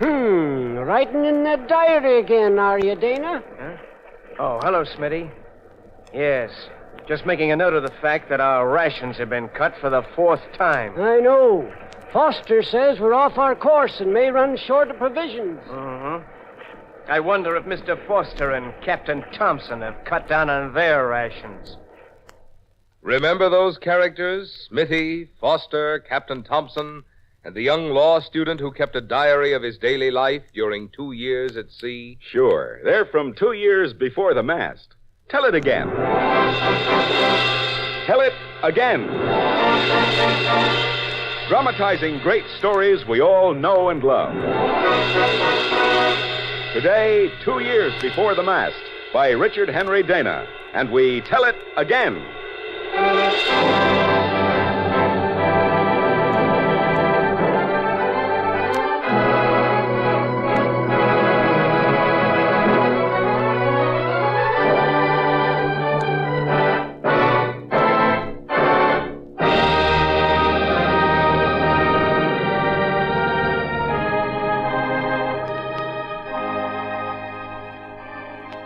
Writing in that diary again, are you, Dana? Huh? Oh, hello, Smitty. Yes, just making a note of the fact that our rations have been cut for the 4th time. I know. Foster says we're off our course and may run short of provisions. I wonder if Mr. Foster and Captain Thompson have cut down on their rations. Remember those characters? Smithy, Foster, Captain Thompson, and the young law student who kept a diary of his daily life during 2 years at sea? Sure. They're from 2 years before the mast. Tell it again. Tell it again. Dramatizing great stories we all know and love. Today, 2 years before the mast, by Richard Henry Dana. And we tell it again.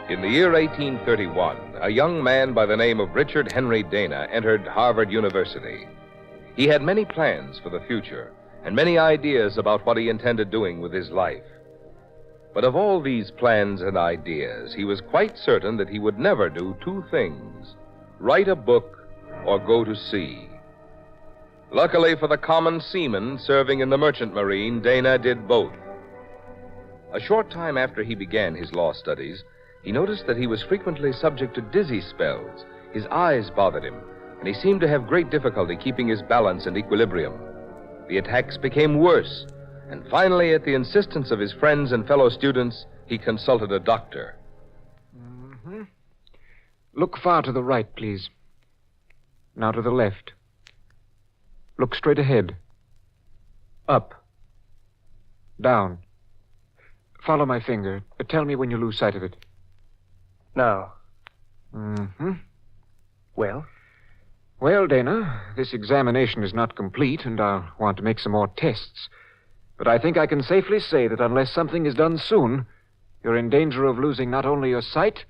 In the year 1831, a young man by the name of Richard Henry Dana entered Harvard University. He had many plans for the future and many ideas about what he intended doing with his life. But of all these plans and ideas, he was quite certain that he would never do 2 things: write a book or go to sea. Luckily for the common seaman serving in the merchant marine, Dana did both. A short time after he began his law studies, he noticed that he was frequently subject to dizzy spells. His eyes bothered him, and he seemed to have great difficulty keeping his balance and equilibrium. The attacks became worse, and finally, at the insistence of his friends and fellow students, he consulted a doctor. Look far to the right, please. Now to the left. Look straight ahead. Up. Down. Follow my finger. Tell me when you lose sight of it. Now. Well? Well, Dana, this examination is not complete, and I'll want to make some more tests. But I think I can safely say that unless something is done soon, you're in danger of losing not only your sight,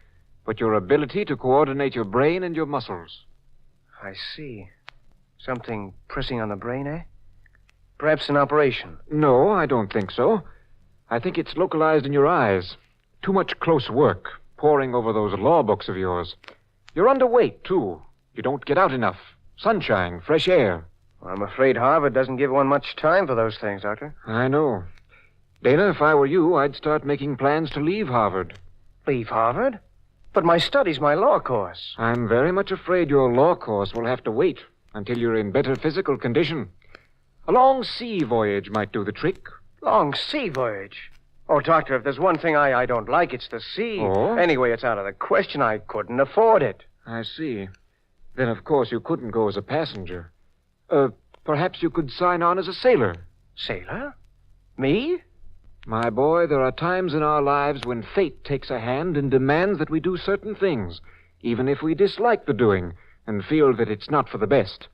but your ability to coordinate your brain and your muscles. I see. Something pressing on the brain, eh? Perhaps an operation. No, I don't think so. I think it's localized in your eyes. Too much close work, poring over those law books of yours. You're underweight, too. You don't get out enough. Sunshine, fresh air. Well, I'm afraid Harvard doesn't give one much time for those things, Doctor. I know. Dana, if I were you, I'd start making plans to leave Harvard. Leave Harvard? But my study's my law course. I'm very much afraid your law course will have to wait until you're in better physical condition. A long sea voyage might do the trick. Long sea voyage? Oh, Doctor, if there's one thing I don't like, it's the sea. Oh? Anyway, it's out of the question. I couldn't afford it. I see. Then, of course, you couldn't go as a passenger. Perhaps you could sign on as a sailor. Sailor? Me? My boy, there are times in our lives when fate takes a hand and demands that we do certain things, even if we dislike the doing and feel that it's not for the best.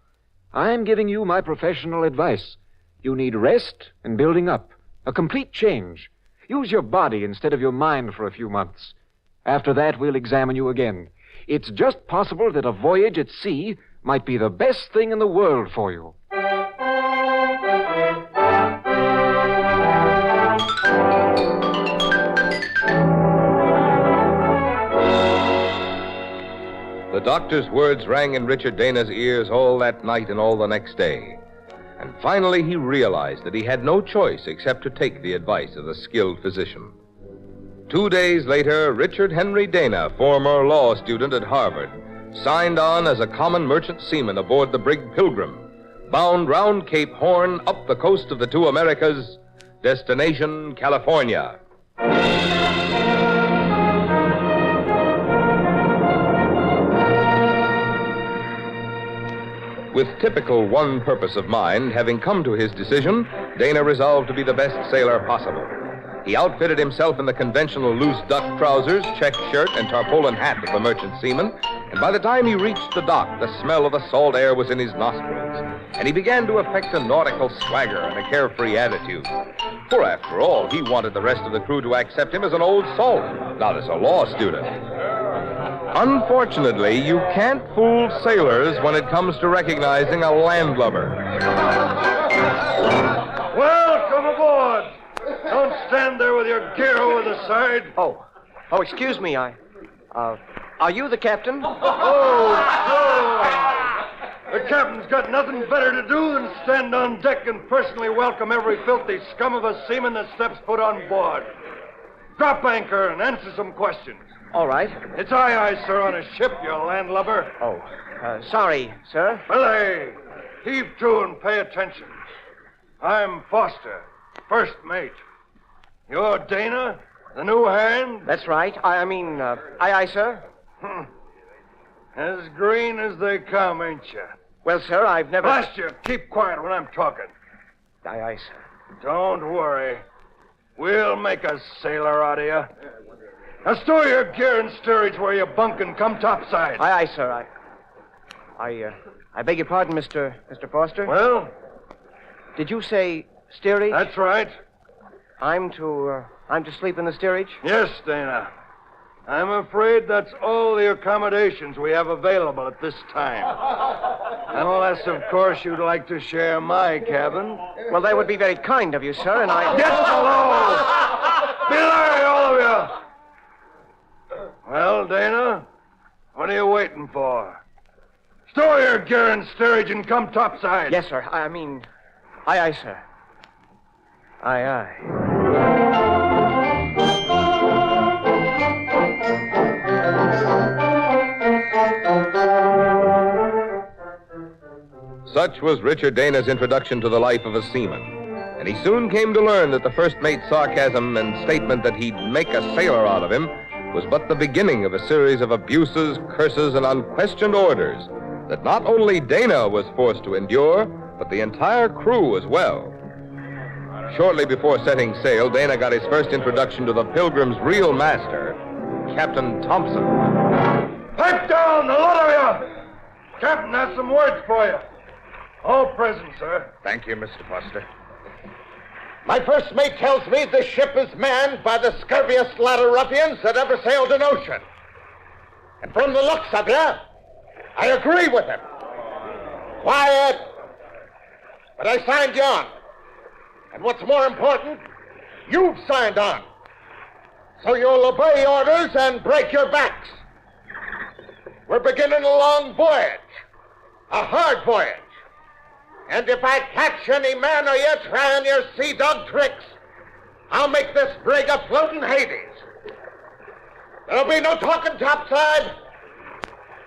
I'm giving you my professional advice. You need rest and building up, a complete change. Use your body instead of your mind for a few months. After that, we'll examine you again. It's just possible that a voyage at sea might be the best thing in the world for you. The doctor's words rang in Richard Dana's ears all that night and all the next day. And finally he realized that he had no choice except to take the advice of the skilled physician. 2 days later, Richard Henry Dana, former law student at Harvard, signed on as a common merchant seaman aboard the brig Pilgrim, bound round Cape Horn up the coast of the 2 Americas, destination California. With typical one purpose of mind having come to his decision, Dana resolved to be the best sailor possible. He outfitted himself in the conventional loose duck trousers, check shirt, and tarpaulin hat of the merchant seaman, and by the time he reached the dock, the smell of the salt air was in his nostrils. and he began to affect a nautical swagger and a carefree attitude. For after all, he wanted the rest of the crew to accept him as an old salt, not as a law student. Unfortunately, you can't fool sailors when it comes to recognizing a landlubber. Welcome aboard. Don't stand there with your gear over the side. Oh, excuse me, are you the captain? Oh, the captain's got nothing better to do than stand on deck and personally welcome every filthy scum of a seaman that steps foot on board. Drop anchor and answer some questions. All right. It's aye, sir, on a ship, you landlubber. Oh, sorry, sir. Belay, heave to and pay attention. I'm Foster, first mate. You're Dana, the new hand? That's right. Aye, sir. As green as they come, ain't you? Well, sir, I've never... Blast you, keep quiet when I'm talking. Aye, sir. Don't worry. We'll make a sailor out of you. Now stow your gear and steerage where you bunk and come topside. Aye, sir. I beg your pardon, Mr. Foster. Well? Did you say steerage? That's right. I'm to sleep in the steerage? Yes, Dana. I'm afraid that's all the accommodations we have available at this time. Unless, of course, you'd like to share my cabin. Well, that would be very kind of you, sir, and I... Get below! Belay, all of you! Well, Dana, what are you waiting for? Stow your gear and steerage and come topside. Yes, sir. Aye, sir. Aye. Such was Richard Dana's introduction to the life of a seaman, and he soon came to learn that the first mate's sarcasm and statement that he'd make a sailor out of him was but the beginning of a series of abuses, curses, and unquestioned orders that not only Dana was forced to endure, but the entire crew as well. Shortly before setting sail, Dana got his first introduction to the Pilgrim's real master, Captain Thompson. Pipe down, the lot of you! Captain has some words for you. All present, sir. Thank you, Mr. Foster. My first mate tells me this ship is manned by the scurviest lot of ruffians that ever sailed an ocean. And from the looks of you, I agree with him. Quiet. But I signed you on. And what's more important, you've signed on. So you'll obey orders and break your backs. We're beginning a long voyage. A hard voyage. And if I catch any man of you trying your sea dog tricks, I'll make this brig a floating Hades. There'll be no talking topside.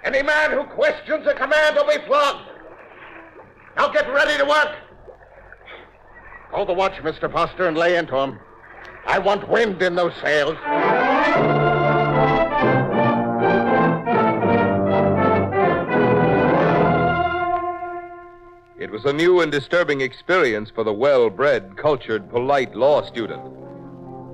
Any man who questions the command will be flogged. Now get ready to work. Hold the watch, Mr. Foster, and lay into him. I want wind in those sails. It was a new and disturbing experience for the well-bred, cultured, polite law student.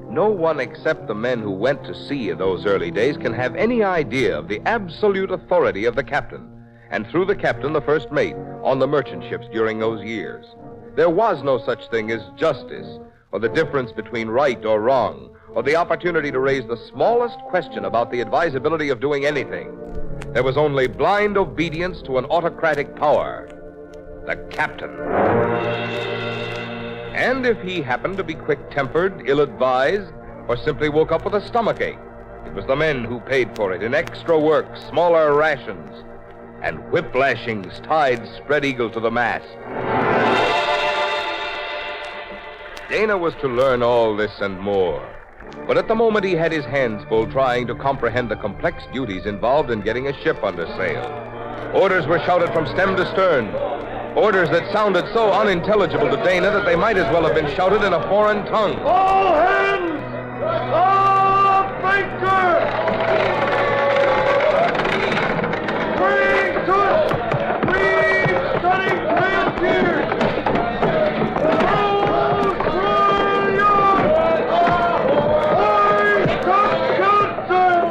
No one except the men who went to sea in those early days can have any idea of the absolute authority of the captain, and through the captain, the first mate, on the merchant ships during those years. There was no such thing as justice, or the difference between right or wrong, or the opportunity to raise the smallest question about the advisability of doing anything. There was only blind obedience to an autocratic power, the captain. And if he happened to be quick-tempered, ill-advised, or simply woke up with a stomachache, it was the men who paid for it in extra work, smaller rations, and whip-lashings tied spread-eagle to the mast. Dana was to learn all this and more. But at the moment, he had his hands full trying to comprehend the complex duties involved in getting a ship under sail. Orders were shouted from stem to stern. Orders that sounded so unintelligible to Dana that they might as well have been shouted in a foreign tongue. All hands! Off anchor! Bring to it! Reef studding sail gears! Roll through yards! Hoist topsail!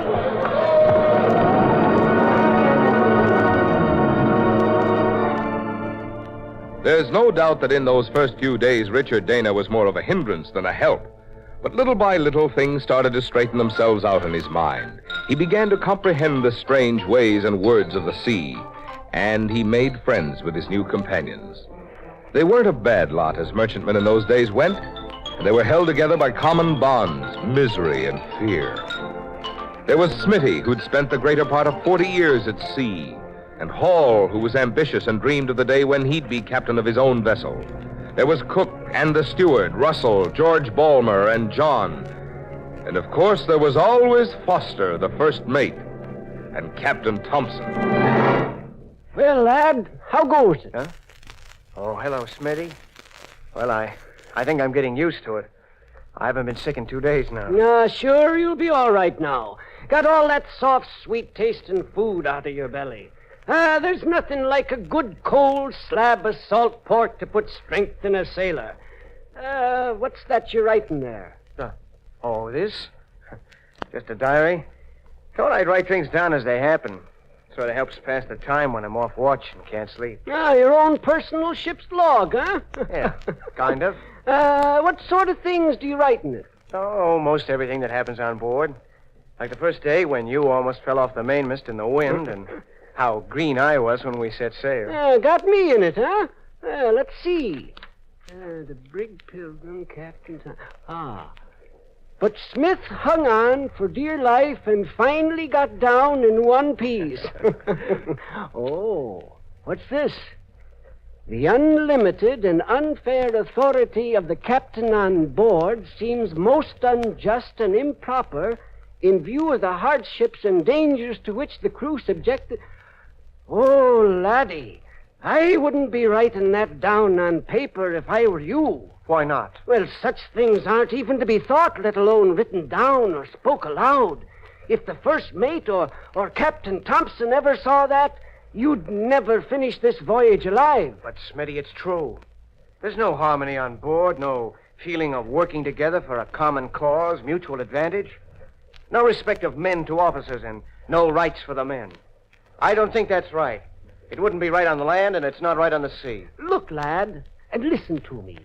There's no doubt that in those first few days, Richard Dana was more of a hindrance than a help. But little by little, things started to straighten themselves out in his mind. He began to comprehend the strange ways and words of the sea, and he made friends with his new companions. They weren't a bad lot as merchantmen in those days went, and they were held together by common bonds, misery and fear. There was Smitty, who'd spent the greater part of 40 years at sea, and Hall, who was ambitious and dreamed of the day when he'd be captain of his own vessel. There was Cook and the steward, Russell, George Ballmer, and John. And of course, there was always Foster, the first mate, and Captain Thompson. Well, lad, how goes it? Huh? Oh, hello, Smitty. Well, I think I'm getting used to it. I haven't been sick in 2 days now. Sure, you'll be all right now. Got all that soft, sweet-tasting food out of your belly. There's nothing like a good cold slab of salt pork to put strength in a sailor. What's that you're writing there? Oh, this? Just a diary? Thought I'd write things down as they happen. Sort of helps pass the time when I'm off watch and can't sleep. Your own personal ship's log, huh? Yeah, kind of. What sort of things do you write in it? Oh, most everything that happens on board. Like the first day when you almost fell off the mainmast in the wind, and how green I was when we set sail. Got me in it, huh? Let's see. The brig Pilgrim, Captain... But Smith hung on for dear life and finally got down in one piece. Oh, what's this? The unlimited and unfair authority of the captain on board seems most unjust and improper in view of the hardships and dangers to which the crew subjected... Oh, laddie, I wouldn't be writing that down on paper if I were you. Why not? Well, such things aren't even to be thought, let alone written down or spoke aloud. If the first mate or Captain Thompson ever saw that, you'd never finish this voyage alive. But, Smitty, it's true. There's no harmony on board, no feeling of working together for a common cause, mutual advantage. No respect of men to officers and no rights for the men. I don't think that's right. It wouldn't be right on the land, and it's not right on the sea. Look, lad, and listen to me.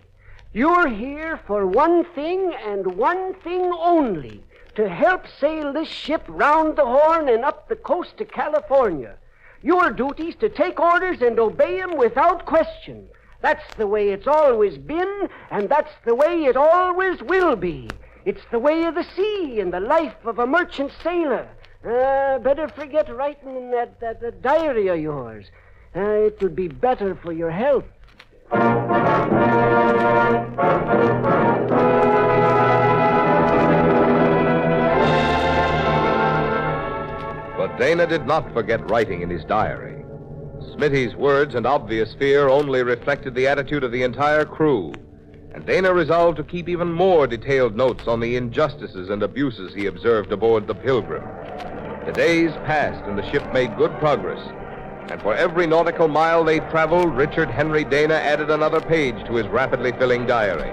You're here for one thing and one thing only, to help sail this ship round the Horn and up the coast to California. Your duty's to take orders and obey 'em without question. That's the way it's always been, and that's the way it always will be. It's the way of the sea and the life of a merchant sailor. Better forget writing in that diary of yours. It'll be better for your health. But Dana did not forget writing in his diary. Smitty's words and obvious fear only reflected the attitude of the entire crew, and Dana resolved to keep even more detailed notes on the injustices and abuses he observed aboard the Pilgrim. The days passed, and the ship made good progress, and for every nautical mile they traveled, Richard Henry Dana added another page to his rapidly filling diary.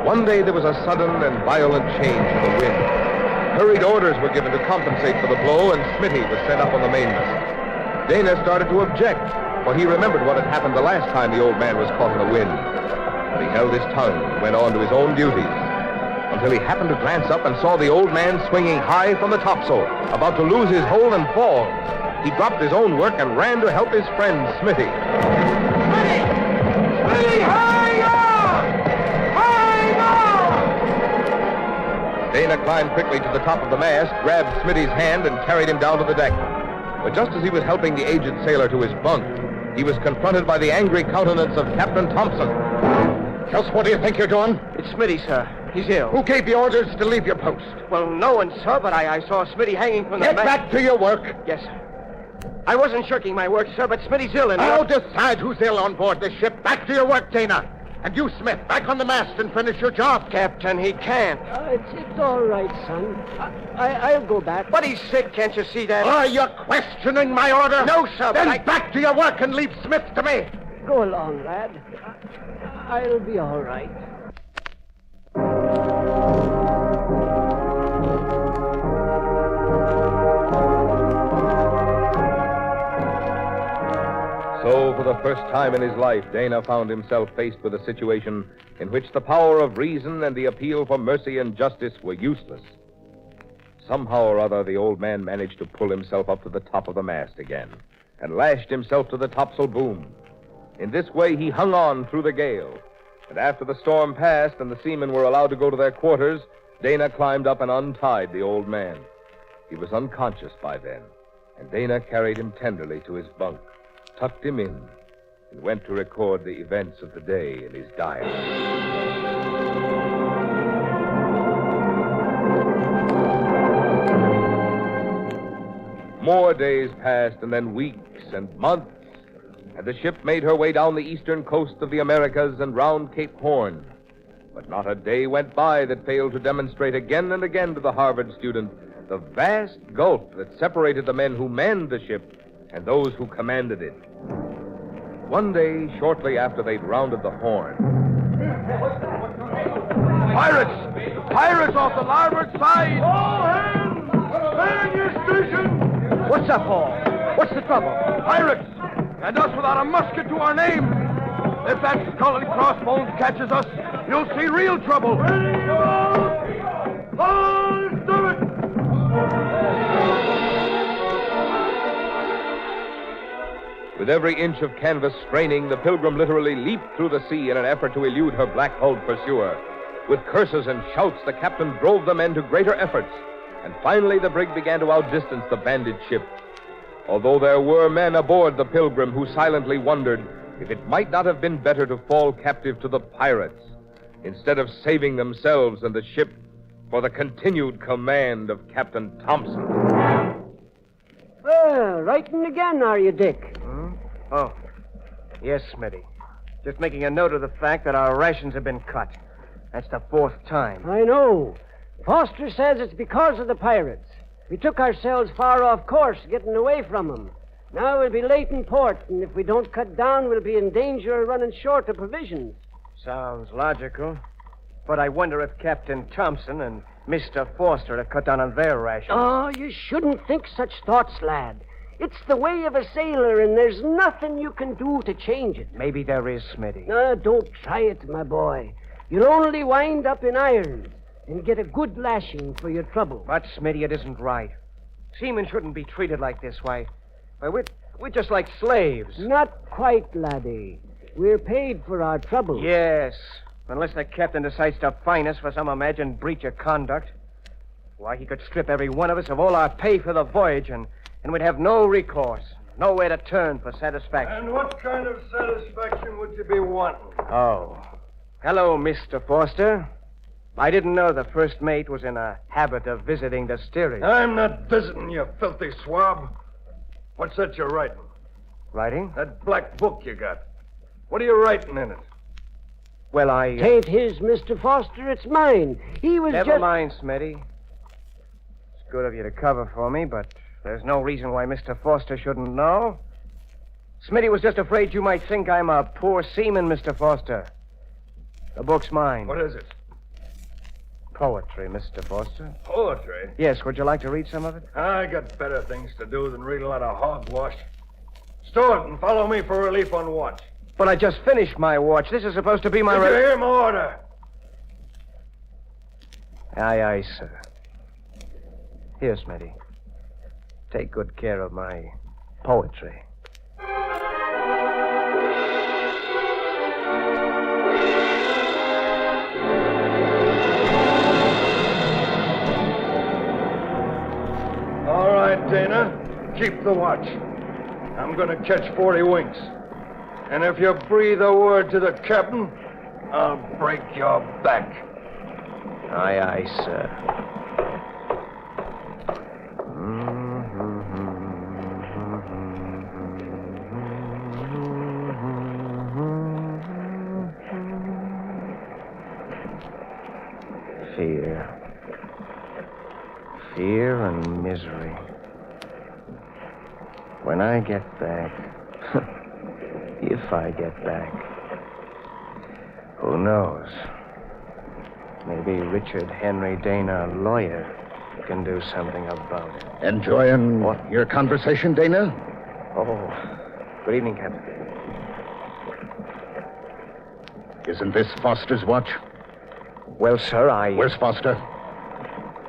One day there was a sudden and violent change in the wind. Hurried orders were given to compensate for the blow, and Smitty was sent up on the mainmast. Dana started to object, for he remembered what had happened the last time the old man was caught in the wind. But he held his tongue and went on to his own duties, until he happened to glance up and saw the old man swinging high from the topsail, about to lose his hold and fall. He dropped his own work and ran to help his friend, Smitty. Smitty! Smitty, hang on! Hang on! Dana climbed quickly to the top of the mast, grabbed Smitty's hand, and carried him down to the deck. But just as he was helping the aged sailor to his bunk, he was confronted by the angry countenance of Captain Thompson. Just what do you think you're doing? It's Smitty, sir. He's ill. Who gave you orders to leave your post? Well, no one, sir, but I saw Smitty hanging from the Get mast. back to your work. Yes, sir. I wasn't shirking my work, sir, but Smitty's ill and... I'll decide who's ill on board this ship. Back to your work, Dana. And you, Smith, back on the mast and finish your job. Captain, he can't. It's all right, son. I'll go back. But he's sick, can't you see that? Are you questioning my order? No, sir, Then but back to your work and leave Smith to me. Go along, lad. I'll be all right. So, for the first time in his life, Dana found himself faced with a situation in which the power of reason and the appeal for mercy and justice were useless. Somehow or other, the old man managed to pull himself up to the top of the mast again and lashed himself to the topsail boom. In this way, he hung on through the gale. And after the storm passed and the seamen were allowed to go to their quarters, Dana climbed up and untied the old man. He was unconscious by then, and Dana carried him tenderly to his bunk, tucked him in, and went to record the events of the day in his diary. More days passed, and then weeks and months, and the ship made her way down the eastern coast of the Americas and round Cape Horn. But not a day went by that failed to demonstrate again and again to the Harvard student the vast gulf that separated the men who manned the ship and those who commanded it. One day, shortly after they'd rounded the Horn... Pirates! Pirates off the larboard side! All hands! Man your station! What's up, Paul? What's the trouble? Pirates! And us without a musket to our name! If that skull and crossbones catches us, you'll see real trouble! Ready, let's do it! With every inch of canvas straining, the Pilgrim literally leaped through the sea in an effort to elude her black-hulled pursuer. With curses and shouts, the captain drove the men to greater efforts, and finally the brig began to outdistance the banded ship. Although there were men aboard the Pilgrim who silently wondered if it might not have been better to fall captive to the pirates instead of saving themselves and the ship for the continued command of Captain Thompson. Well, writing again, are you, Dick? Oh, yes, Smitty. Just making a note of the fact that our rations have been cut. That's the 4th time. I know. Foster says it's because of the pirates. We took ourselves far off course, getting away from them. Now we'll be late in port, and if we don't cut down, we'll be in danger of running short of provisions. Sounds logical. But I wonder if Captain Thompson and Mr. Foster have cut down on their rations. Oh, you shouldn't think such thoughts, lad. It's the way of a sailor, and there's nothing you can do to change it. Maybe there is, Smitty. No, don't try it, my boy. You'll only wind up in irons and get a good lashing for your trouble. But, Smitty, it isn't right. Seamen shouldn't be treated like this. Why, we're just like slaves. Not quite, laddie. We're paid for our trouble. Yes, unless the captain decides to fine us for some imagined breach of conduct. Why, he could strip every one of us of all our pay for the voyage, and we'd have no recourse, nowhere to turn for satisfaction. And what kind of satisfaction would you be wanting? Oh. Hello, Mr. Foster. I didn't know the first mate was in a habit of visiting the steerage. I'm not visiting you, filthy swab. What's that you're writing? Writing? That black book you got. What are you writing in it? Well, I... It ain't his, Mr. Foster. It's mine. He was Never mind, Smitty. It's good of you to cover for me, but there's no reason why Mr. Foster shouldn't know. Smitty was just afraid you might think I'm a poor seaman, Mr. Foster. The book's mine. What is it? Poetry, Mr. Foster. Poetry? Yes, would you like to read some of it? I got better things to do than read a lot of hogwash. Stow it and follow me for relief on watch. But I just finished my watch. This is supposed to be my... Did you hear my order? Aye, aye, sir. Here, Smitty. Take good care of my poetry. All right, Dana. Keep the watch. I'm going to catch 40 winks. And if you breathe a word to the captain, I'll break your back. Aye, aye, sir. Fear and misery. When I get back, if I get back, who knows? Maybe Richard Henry Dana, lawyer, can do something about it. Enjoying What? your conversation, Dana? Oh, good evening, Captain. Isn't this Foster's watch? Well, sir, Where's Foster?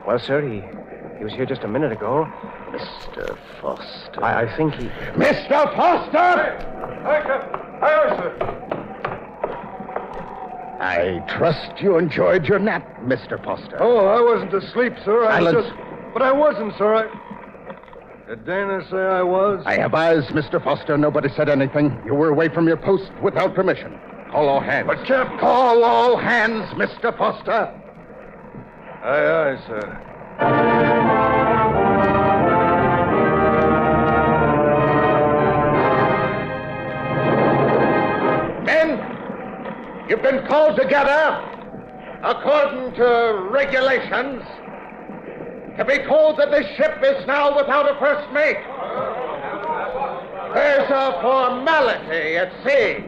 Well, sir, he was here just a minute ago. Mr. Foster. I think he... Mr. Foster! Hi, Captain. Hi, sir. I trust you enjoyed your nap, Mr. Foster. Oh, I wasn't asleep, sir. Silence. But I wasn't, sir. Did Dana say I was? I have eyes, Mr. Foster. Nobody said anything. You were away from your post without permission. Call all hands. But, Captain... Call all hands, Mr. Foster. Aye, sir. Men, you've been called together, according to regulations, to be told that this ship is now without a first mate. There's a formality at sea.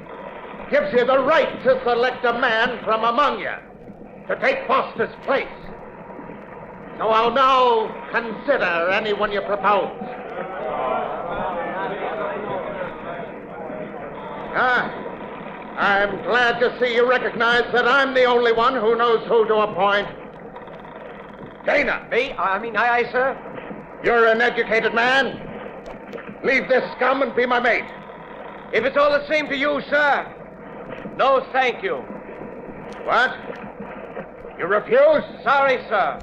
Gives you the right to select a man from among you to take Foster's place. So I'll now consider anyone you propose. I'm glad to see you recognize that I'm the only one who knows who to appoint. Dana. Me? Aye, sir. You're an educated man. Leave this scum and be my mate. If it's all the same to you, sir. No, thank you. What? You refuse? Sorry, sir.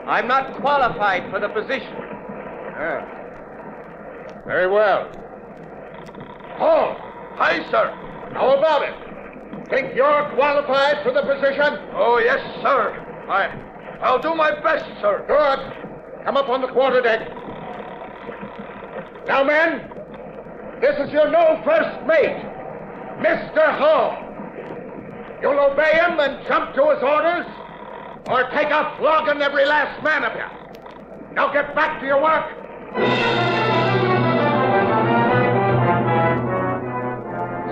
I'm not qualified for the position. Very well. Paul. Hi, sir. How about it? Think you're qualified for the position? Oh, yes, sir. I'll do my best, sir. Good. Come up on the quarterdeck. Now, men, this is your new first mate, Mr. Hall. You'll obey him and jump to his orders, or take a flogging every last man of you. Now get back to your work.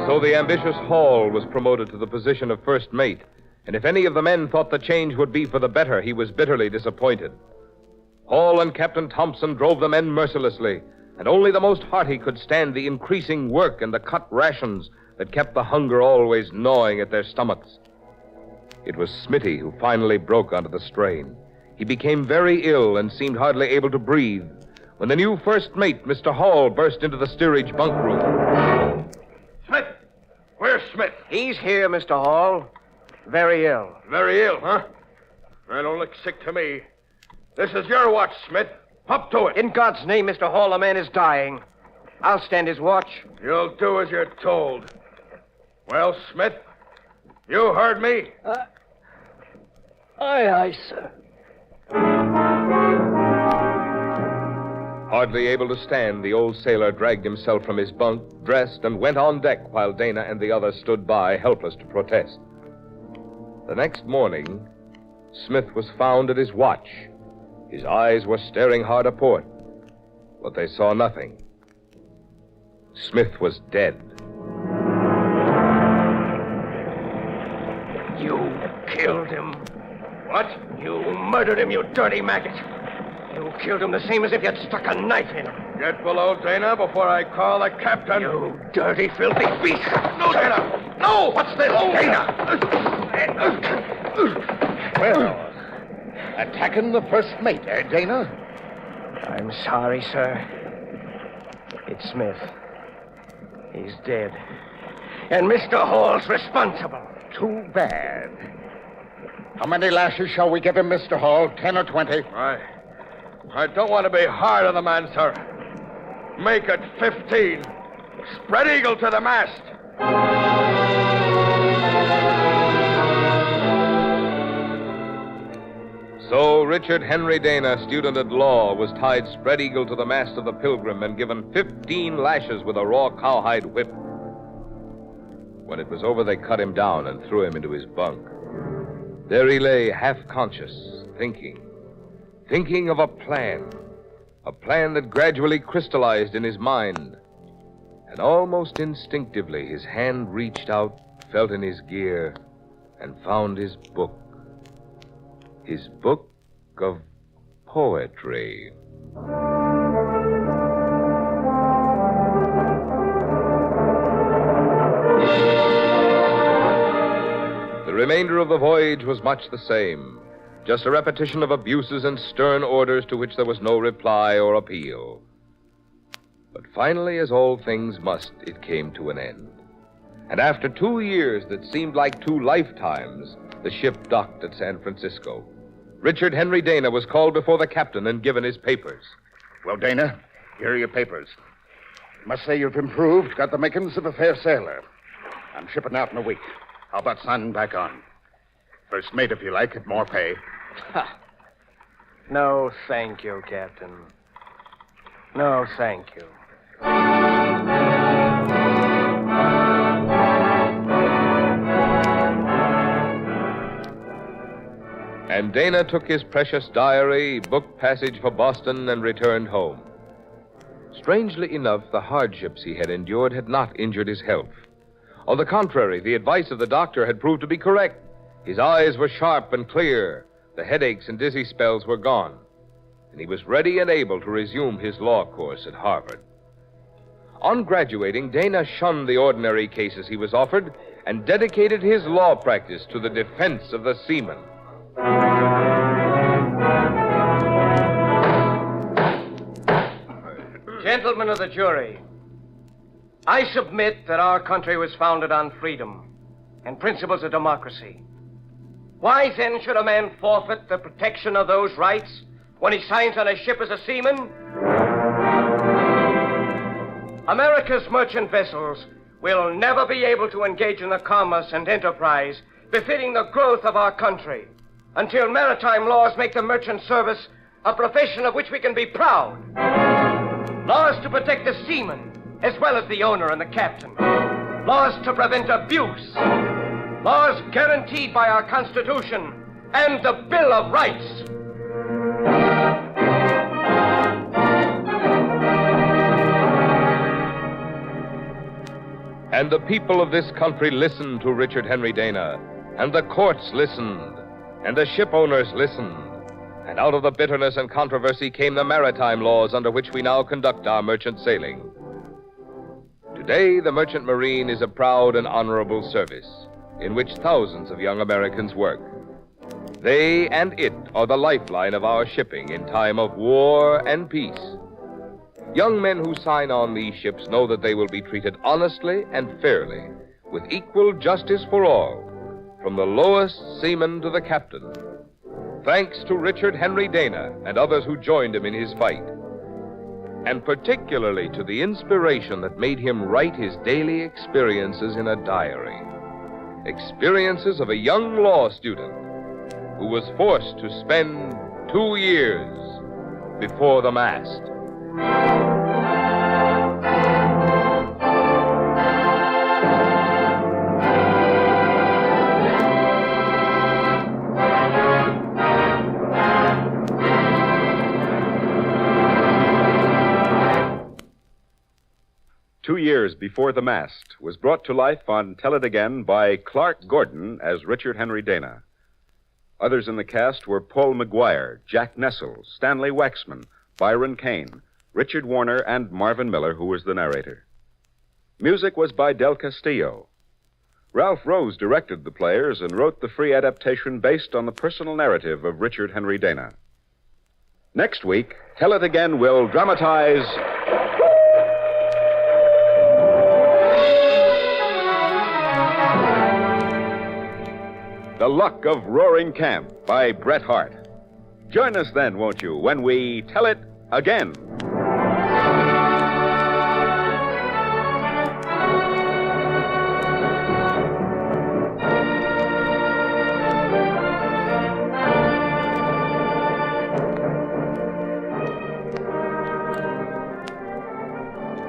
So the ambitious Hall was promoted to the position of first mate, and if any of the men thought the change would be for the better, he was bitterly disappointed. Hall and Captain Thompson drove the men mercilessly, and only the most hearty could stand the increasing work and the cut rations that kept the hunger always gnawing at their stomachs. It was Smitty who finally broke under the strain. He became very ill and seemed hardly able to breathe when the new first mate, Mr. Hall, burst into the steerage bunk room. Smith. Where's Smith? He's here, Mr. Hall. Very ill. Very ill, huh? Well, don't look sick to me. This is your watch, Smith. Up to it. In God's name, Mr. Hall, the man is dying. I'll stand his watch. You'll do as you're told. Well, Smith, you heard me. Aye, sir. Hardly able to stand, the old sailor dragged himself from his bunk, dressed, and went on deck while Dana and the others stood by, helpless to protest. The next morning, Smith was found at his watch. His eyes were staring hard aport, but they saw nothing. Smith was dead. You killed him. What? You murdered him, you dirty maggot. You killed him the same as if you'd stuck a knife in him. Get below, Dana, before I call the captain. You dirty, filthy beast. No, Dana! No! What's this, Dana? Well, attacking the first mate, Dana? I'm sorry, sir. It's Smith. He's dead. And Mr. Hall's responsible. Too bad. How many lashes shall we give him, Mr. Hall? 10 or 20? I don't want to be hard on the man, sir. Make it 15. Spread eagle to the mast. So Richard Henry Dana, student at law, was tied spread eagle to the mast of the Pilgrim and given 15 lashes with a raw cowhide whip. When it was over, they cut him down and threw him into his bunk. There he lay, half-conscious, thinking of a plan that gradually crystallized in his mind. And almost instinctively, his hand reached out, felt in his gear, and found his book. His book of poetry. remainder of the voyage was much the same, just a repetition of abuses and stern orders to which there was no reply or appeal. But finally, as all things must, it came to an end. And after 2 years that seemed like 2 lifetimes, the ship docked at San Francisco. Richard Henry Dana was called before the captain and given his papers. Well, Dana, here are your papers. Must say you've improved, got the makings of a fair sailor. I'm shipping out in a week. How about signing back on? First mate, if you like, at more pay. No, thank you, Captain. No, thank you. And Dana took his precious diary, booked passage for Boston, and returned home. Strangely enough, the hardships he had endured had not injured his health. On the contrary, the advice of the doctor had proved to be correct. His eyes were sharp and clear. The headaches and dizzy spells were gone. And he was ready and able to resume his law course at Harvard. On graduating, Dana shunned the ordinary cases he was offered and dedicated his law practice to the defense of the seaman. Gentlemen of the jury, I submit that our country was founded on freedom and principles of democracy. Why then should a man forfeit the protection of those rights when he signs on a ship as a seaman? America's merchant vessels will never be able to engage in the commerce and enterprise befitting the growth of our country until maritime laws make the merchant service a profession of which we can be proud. Laws to protect the seaman as well as the owner and the captain. Laws to prevent abuse. Laws guaranteed by our Constitution and the Bill of Rights. And the people of this country listened to Richard Henry Dana, and the courts listened, and the ship owners listened. And out of the bitterness and controversy came the maritime laws under which we now conduct our merchant sailing. Today, the merchant marine is a proud and honorable service in which thousands of young Americans work. They and it are the lifeline of our shipping in time of war and peace. Young men who sign on these ships know that they will be treated honestly and fairly, with equal justice for all, from the lowest seaman to the captain. Thanks to Richard Henry Dana and others who joined him in his fight. And particularly to the inspiration that made him write his daily experiences in a diary. Experiences of a young law student who was forced to spend 2 years before the mast. "2 Years Before the Mast" was brought to life on Tell It Again by Clark Gordon as Richard Henry Dana. Others in the cast were Paul McGuire, Jack Nessel, Stanley Waxman, Byron Kane, Richard Warner, and Marvin Miller, who was the narrator. Music was by Del Castillo. Ralph Rose directed the players and wrote the free adaptation based on the personal narrative of Richard Henry Dana. Next week, Tell It Again will dramatize The Luck of Roaring Camp by Bret Harte. Join us then, won't you, when we tell it again.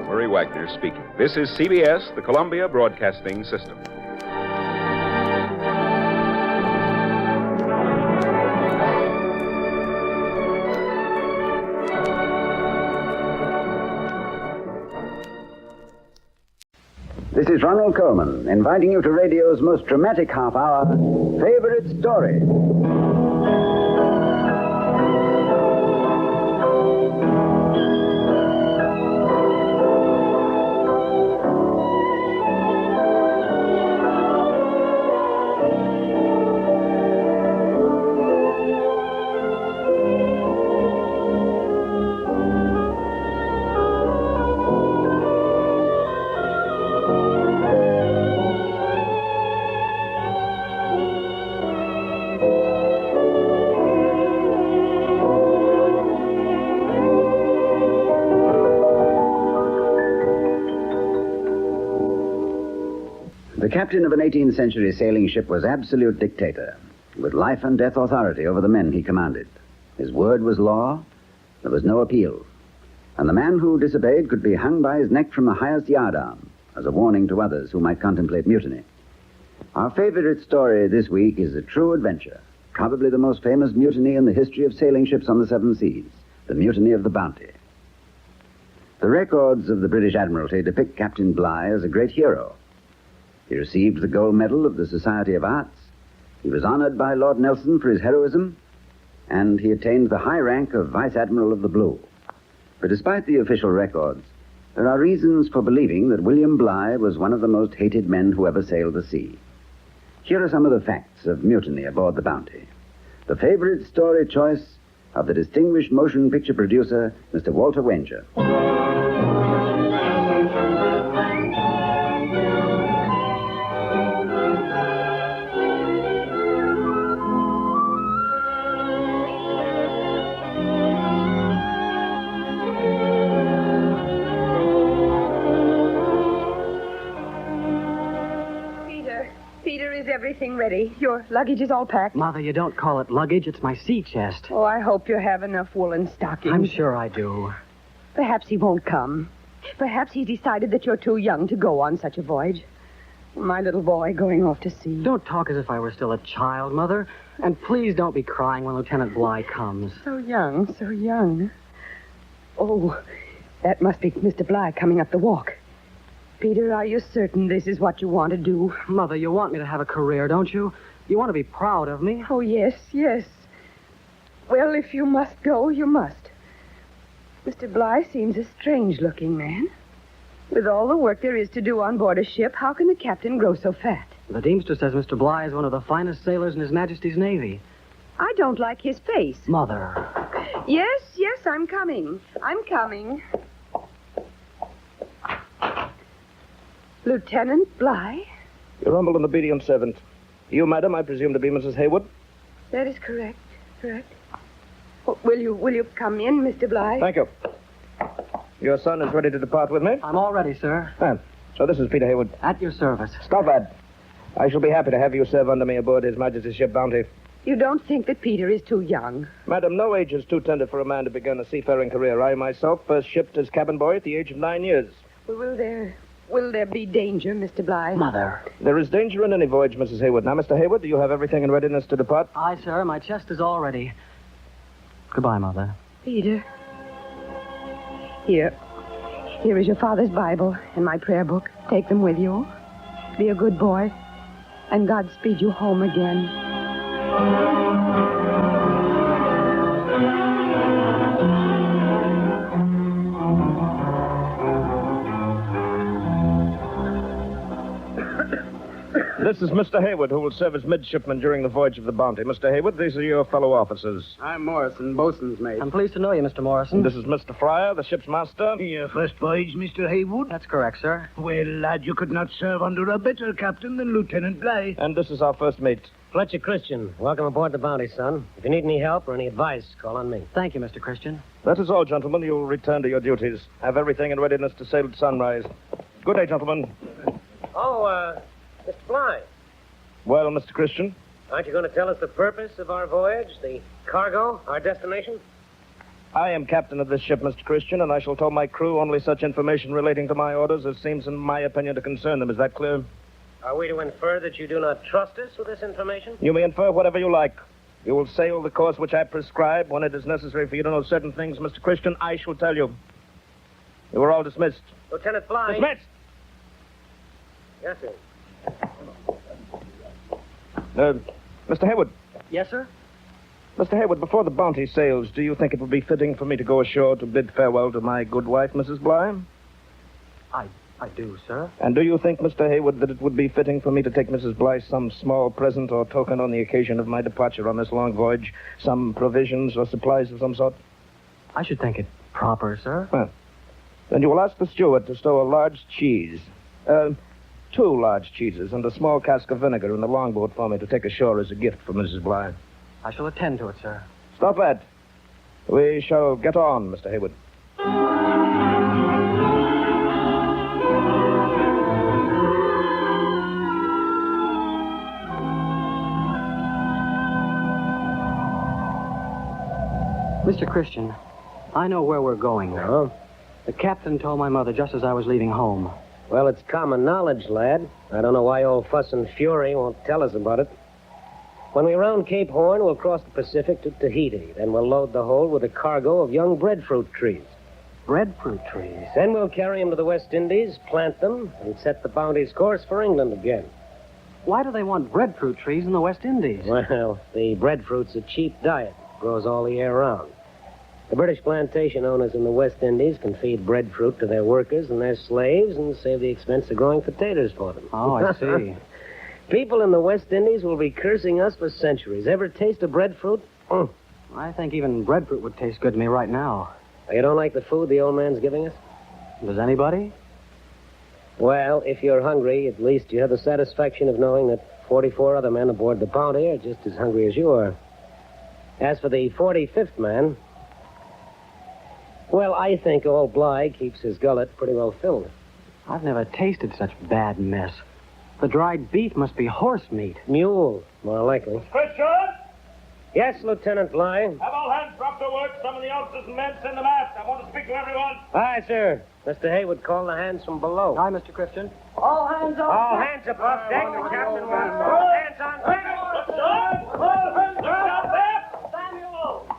Murray Wagner speaking. This is CBS, the Columbia Broadcasting System. This is Ronald Coleman, inviting you to radio's most dramatic half hour, Favorite Story. captain of an 18th century sailing ship was absolute dictator, with life and death authority over the men he commanded. His word was law. There was no appeal. And the man who disobeyed could be hung by his neck from the highest yardarm as a warning to others who might contemplate mutiny. Our favorite story this week is a true adventure, probably the most famous mutiny in the history of sailing ships on the seven seas, the Mutiny of the Bounty. The records of the British Admiralty depict Captain Bligh as a great hero. He received the gold medal of the Society of Arts. He was honored by Lord Nelson for his heroism, and he attained the high rank of Vice Admiral of the Blue. But despite the official records, there are reasons for believing that William Bligh was one of the most hated men who ever sailed the sea. Here are some of the facts of mutiny aboard the Bounty. The favorite story choice of the distinguished motion picture producer, Mr. Walter Wanger. Everything ready. Your luggage is all packed. Mother, you don't call it luggage. It's my sea chest. Oh, I hope you have enough woolen stockings. I'm sure I do. Perhaps he won't come. Perhaps he's decided that you're too young to go on such a voyage. My little boy going off to sea. Don't talk as if I were still a child, Mother. And please don't be crying when Lieutenant Bligh comes. So young, so young. Oh, that must be Mr. Bligh coming up the walk. Peter, are you certain this is what you want to do? Mother, you want me to have a career, don't you? You want to be proud of me? Oh, yes, yes. Well, if you must go, you must. Mr. Bligh seems a strange-looking man. With all the work there is to do on board a ship, how can the captain grow so fat? The Deemster says Mr. Bligh is one of the finest sailors in His Majesty's Navy. I don't like his face. Mother. Yes, I'm coming. I'm coming. Lieutenant Bligh? Your humble and obedient servant. You, madam, I presume to be Mrs. Haywood? That is correct. Oh, will you come in, Mr. Bligh? Thank you. Your son is ready to depart with me? I'm all ready, sir. So this is Peter Haywood. At your service. Stop that. I shall be happy to have you serve under me aboard His Majesty's ship Bounty. You don't think that Peter is too young? Madam, no age is too tender for a man to begin a seafaring career. I myself first shipped as cabin boy at the age of 9 years. Well, will there be danger, Mr. Bligh? Mother. There is danger in any voyage, Mrs. Haywood. Now, Mr. Haywood, do you have everything in readiness to depart? Aye, sir. My chest is all ready. Goodbye, Mother. Peter. Here is your father's Bible and my prayer book. Take them with you. Be a good boy, and God speed you home again. This is Mr. Haywood, who will serve as midshipman during the voyage of the Bounty. Mr. Haywood, these are your fellow officers. I'm Morrison, boatswain's mate. I'm pleased to know you, Mr. Morrison. And this is Mr. Fryer, the ship's master. Your first voyage, Mr. Haywood? That's correct, sir. Well, lad, you could not serve under a better captain than Lieutenant Bligh. And this is our first mate. Fletcher Christian. Welcome aboard the Bounty, son. If you need any help or any advice, call on me. Thank you, Mr. Christian. That is all, gentlemen. You'll return to your duties. Have everything in readiness to sail at sunrise. Good day, gentlemen. Oh, Mr. Bligh. Well, Mr. Christian? Aren't you going to tell us the purpose of our voyage, the cargo, our destination? I am captain of this ship, Mr. Christian, and I shall tell my crew only such information relating to my orders as seems, in my opinion, to concern them. Is that clear? Are we to infer that you do not trust us with this information? You may infer whatever you like. You will sail the course which I prescribe. When it is necessary for you to know certain things, Mr. Christian, I shall tell you. You are all dismissed. Lieutenant Bligh. Dismissed! Yes, sir. Mr. Haywood. Yes, sir? Mr. Haywood, before the Bounty sails, do you think it would be fitting for me to go ashore to bid farewell to my good wife, Mrs. Bligh? I do, sir. And do you think, Mr. Haywood, that it would be fitting for me to take Mrs. Bligh some small present or token on the occasion of my departure on this long voyage? Some provisions or supplies of some sort? I should think it proper, sir. Well, then you will ask the steward to stow a large cheese. 2 large cheeses and a small cask of vinegar in the longboat for me to take ashore as a gift for Mrs. Bligh. I shall attend to it, sir. Stop that. We shall get on, Mr. Haywood. Mr. Christian, I know where we're going. Oh? The captain told my mother just as I was leaving home. Well, it's common knowledge, lad. I don't know why old Fuss and Fury won't tell us about it. When we round Cape Horn, we'll cross the Pacific to Tahiti. Then we'll load the hold with a cargo of young breadfruit trees. Breadfruit trees? Then we'll carry them to the West Indies, plant them, and set the Bounty's course for England again. Why do they want breadfruit trees in the West Indies? Well, the breadfruit's a cheap diet. It grows all the year round. The British plantation owners in the West Indies can feed breadfruit to their workers and their slaves and save the expense of growing potatoes for them. Oh, I see. People in the West Indies will be cursing us for centuries. Ever taste of breadfruit? I think even breadfruit would taste good to me right now. You don't like the food the old man's giving us? Does anybody? Well, if you're hungry, at least you have the satisfaction of knowing that 44 other men aboard the Bounty are just as hungry as you are. As for the 45th man, well, I think old Bligh keeps his gullet pretty well filled. I've never tasted such bad mess. The dried beef must be horse meat. Mule, more likely. Christian! Yes, Lieutenant Bligh. Have all hands drop to work. Some of the officers and men send the mast. I want to speak to everyone. Aye, sir. Mr. Haywood called the hands from below. Aye, Mr. Christian. All hands up. All hands above deck. The captain wants all hands on deck. All hands out there. Samuel.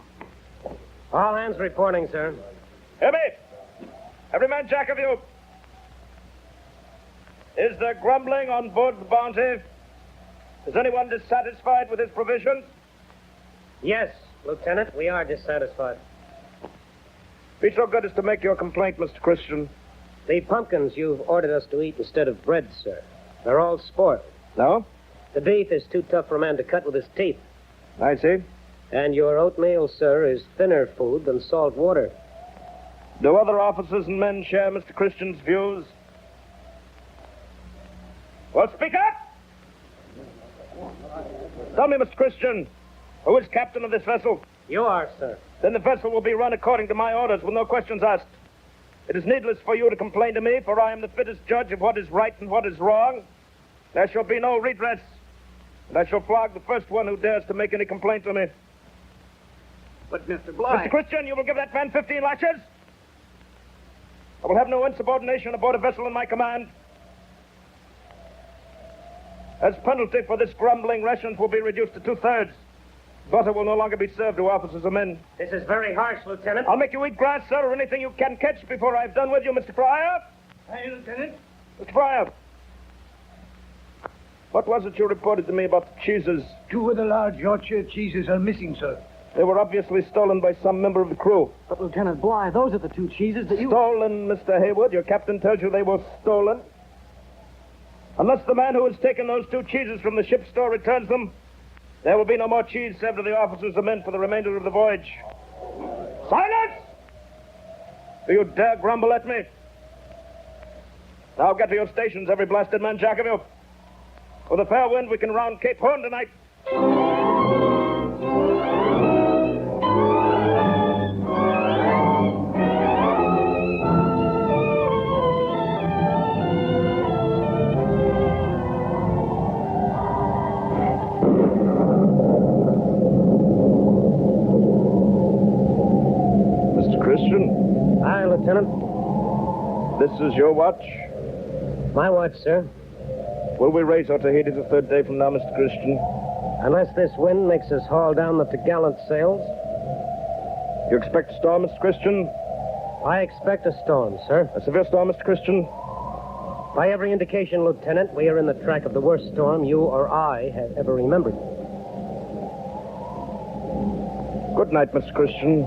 All hands reporting, sir. Hear me. Every man jack of you. Is there grumbling on board the Bounty? Is anyone dissatisfied with his provisions? Yes, Lieutenant, we are dissatisfied. Be so good as to make your complaint, Mr. Christian. The pumpkins you've ordered us to eat instead of bread, sir. They're all spoiled. No? The beef is too tough for a man to cut with his teeth. I see. And your oatmeal, sir, is thinner food than salt water. Do other officers and men share Mr. Christian's views? Well, speak up! Tell me, Mr. Christian, who is captain of this vessel? You are, sir. Then the vessel will be run according to my orders with no questions asked. It is needless for you to complain to me, for I am the fittest judge of what is right and what is wrong. There shall be no redress, and I shall flog the first one who dares to make any complaint to me. But, Mr. Bligh... Mr. Christian, you will give that man 15 lashes? I will have no insubordination aboard a vessel in my command. As penalty for this grumbling, rations will be reduced to 2/3. Butter will no longer be served to officers or men. This is very harsh, Lieutenant. I'll make you eat grass, sir, or anything you can catch before I've done with you, Mr. Fryer. Hey, Lieutenant. Mr. Fryer. What was it you reported to me about the cheeses? 2 of the large Yorkshire cheeses are missing, sir. They were obviously stolen by some member of the crew. But, Lieutenant Bligh, those are the 2 cheeses that you... Stolen, Mr. Haywood. Your captain tells you they were stolen. Unless the man who has taken those 2 cheeses from the ship's store returns them, there will be no more cheese served to the officers and men for the remainder of the voyage. Silence! Do you dare grumble at me? Now get to your stations, every blasted man jack of you. With a fair wind, we can round Cape Horn tonight. Aye, Lieutenant. This is your watch? My watch, sir. Will we raise our Tahiti the 3rd day from now, Mr. Christian? Unless this wind makes us haul down the topgallant sails. You expect a storm, Mr. Christian? I expect a storm, sir. A severe storm, Mr. Christian? By every indication, Lieutenant, we are in the track of the worst storm you or I have ever remembered. Good night, Mr. Christian.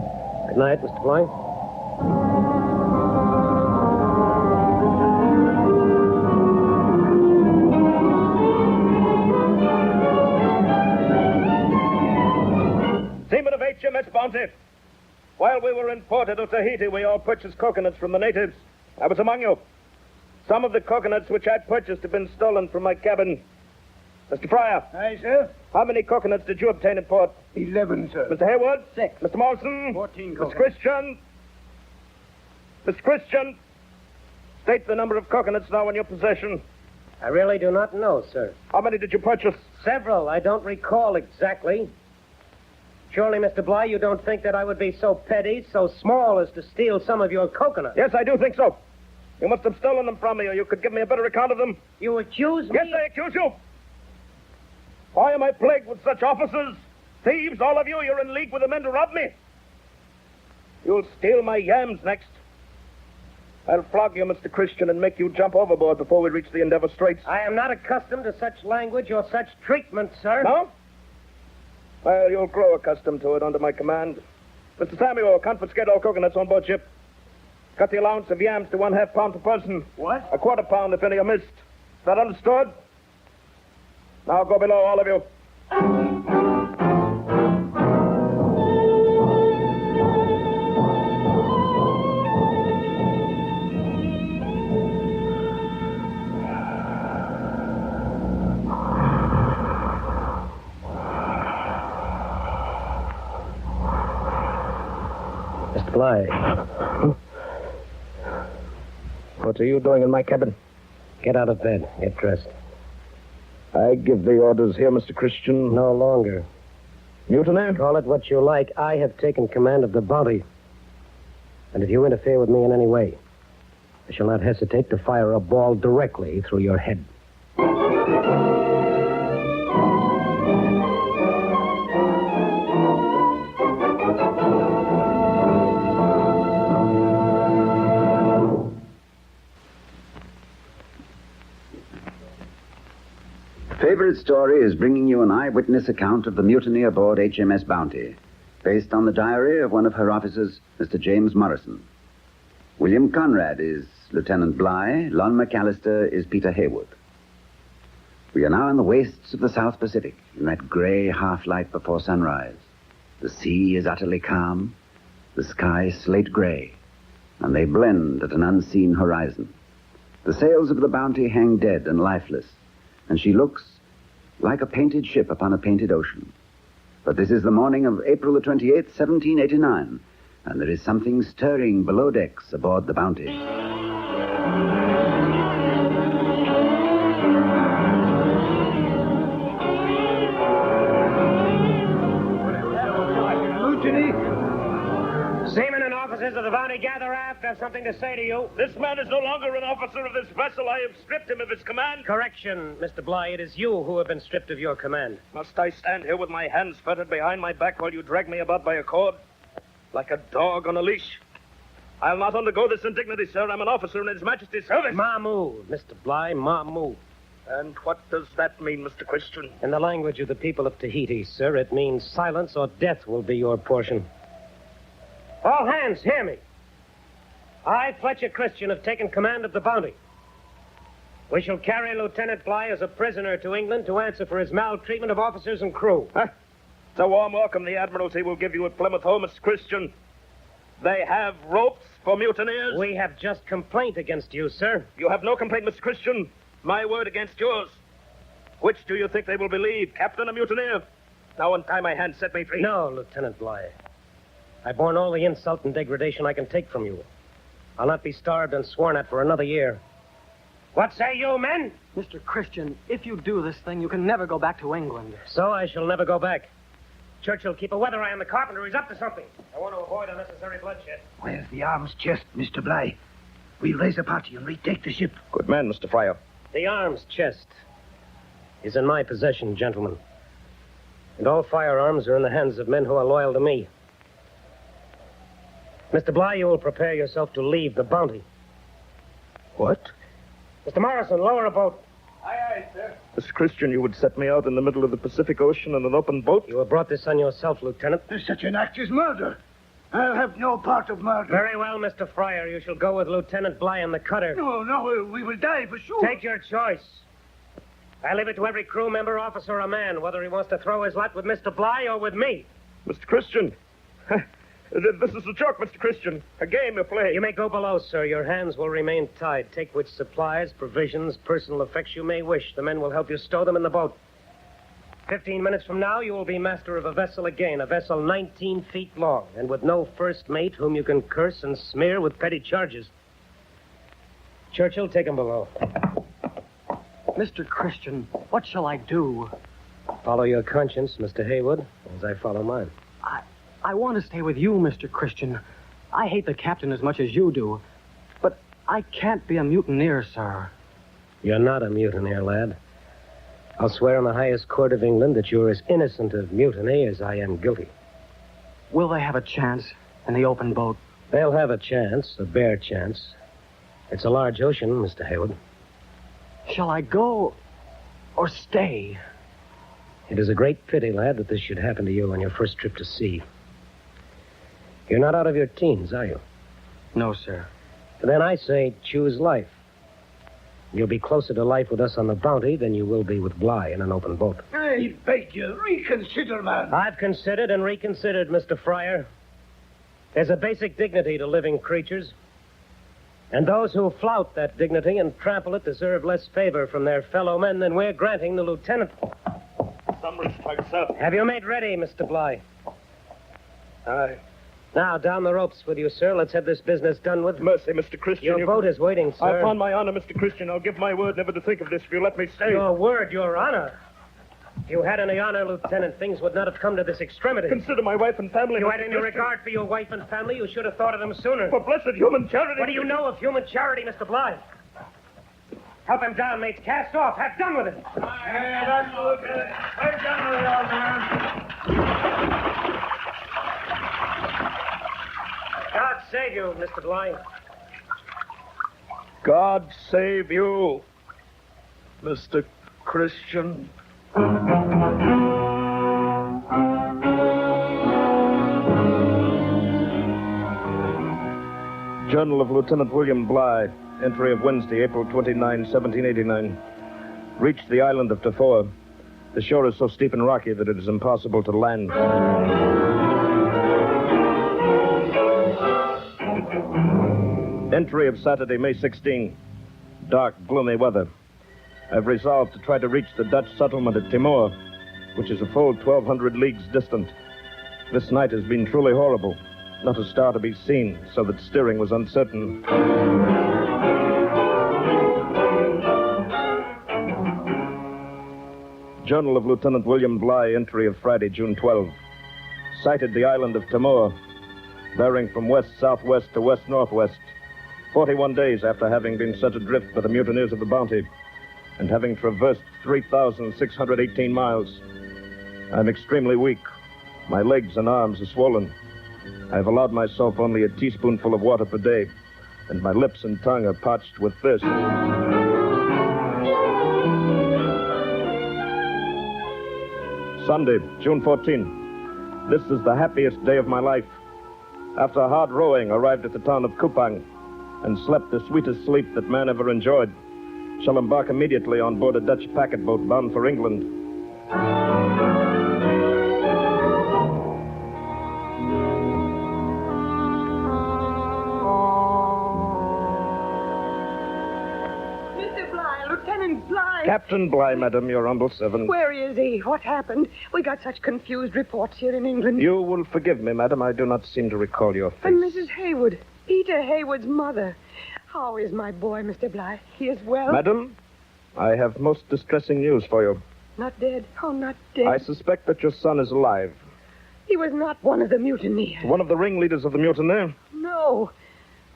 Good night, Mr. Bligh. Seamen of HMS Bounty, while we were in port at Tahiti, we all purchased coconuts from the natives. I was among you. Some of the coconuts which I purchased have been stolen from my cabin. Mr. Fryer. Aye, sir. How many coconuts did you obtain in port? 11, sir. Mr. Haywood? 6. Mr. Molson? 14 Mr. coconuts. Christian? Mr. Christian? State the number of coconuts now in your possession. I really do not know, sir. How many did you purchase? Several. I don't recall exactly. Surely, Mr. Bligh, you don't think that I would be so petty, so small as to steal some of your coconuts? Yes, I do think so. You must have stolen them from me, or you could give me a better account of them. You accuse me? Yes, I accuse you. Why am I plagued with such officers? Thieves, all of you. You're in league with the men to rob me. You'll steal my yams next. I'll flog you, Mr. Christian, and make you jump overboard before we reach the Endeavor Straits. I am not accustomed to such language or such treatment, sir. No? Well, you'll grow accustomed to it under my command. Mr. Samuel, confiscate all coconuts on board ship. Cut the allowance of yams to 1/2 pound per person. What? A 1/4 pound if any are missed. Is that understood? Now go below, all of you. Mr. Bligh. What are you doing in my cabin? Get out of bed. Get dressed. I give the orders here, Mr. Christian. No longer. Mutiny? Call it what you like. I have taken command of the Bounty. And if you interfere with me in any way, I shall not hesitate to fire a ball directly through your head. Favorite Story is bringing you an eyewitness account of the mutiny aboard HMS Bounty, based on the diary of one of her officers, Mr. James Morrison. William Conrad is Lieutenant Bligh. Lon McAllister is Peter Haywood. We are now in the wastes of the South Pacific, in that gray half-light before sunrise. The sea is utterly calm, the sky slate gray, and they blend at an unseen horizon. The sails of the Bounty hang dead and lifeless, and she looks like a painted ship upon a painted ocean. But this is the morning of April the 28th, 1789, and there is something stirring below decks aboard the Bounty. Mutiny? Seamen and officers of the Bounty, gather aft. I have something to say to you. This man is no longer an officer of this vessel. I have stripped him of his command. Correction, Mr. Bligh. It is you who have been stripped of your command. Must I stand here with my hands fettered behind my back while you drag me about by a cord? Like a dog on a leash? I'll not undergo this indignity, sir. I'm an officer in His Majesty's service. Mamu, Mr. Bligh, Mamu. And what does that mean, Mr. Christian? In the language of the people of Tahiti, sir, it means silence or death will be your portion. All hands, hear me. I, Fletcher Christian, have taken command of the Bounty. We shall carry Lieutenant Bligh as a prisoner to England to answer for his maltreatment of officers and crew. Huh? It's a warm welcome the Admiralty will give you at Plymouth Home, Mr. Christian. They have ropes for mutineers. We have just complaint against you, sir. You have no complaint, Mr. Christian. My word against yours. Which do you think they will believe, captain or mutineer? Now untie my hands, set me free. No, Lieutenant Bligh. I've borne all the insult and degradation I can take from you. I'll not be starved and sworn at for another year. What say you, men? Mr. Christian, if you do this thing, you can never go back to England. So I shall never go back. Churchill, keep a weather eye on the carpenter. He's up to something. I want to avoid unnecessary bloodshed. Where's the arms chest, Mr. Bligh? We'll raise a party and retake the ship. Good man, Mr. Fryer. The arms chest is in my possession, gentlemen. And all firearms are in the hands of men who are loyal to me. Mr. Bligh, you will prepare yourself to leave the Bounty. What? Mr. Morrison, lower a boat. Aye, aye, sir. Mr. Christian, you would set me out in the middle of the Pacific Ocean in an open boat? You have brought this on yourself, Lieutenant. Such an act is murder. I'll have no part of murder. Very well, Mr. Fryer. You shall go with Lieutenant Bligh in the cutter. No, we will die for sure. Take your choice. I leave it to every crew member, officer, or man, whether he wants to throw his lot with Mr. Bligh or with me. Mr. Christian, this is a joke, Mr. Christian. A game you play. You may go below, sir. Your hands will remain tied. Take which supplies, provisions, personal effects you may wish. The men will help you stow them in the boat. 15 minutes from now, you will be master of a vessel again, a vessel 19 feet long, and with no first mate whom you can curse and smear with petty charges. Churchill, take him below. Mr. Christian, what shall I do? Follow your conscience, Mr. Haywood, as I follow mine. I want to stay with you, Mr. Christian. I hate the captain as much as you do. But I can't be a mutineer, sir. You're not a mutineer, lad. I'll swear on the highest court of England that you're as innocent of mutiny as I am guilty. Will they have a chance in the open boat? They'll have a chance, a bare chance. It's a large ocean, Mr. Haywood. Shall I go or stay? It is a great pity, lad, that this should happen to you on your first trip to sea. You're not out of your teens, are you? No, sir. Then I say choose life. You'll be closer to life with us on the Bounty than you will be with Bligh in an open boat. I beg you, reconsider, man. I've considered and reconsidered, Mr. Fryer. There's a basic dignity to living creatures. And those who flout that dignity and trample it deserve less favor from their fellow men than we're granting the lieutenant. Some respect, sir. Have you made ready, Mr. Bligh? Aye. Now, down the ropes with you, sir. Let's have this business done with. Mercy, Mr. Christian. Your boat is waiting, sir. Upon my honor, Mr. Christian, I'll give my word never to think of this if you let me stay. Your word, your honor. If you had any honor, Lieutenant, things would not have come to this extremity. Consider my wife and family. If you had any regard for your wife and family, you should have thought of them sooner. For blessed human charity. What do you know of human charity, Mr. Bligh? Help him down, mates. Cast off. Have done with it. Yeah, that's good. Have done with it, old man. God save you, Mr. Bligh. God save you, Mr. Christian. Journal of Lieutenant William Bligh. Entry of Wednesday, April 29, 1789. Reached the island of Tafoa. The shore is so steep and rocky that it is impossible to land. Entry of Saturday, May 16. Dark, gloomy weather. I've resolved to try to reach the Dutch settlement at Timor, which is a full 1,200 leagues distant. This night has been truly horrible. Not a star to be seen, so that steering was uncertain. Journal of Lieutenant William Bligh, entry of Friday, June 12. Sighted the island of Timor, bearing from west-southwest to west-northwest, 41 days after having been set adrift by the mutineers of the Bounty, and having traversed 3,618 miles. I'm extremely weak. My legs and arms are swollen. I've allowed myself only a teaspoonful of water per day, and my lips and tongue are parched with thirst. Sunday, June 14. This is the happiest day of my life. After hard rowing, arrived at the town of Kupang and slept the sweetest sleep that man ever enjoyed. Shall embark immediately on board a Dutch packet boat bound for England. Mr. Bligh, Lieutenant Bligh. Captain Bligh, madam, your humble servant. Where is he? What happened? We got such confused reports here in England. You will forgive me, madam. I do not seem to recall your face. And Mrs. Haywood, Peter Haywood's mother. How is my boy, Mr. Bligh? He is well? Madam, I have most distressing news for you. Not dead? Oh, not dead. I suspect that your son is alive. He was not one of the mutineers. One of the ringleaders of the mutiny? No.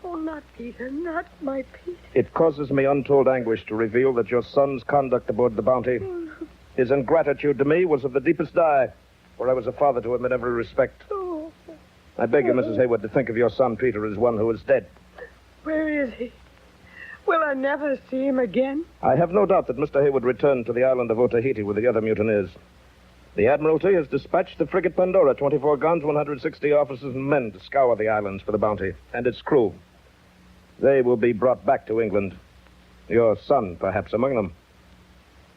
Oh, not Peter. Not my Peter. It causes me untold anguish to reveal that your son's conduct aboard the Bounty, his ingratitude to me, was of the deepest dye, for I was a father to him in every respect. Oh. I beg you, Mrs. Haywood, to think of your son Peter as one who is dead. Where is he? Will I never see him again? I have no doubt that Mr. Haywood returned to the island of Otaheite with the other mutineers. The Admiralty has dispatched the frigate Pandora, 24 guns, 160 officers and men, to scour the islands for the Bounty and its crew. They will be brought back to England. Your son, perhaps, among them.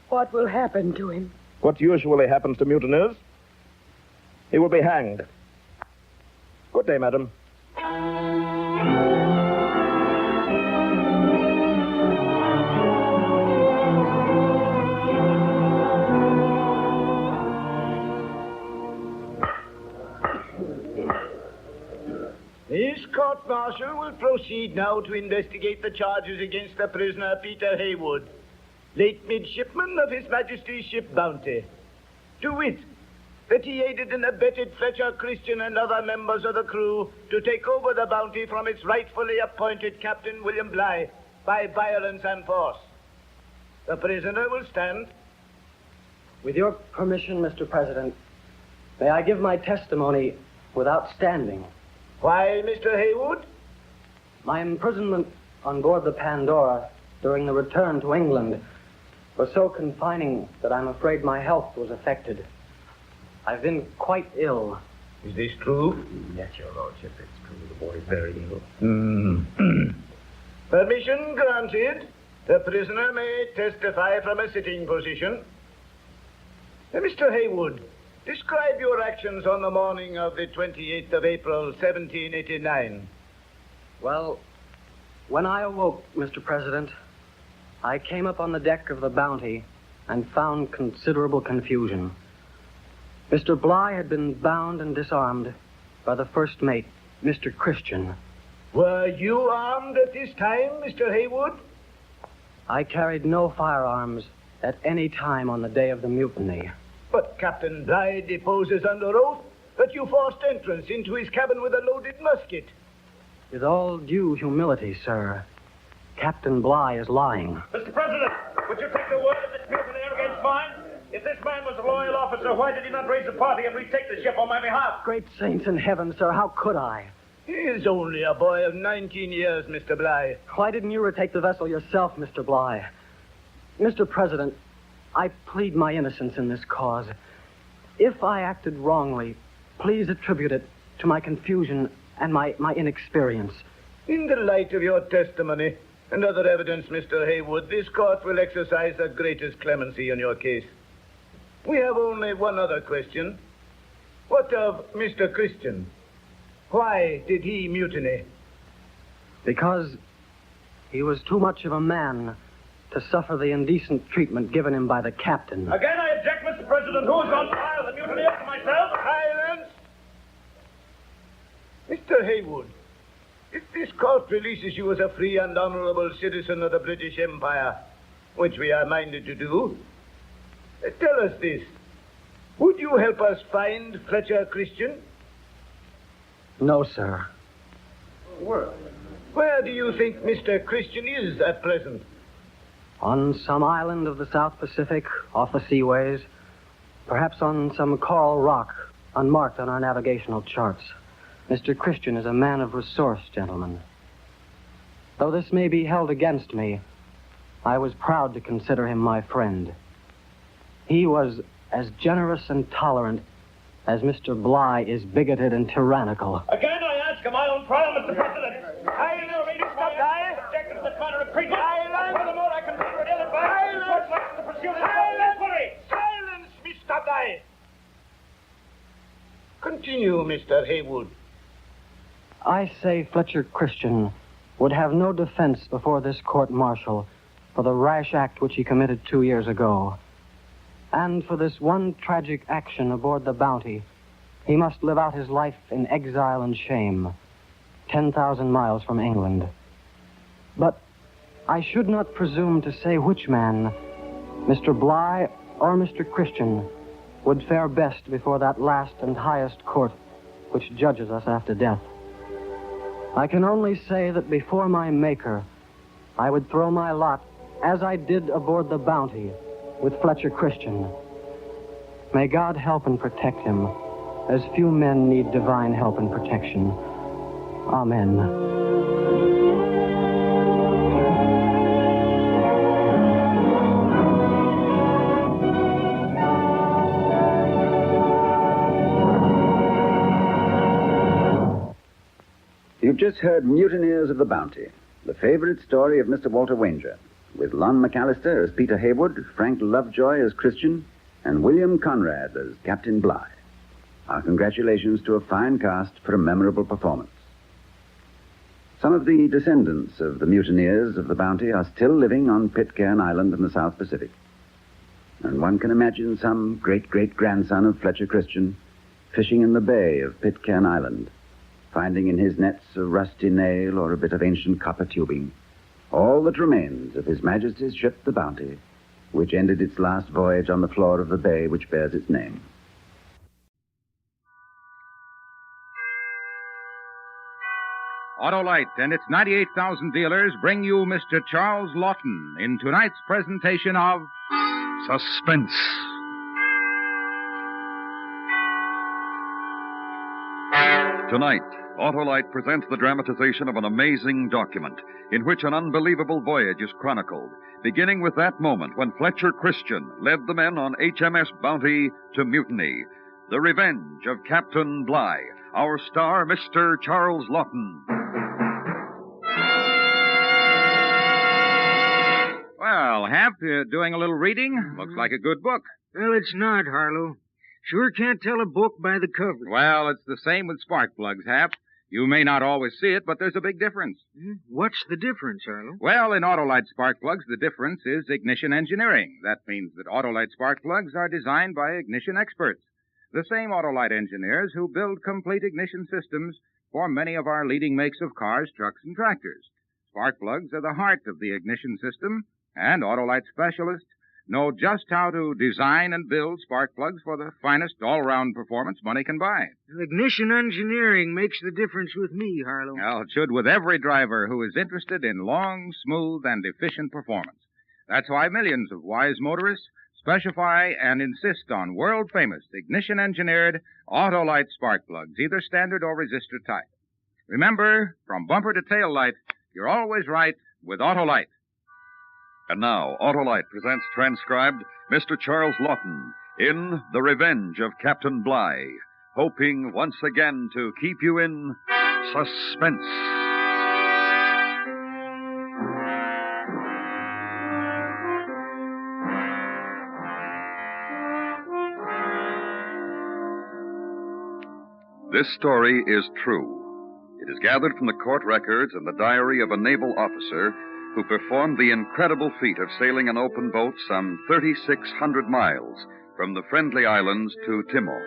What will happen to him? What usually happens to mutineers? He will be hanged. Good day, madam. This court-martial will proceed now to investigate the charges against the prisoner Peter Haywood, late midshipman of His Majesty's ship Bounty. To wit, that he aided and abetted Fletcher Christian and other members of the crew to take over the Bounty from its rightfully appointed Captain William Bligh by violence and force. The prisoner will stand. With your permission, Mr. President, may I give my testimony without standing? Why, Mr. Haywood? My imprisonment on board the Pandora during the return to England was so confining that I'm afraid my health was affected. I've been quite ill. Is this true? Yes, Your Lordship, it's true. The boy is very ill. Permission granted. The prisoner may testify from a sitting position. Mr. Haywood, describe your actions on the morning of the 28th of April, 1789. Well, when I awoke, Mr. President, I came up on the deck of the Bounty and found considerable confusion. Mr. Bligh had been bound and disarmed by the first mate, Mr. Christian. Were you armed at this time, Mr. Haywood? I carried no firearms at any time on the day of the mutiny. But Captain Bligh deposes under oath that you forced entrance into his cabin with a loaded musket. With all due humility, sir, Captain Bligh is lying. Mr. President, would you take the word of this mutineer against mine? If this man was a loyal officer, why did he not raise a party and retake the ship on my behalf? Great saints in heaven, sir, how could I? He is only a boy of 19 years, Mr. Bligh. Why didn't you retake the vessel yourself, Mr. Bligh? Mr. President, I plead my innocence in this cause. If I acted wrongly, please attribute it to my confusion and my inexperience. In the light of your testimony and other evidence, Mr. Haywood, this court will exercise the greatest clemency in your case. We have only one other question. What of Mr. Christian? Why did he mutiny? Because he was too much of a man to suffer the indecent treatment given him by the captain. Again, I object, Mr. President. Who is on trial? The mutineer for myself? Silence! Mr. Haywood, if this court releases you as a free and honorable citizen of the British Empire, which we are minded to do, tell us this. Would you help us find Fletcher Christian? No, sir. Where do you think Mr. Christian is at present? On some island of the South Pacific, off the seaways. Perhaps on some coral rock, unmarked on our navigational charts. Mr. Christian is a man of resource, gentlemen. Though this may be held against me, I was proud to consider him my friend. He was as generous and tolerant as Mr. Bligh is bigoted and tyrannical. Again, I ask of my own trial, Mr. President. I know reading my objected to this manner of treatment. Furthermore, I consider it ill-advised to pursue this inquiry. Silence, Mr. Bligh. Continue, Mr. Haywood. I say Fletcher Christian would have no defense before this court-martial for the rash act which he committed 2 years ago. And for this one tragic action aboard the Bounty, he must live out his life in exile and shame, 10,000 miles from England. But I should not presume to say which man, Mr. Bligh or Mr. Christian, would fare best before that last and highest court which judges us after death. I can only say that before my Maker, I would throw my lot, as I did aboard the Bounty, with Fletcher Christian. May God help and protect him, as few men need divine help and protection. Amen. You've just heard Mutineers of the Bounty, the favorite story of Mr. Walter Wanger, with Lon McAllister as Peter Haywood, Frank Lovejoy as Christian, and William Conrad as Captain Bligh. Our congratulations to a fine cast for a memorable performance. Some of the descendants of the mutineers of the Bounty are still living on Pitcairn Island in the South Pacific. And one can imagine some great-great-grandson of Fletcher Christian fishing in the bay of Pitcairn Island, finding in his nets a rusty nail or a bit of ancient copper tubing, all that remains of His Majesty's ship, the Bounty, which ended its last voyage on the floor of the bay which bears its name. Autolite and its 98,000 dealers bring you Mr. Charles Lawton in tonight's presentation of Suspense. Tonight, Autolite presents the dramatization of an amazing document in which an unbelievable voyage is chronicled, beginning with that moment when Fletcher Christian led the men on HMS Bounty to mutiny. The Revenge of Captain Bligh. Our star, Mr. Charles Lawton. Well, Hap, you doing a little reading? Looks like a good book. Well, it's not, Harlow. Sure can't tell a book by the cover. Well, it's the same with spark plugs, Hap. You may not always see it, but there's a big difference. What's the difference, Harlow? Well, in Autolite spark plugs, the difference is ignition engineering. That means that Autolite spark plugs are designed by ignition experts. The same Autolite engineers who build complete ignition systems for many of our leading makes of cars, trucks, and tractors. Spark plugs are the heart of the ignition system, and Autolite specialists know just how to design and build spark plugs for the finest all-round performance money can buy. Ignition engineering makes the difference with me, Harlow. Well, it should with every driver who is interested in long, smooth, and efficient performance. That's why millions of wise motorists specify and insist on world-famous ignition-engineered Autolite spark plugs, either standard or resistor type. Remember, from bumper to tail light, you're always right with Autolite. And now, Autolite presents transcribed Mr. Charles Lawton in The Revenge of Captain Bligh, hoping once again to keep you in suspense. This story is true. It is gathered from the court records and the diary of a naval officer who performed the incredible feat of sailing an open boat some 3,600 miles from the Friendly Islands to Timor,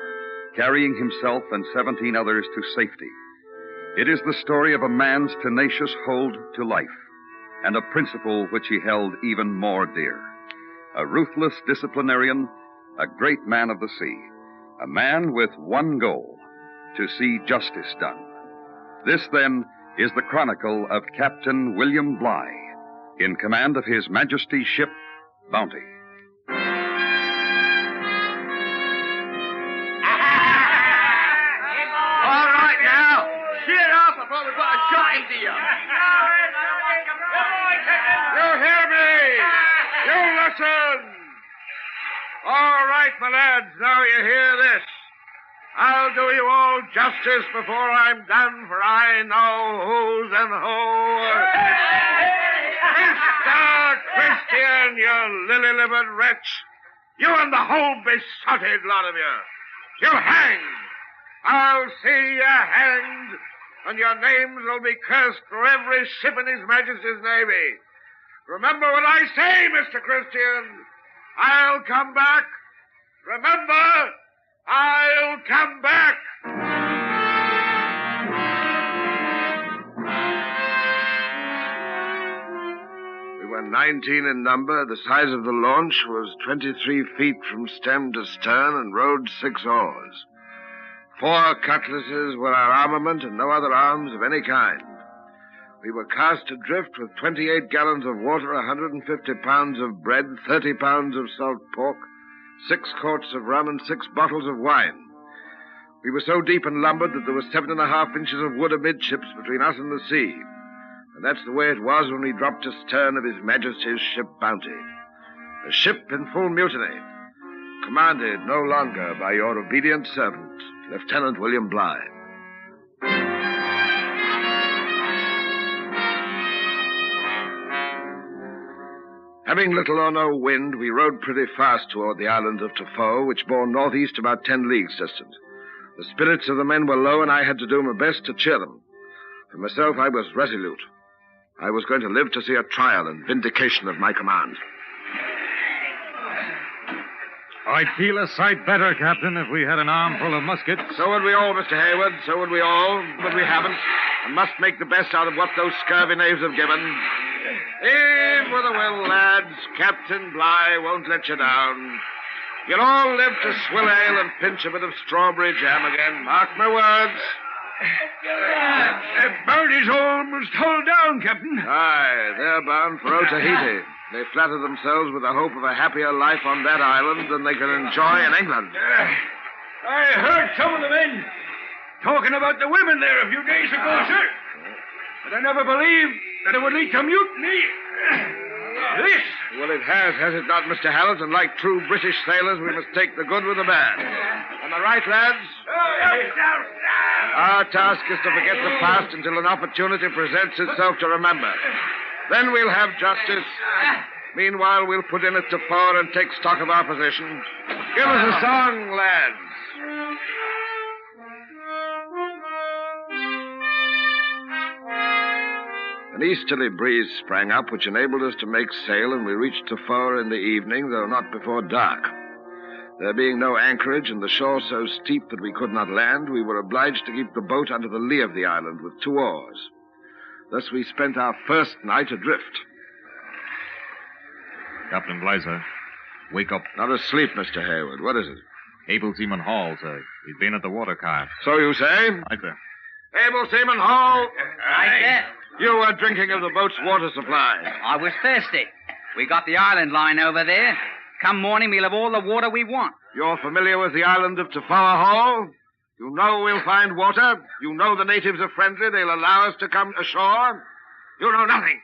carrying himself and 17 others to safety. It is the story of a man's tenacious hold to life and a principle which he held even more dear. A ruthless disciplinarian, a great man of the sea, a man with one goal: to see justice done. This, then, is the chronicle of Captain William Bligh, in command of His Majesty's ship, Bounty. All right, now. Cheer up before we put a shot into you. You hear me? You listen. All right, my lads, now you hear this. I'll do you all justice before I'm done, for I know who's and who. Mr. Christian, you lily-livered wretch. You and the whole besotted lot of you. You'll hang. I'll see you hanged, and your names will be cursed for every ship in His Majesty's Navy. Remember what I say, Mr. Christian. I'll come back. Remember, I'll come back. We were 19 in number. The size of the launch was 23 feet from stem to stern and rowed 6 oars. 4 cutlasses were our armament and no other arms of any kind. We were cast adrift with 28 gallons of water, 150 pounds of bread, 30 pounds of salt pork, 6 quarts of rum, and 6 bottles of wine. We were so deep and lumbered that there were 7.5 inches of wood amidships between us and the sea. And that's the way it was when we dropped astern of His Majesty's ship Bounty. A ship in full mutiny, commanded no longer by your obedient servant, Lieutenant William Bligh. Having little or no wind, we rowed pretty fast toward the island of Tafo, which bore northeast about 10 leagues distant. The spirits of the men were low, and I had to do my best to cheer them. For myself, I was resolute. I was going to live to see a trial and vindication of my command. I'd feel a sight better, Captain, if we had an armful of muskets. So would we all, Mr. Hayward. So would we all. But we haven't. And must make the best out of what those scurvy knaves have given. In with a will, lads. Captain Bligh won't let you down. You'll all live to swill ale and pinch a bit of strawberry jam again. Mark my words. That boat is almost hull down, Captain. Aye, they're bound for Otaheite. They flatter themselves with the hope of a happier life on that island than they can enjoy in England. I heard some of the men talking about the women there a few days ago, sir. But I never believed that it would lead to mutiny. This? Well, it has it not, Mr. Hallett? And like true British sailors, we must take the good with the bad. Am I right, lads? Our task is to forget the past until an opportunity presents itself to remember. Then we'll have justice. Meanwhile, we'll put in at the fore and take stock of our position. Give us a song, lads. An easterly breeze sprang up, which enabled us to make sail, and we reached Tafora in the evening, though not before dark. There being no anchorage and the shore so steep that we could not land, we were obliged to keep the boat under the lee of the island with 2 oars. Thus we spent our first night adrift. Captain Bligh, sir. Wake up. Not asleep, Mr. Hayward. What is it? Able Seaman Hall, sir. He's been at the water car. So you say? Aye, sir. Able Seaman Hall. Aye, sir. You were drinking of the boat's water supply. I was thirsty. We got the island line over there. Come morning, we'll have all the water we want. You're familiar with the island of Tafawa Hall? You know we'll find water? You know the natives are friendly? They'll allow us to come ashore? You know nothing.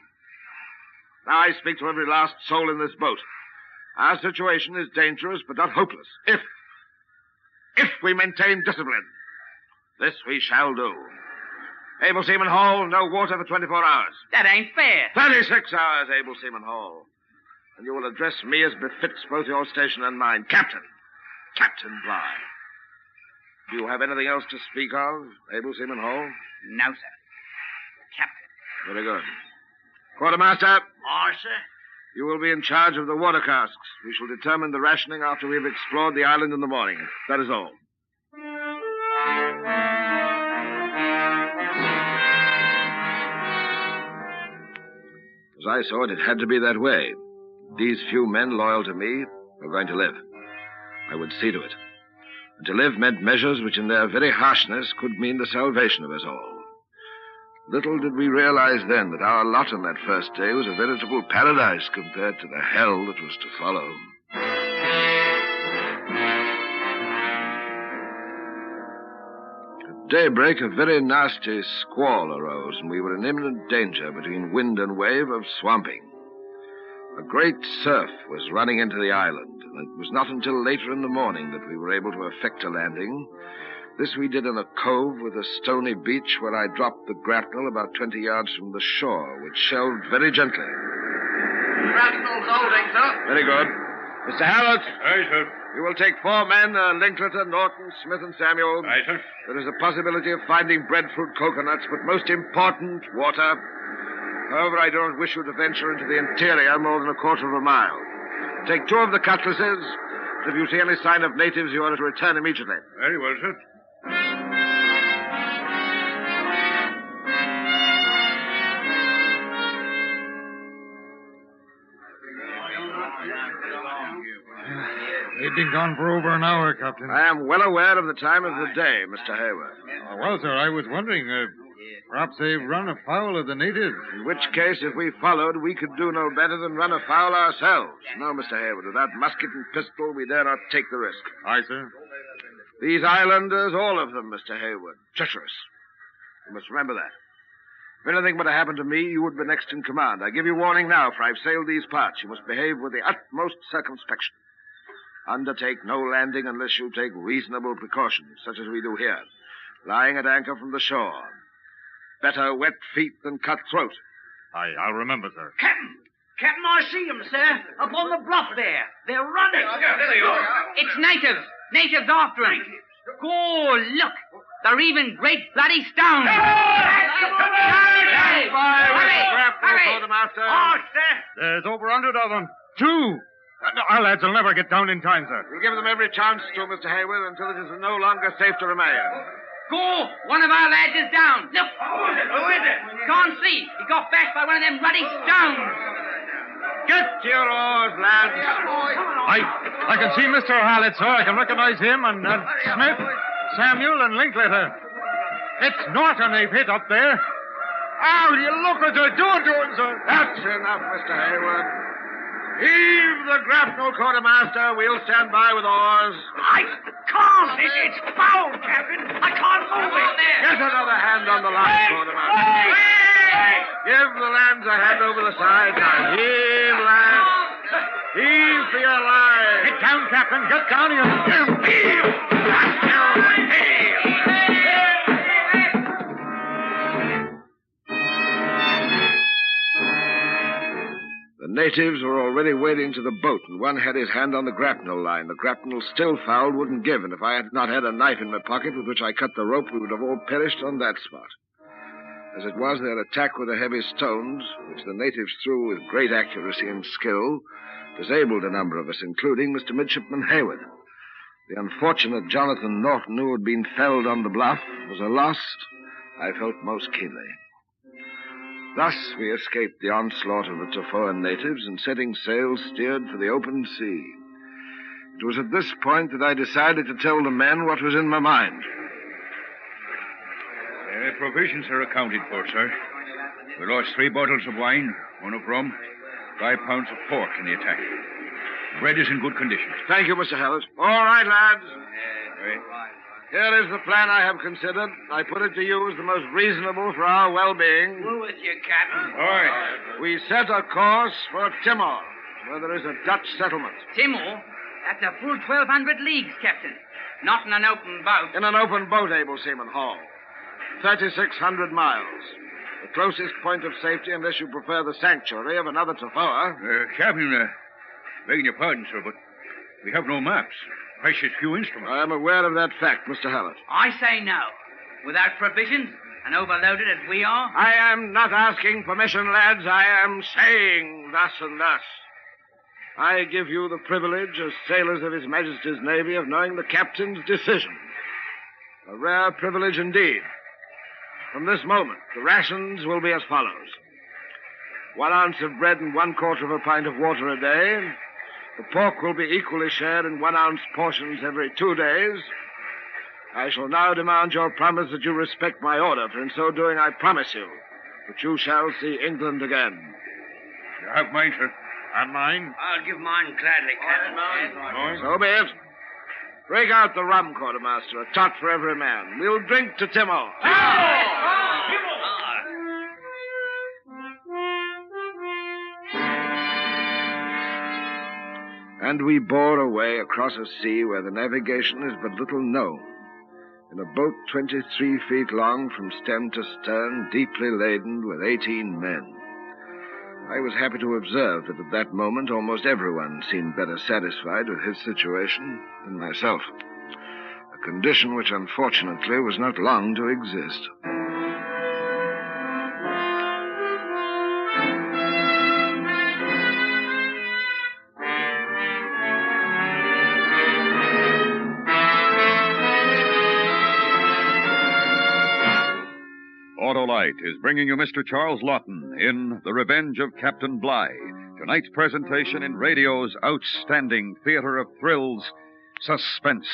Now I speak to every last soul in this boat. Our situation is dangerous, but not hopeless. If we maintain discipline, this we shall do. Able Seaman Hall, no water for 24 hours. That ain't fair. 36 hours, Able Seaman Hall. And you will address me as befits both your station and mine. Captain Bligh. Do you have anything else to speak of, Able Seaman Hall? No, sir. Captain. Very good. Quartermaster. Aye, sir. You will be in charge of the water casks. We shall determine the rationing after we have explored the island in the morning. That is all. As I saw it, it had to be that way. These few men loyal to me were going to live. I would see to it. And to live meant measures which in their very harshness could mean the salvation of us all. Little did we realize then that our lot on that first day was a veritable paradise compared to the hell that was to follow. At daybreak, a very nasty squall arose, and we were in imminent danger between wind and wave of swamping. A great surf was running into the island, and it was not until later in the morning that we were able to effect a landing. This we did in a cove with a stony beach where I dropped the grapnel about 20 yards from the shore, which shelved very gently. Grapnel's holding, sir. Very good. Mr. Hallett. Aye, sir. You will take 4 men, Linklater, Norton, Smith, and Samuel. Aye, sir. There is a possibility of finding breadfruit coconuts, but most important, water. However, I don't wish you to venture into the interior more than a quarter of a mile. Take 2 of the cutlasses. If you see any sign of natives, you are to return immediately. Very well, sir. They've been gone for over an hour, Captain. I am well aware of the time of the day, Mr. Hayward. Well, sir, I was wondering, perhaps they've run afoul of the natives. In which case, if we followed, we could do no better than run afoul ourselves. No, Mr. Hayward, with that musket and pistol, we dare not take the risk. Aye, sir. These islanders, all of them, Mr. Hayward, treacherous. You must remember that. If anything were to happen to me, you would be next in command. I give you warning now, for I've sailed these parts. You must behave with the utmost circumspection. Undertake no landing unless you take reasonable precautions, such as we do here, lying at anchor from the shore. Better wet feet than cut throat. Aye, I'll remember, sir. Captain, I see them, sir. Up on the bluff there. They're running. Yeah, there they are. It's natives. Natives after them. Go, look. They're even great bloody stones. There's over 100 of them. 2. Our lads will never get down in time, sir. We'll give them every chance to, Mr. Hayward, until it is no longer safe to remain. Go! One of our lads is down. Look. Who is it? Can't see. He got bashed by one of them bloody stones. Get to your oars, lads. I can see Mr. Hallett, sir. I can recognize him and Smith, Samuel, and Linklater. It's Norton they've hit up there. How do you look what they're doing, sir? That's enough, Mr. Haywood. Heave the grapnel, quartermaster. We'll stand by with oars. I can't. It's foul, Captain. I can't move it. Get another hand on the line, quartermaster. Give the lads a hand over the side. Now, heave, lads. Heave for your lives. Get down, Captain. Get down here. The natives were already wading to the boat, and one had his hand on the grapnel line. The grapnel, still fouled, wouldn't give, and if I had not had a knife in my pocket with which I cut the rope, we would have all perished on that spot. As it was, their attack with the heavy stones, which the natives threw with great accuracy and skill, disabled a number of us, including Mr. Midshipman Haywood. The unfortunate Jonathan Norton, who had been felled on the bluff, was a loss I felt most keenly. Thus, we escaped the onslaught of the Tofoan natives and, setting sail, steered for the open sea. It was at this point that I decided to tell the men what was in my mind. Provisions are accounted for, sir. We lost 3 bottles of wine, 1 of rum, 5 pounds of pork in the attack. Bread is in good condition. Thank you, Mr. Hallett. All right, lads. Here is the plan I have considered. I put it to you as the most reasonable for our well-being. We're with you, Captain. All right. We set a course for Timor, where there is a Dutch settlement. Timor? That's a full 1,200 leagues, Captain. Not in an open boat. In an open boat, Able Seaman Hall. 3,600 miles. The closest point of safety, unless you prefer the sanctuary of another Tofoa. Captain, begging your pardon, sir, but we have no maps. Precious few instruments. I am aware of that fact, Mr. Hallett. I say no. Without provisions, and overloaded as we are. I am not asking permission, lads. I am saying thus and thus. I give you the privilege, as sailors of His Majesty's Navy, of knowing the captain's decision. A rare privilege indeed. From this moment, the rations will be as follows. 1 ounce of bread and 1/4 of a pint of water a day. The pork will be equally shared in 1 ounce portions every 2 days. I shall now demand your promise that you respect my order, for in so doing I promise you that you shall see England again. You have mine, sir. And mine? I'll give mine gladly, Captain. So be it. Break out the rum, quartermaster, a tot for every man. We'll drink to Timor. And we bore away across a sea where the navigation is but little known. In a boat 23 feet long from stem to stern, deeply laden with 18 men. I was happy to observe that at that moment almost everyone seemed better satisfied with his situation than myself. A condition which unfortunately was not long to exist. Autolite is bringing you Mr. Charles Lawton in The Revenge of Captain Bligh, tonight's presentation in radio's outstanding theater of thrills, Suspense.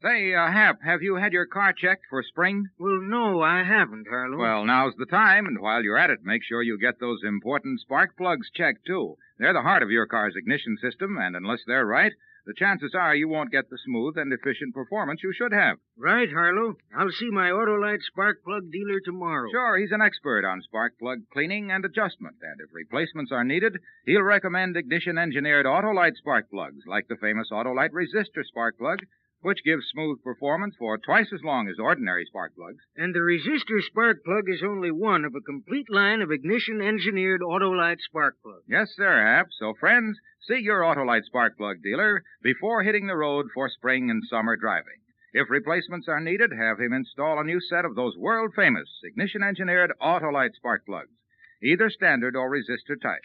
Say, Hap, have you had your car checked for spring? Well, no, I haven't, Harlow. Well, now's the time, and while you're at it, make sure you get those important spark plugs checked, too. They're the heart of your car's ignition system, and unless they're right, the chances are you won't get the smooth and efficient performance you should have. Right, Harlow. I'll see my Autolite spark plug dealer tomorrow. Sure, he's an expert on spark plug cleaning and adjustment, and if replacements are needed, he'll recommend ignition-engineered Autolite spark plugs, like the famous Autolite resistor spark plug, which gives smooth performance for twice as long as ordinary spark plugs. And the resistor spark plug is only one of a complete line of ignition-engineered Autolite spark plugs. Yes, sir, Hap. So, friends, see your Autolite spark plug dealer before hitting the road for spring and summer driving. If replacements are needed, have him install a new set of those world-famous ignition-engineered Autolite spark plugs, either standard or resistor type.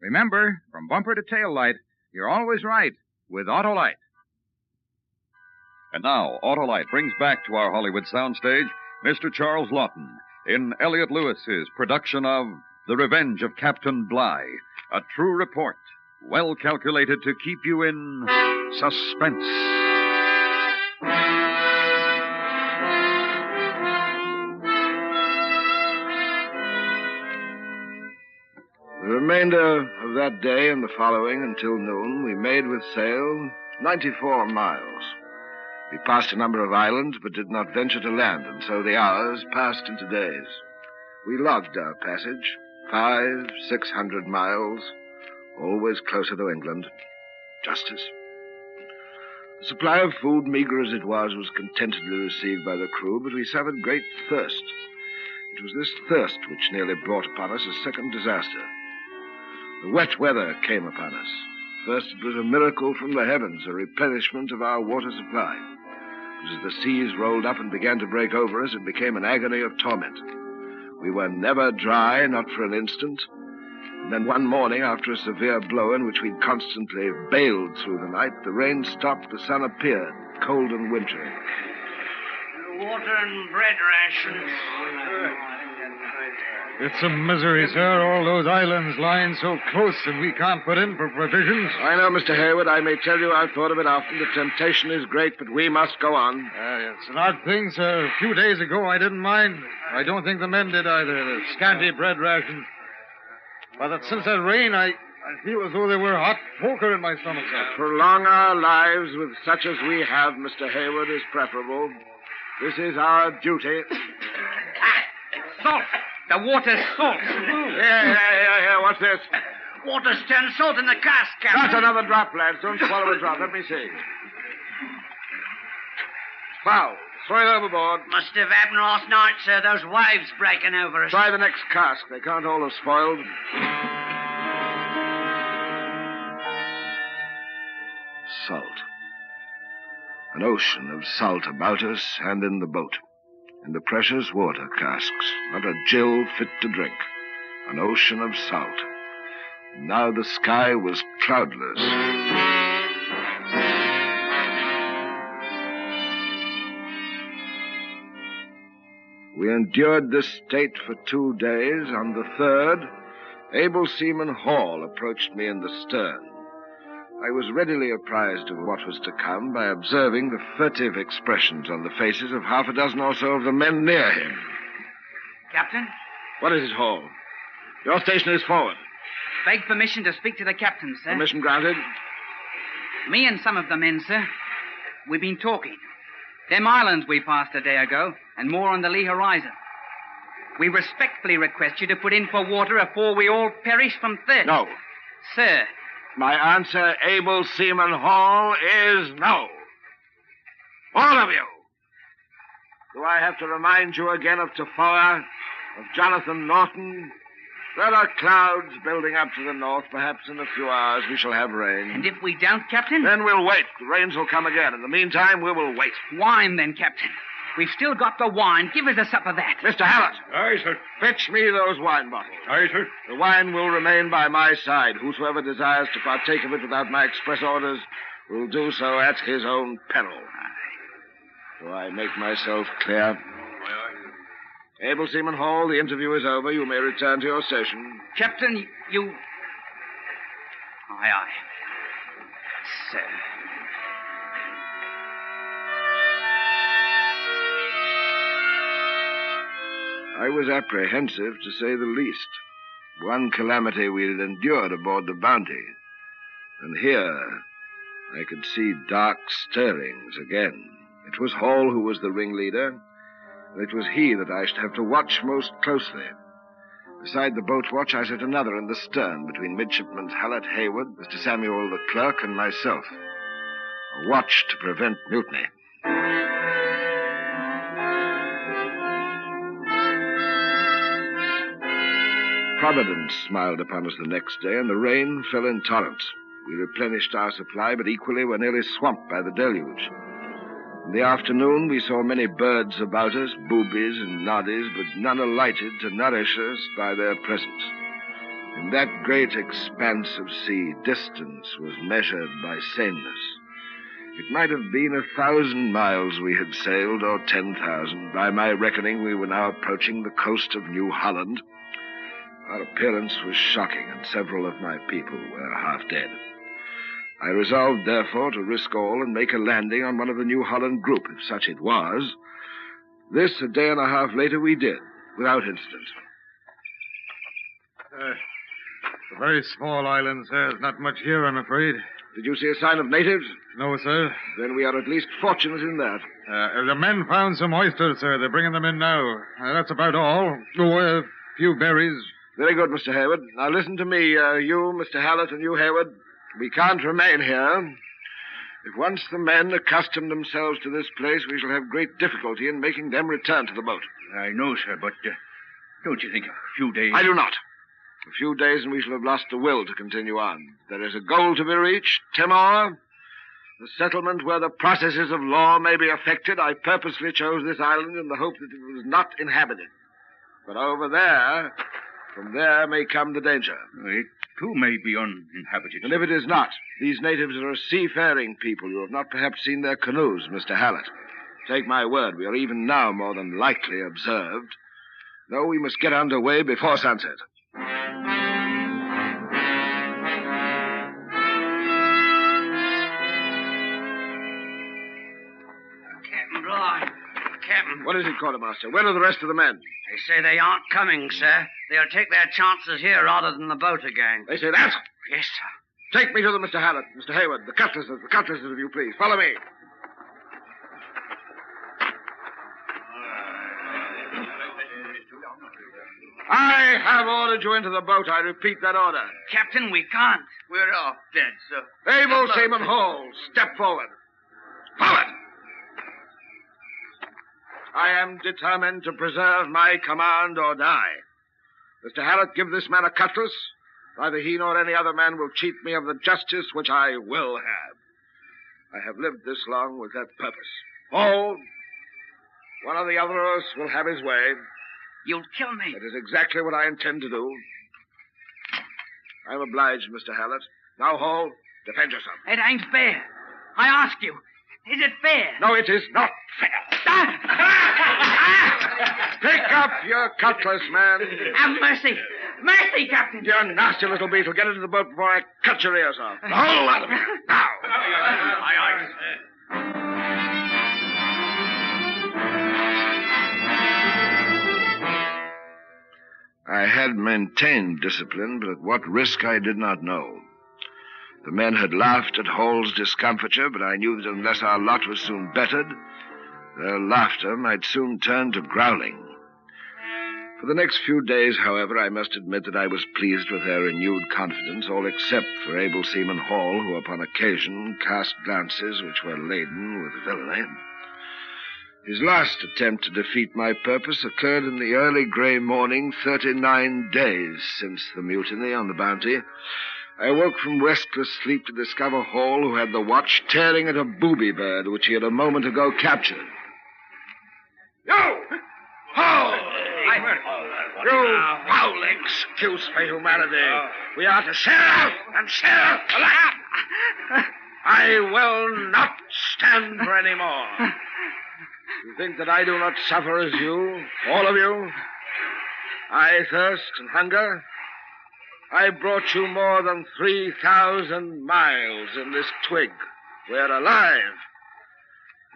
Remember, from bumper to tail light, you're always right with Autolite. And now, Autolite brings back to our Hollywood soundstage Mr. Charles Lawton in Elliot Lewis's production of The Revenge of Captain Bligh, a true report well calculated to keep you in suspense. The remainder of that day and the following until noon, we made with sail 94 miles. We passed a number of islands, but did not venture to land, and so the hours passed into days. We logged our passage, 500-600 miles, always closer to England. Justice. The supply of food, meager as it was contentedly received by the crew, but we suffered great thirst. It was this thirst which nearly brought upon us a second disaster. The wet weather came upon us. First, it was a miracle from the heavens, a replenishment of our water supply. But as the seas rolled up and began to break over us, it became an agony of torment. We were never dry, not for an instant. And then one morning, after a severe blow in which we'd constantly bailed through the night, the rain stopped, the sun appeared, cold and wintry. Water and bread rations. It's a misery, sir, all those islands lying so close and we can't put in for provisions. I know, Mr. Hayward. I may tell you I've thought of it often. The temptation is great, but we must go on. It's an odd thing, sir. A few days ago, I didn't mind. I don't think the men did either. The scanty bread rations. But since that rain, I feel as though there were hot poker in my stomach, sir. Prolong our lives with such as we have, Mr. Hayward, is preferable. This is our duty. Salt! The water's salt. Here, what's this? Water's turned salt in the cask, Captain. That's another drop, lads. Don't swallow a drop. Let me see. Foul. Throw it overboard. Must have happened last night, sir. Those waves breaking over us. Try the next cask. They can't all have spoiled. Salt. An ocean of salt about us and in the boat. In the precious water casks, not a gill fit to drink. An ocean of salt. Now the sky was cloudless. We endured this state for 2 days. On the third, able seaman Hall approached me in the stern. I was readily apprised of what was to come by observing the furtive expressions on the faces of half a dozen or so of the men near him. Captain? What is it, Hall? Your station is forward. Beg permission to speak to the captain, sir. Permission granted. Me and some of the men, sir. We've been talking. Them islands we passed a day ago, and more on the lee horizon. We respectfully request you to put in for water afore we all perish from thirst. No. Sir. My answer, able seaman Hall, is no. All of you. Do I have to remind you again of Tafoa, of Jonathan Norton? There are clouds building up to the north. Perhaps in a few hours we shall have rain. And if we don't, Captain? Then we'll wait. The rains will come again. In the meantime, we will wait. Wine, then, Captain. We've still got the wine. Give us a sup of that. Mr. Hallett. Aye, sir. Fetch me those wine bottles. Aye, sir. The wine will remain by my side. Whosoever desires to partake of it without my express orders will do so at his own peril. Do I make myself clear? Able Seaman Hall, the interview is over. You may return to your station. Captain, you... Aye. Sir. I was apprehensive, to say the least. One calamity we had endured aboard the Bounty. And here, I could see dark stirrings again. It was Hall who was the ringleader, and it was he that I should have to watch most closely. Beside the boat watch, I set another in the stern between Midshipman Hallett Hayward, Mr. Samuel the clerk, and myself. A watch to prevent mutiny. Providence smiled upon us the next day, and the rain fell in torrents. We replenished our supply, but equally were nearly swamped by the deluge. In the afternoon, we saw many birds about us, boobies and noddies, but none alighted to nourish us by their presence. In that great expanse of sea, distance was measured by sameness. It might have been 1,000 miles we had sailed, or 10,000. By my reckoning, we were now approaching the coast of New Holland. Our appearance was shocking, and several of my people were half dead. I resolved, therefore, to risk all and make a landing on one of the New Holland group, if such it was. This, a day and a half later, we did, without incident. It's a very small island, sir. There's not much here, I'm afraid. Did you see a sign of natives? No, sir. Then we are at least fortunate in that. The men found some oysters, sir. They're bringing them in now. That's about all. Oh, a few berries. Very good, Mr. Hayward. Now listen to me, you, Mr. Hallett, and you, Hayward. We can't remain here. If once the men accustom themselves to this place, we shall have great difficulty in making them return to the boat. I know, sir, but don't you think a few days... I do not. A few days and we shall have lost the will to continue on. There is a goal to be reached, Timor. A settlement where the processes of law may be affected. I purposely chose this island in the hope that it was not inhabited. But over there, from there may come the danger. It, too, may be uninhabited. And if it is not, these natives are a seafaring people. You have not perhaps seen their canoes, Mr. Hallett. Take my word, we are even now more than likely observed. No, we must get under way before sunset. Captain Bligh. Captain. What is it, Quartermaster? Where are the rest of the men? They say they aren't coming, sir. They'll take their chances here rather than the boat again. They say that? Yes, sir. Take me to them, Mr. Hallett, Mr. Hayward. The cutlasses, if you please. Follow me. I have ordered you into the boat. I repeat that order. Captain, we can't. We're off dead, sir. Able Seaman Hall, step forward. Forward! I am determined to preserve my command or die. Mr. Hallett, give this man a cutlass. Neither he nor any other man will cheat me of the justice which I will have. I have lived this long with that purpose. Oh, one or the other of us will have his way. You'll kill me. That is exactly what I intend to do. I'm obliged, Mr. Hallett. Now, Hall, defend yourself. It ain't fair. I ask you, is it fair? No, it is not fair. Pick up your cutlass, man. Have mercy. Mercy, Captain. You nasty little beetle. Get into the boat before I cut your ears off. The whole lot of it. Now. I had maintained discipline, but at what risk I did not know. The men had laughed at Hall's discomfiture, but I knew that unless our lot was soon bettered, their laughter might soon turn to growling. For the next few days, however, I must admit that I was pleased with their renewed confidence, all except for able Seaman Hall, who upon occasion cast glances which were laden with villainy. His last attempt to defeat my purpose occurred in the early gray morning, 39 days since the mutiny on the Bounty. I awoke from restless sleep to discover Hall, who had the watch, tearing at a booby bird which he had a moment ago captured. You! Hall! You foul excuse for humanity. We are to sail out and sail out alive. I will not stand for any more. You think that I do not suffer as you, all of you? I thirst and hunger. I brought you more than 3,000 miles in this twig. We're alive.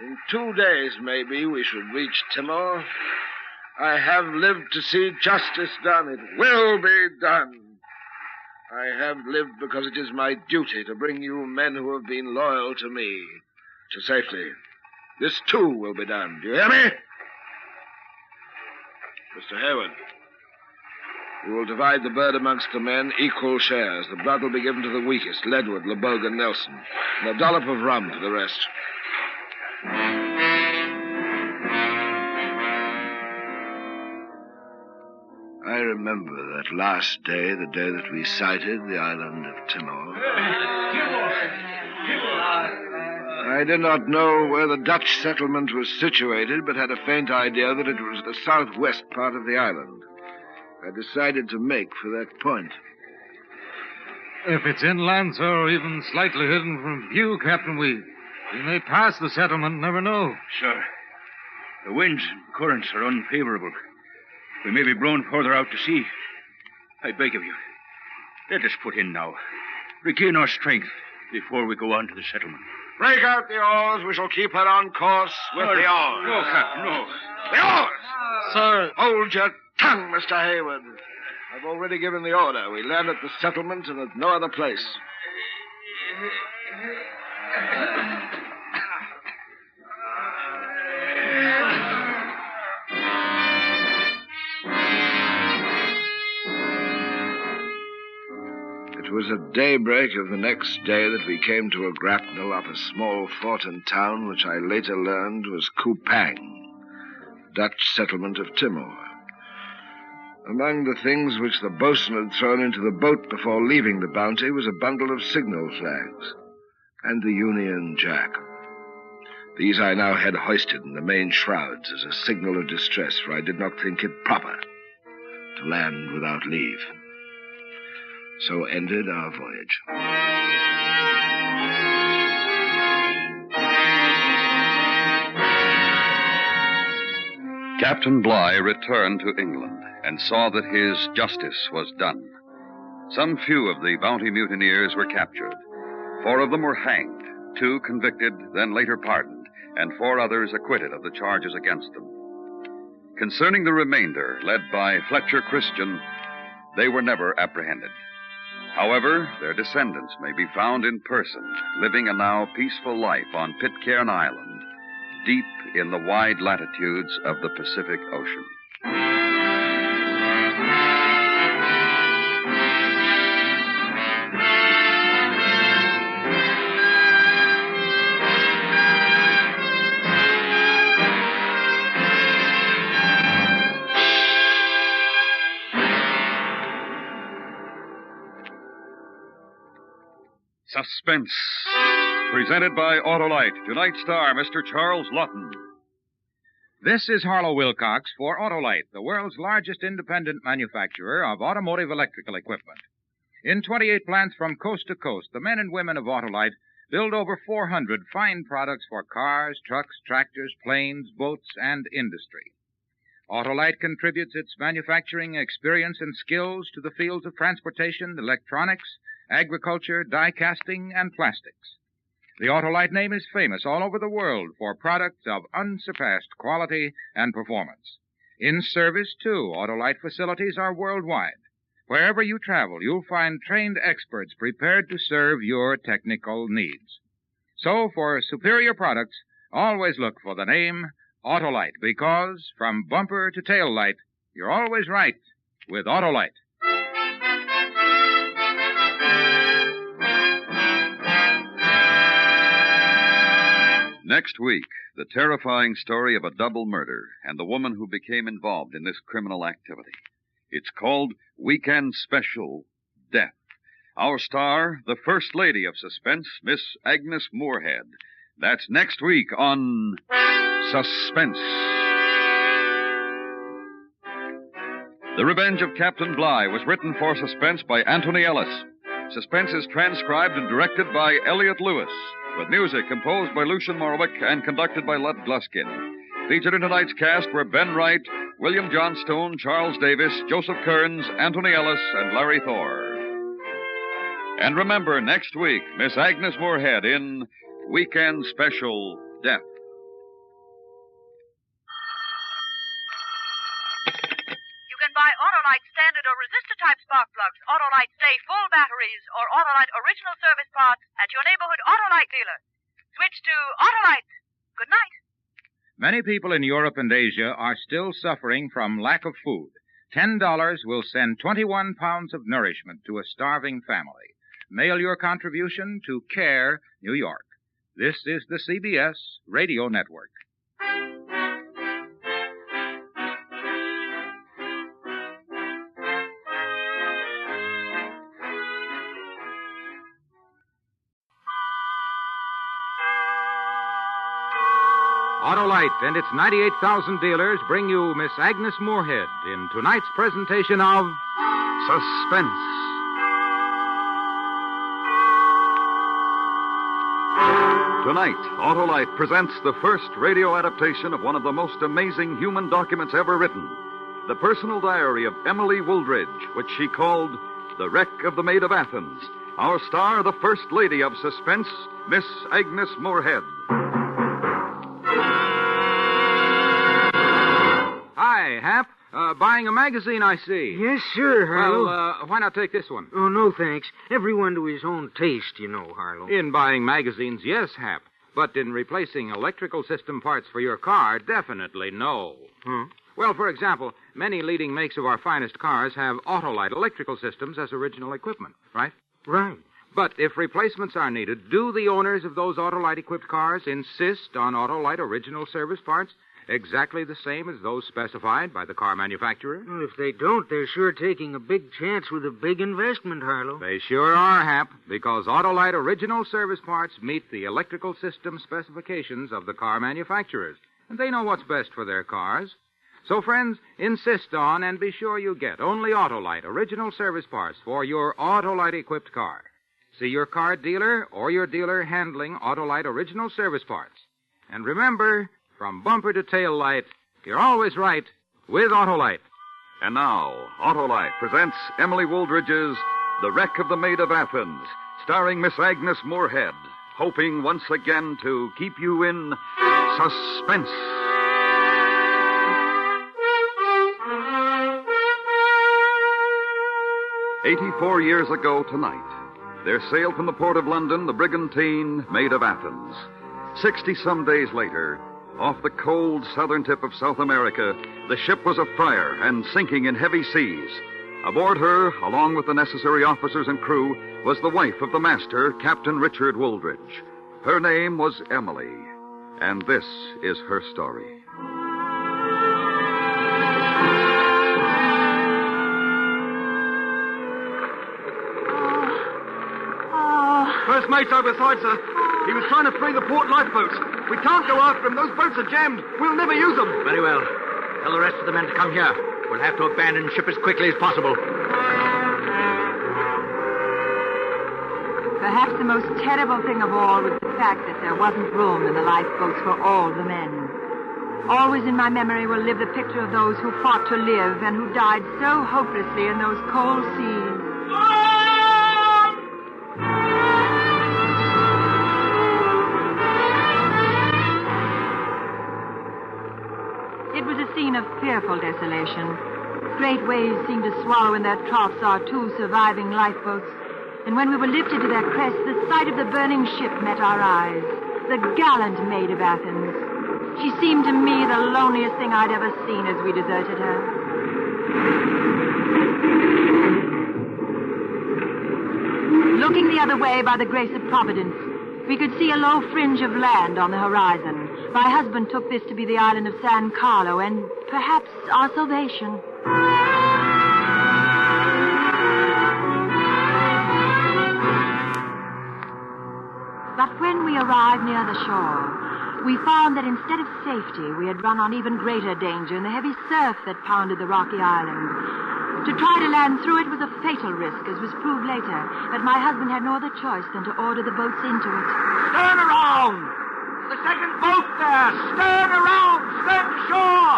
In 2 days, maybe, we should reach Timor. I have lived to see justice done. It will be done. I have lived because it is my duty to bring you men who have been loyal to me to safety. This, too, will be done. Do you hear me? Mr. Hayward, you will divide the bird amongst the men, equal shares. The blood will be given to the weakest, Ledward, LeBogue, and Nelson, and a dollop of rum to the rest. I remember that last day, the day that we sighted the island of Timor. I did not know where the Dutch settlement was situated, but had a faint idea that it was the southwest part of the island. I decided to make for that point. If it's inland, sir, or even slightly hidden from view, Captain, we may pass the settlement, never know. Sir, the winds and currents are unfavorable. We may be blown further out to sea. I beg of you, let us put in now. Regain our strength before we go on to the settlement. Break out the oars. We shall keep her on course with the oars. No, Captain, no. The oars! Sir. Hold your tongue, Mr. Hayward. I've already given the order. We land at the settlement and at no other place. It was at daybreak of the next day that we came to a grapnel off a small fort and town which I later learned was Kupang, Dutch settlement of Timor. Among the things which the boatswain had thrown into the boat before leaving the Bounty was a bundle of signal flags and the Union Jack. These I now had hoisted in the main shrouds as a signal of distress, for I did not think it proper to land without leave. So ended our voyage. Captain Bligh returned to England and saw that his justice was done. Some few of the Bounty mutineers were captured. 4 of them were hanged, 2 convicted, then later pardoned, and 4 others acquitted of the charges against them. Concerning the remainder, led by Fletcher Christian, they were never apprehended. However, their descendants may be found in person, living a now peaceful life on Pitcairn Island, deep in the wide latitudes of the Pacific Ocean. Suspense, presented by Autolite. Tonight's star, Mr. Charles Lawton. This is Harlow Wilcox for Autolite, the world's largest independent manufacturer of automotive electrical equipment. In 28 plants from coast to coast, the men and women of Autolite build over 400 fine products for cars, trucks, tractors, planes, boats, and industry. Autolite contributes its manufacturing experience and skills to the fields of transportation, electronics, agriculture, die casting, and plastics. The Autolite name is famous all over the world for products of unsurpassed quality and performance. In service, too, Autolite facilities are worldwide. Wherever you travel, you'll find trained experts prepared to serve your technical needs. So, for superior products, always look for the name Autolite, because from bumper to tail light, you're always right with Autolite. Next week, the terrifying story of a double murder and the woman who became involved in this criminal activity. It's called Weekend Special, Death. Our star, the First Lady of Suspense, Miss Agnes Moorehead. That's next week on Suspense. The Revenge of Captain Bligh was written for Suspense by Anthony Ellis. Suspense is transcribed and directed by Elliot Lewis, with music composed by Lucian Morowick and conducted by Lud Gluskin. Featured in tonight's cast were Ben Wright, William Johnstone, Charles Davis, Joseph Kearns, Anthony Ellis, and Larry Thor. And remember, next week, Miss Agnes Moorehead in Weekend Special, Death. You can buy Autolite standard or resistor-type spark plugs, Autolite Stay full batteries, or Autolite original service parts at your neighborhood Autolite dealer. Switch to Autolite. Good night. Many people in Europe and Asia are still suffering from lack of food. $10 will send 21 pounds of nourishment to a starving family. Mail your contribution to CARE, New York. This is the CBS Radio Network. Autolite and its 98,000 dealers bring you Miss Agnes Moorehead in tonight's presentation of Suspense. Tonight, Autolite presents the first radio adaptation of one of the most amazing human documents ever written, the personal diary of Emily Wooldridge, which she called The Wreck of the Maid of Athens. Our star, the First Lady of Suspense, Miss Agnes Moorehead. Hi, Hap. Buying a magazine, I see. Yes, sir, Harlow. Well, why not take this one? Oh, no, thanks. Everyone to his own taste, you know, Harlow. In buying magazines, yes, Hap. But in replacing electrical system parts for your car, definitely no. Huh? Well, for example, many leading makes of our finest cars have Autolite electrical systems as original equipment, right? Right. But if replacements are needed, do the owners of those Autolite-equipped cars insist on Autolite original service parts exactly the same as those specified by the car manufacturer? Well, if they don't, they're sure taking a big chance with a big investment, Harlow. They sure are, Hap, because Autolite original service parts meet the electrical system specifications of the car manufacturers, and they know what's best for their cars. So, friends, insist on and be sure you get only Autolite original service parts for your Autolite-equipped car. See your car dealer or your dealer handling Autolite original service parts. And remember, from bumper to tail light, you're always right with Autolite. And now, Autolite presents Emily Wooldridge's The Wreck of the Maid of Athens, starring Miss Agnes Moorehead, hoping once again to keep you in suspense. "84 years ago tonight, there sailed from the port of London the brigantine Maid of Athens. 60-some days later, off the cold southern tip of South America, the ship was afire and sinking in heavy seas. Aboard her, along with the necessary officers and crew, was the wife of the master, Captain Richard Wooldridge. Her name was Emily, and this is her story. First mate's overside, sir. He was trying to free the port lifeboats. We can't go after him. Those boats are jammed. We'll never use them. Very well. Tell the rest of the men to come here. We'll have to abandon ship as quickly as possible. Perhaps the most terrible thing of all was the fact that there wasn't room in the lifeboats for all the men. Always in my memory will live the picture of those who fought to live and who died so hopelessly in those cold seas. It was a scene of fearful desolation. Great waves seemed to swallow in their troughs our two surviving lifeboats. And when we were lifted to their crests, the sight of the burning ship met our eyes. The gallant Maid of Athens. She seemed to me the loneliest thing I'd ever seen as we deserted her. Looking the other way by the grace of Providence, we could see a low fringe of land on the horizon. My husband took this to be the island of San Carlo and perhaps our salvation. But when we arrived near the shore, we found that instead of safety, we had run on even greater danger in the heavy surf that pounded the rocky island. To try to land through it was a fatal risk, as was proved later, but my husband had no other choice than to order the boats into it. Stern around! The second boat there! Stern around! Stern to shore!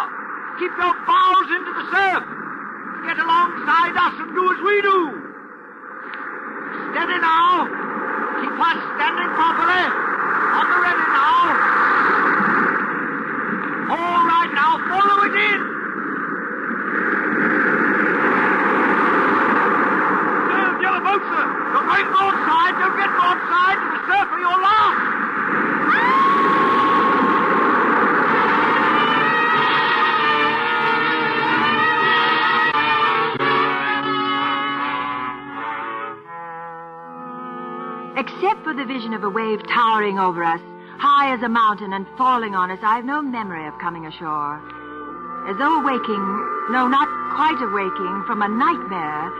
Keep your bows into the surf! Get alongside us and do as we do! Steady now! Keep us standing properly! On the ready now! All right now, follow it in! The other boat, sir! You're going broadside! Don't get broadside to the surf or you're lost! Except for the vision of a wave towering over us, high as a mountain and falling on us, I have no memory of coming ashore. As though awaking, no, not quite awaking, from a nightmare,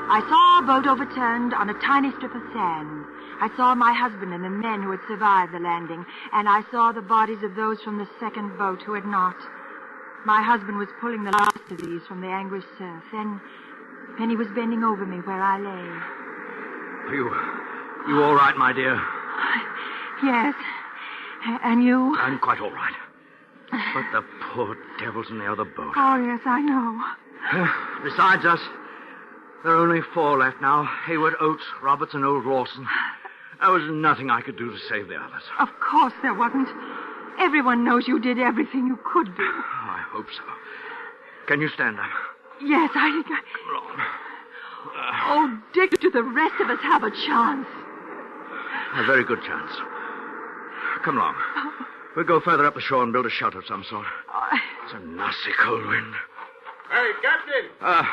I saw a boat overturned on a tiny strip of sand. I saw my husband and the men who had survived the landing, and I saw the bodies of those from the second boat who had not. My husband was pulling the last of these from the anguished surf. Then he was bending over me where I lay. You all right, my dear? Yes. And you? I'm quite all right. But the poor devil's in the other boat. Oh, yes, I know. Besides us, there are only 4 left now. Hayward, Oates, Roberts, and old Lawson. There was nothing I could do to save the others. Of course there wasn't. Everyone knows you did everything you could do. I hope so. Can you stand up? Yes, I think Oh, Dick, do the rest of us have a chance? A very good chance. Come along. We'll go further up the shore and build a shelter of some sort. It's a nasty cold wind. Hey, Captain!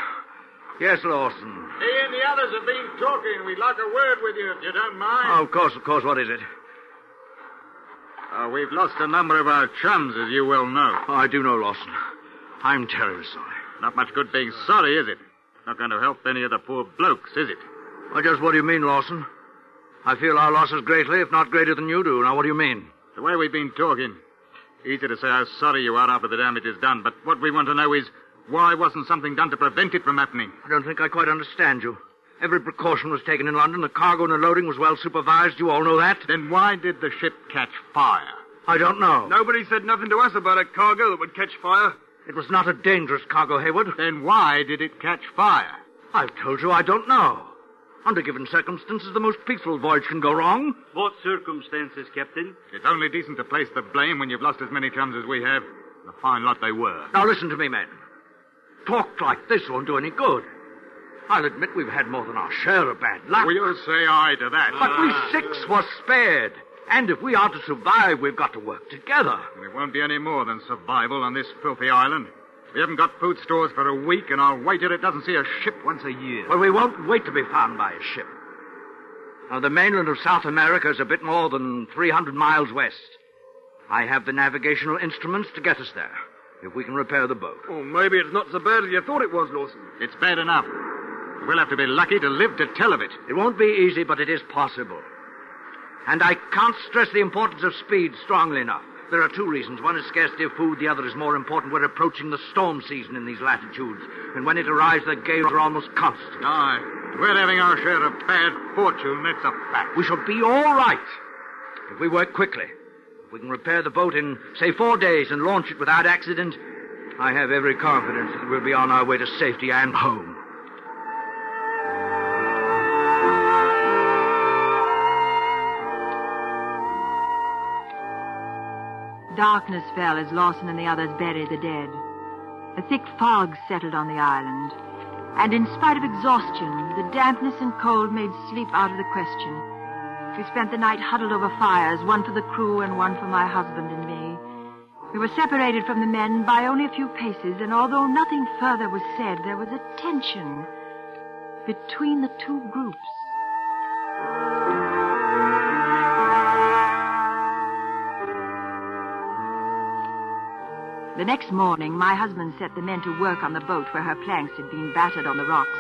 Yes, Lawson. He and the others have been talking. We'd like a word with you, if you don't mind. Oh, of course. What is it? We've lost a number of our chums, as you well know. Oh, I do know, Lawson. I'm terribly sorry. Not much good being sorry, is it? Not going to help any of the poor blokes, is it? Well, just what do you mean, Lawson? I feel our losses greatly, if not greater than you do. Now, what do you mean? The way we've been talking. Easy to say how sorry you are after the damage is done, but what we want to know is why wasn't something done to prevent it from happening? I don't think I quite understand you. Every precaution was taken in London. The cargo and the loading was well supervised. You all know that. Then why did the ship catch fire? I don't know. Nobody said nothing to us about a cargo that would catch fire. It was not a dangerous cargo, Hayward. Then why did it catch fire? I've told you I don't know. Under given circumstances, the most peaceful voyage can go wrong. What circumstances, Captain? It's only decent to place the blame when you've lost as many chums as we have. A fine lot they were. Now listen to me, men. Talk like this won't do any good. I'll admit we've had more than our share of bad luck. We'll say aye to that. But we 6 were spared. And if we are to survive, we've got to work together. It won't be any more than survival on this filthy island. We haven't got food stores for a week, and I'll wager it doesn't see a ship once a year. Well, we won't wait to be found by a ship. Now, the mainland of South America is a bit more than 300 miles west. I have the navigational instruments to get us there, if we can repair the boat. Oh, maybe it's not so bad as you thought it was, Lawson. It's bad enough. We'll have to be lucky to live to tell of it. It won't be easy, but it is possible. And I can't stress the importance of speed strongly enough. There are 2 reasons. One is scarcity of food. The other is more important. We're approaching the storm season in these latitudes. And when it arrives, the gales are almost constant. Aye. We're having our share of bad fortune. That's a fact. We shall be all right if we work quickly. If we can repair the boat in, say, 4 days and launch it without accident, I have every confidence that we'll be on our way to safety and home. Darkness fell as Lawson and the others buried the dead. A thick fog settled on the island, and in spite of exhaustion, the dampness and cold made sleep out of the question. We spent the night huddled over fires, one for the crew and one for my husband and me. We were separated from the men by only a few paces, and although nothing further was said, there was a tension between the 2 groups. The next morning, my husband set the men to work on the boat where her planks had been battered on the rocks,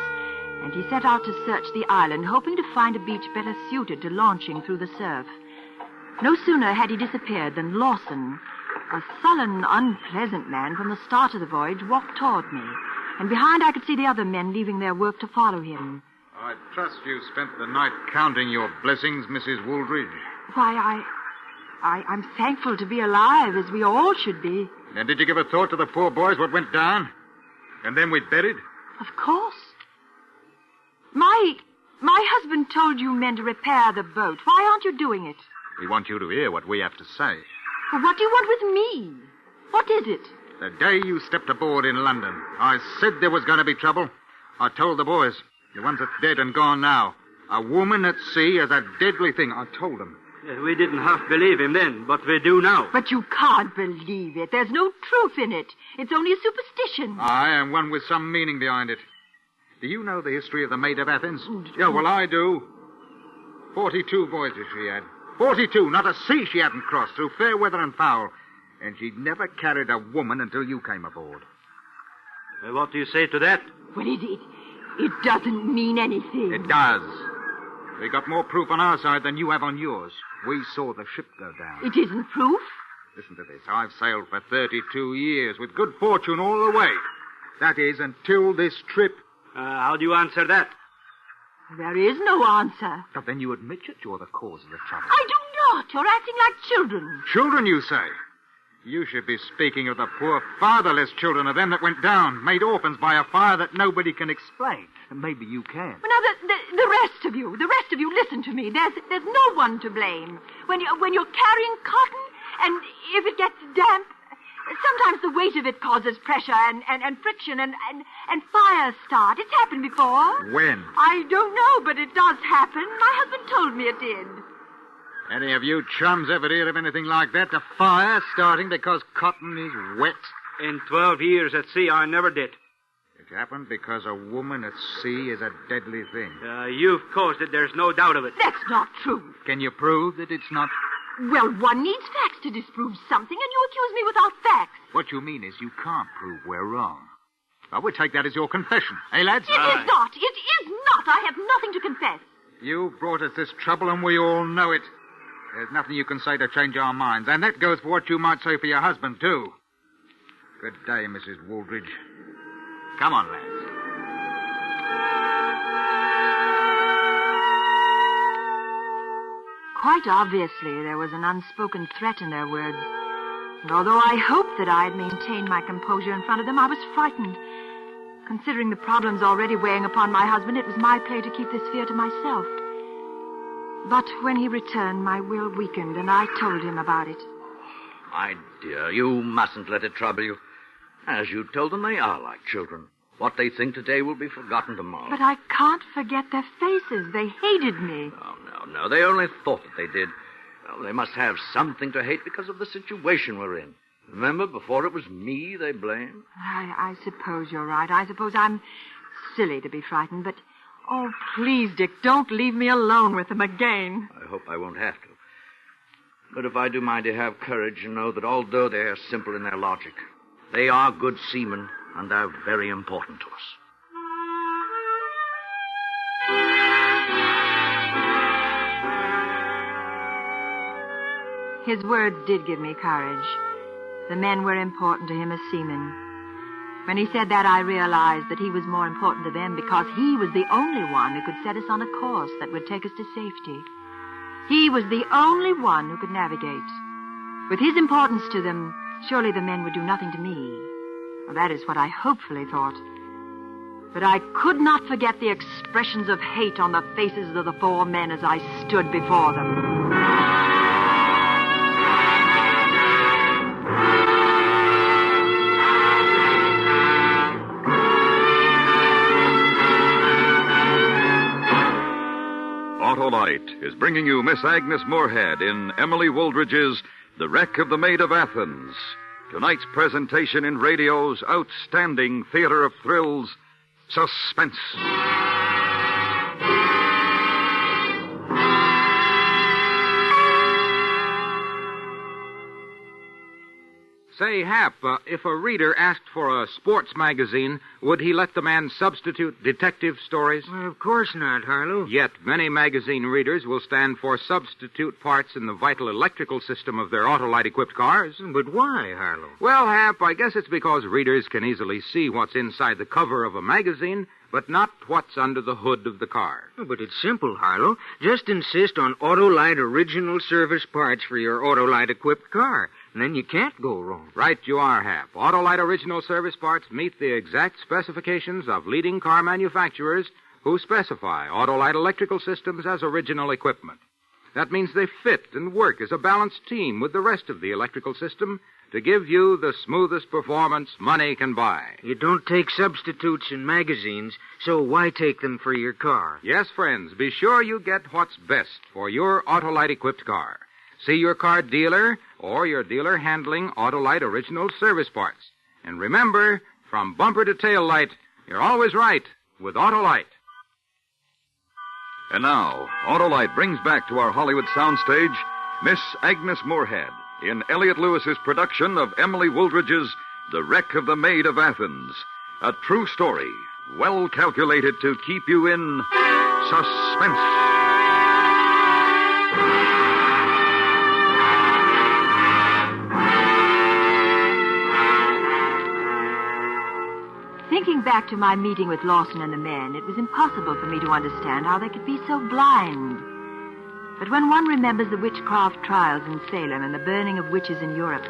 and he set out to search the island, hoping to find a beach better suited to launching through the surf. No sooner had he disappeared than Lawson, a sullen, unpleasant man from the start of the voyage, walked toward me, and behind I could see the other men leaving their work to follow him. I trust you spent the night counting your blessings, Mrs. Wooldridge. Why, I'm thankful to be alive, as we all should be. And did you give a thought to the poor boys what went down? And then we buried? Of course. My husband told you men to repair the boat. Why aren't you doing it? We want you to hear what we have to say. Well, what do you want with me? What is it? The day you stepped aboard in London, I said there was going to be trouble. I told the boys, the ones that's dead and gone now, a woman at sea is a deadly thing. I told them. We didn't half believe him then, but we do now. But you can't believe it. There's no truth in it. It's only a superstition. Aye, and one with some meaning behind it. Do you know the history of the Maid of Athens? Yeah, well, I do. 42 voyages she had. 42, not a sea she hadn't crossed through fair weather and foul. And she'd never carried a woman until you came aboard. What do you say to that? Well, it doesn't mean anything. It does. We got more proof on our side than you have on yours. We saw the ship go down. It isn't proof. Listen to this. I've sailed for 32 years with good fortune all the way. That is, until this trip. How do you answer that? There is no answer. But then you admit that you're the cause of the trouble. I do not. You're acting like children. Children, you say? You should be speaking of the poor fatherless children of them that went down, made orphans by a fire that nobody can explain. And maybe you can. Well, now, the rest of you, listen to me. There's no one to blame. When you're carrying cotton, and if it gets damp, sometimes the weight of it causes pressure and friction and fires start. It's happened before. When? I don't know, but it does happen. My husband told me it did. Any of you chums ever hear of anything like that? A fire starting because cotton is wet? In 12 years at sea, I never did. It happened because a woman at sea is a deadly thing. You've caused it. There's no doubt of it. That's not true. Can you prove that it's not? Well, one needs facts to disprove something, and you accuse me without facts. What you mean is you can't prove we're wrong. I would take that as your confession. Eh, lads? It is not. It is not. I have nothing to confess. You brought us this trouble, and we all know it. There's nothing you can say to change our minds, and that goes for what you might say for your husband, too. Good day, Mrs. Wooldridge. Come on, lads. Quite obviously, there was an unspoken threat in their words. And although I hoped that I had maintained my composure in front of them, I was frightened. Considering the problems already weighing upon my husband, it was my play to keep this fear to myself. But when he returned, my will weakened, and I told him about it. My dear, you mustn't let it trouble you. As you told them, they are like children. What they think today will be forgotten tomorrow. But I can't forget their faces. They hated me. No, they only thought that they did. Well, they must have something to hate because of the situation we're in. Remember, before it was me they blamed? I suppose you're right. I suppose I'm silly to be frightened, but... Oh, please, Dick, don't leave me alone with them again. I hope I won't have to. But if I do mind to have courage and know that although they are simple in their logic, they are good seamen and are very important to us. His words did give me courage. The men were important to him as seamen. When he said that, I realized that he was more important to them because he was the only one who could set us on a course that would take us to safety. He was the only one who could navigate. With his importance to them, surely the men would do nothing to me. Well, that is what I hopefully thought. But I could not forget the expressions of hate on the faces of the four men as I stood before them. Autolite is bringing you Miss Agnes Moorehead in Emily Wooldridge's The Wreck of the Maid of Athens. Tonight's presentation in radio's outstanding theater of thrills, Suspense. Say, Hap, if a reader asked for a sports magazine, would he let the man substitute detective stories? Well, of course not, Harlow. Yet many magazine readers will stand for substitute parts in the vital electrical system of their Autolite-equipped cars. But why, Harlow? Well, Hap, I guess it's because readers can easily see what's inside the cover of a magazine, but not what's under the hood of the car. But it's simple, Harlow. Just insist on Autolite original service parts for your Autolite-equipped car. And then you can't go wrong. Right you are, Hap. Autolite original service parts meet the exact specifications of leading car manufacturers who specify Autolite electrical systems as original equipment. That means they fit and work as a balanced team with the rest of the electrical system to give you the smoothest performance money can buy. You don't take substitutes in magazines, so why take them for your car? Yes, friends, be sure you get what's best for your Autolite-equipped car. See your car dealer or your dealer handling Autolite original service parts. And remember, from bumper to tail light, you're always right with Autolite. And now, Autolite brings back to our Hollywood soundstage Miss Agnes Moorehead in Elliot Lewis's production of Emily Wooldridge's The Wreck of the Maid of Athens. A true story, well calculated to keep you in suspense. Thinking back to my meeting with Lawson and the men, it was impossible for me to understand how they could be so blind. But when one remembers the witchcraft trials in Salem and the burning of witches in Europe,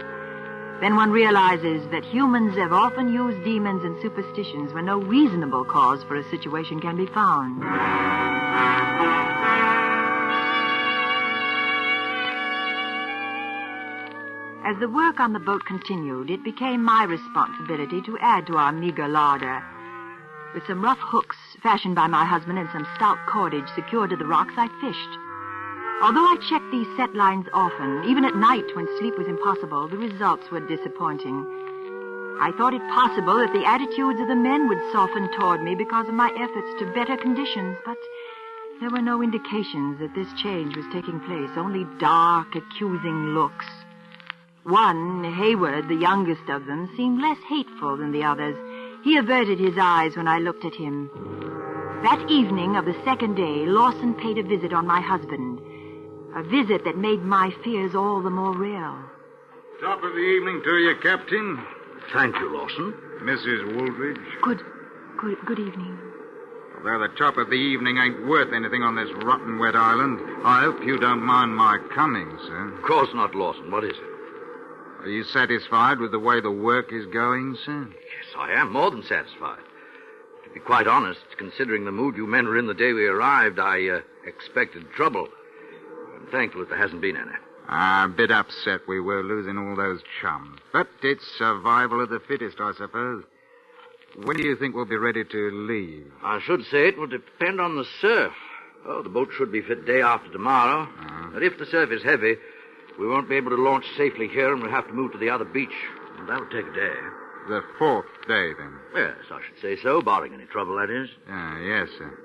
then one realizes that humans have often used demons and superstitions when no reasonable cause for a situation can be found. As the work on the boat continued, it became my responsibility to add to our meager larder. With some rough hooks fashioned by my husband and some stout cordage secured to the rocks, I fished. Although I checked these set lines often, even at night when sleep was impossible, the results were disappointing. I thought it possible that the attitudes of the men would soften toward me because of my efforts to better conditions, but there were no indications that this change was taking place, only dark, accusing looks. One, Hayward, the youngest of them, seemed less hateful than the others. He averted his eyes when I looked at him. That evening of the second day, Lawson paid a visit on my husband. A visit that made my fears all the more real. Top of the evening to you, Captain. Thank you, Lawson. Mrs. Woolridge. Good evening. Although the top of the evening ain't worth anything on this rotten wet island, I hope you don't mind my coming, sir. Of course not, Lawson. What is it? Are you satisfied with the way the work is going, sir? Yes, I am more than satisfied. To be quite honest, considering the mood you men were in the day we arrived, I expected trouble. I'm thankful that there hasn't been any. A bit upset we were losing all those chums. But it's survival of the fittest, I suppose. When do you think we'll be ready to leave? I should say it will depend on the surf. Oh, the boat should be fit day after tomorrow. But if the surf is heavy, we won't be able to launch safely here, and we'll have to move to the other beach. And that would take a day. The fourth day, then? Yes, I should say so, barring any trouble, that is. Yes, sir.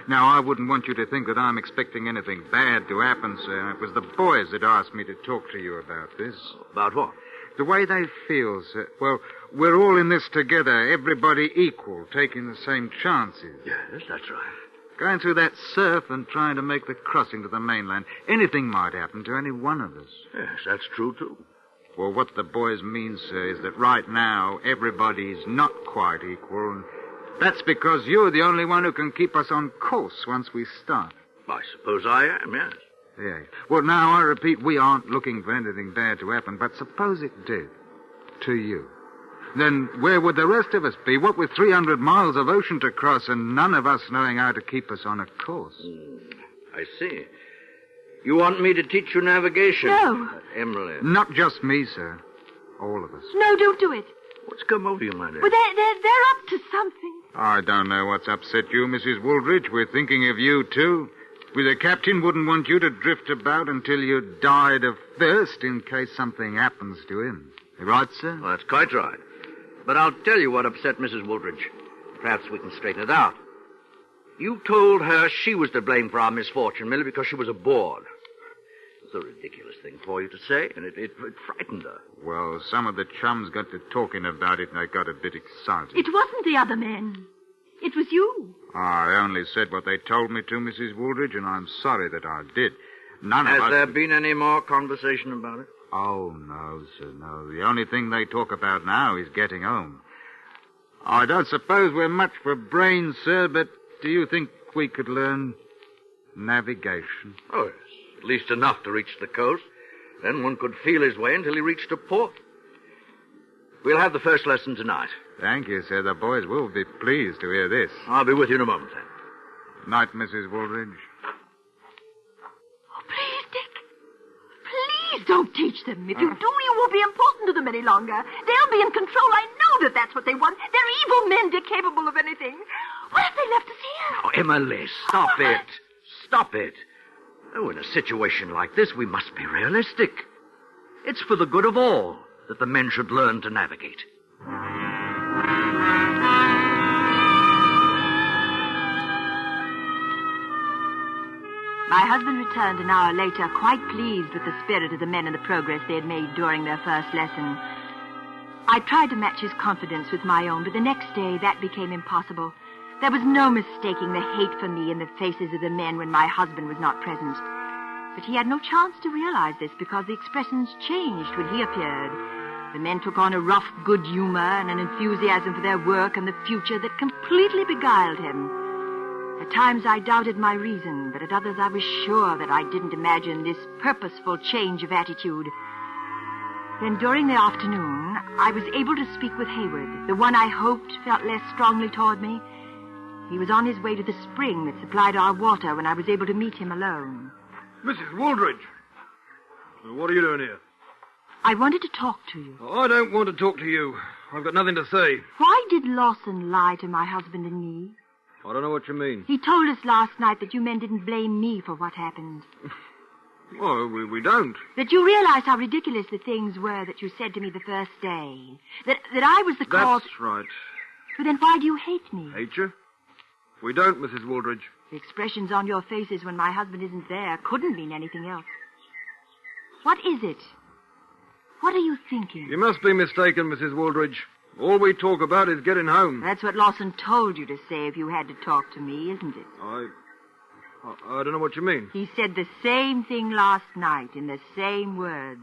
Now, I wouldn't want you to think that I'm expecting anything bad to happen, sir. It was the boys that asked me to talk to you about this. About what? The way they feel, sir. Well, we're all in this together, everybody equal, taking the same chances. Yes, that's right. Going through that surf and trying to make the crossing to the mainland. Anything might happen to any one of us. Yes, that's true, too. Well, what the boys mean, sir, is that right now everybody's not quite equal. And that's because you're the only one who can keep us on course once we start. I suppose I am, yes. Yeah. Well, now, I repeat, we aren't looking for anything bad to happen, but suppose it did. To you. Then where would the rest of us be? What with 300 miles of ocean to cross and none of us knowing how to keep us on a course? I see. You want me to teach you navigation? No. Emily. Not just me, sir. All of us. No, don't do it. What's come over you, my dear? Well, they're up to something. I don't know what's upset you, Mrs. Woolridge. We're thinking of you, too. The captain wouldn't want you to drift about until you died of thirst in case something happens to him. Right, sir? Well, that's quite right. But I'll tell you what upset Mrs. Woolridge. Perhaps we can straighten it out. You told her she was to blame for our misfortune merely because she was aboard. It's a ridiculous thing for you to say, and it frightened her. Well, some of the chums got to talking about it, and I got a bit excited. It wasn't the other men. It was you. I only said what they told me to, Mrs. Woolridge, and I'm sorry that I did. Has there been any more conversation about it? Oh, no, sir, no. The only thing they talk about now is getting home. I don't suppose we're much for brains, sir, but do you think we could learn navigation? Oh, yes. At least enough to reach the coast. Then one could feel his way until he reached a port. We'll have the first lesson tonight. Thank you, sir. The boys will be pleased to hear this. I'll be with you in a moment, then. Night, Mrs. Woolridge. Oh, please, Dick. Please don't teach them. If you do, you won't be important to them any longer. They'll be in control. I know that that's what they want. They're evil men, Dick, capable of anything. What if they left us here? Oh, Emily, stop it. Stop it. Oh, in a situation like this, we must be realistic. It's for the good of all that the men should learn to navigate. My husband returned an hour later, quite pleased with the spirit of the men and the progress they had made during their first lesson. I tried to match his confidence with my own, but the next day that became impossible. There was no mistaking the hate for me in the faces of the men when my husband was not present. But he had no chance to realize this because the expressions changed when he appeared. The men took on a rough good humor and an enthusiasm for their work and the future that completely beguiled him. At times I doubted my reason, but at others I was sure that I didn't imagine this purposeful change of attitude. Then during the afternoon, I was able to speak with Hayward, the one I hoped felt less strongly toward me. He was on his way to the spring that supplied our water when I was able to meet him alone. Mrs. Wooldridge. What are you doing here? I wanted to talk to you. I don't want to talk to you. I've got nothing to say. Why did Lawson lie to my husband and me? I don't know what you mean. He told us last night that you men didn't blame me for what happened. Oh, we don't. That you realized how ridiculous the things were that you said to me the first day. That I was the cause... That's right. But then why do you hate me? Hate you? We don't, Mrs. Wooldridge. The expressions on your faces when my husband isn't there couldn't mean anything else. What is it? What are you thinking? You must be mistaken, Mrs. Wooldridge. All we talk about is getting home. That's what Lawson told you to say if you had to talk to me, isn't it? I don't know what you mean. He said the same thing last night in the same words.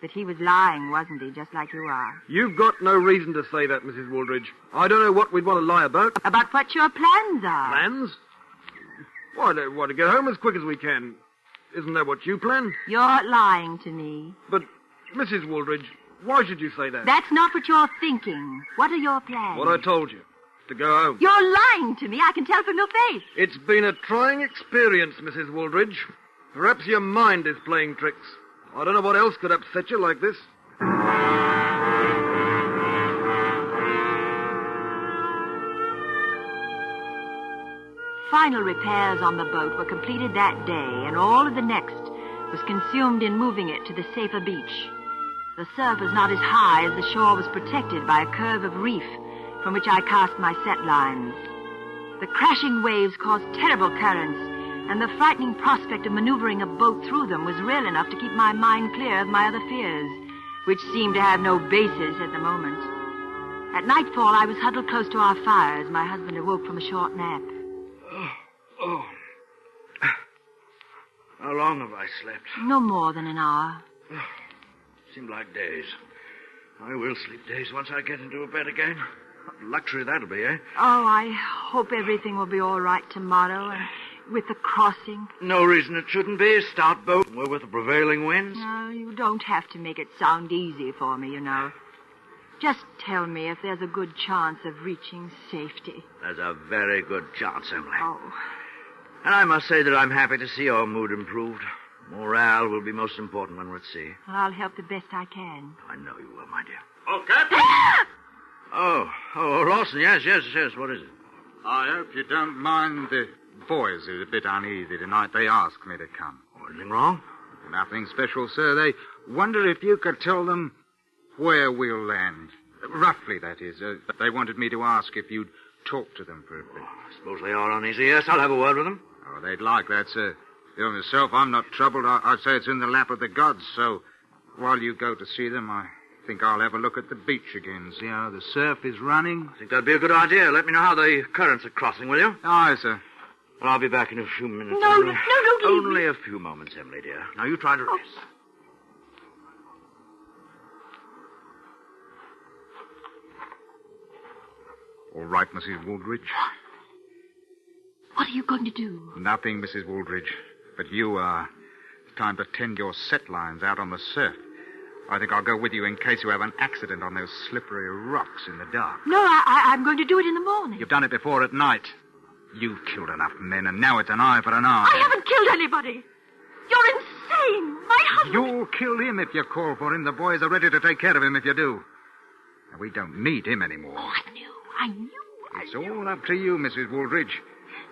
But he was lying, wasn't he, just like you are? You've got no reason to say that, Mrs. Wooldridge. I don't know what we'd want to lie about. About what your plans are. Plans? Why, to get home as quick as we can. Isn't that what you plan? You're lying to me. But, Mrs. Wooldridge, why should you say that? That's not what you're thinking. What are your plans? What I told you. To go home. You're lying to me. I can tell from your face. It's been a trying experience, Mrs. Wooldridge. Perhaps your mind is playing tricks. I don't know what else could upset you like this. Final repairs on the boat were completed that day, and all of the next was consumed in moving it to the safer beach. The surf was not as high as the shore was protected by a curve of reef from which I cast my set lines. The crashing waves caused terrible currents, and the frightening prospect of maneuvering a boat through them was real enough to keep my mind clear of my other fears, which seemed to have no basis at the moment. At nightfall, I was huddled close to our fire as my husband awoke from a short nap. Oh. How long have I slept? No more than an hour. Seemed like days. I will sleep days once I get into a bed again. What luxury that'll be, eh? Oh, I hope everything will be all right tomorrow, and with the crossing. No reason it shouldn't be. Stout boat. We're with the prevailing winds. No, you don't have to make it sound easy for me, you know. Just tell me if there's a good chance of reaching safety. There's a very good chance, Emily. Oh. And I must say that I'm happy to see your mood improved. Morale will be most important when we're at sea. Well, I'll help the best I can. I know you will, my dear. Oh, Captain! Oh, Lawson, yes. What is it? I hope you don't mind the boys are a bit uneasy tonight. They asked me to come. Anything wrong? Nothing special, sir. They wonder if you could tell them where we'll land. Roughly, that is. They wanted me to ask if you'd talk to them for a bit. I suppose they are uneasy. Yes, I'll have a word with them. Oh, they'd like that, sir. You myself, I'm not troubled. I'd say it's in the lap of the gods, so while you go to see them, I think I'll have a look at the beach again, see how the surf is running. I think that'd be a good idea. Let me know how the currents are crossing, will you? Aye, sir. Well, I'll be back in a few minutes. No, don't leave Only me. a few moments, Emily, dear. Now, you try to rest. All right, Mrs. Wooldridge. What are you going to do? Nothing, Mrs. Wooldridge. But you, it's time to tend your set lines out on the surf. I think I'll go with you in case you have an accident on those slippery rocks in the dark. No, I'm going to do it in the morning. You've done it before at night. You've killed enough men, and now it's an eye for an eye. I haven't killed anybody. You're insane. My husband... You'll kill him if you call for him. The boys are ready to take care of him if you do. And we don't need him anymore. Oh, I knew. It's all up to you, Mrs. Wooldridge.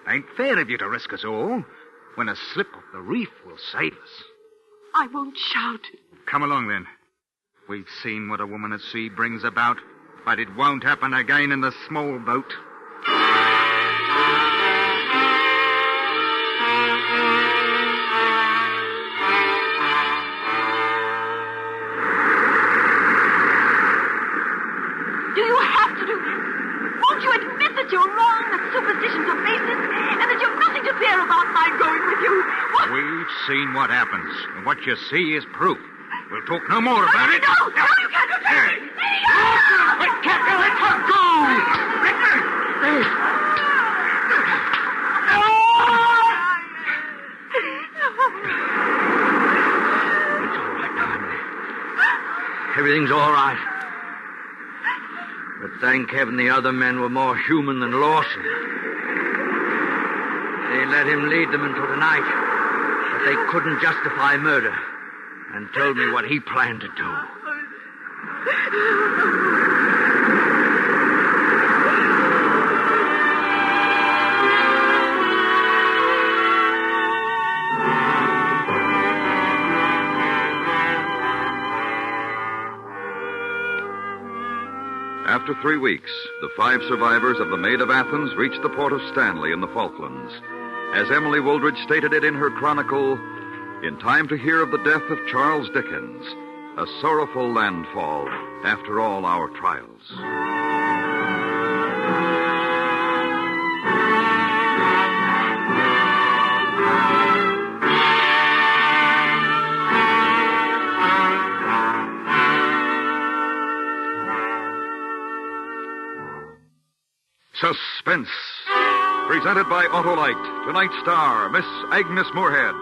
Ain't fair of you to risk us all, when a slip off the reef will save us. I won't shout. Come along, then. We've seen what a woman at sea brings about, but it won't happen again in the small boat. Do you have to do this? Won't you admit that you're wrong, that superstitions are baseless, and that you've nothing to fear about my going with you? What? We've seen what happens, and what you see is proof. We'll talk no more about it. No, you can't do that. Wait, Captain, let her go! Everything's all right. But thank heaven the other men were more human than Lawson. They let him lead them until tonight, but they couldn't justify murder and told me what he planned to do. After 3 weeks, the 5 survivors of the Maid of Athens reached the port of Stanley in the Falklands. As Emily Wooldridge stated it in her chronicle, in time to hear of the death of Charles Dickens, a sorrowful landfall after all our trials. Suspense, presented by Autolite. Tonight's star, Miss Agnes Moorehead.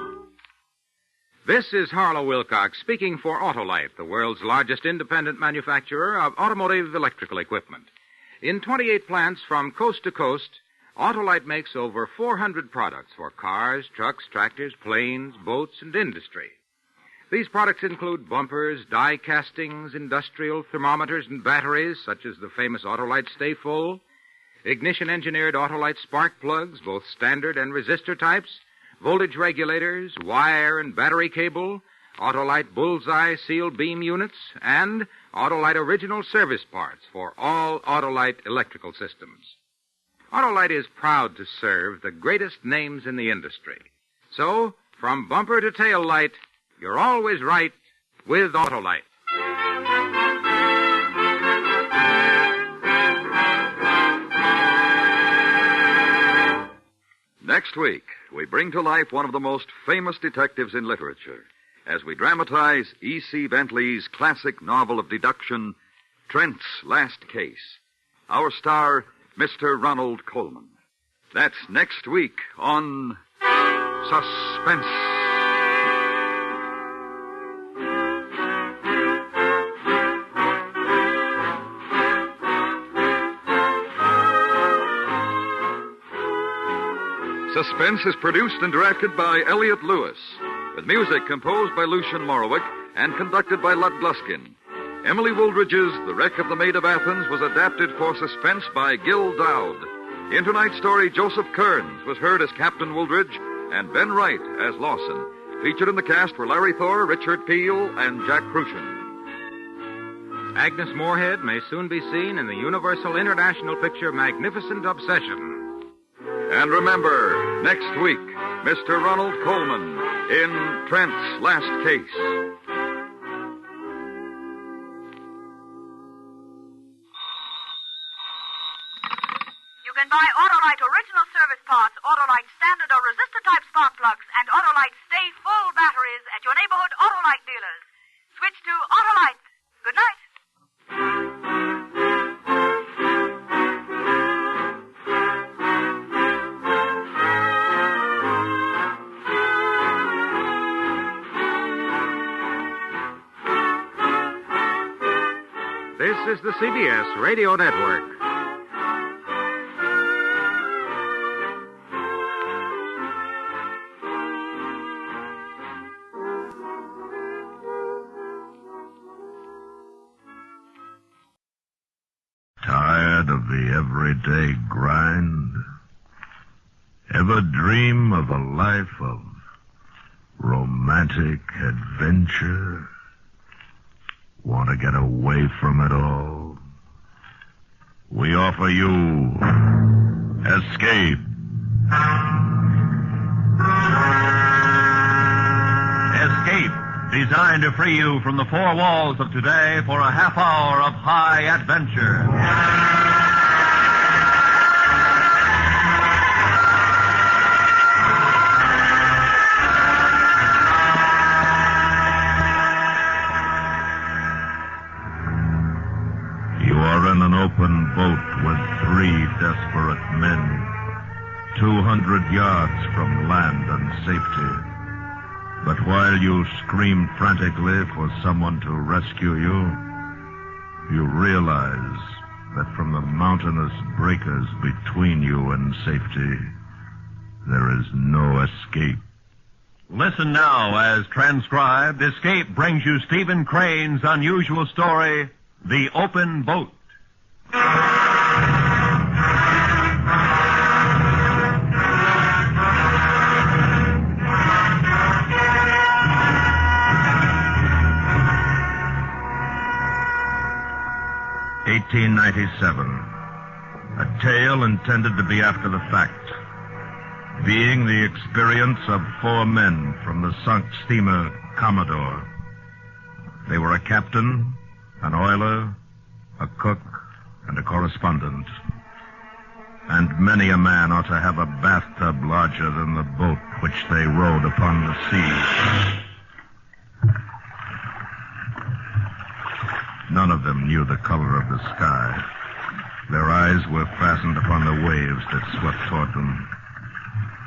This is Harlow Wilcox speaking for Autolite, the world's largest independent manufacturer of automotive electrical equipment. In 28 plants from coast to coast, Autolite makes over 400 products for cars, trucks, tractors, planes, boats, and industry. These products include bumpers, die castings, industrial thermometers, and batteries, such as the famous Autolite Stay Full, ignition-engineered Autolite spark plugs, both standard and resistor types, voltage regulators, wire and battery cable, Autolite bullseye seal beam units, and Autolite original service parts for all Autolite electrical systems. Autolite is proud to serve the greatest names in the industry. So, from bumper to tail light, you're always right with Autolite. Next week, we bring to life one of the most famous detectives in literature as we dramatize E.C. Bentley's classic novel of deduction, Trent's Last Case. Our star, Mr. Ronald Colman. That's next week on Suspense. Suspense is produced and directed by Elliot Lewis, with music composed by Lucian Morowick and conducted by Lud Gluskin. Emily Wooldridge's The Wreck of the Maid of Athens was adapted for Suspense by Gil Dowd. In tonight's story, Joseph Kearns was heard as Captain Wooldridge and Ben Wright as Lawson. Featured in the cast were Larry Thor, Richard Peel, and Jack Crucian. Agnes Moorehead may soon be seen in the Universal International picture Magnificent Obsession. And remember, next week, Mr. Ronald Colman in Trent's Last Case. You can buy Autolite original service parts, Autolite standard or resistor type spark plugs, and Autolite Stay Full batteries at your neighborhood Autolite dealers. Switch to Autolite. Good night. This is the CBS Radio Network. Tired of the everyday grind? Ever dream of a life of romantic adventure? Want to get away from it all? We offer you Escape. Escape, designed to free you from the four walls of today for a half hour of high adventure. In an open boat with 3 desperate men, 200 yards from land and safety. But while you scream frantically for someone to rescue you, you realize that from the mountainous breakers between you and safety, there is no escape. Listen now as transcribed, Escape brings you Stephen Crane's unusual story, The Open Boat. $1897. A tale intended to be after the fact, being the experience of 4 men from the sunk steamer Commodore. They were a captain, an oiler, a cook, and a correspondent. And many a man ought to have a bathtub larger than the boat which they rowed upon the sea. None of them knew the color of the sky. Their eyes were fastened upon the waves that swept toward them.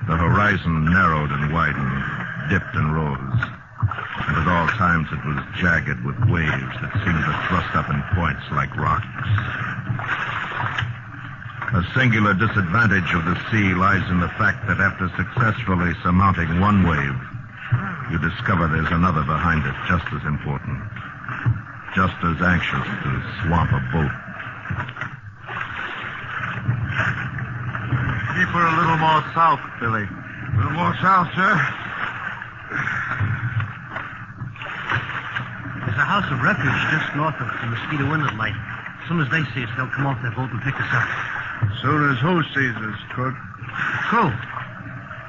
The horizon narrowed and widened, dipped and rose, and at all times it was jagged with waves that seemed to thrust up in points like rocks. A singular disadvantage of the sea lies in the fact that after successfully surmounting one wave, you discover there's another behind it just as important, just as anxious to swamp a boat. Keep her a little more south, Billy. A little more south, sir. There's a house of refuge just north of the Mosquito Inlet light. As soon as they see us, they'll come off their boat and pick us up. As soon as who sees us, Cook? Who?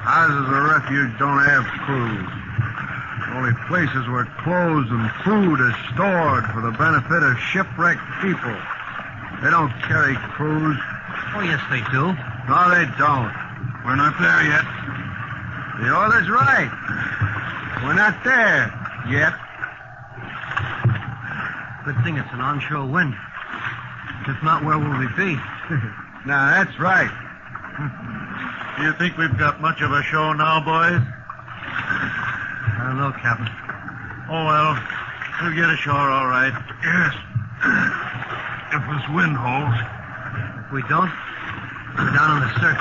Houses of refuge don't have crews. Only places where clothes and food are stored for the benefit of shipwrecked people. They don't carry crews. Oh, yes, they do. No, they don't. We're not there yet. The order's right. We're not there yet. Good thing it's an onshore wind. If not, where will we be? Now, that's right. Do you think we've got much of a show now, boys? I don't know, Captain. Oh, well, we'll get ashore all right. Yes. If this wind holds. If we don't, we're down on the surf.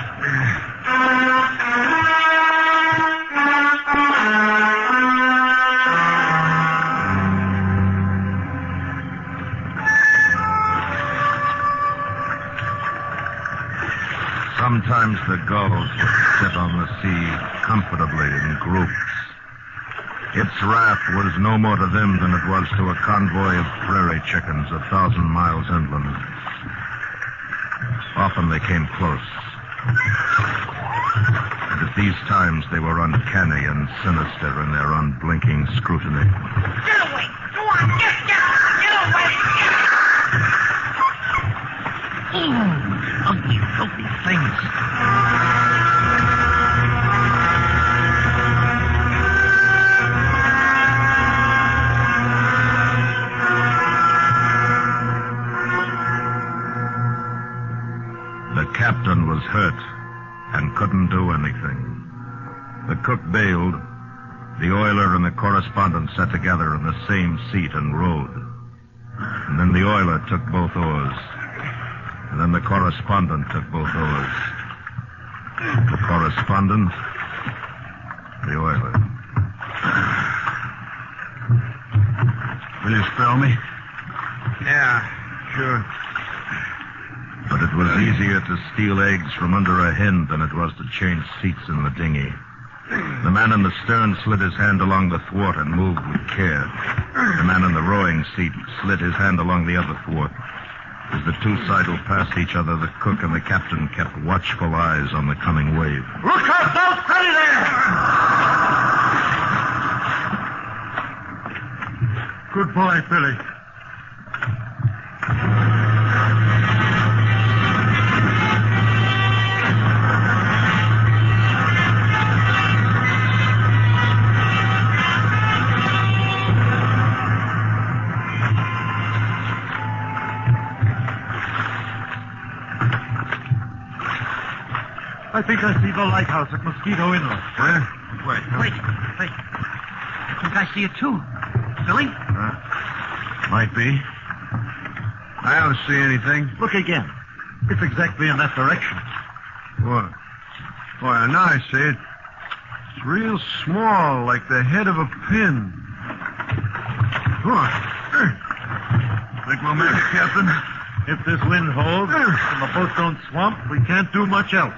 Sometimes the gulls would sit on the sea comfortably in groups. Its wrath was no more to them than it was to a convoy of prairie chickens 1,000 miles inland. Often they came close. And at these times they were uncanny and sinister in their unblinking scrutiny. Get away! Go on, get away! Ugly, filthy things. The captain was hurt and couldn't do anything. The cook bailed. The oiler and the correspondent sat together in the same seat and rowed. And then the oiler took both oars. And then the correspondent took both oars. The correspondent, the oiler. Will you spell me? Yeah, sure. But it was easier to steal eggs from under a hen than it was to change seats in the dinghy. The man in the stern slid his hand along the thwart and moved with care. The man in the rowing seat slid his hand along the other thwart. As the two sidled past each other, the cook and the captain kept watchful eyes on the coming wave. Look out! Don't steady there! Good boy, Billy. I think I see the lighthouse at Mosquito Inlet. Where? Wait. I think I see it, too. Billy? Might be. I don't see anything. Look again. It's exactly in that direction. What? Why, now I see it. It's real small, like the head of a pin. Think we'll make it, Captain? If this wind holds and the boat don't swamp, we can't do much else.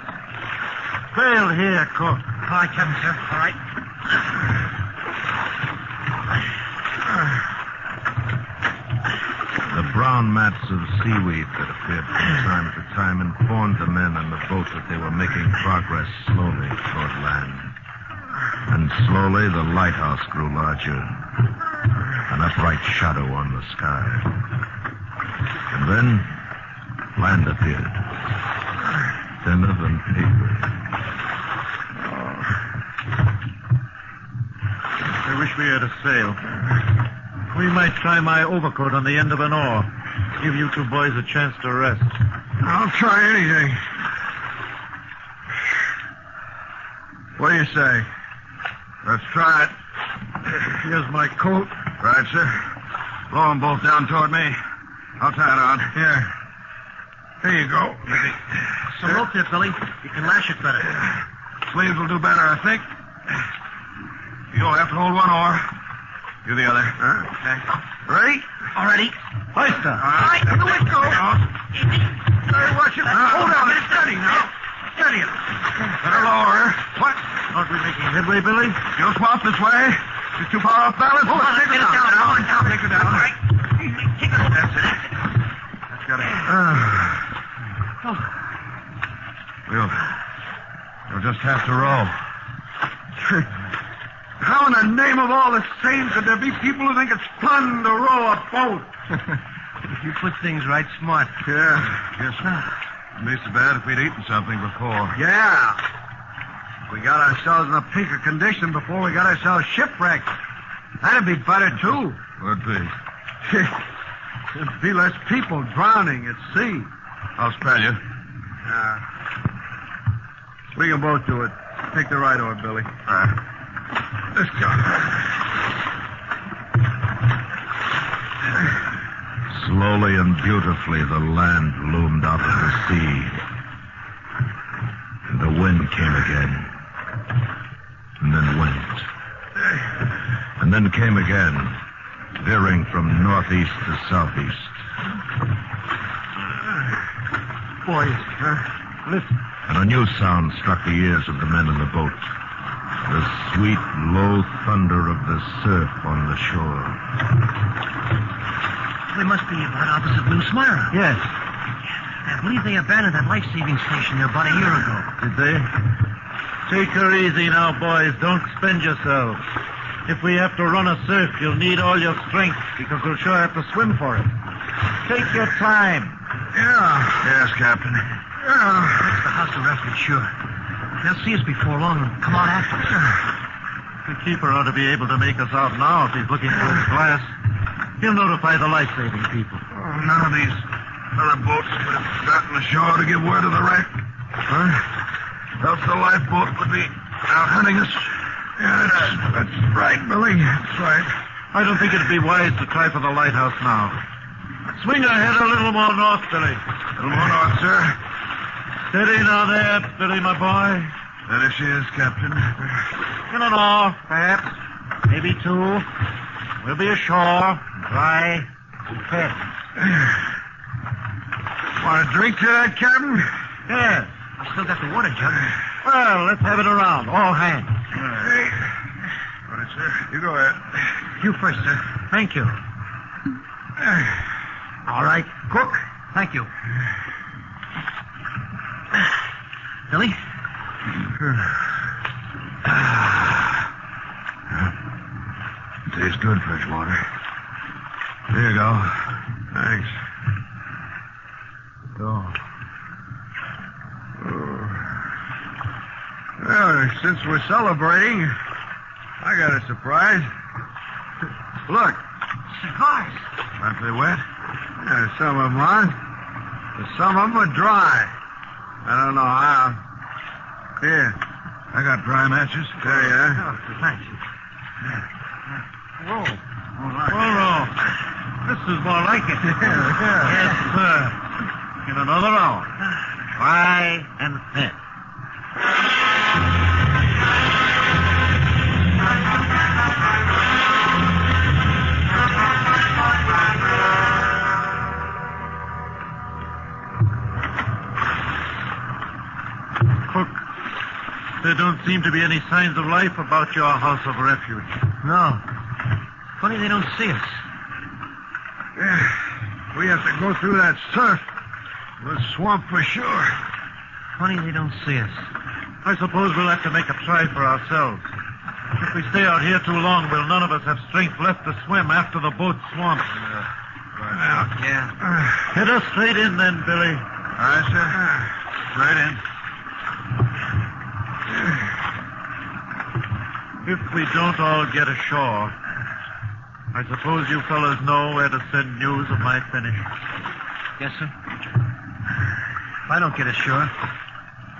Sail here, Cook. All right, Captain, sir. All right. The brown mats of seaweed that appeared from time to time informed the men on the boat that they were making progress slowly toward land. And slowly the lighthouse grew larger, an upright shadow on the sky. And then land appeared, thinner than paper. I wish we had a sail. We might try my overcoat on the end of an oar. Give you two boys a chance to rest. I'll try anything. What do you say? Let's try it. Here's my coat. Right, sir. Blow them both down toward me. I'll tie it on. Here. Here you go. Some rope there, Billy. You can lash it better. Sleeves will do better, I think. You'll have to hold one oar. You the other. Okay. Ready? All ready. Oyster. All right, let go. Watch it. Hold on. It's steady now. Steady it. Better lower her. What? Aren't we making headway, Billy? You'll swap this way. She's too far off balance. Hold on, take her down. Take her down. All right. Take it over. That's it. That's got it. We'll just have to row. How in the name of all the saints could there be people who think it's fun to row a boat? If you put things right, smart. Yeah, guess so. Wouldn't be so bad if we'd eaten something before. Yeah. We got ourselves in a pinker condition before we got ourselves shipwrecked. That'd be better, too. Would be. There'd be less people drowning at sea. I'll spell you. We can both do it. Take the right oar, Billy. Let's go. Slowly and beautifully, the land loomed out of the sea. And the wind came again. And then went. And then came again, veering from northeast to southeast. Boys, listen. And a new sound struck the ears of the men in the boat. The sweet, low thunder of the surf on the shore. They must be about opposite New Smyrna. Yes. I believe they abandoned that life-saving station there about a year ago. Did they? Take her easy now, boys. Don't spend yourselves. If we have to run a surf, you'll need all your strength, because we'll sure have to swim for it. Take your time. Yeah. Yes, Captain. That's the house of refuge, sure. They'll see us before long and come out after us. The keeper ought to be able to make us out now if he's looking through his glass. He'll notify the life-saving people. Oh, none of these other boats would have gotten ashore to give word of the wreck. Huh? Else the lifeboat would be out hunting us. Yeah, that's right, Billy. That's right. I don't think it'd be wise to try for the lighthouse now. Swing ahead a little more north, Billy. A little more north, sir. Steady now there, Billy, my boy. There she is, Captain. In an hour, perhaps. Maybe two. We'll be ashore, dry, and fed. Want a drink to that, Captain? Yes. I still got the water jug. Well, let's have it around. All hands. Hey. All right, sir. You go ahead. You first, sir. Thank you. All right. Cook. Thank you. Billy? Tastes good, fresh water. Here you go. Thanks. Oh. Well, since we're celebrating, I got a surprise. Look. Cigars. Aren't they wet? Yeah, some of them are. But some of them are dry. I don't know how. Here. I got dry matches. There you are. Oh, thanks. Whoa. Whoa. This is more like it. Yes, sir. In another hour. Try and fit. Cook, there don't seem to be any signs of life about your house of refuge. No. Funny they don't see us. Yeah, we have to go through that surf. The swamp for sure. Funny they don't see us. I suppose we'll have to make a try for ourselves. If we stay out here too long, we'll none of us have strength left to swim after the boat's swamped. Right out. Yeah. Hit us straight in then, Billy. All right, sir. Straight in. If we don't all get ashore, I suppose you fellas know where to send news of my finish. Yes, sir. If I don't get ashore,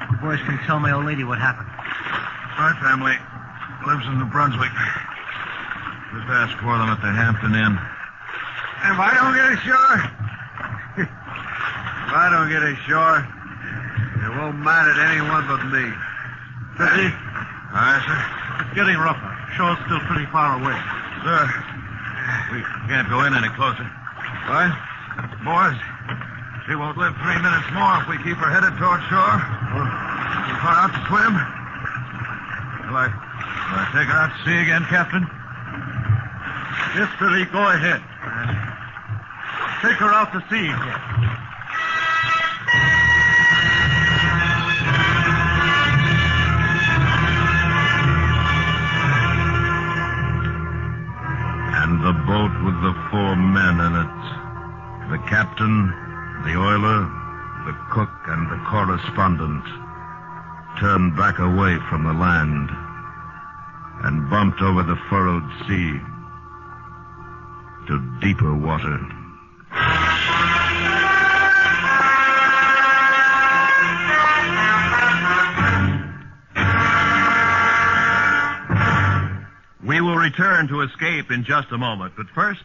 you boys can tell my old lady what happened. My family lives in New Brunswick. Just ask for them at the Hampton Inn. If I don't get ashore, it won't matter to anyone but me. Billy? Aye, sir. It's getting rougher. Shore's still pretty far away. Sir, we can't go in any closer. What? Boys, she won't live 3 minutes more if we keep her headed toward shore. Too far out to swim. Will I take her out to sea again, Captain? Yes, Billy, go ahead. Take her out to sea. And the boat with the 4 men in it. The captain, the oiler, the cook, and the correspondent turned back away from the land and bumped over the furrowed sea to deeper water. We will return to Escape in just a moment, but first,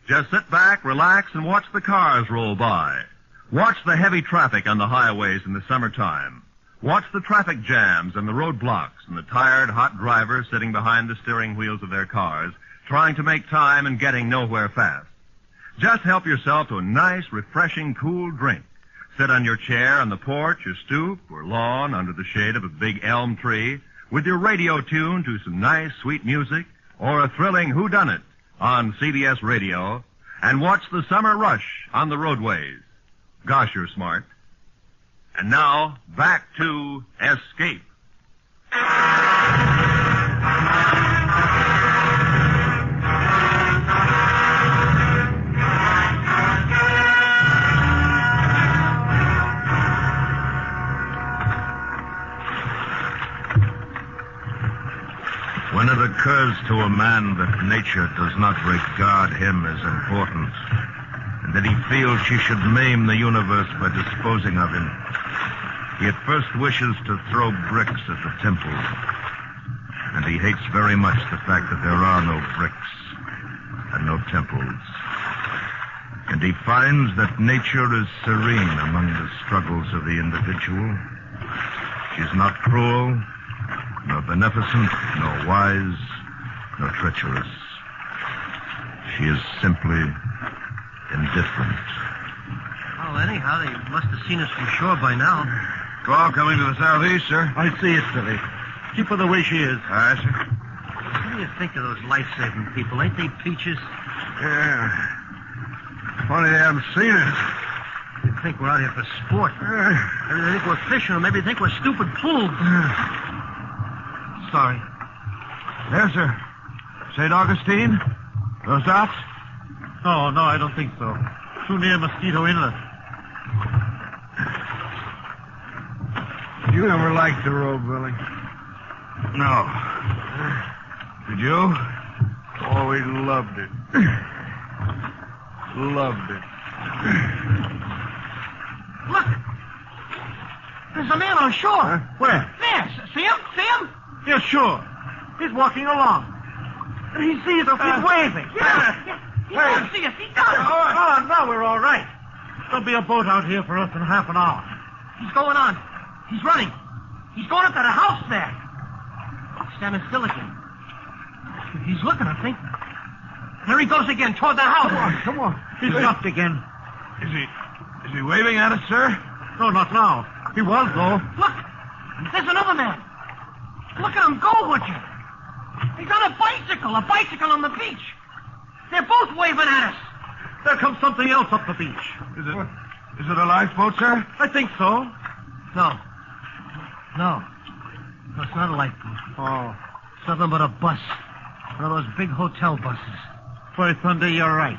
just sit back, relax, and watch the cars roll by. Watch the heavy traffic on the highways in the summertime. Watch the traffic jams and the roadblocks and the tired, hot drivers sitting behind the steering wheels of their cars, trying to make time and getting nowhere fast. Just help yourself to a nice, refreshing, cool drink. Sit on your chair on the porch or stoop or lawn under the shade of a big elm tree with your radio tuned to some nice, sweet music or a thrilling whodunit on CBS Radio and watch the summer rush on the roadways. Gosh, you're smart. And now, back to Escape. When it occurs to a man that nature does not regard him as important, and that he feels she should maim the universe by disposing of him, he at first wishes to throw bricks at the temple. And he hates very much the fact that there are no bricks and no temples. And he finds that nature is serene among the struggles of the individual. She's not cruel, nor beneficent, nor wise, nor treacherous. She is simply indifferent. Well, anyhow, they must have seen us from shore by now. Squall coming to the southeast, sir. I see it, Billy. Keep her the way she is. All right, sir. What do you think of those life-saving people? Ain't they peaches? Yeah. Funny they haven't seen us. They think we're out here for sport. Maybe they think we're fishing, or maybe they think we're stupid fools. Sorry. There, sir. St. Augustine? Those dots? No, I don't think so. Too near Mosquito Inlet. You never liked the road, Billy? No. Did you? Oh, we loved it. Loved it. Look! There's a man on shore. Huh? Where? There. See him? See him? Yeah, sure. He's walking along. He sees us. He's waving. Yeah. He does see us. He does. Oh, no, we're all right. There'll be a boat out here for us in half an hour. He's going on. He's running. He's going up to the house there. Standing still again. He's looking, I think. There he goes again, toward the house. Come on. He's stopped again. Is he waving at us, sir? No, not now. He was, though. Look. There's another man. Look at him go, would you? He's on a bicycle on the beach. They're both waving at us. There comes something else up the beach. Is it a lifeboat, sir? I think so. No, it's not a lifeboat. Oh. It's nothing but a bus. One of those big hotel buses. By thunder, you're right.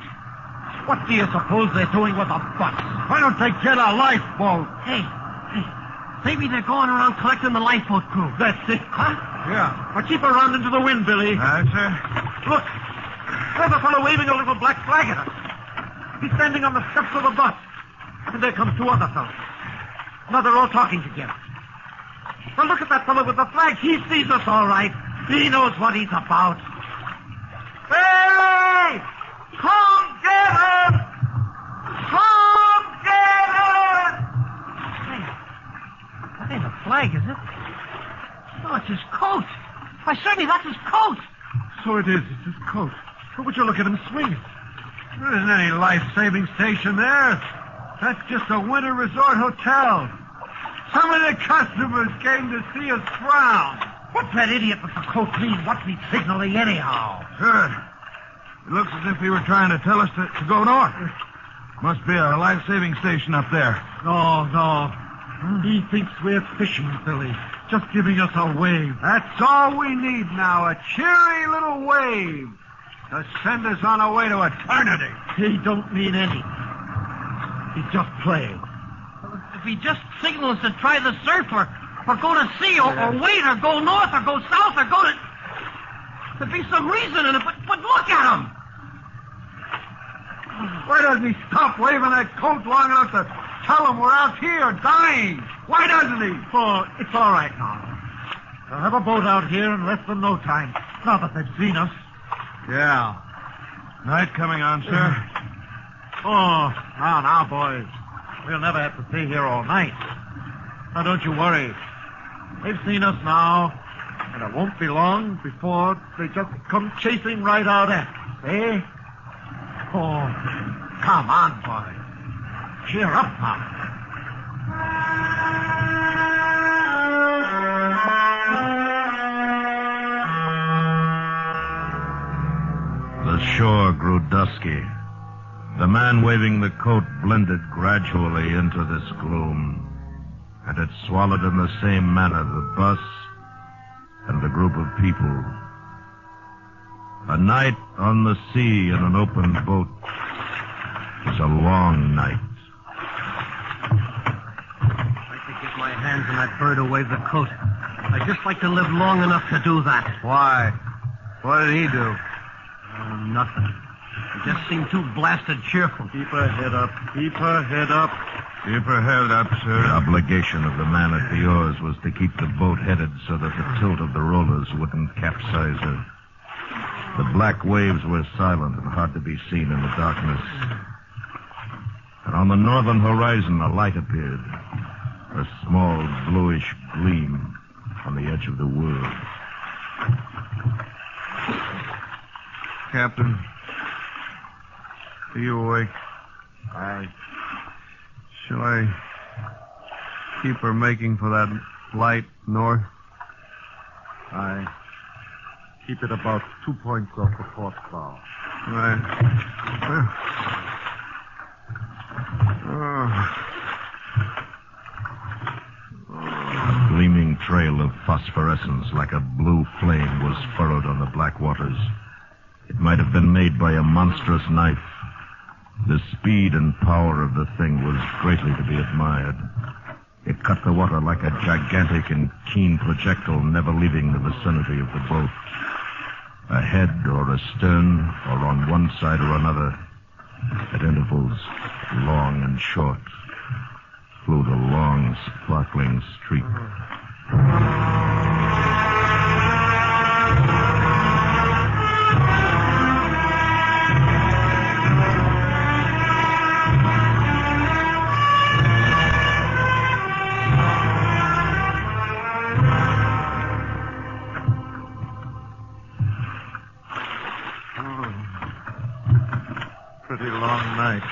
What do you suppose they're doing with a bus? Why don't they get a lifeboat? Hey. Maybe they're going around collecting the lifeboat crew. That's it. Huh? Yeah. Now keep her round into the wind, Billy. Sir. Look. There's a fellow waving a little black flag at us. He's standing on the steps of the bus. And there comes two other fellows. Now they're all talking together. Now look at that fellow with the flag. He sees us all right. He knows what he's about. Hey! Come get him! Come get him! Hey, that ain't a flag, is it? No, it's his coat. Why, certainly that's his coat. So it is. It's his coat. But would you look at him swinging? There isn't any life-saving station there. That's just a winter resort hotel. Some of the customers came to see us frown. What's that idiot with the coat mean? What's he signaling anyhow? Good. It looks as if he were trying to tell us to go north. Must be a life-saving station up there. No. He thinks we're fishermen, Billy. Just giving us a wave. That's all we need now, a cheery little wave to send us on our way to eternity. He don't mean any. He's just playing. If he just signals to try the surf or go to sea or wait or go north or go south or go to... There'd be some reason in it, but look at him. Why doesn't he stop waving that coat long enough to tell him we're out here dying? Why doesn't he? Oh, it's all right now. They'll have a boat out here in less than no time. Now that they've seen us. Yeah. Night coming on, sir. Oh, now, boys. We'll never have to stay here all night. Now, don't you worry. They've seen us now, and it won't be long before they just come chasing right out at us, eh? Oh, come on, boys. Cheer up now. The shore grew dusky. The man waving the coat blended gradually into this gloom, and it swallowed in the same manner the bus and the group of people. A night on the sea in an open boat is a long night. I'd like to get my hands on that bird who waved the coat. I'd just like to live long enough to do that. Why? What did he do? Oh, nothing. He just seemed too blasted cheerful. Keep her head up. Keep her head up. Keep her head up, sir. The obligation of the man at the oars was to keep the boat headed so that the tilt of the rollers wouldn't capsize her. The black waves were silent and hard to be seen in the darkness. And on the northern horizon, a light appeared. A small bluish gleam on the edge of the world. Captain, are you awake? Shall I keep her making for that light north? Aye. Keep it about 2 points off the port bow. Right. A gleaming trail of phosphorescence like a blue flame was furrowed on the black waters. It might have been made by a monstrous knife. The speed and power of the thing was greatly to be admired. It cut the water like a gigantic and keen projectile, never leaving the vicinity of the boat. Ahead or astern, or on one side or another, at intervals, long and short, flew the long, sparkling streak. pretty long night.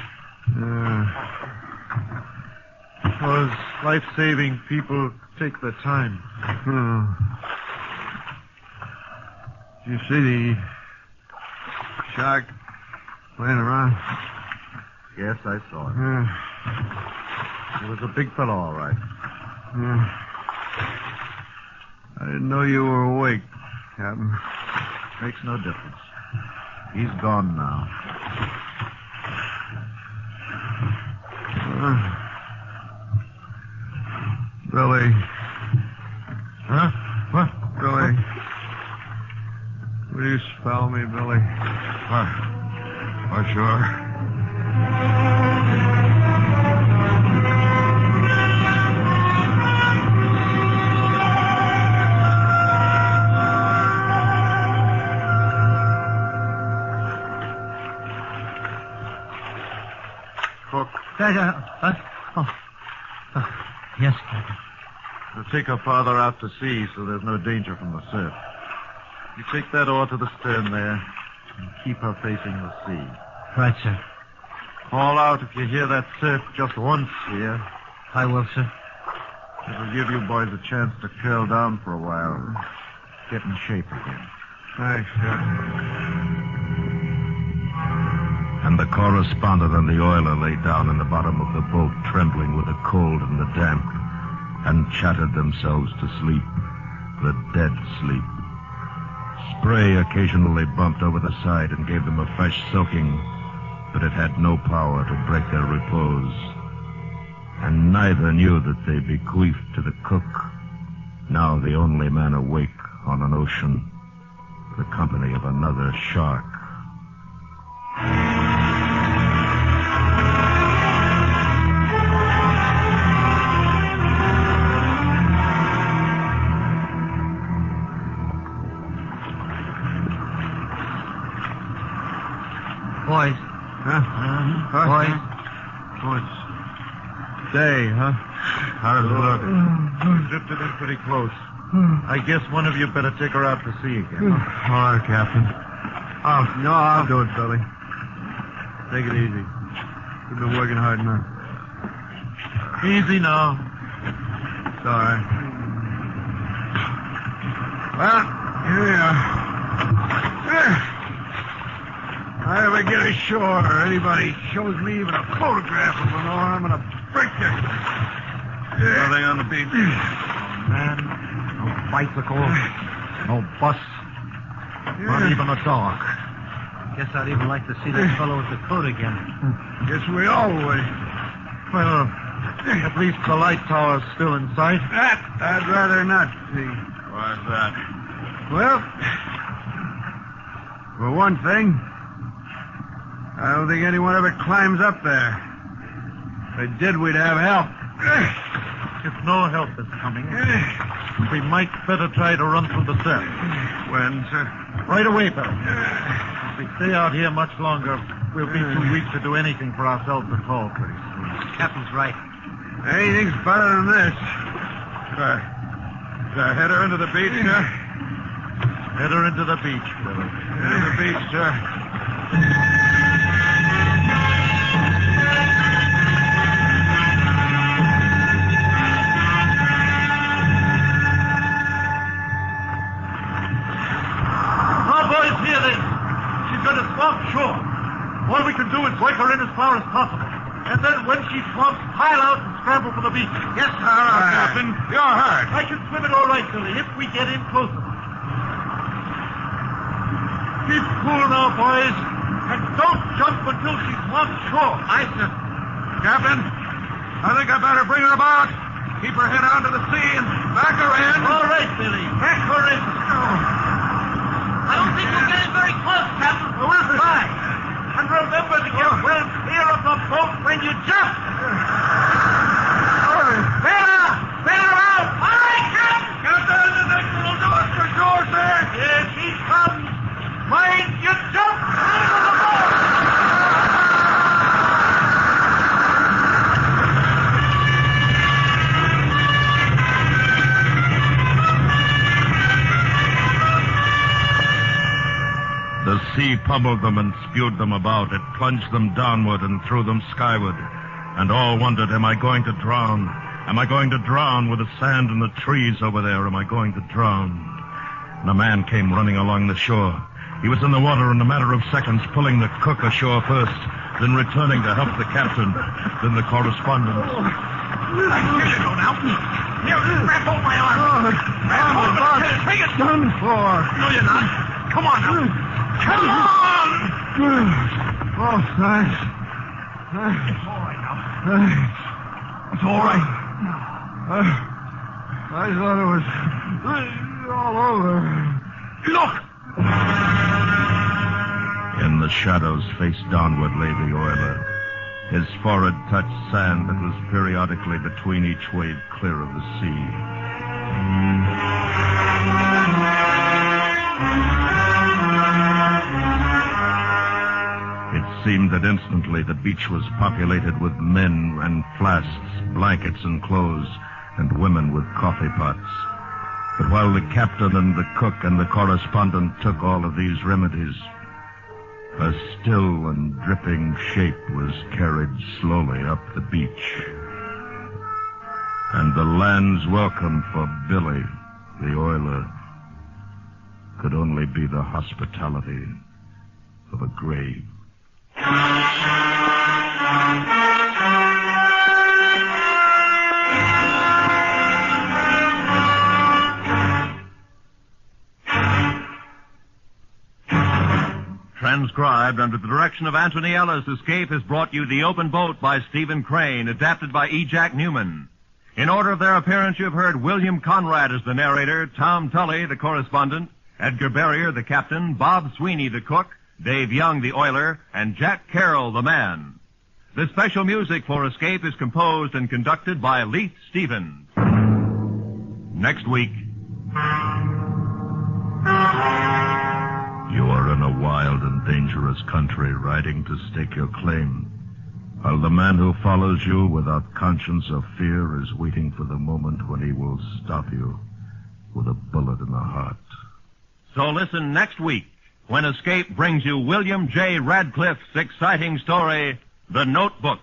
Those life-saving people take their time. Did you see the shark playing around? Yes, I saw it. He was a big fellow, all right. I didn't know you were awake, Captain. Makes no difference. He's gone now. Billy. Huh? What? Billy. Will you spell me, Billy? Oh, sure. Cook. Yes, Captain. We'll take her farther out to sea so there's no danger from the surf. You take that oar to the stern there and keep her facing the sea. Right, sir. Call out if you hear that surf just once here. I will, sir. It'll give you boys a chance to curl down for a while and get in shape again. Thanks, sir. And the correspondent and the oiler lay down in the bottom of the boat, trembling with the cold and the damp, and chattered themselves to sleep, the dead sleep. Spray occasionally bumped over the side and gave them a fresh soaking, but it had no power to break their repose. And neither knew that they bequeathed to the cook, now the only man awake on an ocean, the company of another shark. Boys. Boys. What's day, huh? How does it look? Drifted in pretty close. I guess one of you better take her out to sea again. All right, Captain. Oh, no, I'll do it, Billy. Take it easy. You've been working hard enough. Easy now. It's all right. Well, here we are. If I ever get ashore or anybody shows me even a photograph of an oar, I'm going to break their... Nothing on the beach. No man, no bicycle, no bus, not even a dog. Guess I'd even like to see that fellow with the coat again. Guess we all would. Well, at least the light tower's still in sight. That I'd rather not see. Why's that? Well, for one thing, I don't think anyone ever climbs up there. If they did, we'd have help. If no help is coming, we might better try to run through the surf. When, sir? Right away, Billy. If we stay out here much longer, we'll be too weak to do anything for ourselves at all pretty soon. Captain's right. Anything's better than this. Should I head her into the beach, sir? Head her into the beach, Billy. Into the beach, sir. Sure. All we can do is work her in as far as possible. And then when she swamps, pile out and scramble for the beach. Yes, sir, Captain. You're hurt. I can swim it all right, Billy, if we get in close enough. Keep cool now, boys. And don't jump until she swamps shore. Aye, sir. Captain, I think I better bring her about. Keep her head onto the sea and back her in. All right, Billy. Back her in. I don't think we'll get in very close, Captain. We'll try. And remember to get well clear of the boat when you jump. Bail her! Bail her out! All right, Captain! Captain, the next one will do it for sure, sir. Here she comes. Mind you jump out of the boat! The sea pummeled them and spewed them about. It plunged them downward and threw them skyward. And all wondered, am I going to drown? Am I going to drown with the sand and the trees over there? Am I going to drown? And a man came running along the shore. He was in the water in a matter of seconds, pulling the cook ashore first, then returning to help the captain, then the correspondent. Here you go now. Here, grab hold of my arm. Grab hold of it. Take it. Done for. No, you're not. Come on now. Come on! Oh, thanks. It's all right now. It's all right. I thought it was all over. Look! In the shadows, face downward, lay the oiler. His forehead touched sand that was periodically between each wave clear of the sea. It seemed that instantly the beach was populated with men and flasks, blankets and clothes, and women with coffee pots. But while the captain and the cook and the correspondent took all of these remedies, a still and dripping shape was carried slowly up the beach. And the land's welcome for Billy, the oiler, could only be the hospitality of a grave. Transcribed under the direction of Anthony Ellis, Escape has brought you The Open Boat by Stephen Crane, adapted by E. Jack Newman. In order of their appearance, you have heard William Conrad as the narrator, Tom Tully, the correspondent, Edgar Barrier, the captain, Bob Sweeney, the cook, Dave Young, the oiler, and Jack Carroll, the man. The special music for Escape is composed and conducted by Leith Stevens. Next week. You are in a wild and dangerous country, riding to stake your claim, while the man who follows you without conscience or fear is waiting for the moment when he will stop you with a bullet in the heart. So listen next week when Escape brings you William J. Radcliffe's exciting story, The Notebook.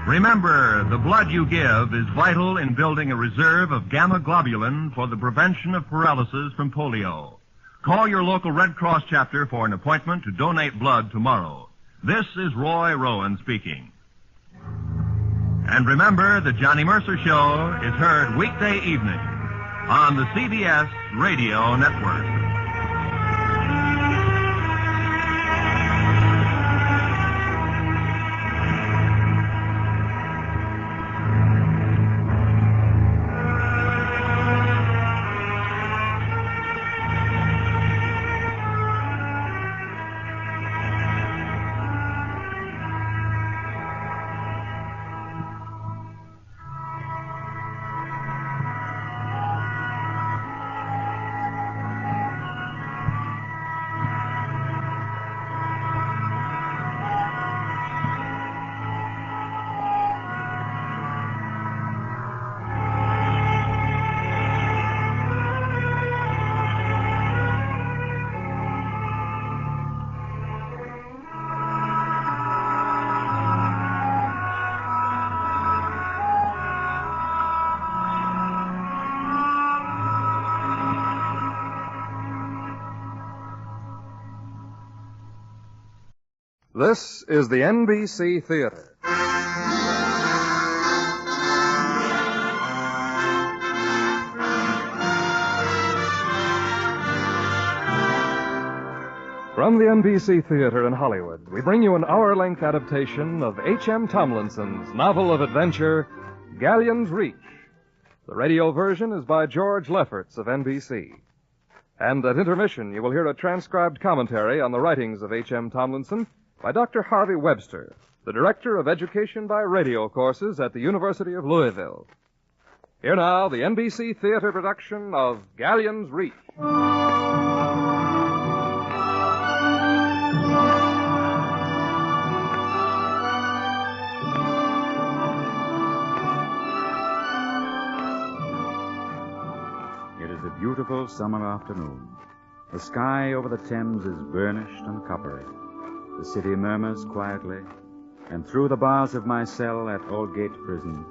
Remember, the blood you give is vital in building a reserve of gamma globulin for the prevention of paralysis from polio. Call your local Red Cross chapter for an appointment to donate blood tomorrow. This is Roy Rowan speaking. And remember, the Johnny Mercer Show is heard weekday evening on the CBS Radio Network. This is the NBC Theater. From the NBC Theater in Hollywood, we bring you an hour-length adaptation of H.M. Tomlinson's novel of adventure, Gallions Reach. The radio version is by George Lefferts of NBC. And at intermission, you will hear a transcribed commentary on the writings of H.M. Tomlinson by Dr. Harvey Webster, the Director of Education by Radio courses at the University of Louisville. Here now, the NBC Theater production of Gallions Reach. beautiful summer afternoon. The sky over the Thames is burnished and coppery. The city murmurs quietly, and through the bars of my cell at Aldgate Prison,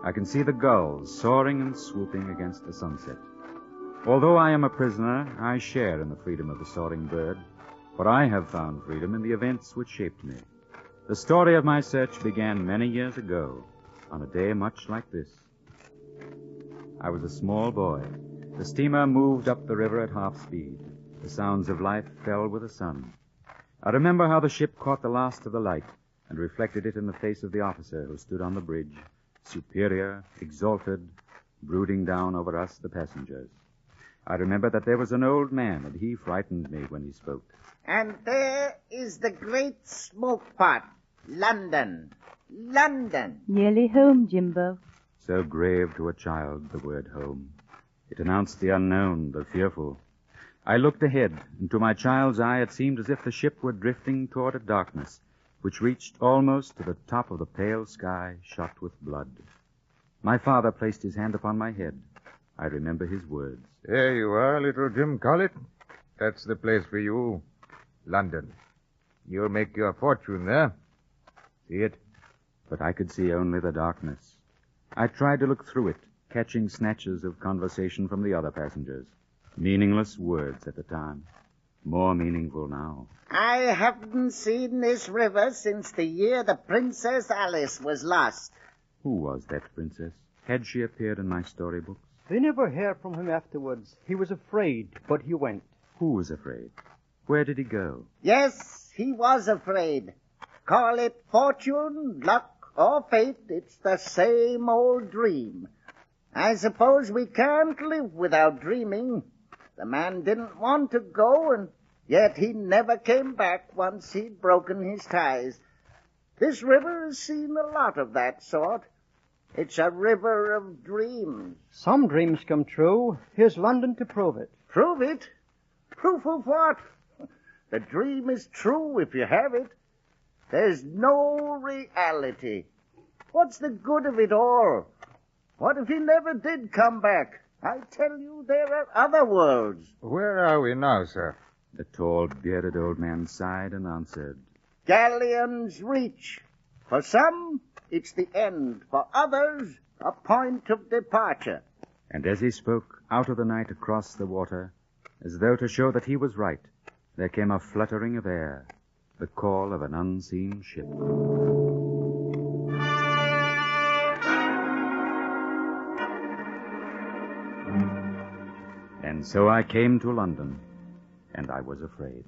I can see the gulls soaring and swooping against the sunset. Although I am a prisoner, I share in the freedom of the soaring bird, for I have found freedom in the events which shaped me. The story of my search began many years ago, on a day much like this. I was a small boy. The steamer moved up the river at half speed. The sounds of life fell with the sun. I remember how the ship caught the last of the light and reflected it in the face of the officer who stood on the bridge, superior, exalted, brooding down over us, the passengers. I remember that there was an old man, and he frightened me when he spoke. And there is the great smoke pot, London. London. Nearly home, Jimbo. So grave to a child, the word home. It announced the unknown, the fearful. I looked ahead, and to my child's eye it seemed as if the ship were drifting toward a darkness which reached almost to the top of the pale sky shot with blood. My father placed his hand upon my head. I remember his words. There you are, little Jim Collett. That's the place for you. London. You'll make your fortune there. See it? But I could see only the darkness. I tried to look through it, catching snatches of conversation from the other passengers. Meaningless words at the time. More meaningful now. I haven't seen this river since the year the Princess Alice was lost. Who was that princess? Had she appeared in my storybooks? They never heard from him afterwards. He was afraid, but he went. Who was afraid? Where did he go? Yes, he was afraid. Call it fortune, luck, or fate, it's the same old dream. I suppose we can't live without dreaming. The man didn't want to go, and yet he never came back once he'd broken his ties. This river has seen a lot of that sort. It's a river of dreams. Some dreams come true. Here's London to prove it. Prove it? Proof of what? The dream is true if you have it. There's no reality. What's the good of it all? What if he never did come back? I tell you, there are other worlds. Where are we now, sir? The tall, bearded old man sighed and answered. Gallions Reach. For some, it's the end. For others, a point of departure. And as he spoke, out of the night across the water, as though to show that he was right, there came a fluttering of air, the call of an unseen ship. And so I came to London, and I was afraid.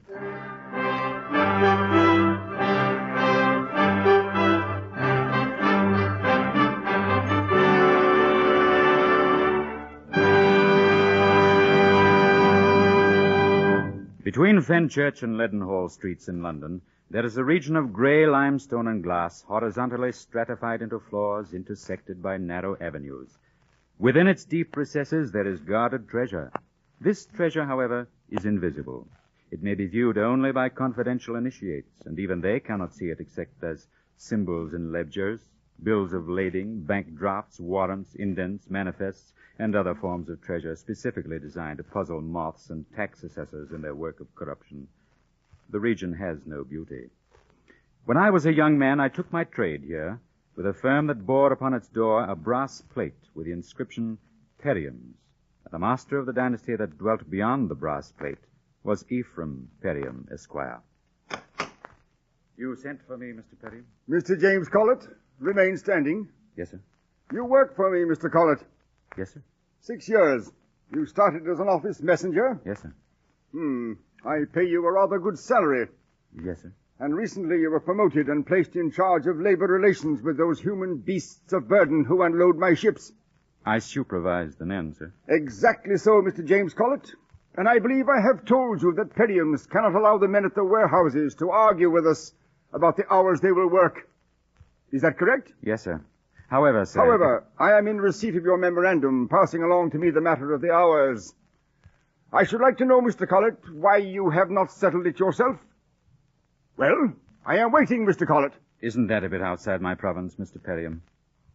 Between Fenchurch and Leadenhall streets in London, there is a region of grey limestone and glass, horizontally stratified into floors, intersected by narrow avenues. Within its deep recesses there is guarded treasure. This treasure, however, is invisible. It may be viewed only by confidential initiates, and even they cannot see it except as symbols in ledgers, bills of lading, bank drafts, warrants, indents, manifests, and other forms of treasure specifically designed to puzzle moths and tax assessors in their work of corruption. The region has no beauty. When I was a young man, I took my trade here with a firm that bore upon its door a brass plate with the inscription Periams. The master of the dynasty that dwelt beyond the brass plate was Ephraim Periam, Esquire. You sent for me, Mr. Periam? Mr. James Collett, remain standing. Yes, sir. You worked for me, Mr. Collett. Yes, sir. 6 years. You started as an office messenger. Yes, sir. I pay you a rather good salary. Yes, sir. And recently you were promoted and placed in charge of labor relations with those human beasts of burden who unload my ships. I supervised the men, sir. Exactly so, Mr. James Collett. And I believe I have told you that Periams cannot allow the men at the warehouses to argue with us about the hours they will work. Is that correct? Yes, sir. However, sir... However, I am in receipt of your memorandum, passing along to me the matter of the hours. I should like to know, Mr. Collett, why you have not settled it yourself. Well, I am waiting, Mr. Collett. Isn't that a bit outside my province, Mr. Periam?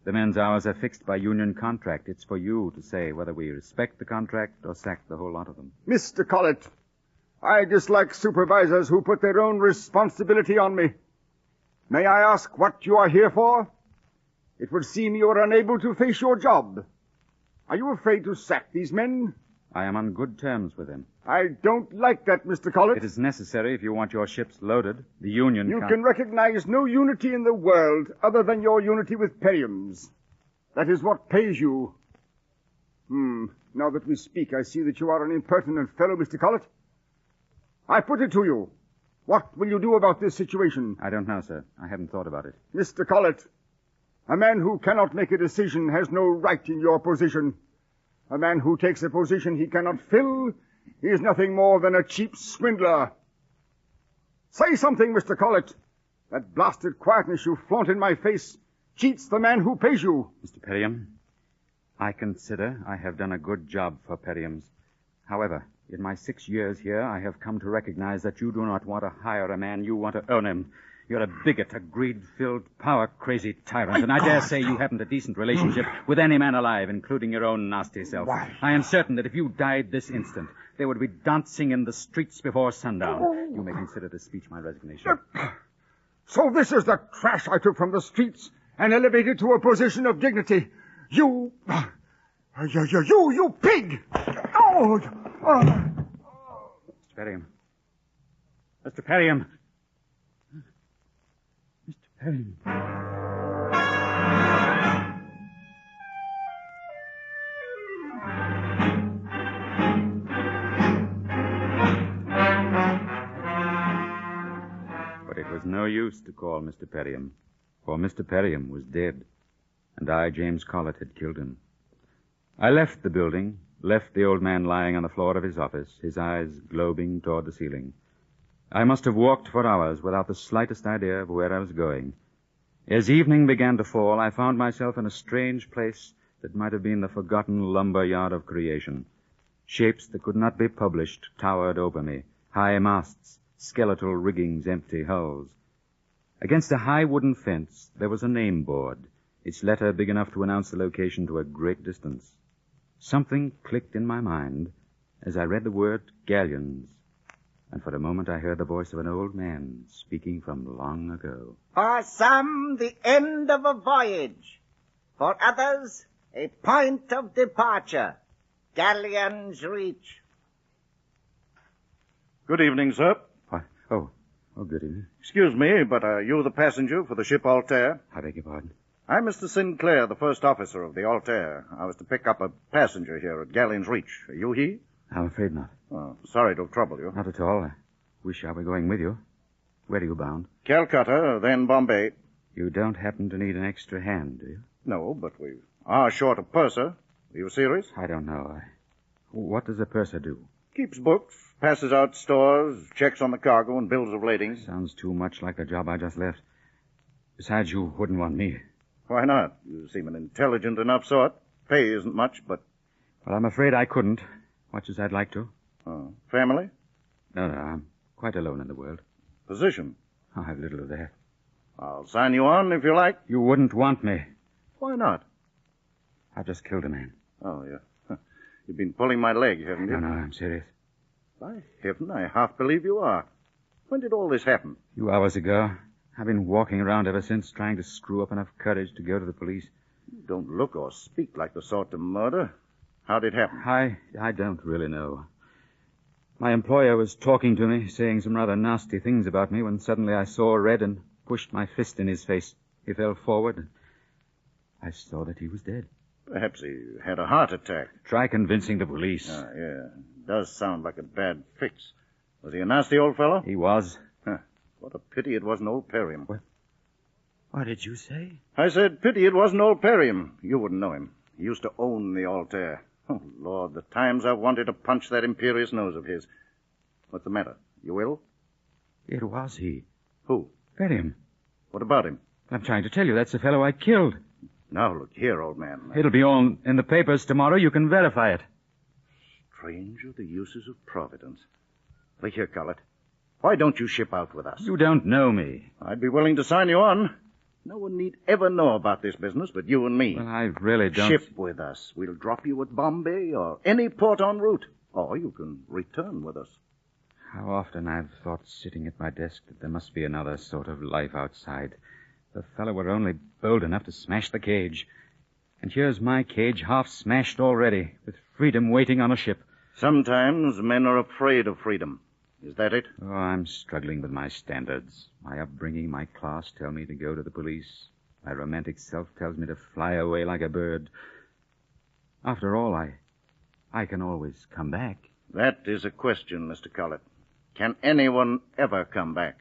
The men's hours are fixed by union contract. It's for you to say whether we respect the contract or sack the whole lot of them. Mr. Collett, I dislike supervisors who put their own responsibility on me. May I ask what you are here for? It would seem you are unable to face your job. Are you afraid to sack these men? I am on good terms with them. I don't like that, Mr. Collett. It is necessary if you want your ships loaded. The union... You can recognize no unity in the world other than your unity with Periums. That is what pays you. Now that we speak, I see that you are an impertinent fellow, Mr. Collett. I put it to you. What will you do about this situation? I don't know, sir. I haven't thought about it. Mr. Collett, a man who cannot make a decision has no right in your position. A man who takes a position he cannot fill is nothing more than a cheap swindler. Say something, Mr. Collett. That blasted quietness you flaunt in my face cheats the man who pays you. Mr. Perium, I consider I have done a good job for Periums. However, in my 6 years here, I have come to recognize that you do not want to hire a man, you want to own him. You're a bigot, a greed-filled, power-crazy tyrant, and I dare say you haven't a decent relationship with any man alive, including your own nasty self. Why? I am certain that if you died this instant, they would be dancing in the streets before sundown. You may consider this speech my resignation. So this is the trash I took from the streets and elevated to a position of dignity. You pig! Oh! Mr. Perium. Mr. Perium. Mr. Perium. But it was no use to call Mr. Perium, for Mr. Perium was dead, and I, James Collett, had killed him. I left the building, left the old man lying on the floor of his office, his eyes globing toward the ceiling. I must have walked for hours without the slightest idea of where I was going. As evening began to fall, I found myself in a strange place that might have been the forgotten lumber yard of creation. Shapes that could not be published towered over me, high masts, skeletal riggings, empty hulls. Against a high wooden fence, there was a name board, its letter big enough to announce the location to a great distance. Something clicked in my mind as I read the word Gallions, and for a moment I heard the voice of an old man speaking from long ago. For some, the end of a voyage. For others, a point of departure. Gallions reach. Good evening, sir. Oh, good evening. Excuse me, but are you the passenger for the ship Altair? I beg your pardon? I'm Mr. Sinclair, the first officer of the Altair. I was to pick up a passenger here at Gallions Reach. Are you he? I'm afraid not. Oh, sorry to trouble you. Not at all. I wish I were going with you. Where are you bound? Calcutta, then Bombay. You don't happen to need an extra hand, do you? No, but we are short a purser. Are you serious? I don't know. What does a purser do? Keeps books, passes out stores, checks on the cargo and bills of lading. Sounds too much like the job I just left. Besides, you wouldn't want me. Why not? You seem an intelligent enough sort. Pay isn't much, but... Well, I'm afraid I couldn't, much as I'd like to. Oh, family? No, I'm quite alone in the world. Position? I have little of that. I'll sign you on if you like. You wouldn't want me. Why not? I just killed a man. Oh, yeah. You've been pulling my leg, haven't you? No, I'm serious. By heaven, I half believe you are. When did all this happen? A few hours ago. I've been walking around ever since, trying to screw up enough courage to go to the police. You don't look or speak like the sort to murder. How'd it happen? I don't really know. My employer was talking to me, saying some rather nasty things about me, when suddenly I saw red and pushed my fist in his face. He fell forward, and I saw that he was dead. Perhaps he had a heart attack. Try convincing the police. Ah, yeah. Does sound like a bad fix. Was he a nasty old fellow? He was. Huh. What a pity it wasn't old Perium. What did you say? I said pity it wasn't old Perium. You wouldn't know him. He used to own the Altair. Oh, Lord, the times I've wanted to punch that imperious nose of his. What's the matter? You ill? It was he. Who? Perium. What about him? I'm trying to tell you, that's the fellow I killed. Now, look here, old man. It'll be all in the papers tomorrow. You can verify it. Strange are the uses of Providence. Look here, Collett. Why don't you ship out with us? You don't know me. I'd be willing to sign you on. No one need ever know about this business but you and me. Well, I really don't... Ship with us. We'll drop you at Bombay or any port en route. Or you can return with us. How often I've thought sitting at my desk that there must be another sort of life outside. The fellow were only bold enough to smash the cage. And here's my cage half smashed already, with freedom waiting on a ship. Sometimes men are afraid of freedom. Is that it? Oh, I'm struggling with my standards. My upbringing, my class tell me to go to the police. My romantic self tells me to fly away like a bird. After all, I can always come back. That is a question, Mr. Collett. Can anyone ever come back?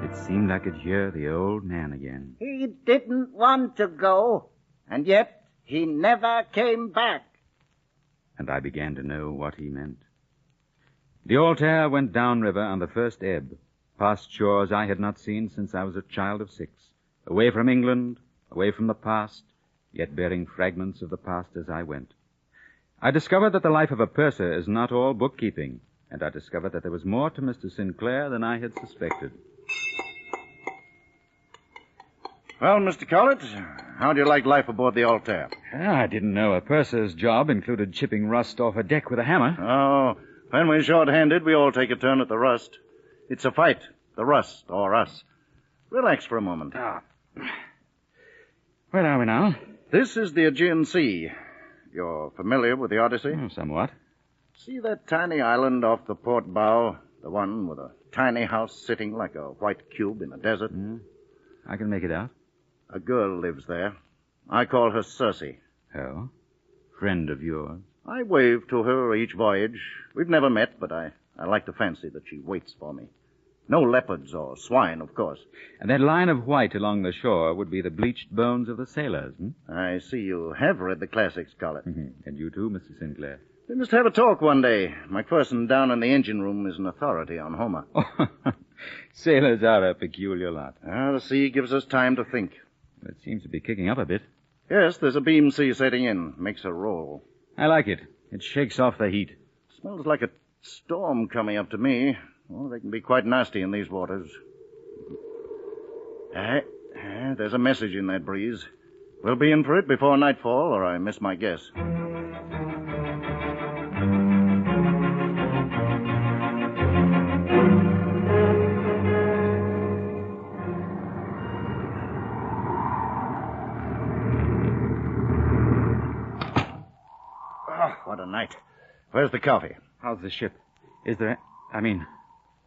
It seemed I could hear the old man again. He didn't want to go, and yet he never came back. And I began to know what he meant. The Altair went downriver on the first ebb, past shores I had not seen since I was a child of 6, away from England, away from the past, yet bearing fragments of the past as I went. I discovered that the life of a purser is not all bookkeeping, and I discovered that there was more to Mr. Sinclair than I had suspected. Well, Mr. Collett, how do you like life aboard the Altair? I didn't know a purser's job included chipping rust off a deck with a hammer. Oh, when we're short-handed, we all take a turn at the rust. It's a fight, the rust or us. Relax for a moment. Where are we now? This is the Aegean Sea. You're familiar with the Odyssey? Somewhat. See that tiny island off the port bow? The one with a tiny house sitting like a white cube in a desert? I can make it out. A girl lives there. I call her Circe. Oh? Friend of yours? I wave to her each voyage. We've never met, but I like to fancy that she waits for me. No leopards or swine, of course. And that line of white along the shore would be the bleached bones of the sailors, I see you have read the classics, Collett. And you too, Mr. Sinclair. We must have a talk one day. McPherson down in the engine room is an authority on Homer. Sailors are a peculiar lot. The sea gives us time to think. It seems to be kicking up a bit. Yes, there's a beam sea setting in. Makes a roll. I like it. It shakes off the heat. Smells like a storm coming up to me. Oh, they can be quite nasty in these waters. There's a message in that breeze. We'll be in for it before nightfall, or I miss my guess. What a night. Where's the coffee? How's the ship? Is there...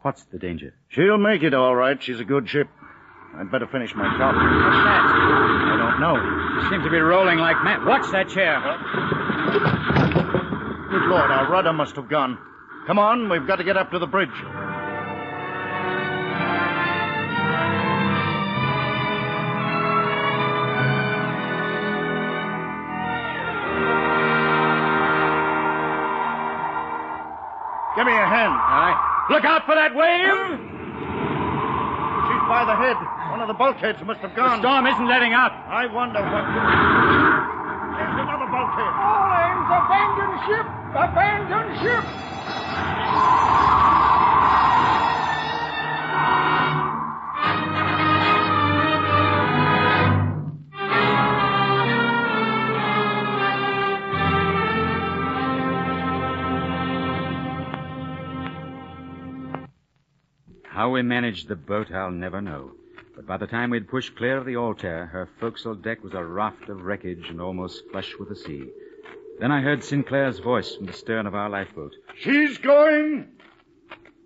what's the danger? She'll make it all right. She's a good ship. I'd better finish my coffee. What's that? I don't know. She seems to be rolling like mad. Watch that chair. Good Lord, our rudder must have gone. Come on, we've got to get up to the bridge. Give me a hand. All right. Look out for that wave! She's by the head. One of the bulkheads must have gone. The storm isn't letting up. I wonder what... There's another bulkhead. All hands, abandon ship! Abandon ship! How we managed the boat, I'll never know. But by the time we'd pushed clear of the Altair, her forecastle deck was a raft of wreckage and almost flush with the sea. Then I heard Sinclair's voice from the stern of our lifeboat. She's going!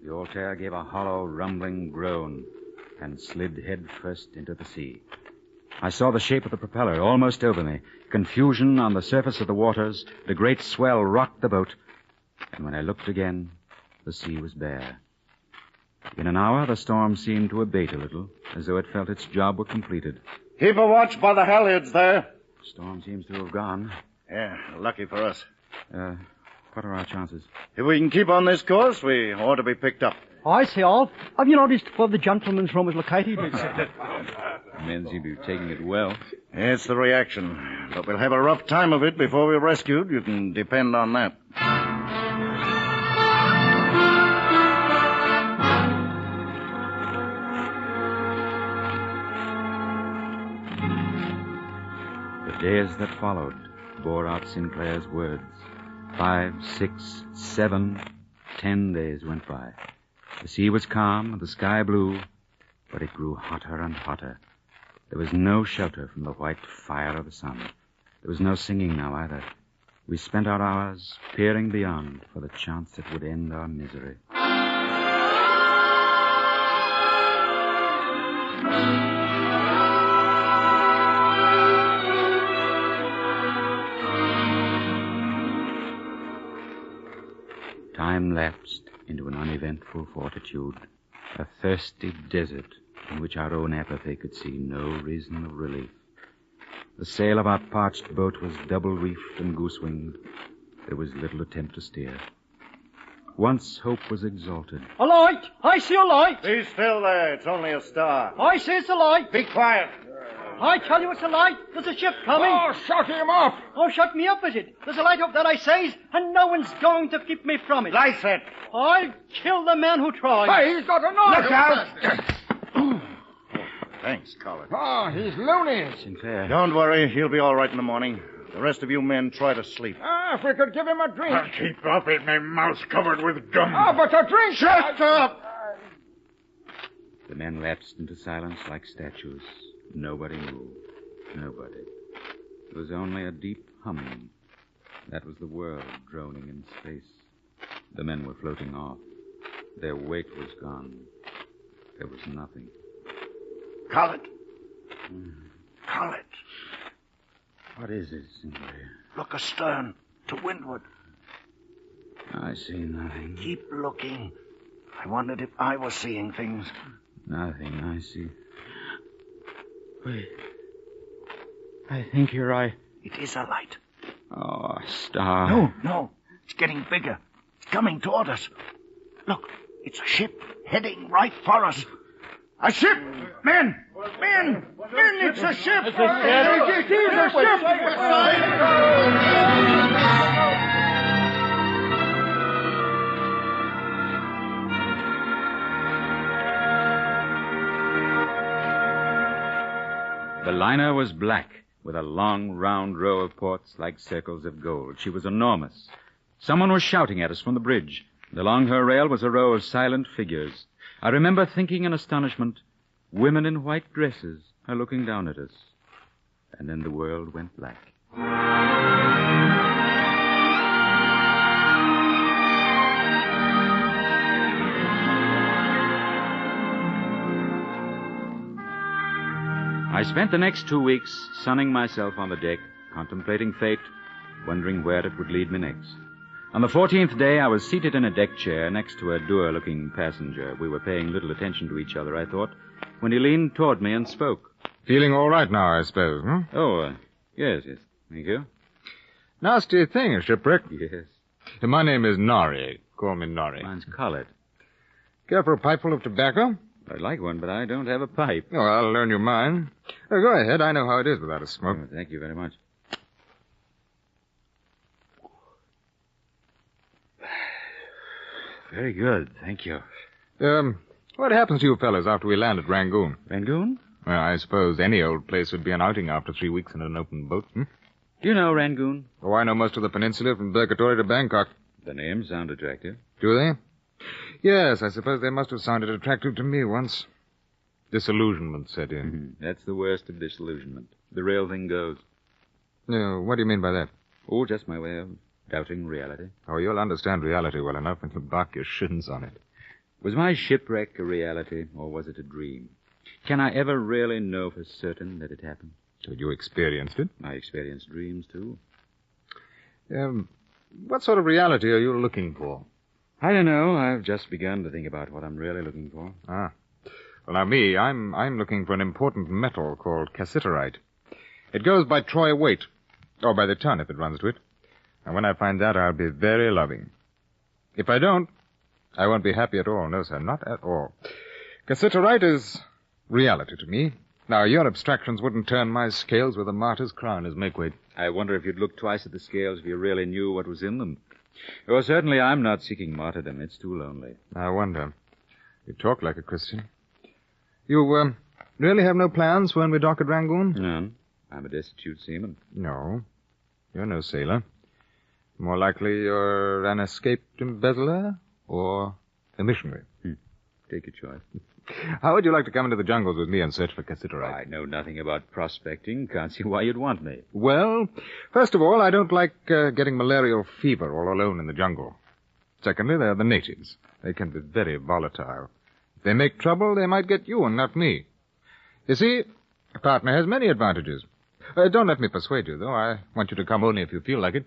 The Altair gave a hollow, rumbling groan and slid head first into the sea. I saw the shape of the propeller almost over me, confusion on the surface of the waters, the great swell rocked the boat, and when I looked again, the sea was bare. In an hour, the storm seemed to abate a little, as though it felt its job were completed. Keep a watch by the halyards there. The storm seems to have gone. Yeah, lucky for us. What are our chances? If we can keep on this course, we ought to be picked up. I say, Alf, have you noticed where the gentleman's room is located? The men seem to be taking it well. It's the reaction. But we'll have a rough time of it before we're rescued. You can depend on that. The days that followed bore out Sinclair's words. 5, 6, 7, 10 days went by. The sea was calm and the sky blue, but it grew hotter and hotter. There was no shelter from the white fire of the sun. There was no singing now either. We spent our hours peering beyond for the chance that would end our misery. Time lapsed into an uneventful fortitude, a thirsty desert in which our own apathy could see no reason of relief. The sail of our parched boat was double-reefed and goose-winged. There was little attempt to steer. Once hope was exalted. A light! I see a light! Be still there. It's only a star. I say it's a light! Be quiet. I tell you it's a light. There's a ship coming. Oh, shut him up! Oh, shut me up, is it? There's a light up there, I says, and no one's going to keep me from it. Light it. I'll kill the man who tries. Hey, he's got a knife! Look out! Thanks, Colin. Oh, he's loony. Sinclair. Don't worry. He'll be all right in the morning. The rest of you men try to sleep. If we could give him a drink. Keep up it, my mouth's covered with gum. Oh, but a drink! Shut up! The men lapsed into silence like statues. Nobody moved. Nobody. There was only a deep humming. That was the world droning in space. The men were floating off. Their weight was gone. There was nothing. Colin. Colin. What is it, Sinclair? Look astern, to windward. I see nothing. Keep looking. I wondered if I was seeing things. Nothing, I see. Wait. I think you're right. It is a light. Oh, a star. No. It's getting bigger. It's coming toward us. Look, it's a ship heading right for us. A ship! Men! It's a ship! It is a ship! The liner was black, with a long, round row of ports like circles of gold. She was enormous. Someone was shouting at us from the bridge, and along her rail was a row of silent figures. I remember thinking in astonishment, women in white dresses are looking down at us. And then the world went black. I spent the next 2 weeks sunning myself on the deck, contemplating fate, wondering where it would lead me next. On the 14th day, I was seated in a deck chair next to a dour-looking passenger. We were paying little attention to each other, I thought, when he leaned toward me and spoke. Feeling all right now, I suppose, huh? Oh, yes. Thank you. Nasty thing, a shipwreck. Yes. My name is Norrie. Call me Norrie. Mine's Collett. Care for a pipeful of tobacco? I'd like one, but I don't have a pipe. Oh, I'll lend you mine. Go ahead. I know how it is without a smoke. Oh, thank you very much. Very good, thank you. What happens to you fellas after we land at Rangoon? Rangoon? Well, I suppose any old place would be an outing after 3 weeks in an open boat, Do you know Rangoon? Oh, I know most of the peninsula from Purgatory to Bangkok. The names sound attractive. Do they? Yes, I suppose they must have sounded attractive to me once. Disillusionment set in. Mm-hmm. That's the worst of disillusionment. The real thing goes. What do you mean by that? Oh, just my way of doubting reality. Oh, you'll understand reality well enough when you bark your shins on it. Was my shipwreck a reality, or was it a dream? Can I ever really know for certain that it happened? So you experienced it? I experienced dreams, too. What sort of reality are you looking for? I don't know. I've just begun to think about what I'm really looking for. Ah. Well, now, I'm looking for an important metal called cassiterite. It goes by troy weight, or by the ton if it runs to it. And when I find that, I'll be very loving. If I don't, I won't be happy at all. No, sir, not at all. Cassiterite is reality to me. Now, your abstractions wouldn't turn my scales with a martyr's crown as makeweight. I wonder if you'd look twice at the scales if you really knew what was in them. Oh, certainly I'm not seeking martyrdom. It's too lonely. I wonder. You talk like a Christian. You, really have no plans when we dock at Rangoon? None. I'm a destitute seaman. No. You're no sailor. More likely you're an escaped embezzler or a missionary. Take your choice. How would you like to come into the jungles with me and search for cassiterite? I know nothing about prospecting. Can't see why you'd want me. Well, first of all, I don't like getting malarial fever all alone in the jungle. Secondly, they're the natives. They can be very volatile. If they make trouble, they might get you and not me. You see, a partner has many advantages. Don't let me persuade you, though. I want you to come only if you feel like it.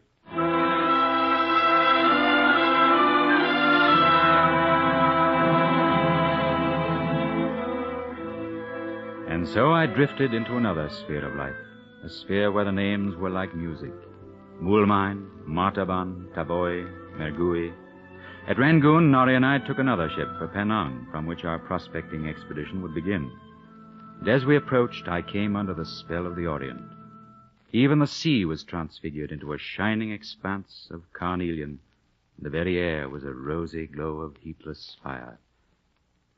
And so I drifted into another sphere of life, a sphere where the names were like music. Moulmein, Martaban, Taboy, Mergui. At Rangoon, Norrie and I took another ship for Penang, from which our prospecting expedition would begin. And as we approached, I came under the spell of the Orient. Even the sea was transfigured into a shining expanse of carnelian. The very air was a rosy glow of heatless fire.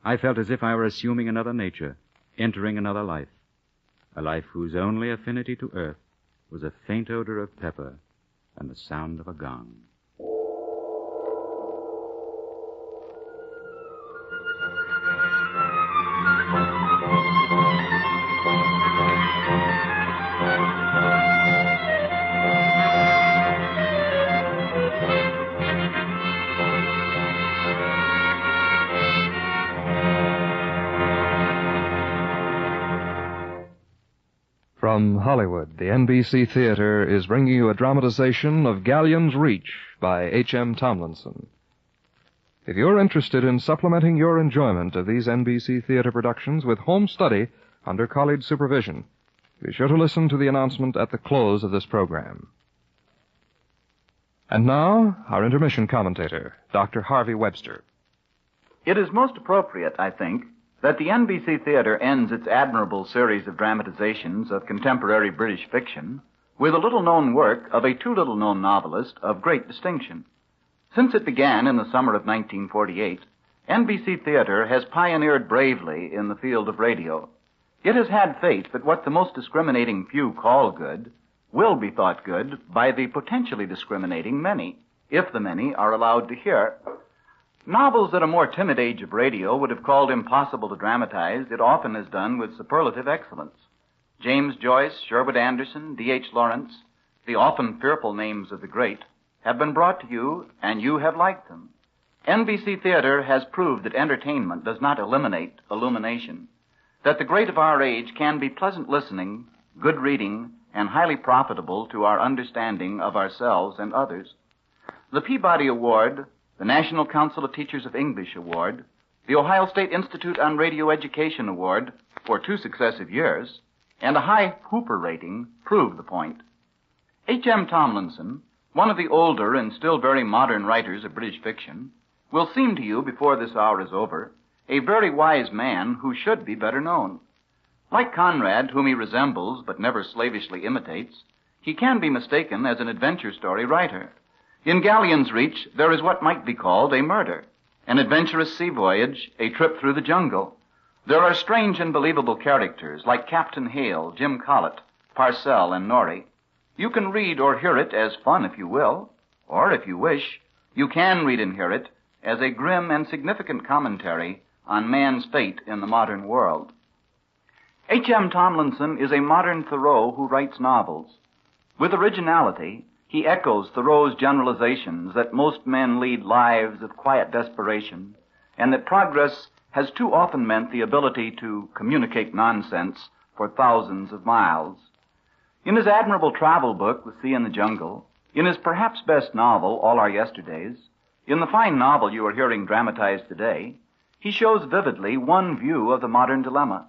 I felt as if I were assuming another nature, entering another life, a life whose only affinity to earth was a faint odor of pepper and the sound of a gong. From Hollywood, the NBC Theater is bringing you a dramatization of Gallions Reach by H.M. Tomlinson. If you're interested in supplementing your enjoyment of these NBC Theater productions with home study under college supervision, be sure to listen to the announcement at the close of this program. And now, our intermission commentator, Dr. Harvey Webster. It is most appropriate, I think, that the NBC Theater ends its admirable series of dramatizations of contemporary British fiction with a little-known work of a too-little-known novelist of great distinction. Since it began in the summer of 1948, NBC Theater has pioneered bravely in the field of radio. It has had faith that what the most discriminating few call good will be thought good by the potentially discriminating many, if the many are allowed to hear. Novels that a more timid age of radio would have called impossible to dramatize, it often has done with superlative excellence. James Joyce, Sherwood Anderson, D.H. Lawrence, the often fearful names of the great, have been brought to you, and you have liked them. NBC Theater has proved that entertainment does not eliminate illumination, that the great of our age can be pleasant listening, good reading, and highly profitable to our understanding of ourselves and others. The Peabody Award, the National Council of Teachers of English Award, the Ohio State Institute on Radio Education Award for 2 successive years, and a high Hooper rating prove the point. H.M. Tomlinson, one of the older and still very modern writers of British fiction, will seem to you before this hour is over a very wise man who should be better known. Like Conrad, whom he resembles but never slavishly imitates, he can be mistaken as an adventure story writer. In Gallions Reach, there is what might be called a murder, an adventurous sea voyage, a trip through the jungle. There are strange and believable characters like Captain Hale, Jim Collett, Parcell, and Norrie. You can read or hear it as fun if you will, or if you wish, you can read and hear it as a grim and significant commentary on man's fate in the modern world. H.M. Tomlinson is a modern Thoreau who writes novels. With originality, he echoes Thoreau's generalizations that most men lead lives of quiet desperation, and that progress has too often meant the ability to communicate nonsense for thousands of miles. In his admirable travel book, The Sea and the Jungle, in his perhaps best novel, All Our Yesterdays, in the fine novel you are hearing dramatized today, he shows vividly one view of the modern dilemma.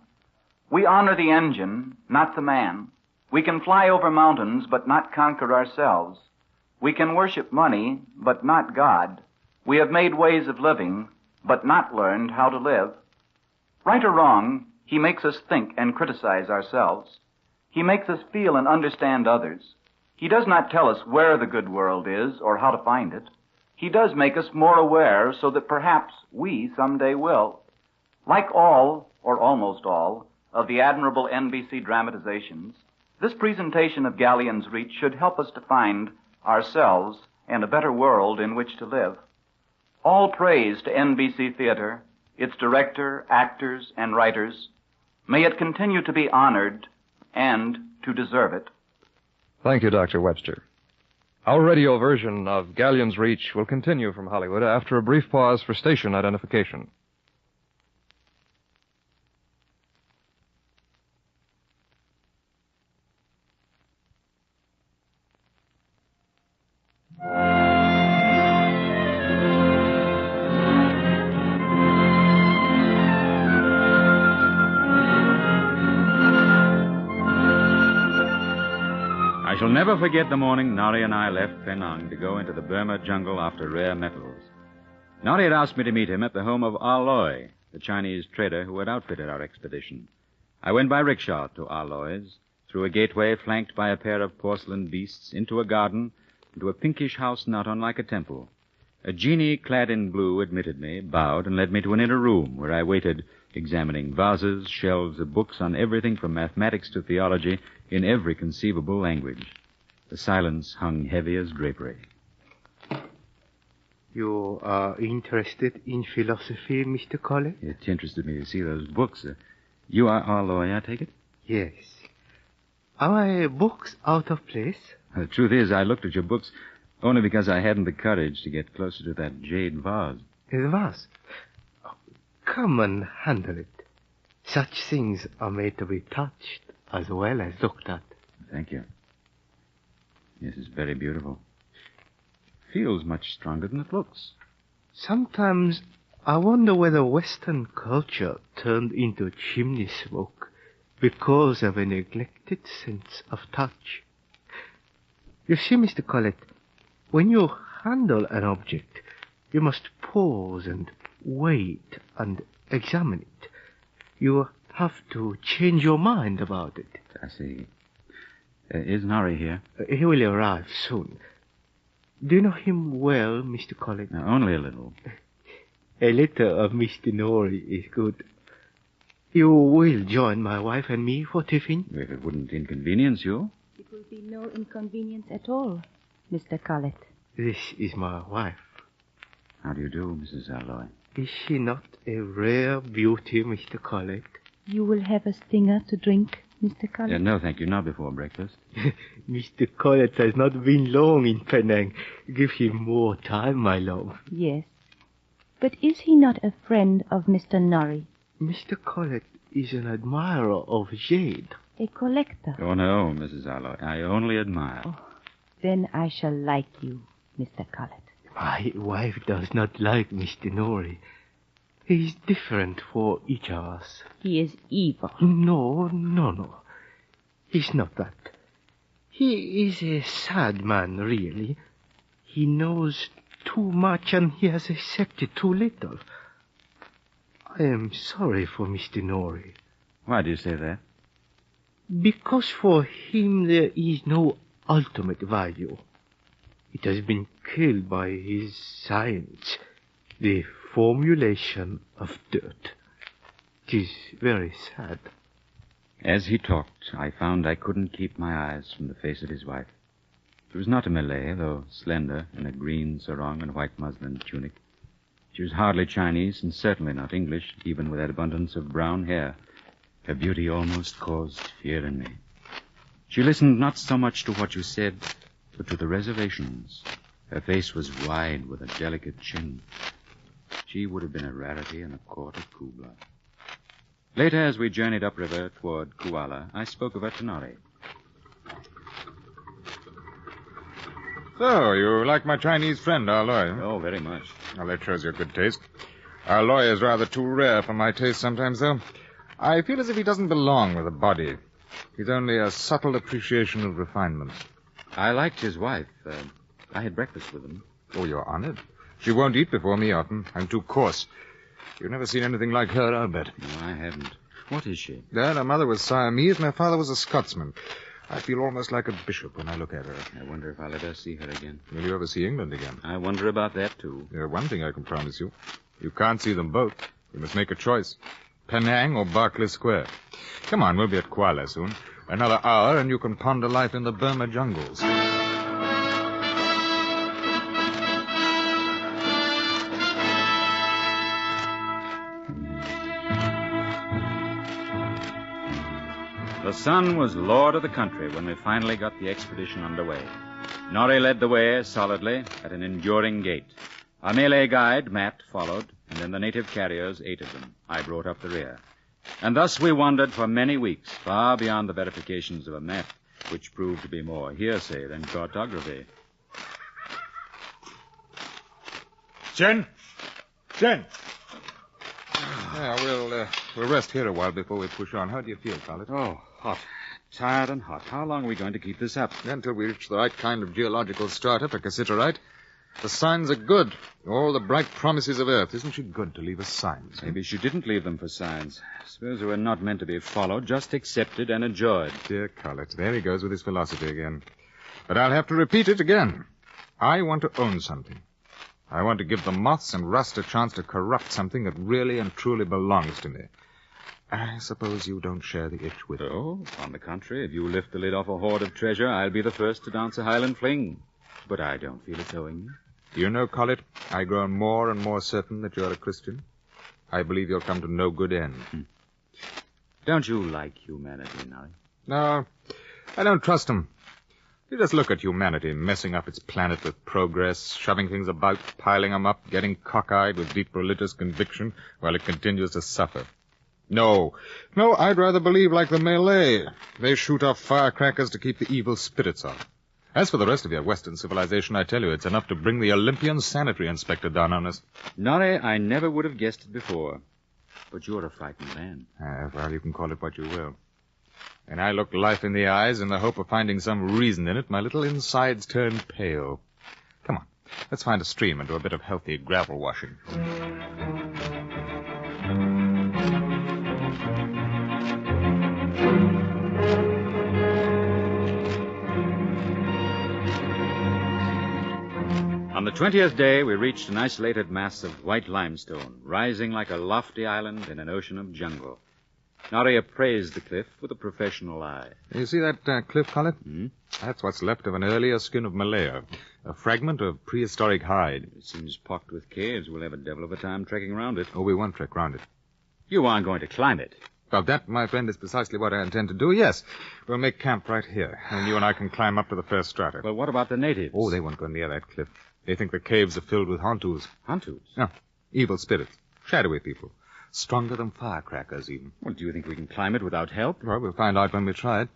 We honor the engine, not the man. We can fly over mountains, but not conquer ourselves. We can worship money, but not God. We have made ways of living, but not learned how to live. Right or wrong, he makes us think and criticize ourselves. He makes us feel and understand others. He does not tell us where the good world is or how to find it. He does make us more aware so that perhaps we someday will. Like all, or almost all, of the admirable NBC dramatizations, this presentation of Gallions Reach should help us to find ourselves and a better world in which to live. All praise to NBC Theater, its director, actors, and writers. May it continue to be honored and to deserve it. Thank you, Dr. Webster. Our radio version of Gallions Reach will continue from Hollywood after a brief pause for station identification. I shall never forget the morning Norrie and I left Penang to go into the Burma jungle after rare metals. Norrie had asked me to meet him at the home of Ah Loy, the Chinese trader who had outfitted our expedition. I went by rickshaw to Ah Loy's, through a gateway flanked by a pair of porcelain beasts, into a garden, into a pinkish house not unlike a temple. A genie clad in blue admitted me, bowed, and led me to an inner room where I waited, examining vases, shelves of books on everything from mathematics to theology in every conceivable language. The silence hung heavy as drapery. You are interested in philosophy, Mr. Collett? It interested me to see those books. You are our lawyer, I take it? Yes. Are my books out of place? The truth is, I looked at your books only because I hadn't the courage to get closer to that jade vase. The vase? Oh, come and handle it. Such things are made to be touched as well as looked at. Thank you. Yes, it's very beautiful. Feels much stronger than it looks. Sometimes I wonder whether Western culture turned into chimney smoke because of a neglected sense of touch. You see, Mr. Collett, when you handle an object, you must pause and wait and examine it. You have to change your mind about it. I see. Is Norrie here? He will arrive soon. Do you know him well, Mr. Collett? Only a little. A little of Mr. Norrie is good. You will join my wife and me for tiffin? If it wouldn't inconvenience you. It will be no inconvenience at all, Mr. Collett. This is my wife. How do you do, Mrs. Alloy? Is she not a rare beauty, Mr. Collett? You will have a stinger to drink, Mr. Collett? No, thank you, not before breakfast. Mr. Collett has not been long in Penang. Give him more time, my love. Yes. But is he not a friend of Mr. Norrie? Mr. Collett is an admirer of jade. A collector? Oh, no, Mrs. Alloy. I only admire. Oh, then I shall like you, Mr. Collett. My wife does not like Mr. Norrie. He is different for each of us. He is evil. No. He's not that. He is a sad man, really. He knows too much and he has accepted too little. I am sorry for Mr. Norrie. Why do you say that? Because for him there is no ultimate value. It has been killed by his science, the formulation of dirt. It is very sad. As he talked, I found I couldn't keep my eyes from the face of his wife. She was not a Malay, though slender, in a green sarong and white muslin tunic. She was hardly Chinese, and certainly not English, even with that abundance of brown hair. Her beauty almost caused fear in me. She listened not so much to what you said, but to the reservations. Her face was wide with a delicate chin. She would have been a rarity in a court of Kubla. Later, as we journeyed upriver toward Kuala, I spoke of her to Norrie. So, you like my Chinese friend, our lawyer? Oh, very much. Well, that shows your good taste. Our lawyer is rather too rare for my taste sometimes, though. I feel as if he doesn't belong with a body. He's only a subtle appreciation of refinement. I liked his wife. I had breakfast with him. Oh, you're honored. She won't eat before me often. I'm too coarse. You've never seen anything like her, I'll bet. No, I haven't. What is she? Dad, her mother was Siamese, and her father was a Scotsman. I feel almost like a bishop when I look at her. I wonder if I'll ever see her again. Will you ever see England again? I wonder about that, too. One thing I can promise you. You can't see them both. You must make a choice. Penang or Berkeley Square. Come on, we'll be at Kuala soon. Another hour, and you can ponder life in the Burma jungles. The sun was lord of the country when we finally got the expedition underway. Norrie led the way solidly at an enduring gait. Our Malay guide, Matt, followed, and then the native carriers, 8 of them. I brought up the rear. And thus we wandered for many weeks, far beyond the verifications of a map, which proved to be more hearsay than cartography. Jen! Yeah, we'll rest here a while before we push on. How do you feel, Collett? Oh, hot. Tired and hot. How long are we going to keep this up? Until we reach the right kind of geological strata for cassiterite. The signs are good. All the bright promises of Earth. Isn't she good to leave us signs? Maybe she didn't leave them for signs. Suppose they were not meant to be followed, just accepted and enjoyed. Dear Collett, there he goes with his philosophy again. But I'll have to repeat it again. I want to own something. I want to give the moths and rust a chance to corrupt something that really and truly belongs to me. I suppose you don't share the itch with me. Oh, on the contrary, if you lift the lid off a hoard of treasure, I'll be the first to dance a Highland fling. But I don't feel it's owing you. You know, Collett, I grow more and more certain that you're a Christian. I believe you'll come to no good end. Don't you like humanity, Norrie? No, I don't trust them. You just look at humanity messing up its planet with progress, shoving things about, piling them up, getting cockeyed with deep religious conviction while it continues to suffer. No, I'd rather believe like the Malay. They shoot off firecrackers to keep the evil spirits off. As for the rest of your Western civilization, I tell you, it's enough to bring the Olympian sanitary inspector down on us. Norrie, I never would have guessed it before. But you're a frightened man. Well, you can call it what you will. And I look life in the eyes in the hope of finding some reason in it. My little insides turn pale. Come on, let's find a stream and do a bit of healthy gravel washing. On the 20th day, we reached an isolated mass of white limestone, rising like a lofty island in an ocean of jungle. Norrie appraised the cliff with a professional eye. You see that cliff, Collett? That's what's left of an earlier skin of Malaya, a fragment of prehistoric hide. It seems pocked with caves. We'll have a devil of a time trekking around it. Oh, we won't trek round it. You aren't going to climb it. Well, that, my friend, is precisely what I intend to do, yes. We'll make camp right here, and you and I can climb up to the first strata. Well, what about the natives? Oh, they won't go near that cliff. They think the caves are filled with hantus. Hantus? No, evil spirits. Shadowy people. Stronger than firecrackers, even. Well, do you think we can climb it without help? Well, we'll find out when we try it.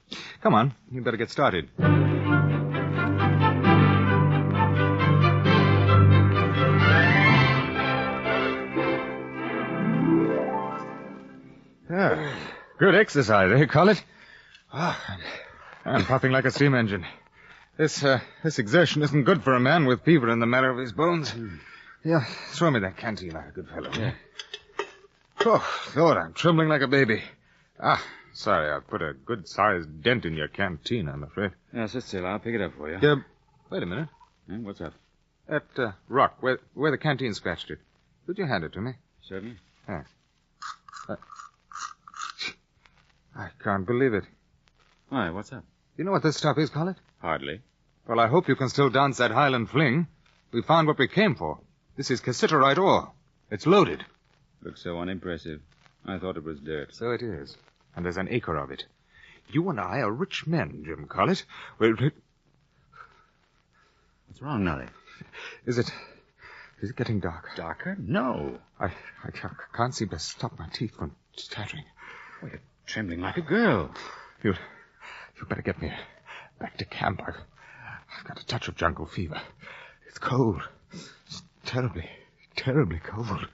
Come on, you'd better get started. Good exercise, eh, Collett? I'm puffing like a steam engine. This exertion isn't good for a man with fever in the marrow of his bones. Yeah, throw me that canteen, like a good fellow. Yeah. Oh, Lord, I'm trembling like a baby. Sorry, I put a good-sized dent in your canteen, I'm afraid. Yeah, sit still. I'll pick it up for you. Wait a minute. What's up? That rock, where the canteen scratched it. Could you hand it to me? Certainly. Thanks. I can't believe it. Why, what's up? You know what this stuff is, Collett? Hardly. Well, I hope you can still dance that Highland fling. We found what we came for. This is cassiterite ore. It's loaded. Looks so unimpressive. I thought it was dirt. So it is. And there's an acre of it. You and I are rich men, Jim Collett. What's wrong, Norrie? Is it getting dark? Darker? No. I can't seem to stop my teeth from chattering. Oh, you're trembling like a girl. You better get me back to camp. I've got a touch of jungle fever. It's cold. It's terribly, terribly cold.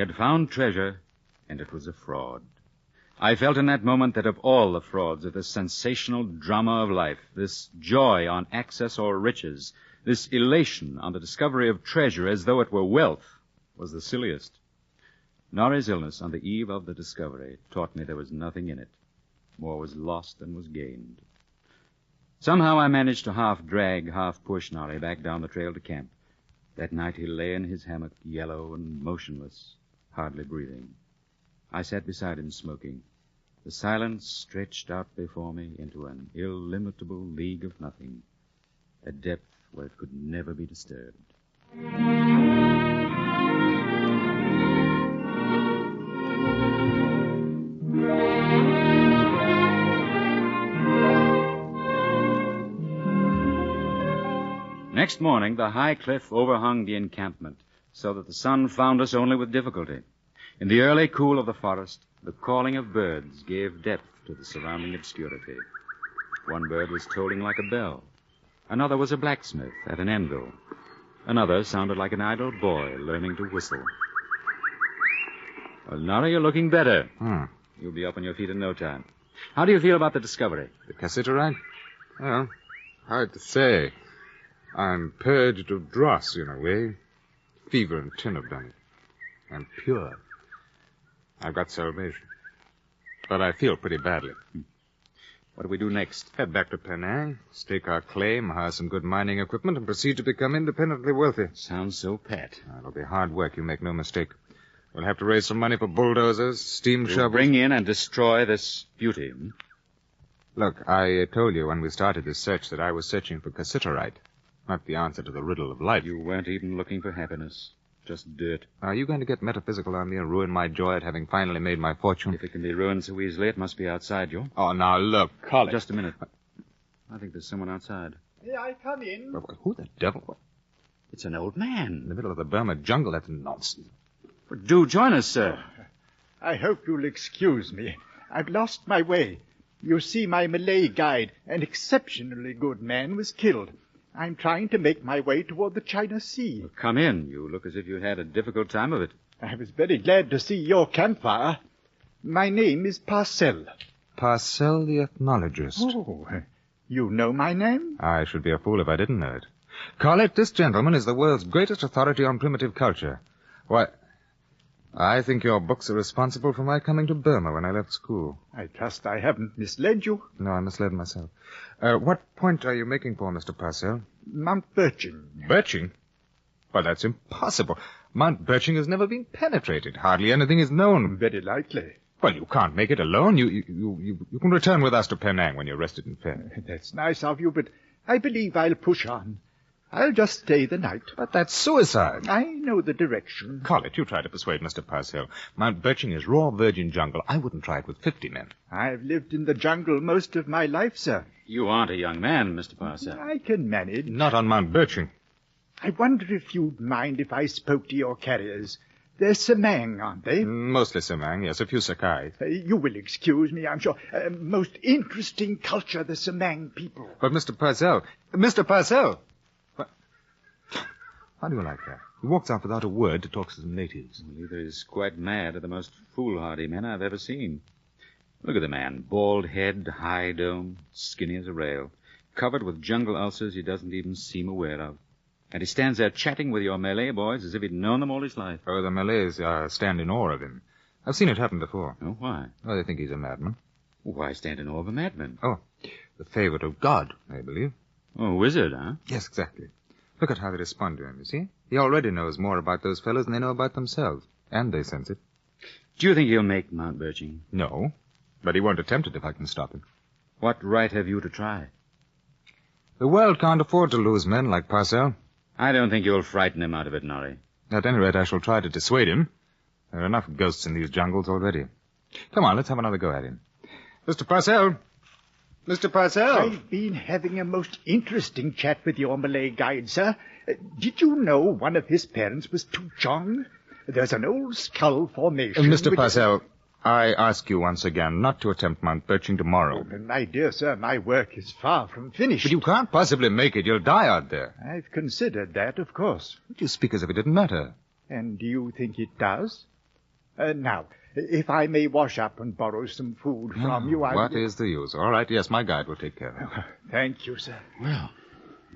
had found treasure, and it was a fraud. I felt in that moment that of all the frauds of this sensational drama of life, this joy on access or riches, this elation on the discovery of treasure as though it were wealth, was the silliest. Norrie's illness on the eve of the discovery taught me there was nothing in it. More was lost than was gained. Somehow I managed to half drag, half push Norrie back down the trail to camp. That night he lay in his hammock, yellow and motionless, hardly breathing. I sat beside him smoking. The silence stretched out before me into an illimitable league of nothing, a depth where it could never be disturbed. Next morning, the high cliff overhung the encampment, so that the sun found us only with difficulty. In the early cool of the forest, the calling of birds gave depth to the surrounding obscurity. One bird was tolling like a bell. Another was a blacksmith at an anvil. Another sounded like an idle boy learning to whistle. Well, Norrie, you're looking better. You'll be up on your feet in no time. How do you feel about the discovery? The cassiterite? Well, hard to say. I'm purged of dross, in a way. Fever and tin have done it. I'm pure. I've got salvation. But I feel pretty badly. What do we do next? Head back to Penang, stake our claim, hire some good mining equipment, and proceed to become independently wealthy. Sounds so pat. It'll be hard work, you make no mistake. We'll have to raise some money for bulldozers, steam shovels. Bring in and destroy this beauty. Look, I told you when we started this search that I was searching for cassiterite, not the answer to the riddle of life. You weren't even looking for happiness. Just dirt. Are you going to get metaphysical on me and ruin my joy at having finally made my fortune? If it can be ruined so easily, it must be outside you. Oh, now look, Colin. Just a minute. I think there's someone outside. May I come in? Who the devil? It's an old man. In the middle of the Burma jungle, that's nonsense. But do join us, sir. I hope you'll excuse me. I've lost my way. You see, my Malay guide, an exceptionally good man, was killed. I'm trying to make my way toward the China Sea. Well, come in. You look as if you'd had a difficult time of it. I was very glad to see your campfire. My name is Parcell. Parcell the ethnologist. Oh, you know my name? I should be a fool if I didn't know it. Colette, this gentleman is the world's greatest authority on primitive culture. Why, I think your books are responsible for my coming to Burma when I left school. I trust I haven't misled you. No, I misled myself. What point are you making for, Mr. Parcell? Mount Birching. Birching? Well, that's impossible. Mount Birching has never been penetrated. Hardly anything is known. Very likely. Well, you can't make it alone. You can return with us to Penang when you're rested and fed. That's nice of you, but I believe I'll push on. I'll just stay the night. But that's suicide. I know the direction. Collett, you try to persuade Mr. Parcell. Mount Birching is raw virgin jungle. I wouldn't try it with 50 men. I've lived in the jungle most of my life, sir. You aren't a young man, Mr. Parcell. I can manage. Not on Mount Birching. I wonder if you'd mind if I spoke to your carriers. They're Semang, aren't they? Mostly Semang, yes, a few Sakai. You will excuse me, I'm sure. Most interesting culture, the Semang people. But Mr. Parcell... Mr. Parcell! How do you like that? He walks off without a word to talk to some natives. Well, either he's quite mad or the most foolhardy man I've ever seen. Look at the man. Bald head, high dome, skinny as a rail, covered with jungle ulcers he doesn't even seem aware of. And he stands there chatting with your Malay boys as if he'd known them all his life. Oh, the Malays stand in awe of him. I've seen it happen before. Oh, why? Oh, they think he's a madman. Why stand in awe of a madman? Oh, the favorite of God, I believe. Oh, wizard, huh? Yes, exactly. Look at how they respond to him, you see? He already knows more about those fellows than they know about themselves. And they sense it. Do you think he'll make Mount Birching? No. But he won't attempt it if I can stop him. What right have you to try? The world can't afford to lose men like Parcell. I don't think you'll frighten him out of it, Norrie. At any rate, I shall try to dissuade him. There are enough ghosts in these jungles already. Come on, let's have another go at him. Mr. Parcell! Mr. Parcell! I've been having a most interesting chat with your Malay guide, sir. Did you know one of his parents was Tuchong? There's an old skull formation... Mr. Parcell, I ask you once again not to attempt Mount Birching tomorrow. Oh, my dear sir, my work is far from finished. But you can't possibly make it. You'll die out there. I've considered that, of course. But you speak as if it didn't matter. And do you think it does? Now, if I may wash up and borrow some food from you, I... What is the use? All right, yes, my guide will take care of it. Thank you, sir. Well,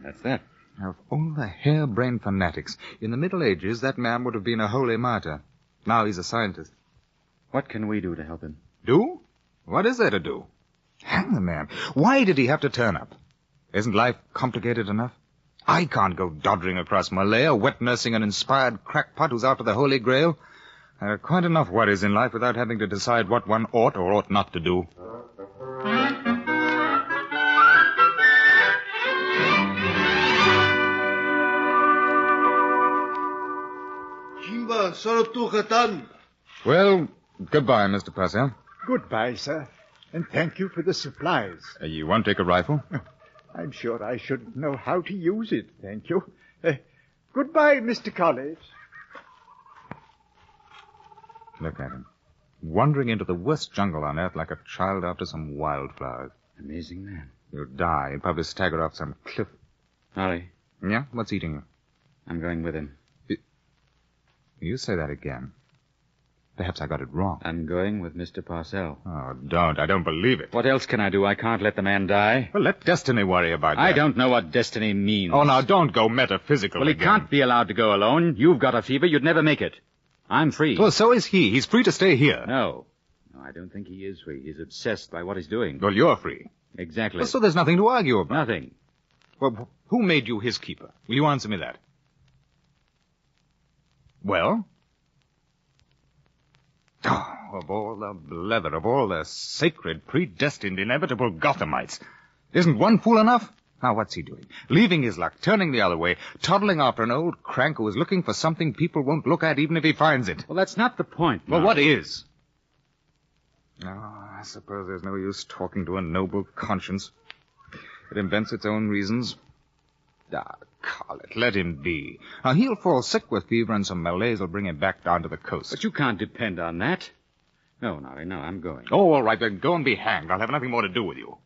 that's that. Of all the harebrained fanatics, in the Middle Ages, that man would have been a holy martyr. Now he's a scientist. What can we do to help him? Do? What is there to do? Hang the man. Why did he have to turn up? Isn't life complicated enough? I can't go doddering across Malaya, wet-nursing an inspired crackpot who's after the Holy Grail. There are quite enough worries in life without having to decide what one ought or ought not to do. Well, goodbye, Mr. Purcell. Goodbye, sir. And thank you for the supplies. You won't take a rifle? I'm sure I should know how to use it, thank you. Goodbye, Mr. College. Look at him. Wandering into the worst jungle on earth like a child after some wildflowers. Amazing man. He'll die. He'll probably stagger off some cliff. Ollie. Yeah? What's eating you? I'm going with him. You say that again. Perhaps I got it wrong. I'm going with Mr. Parcell. Oh, don't. I don't believe it. What else can I do? I can't let the man die. Well, let destiny worry about that. I don't know what destiny means. Oh, now, don't go metaphysical Well, again. he can't be allowed to go alone. You've got a fever. You'd never make it. I'm free. Well, so is he. He's free to stay here. No, I don't think he is free. He's obsessed by what he's doing. Well, you're free. Exactly. Well, so there's nothing to argue about. Nothing. Well, who made you his keeper? Will you answer me that? Well? Oh, of all the blether, of all the sacred, predestined, inevitable Gothamites. Isn't one fool enough? Now, what's he doing? Leaving his luck, turning the other way, toddling after an old crank who is looking for something people won't look at even if he finds it. Well, that's not the point. Well, what is? Oh, I suppose there's no use talking to a noble conscience. It invents its own reasons. Call it. Let him be. Now, he'll fall sick with fever and some malaise will bring him back down to the coast. But you can't depend on that. No, I'm going. Oh, all right, then go and be hanged. I'll have nothing more to do with you.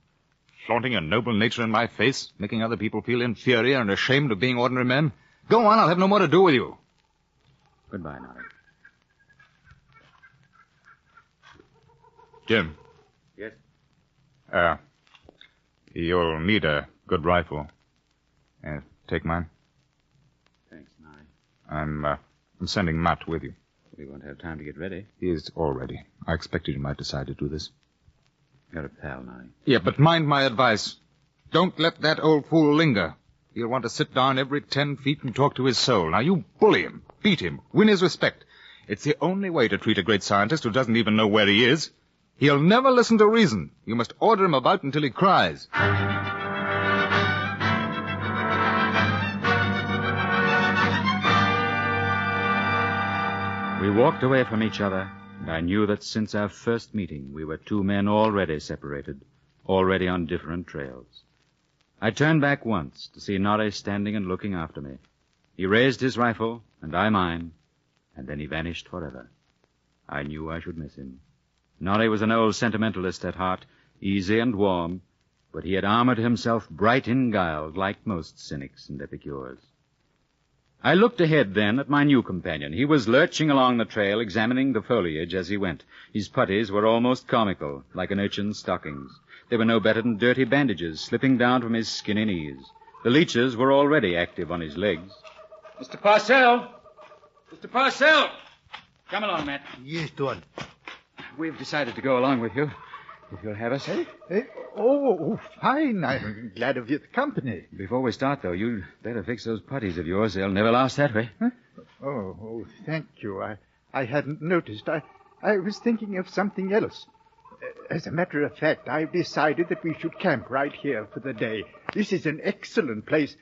Flaunting your noble nature in my face, making other people feel inferior and ashamed of being ordinary men. Go on, I'll have no more to do with you. Goodbye, Nolly. Jim. Yes? You'll need a good rifle. Take mine. Thanks, Nolly. I'm sending Matt with you. We won't have time to get ready. He is all ready. I expected you might decide to do this. You're a pal, Nolly. Yeah, but mind my advice. Don't let that old fool linger. He'll want to sit down every 10 feet and talk to his soul. Now, you bully him, beat him, win his respect. It's the only way to treat a great scientist who doesn't even know where he is. He'll never listen to reason. You must order him about until he cries. We walked away from each other, and I knew that since our first meeting, we were two men already separated, already on different trails. I turned back once to see Norrie standing and looking after me. He raised his rifle, and I mine, and then he vanished forever. I knew I should miss him. Norrie was an old sentimentalist at heart, easy and warm, but he had armored himself bright in guile, like most cynics and epicures. I looked ahead then at my new companion. He was lurching along the trail, examining the foliage as he went. His puttees were almost comical, like an urchin's stockings. They were no better than dirty bandages slipping down from his skinny knees. The leeches were already active on his legs. Mr. Parcell! Mr. Parcell! Come along, Matt. Yes, Tuan. We've decided to go along with you, if you'll have us. Oh, fine. I'm glad of your company. Before we start, though, you'd better fix those puttees of yours. They'll never last that way. Huh? Oh, thank you. I hadn't noticed. I was thinking of something else. As a matter of fact, I've decided that we should camp right here for the day. This is an excellent place,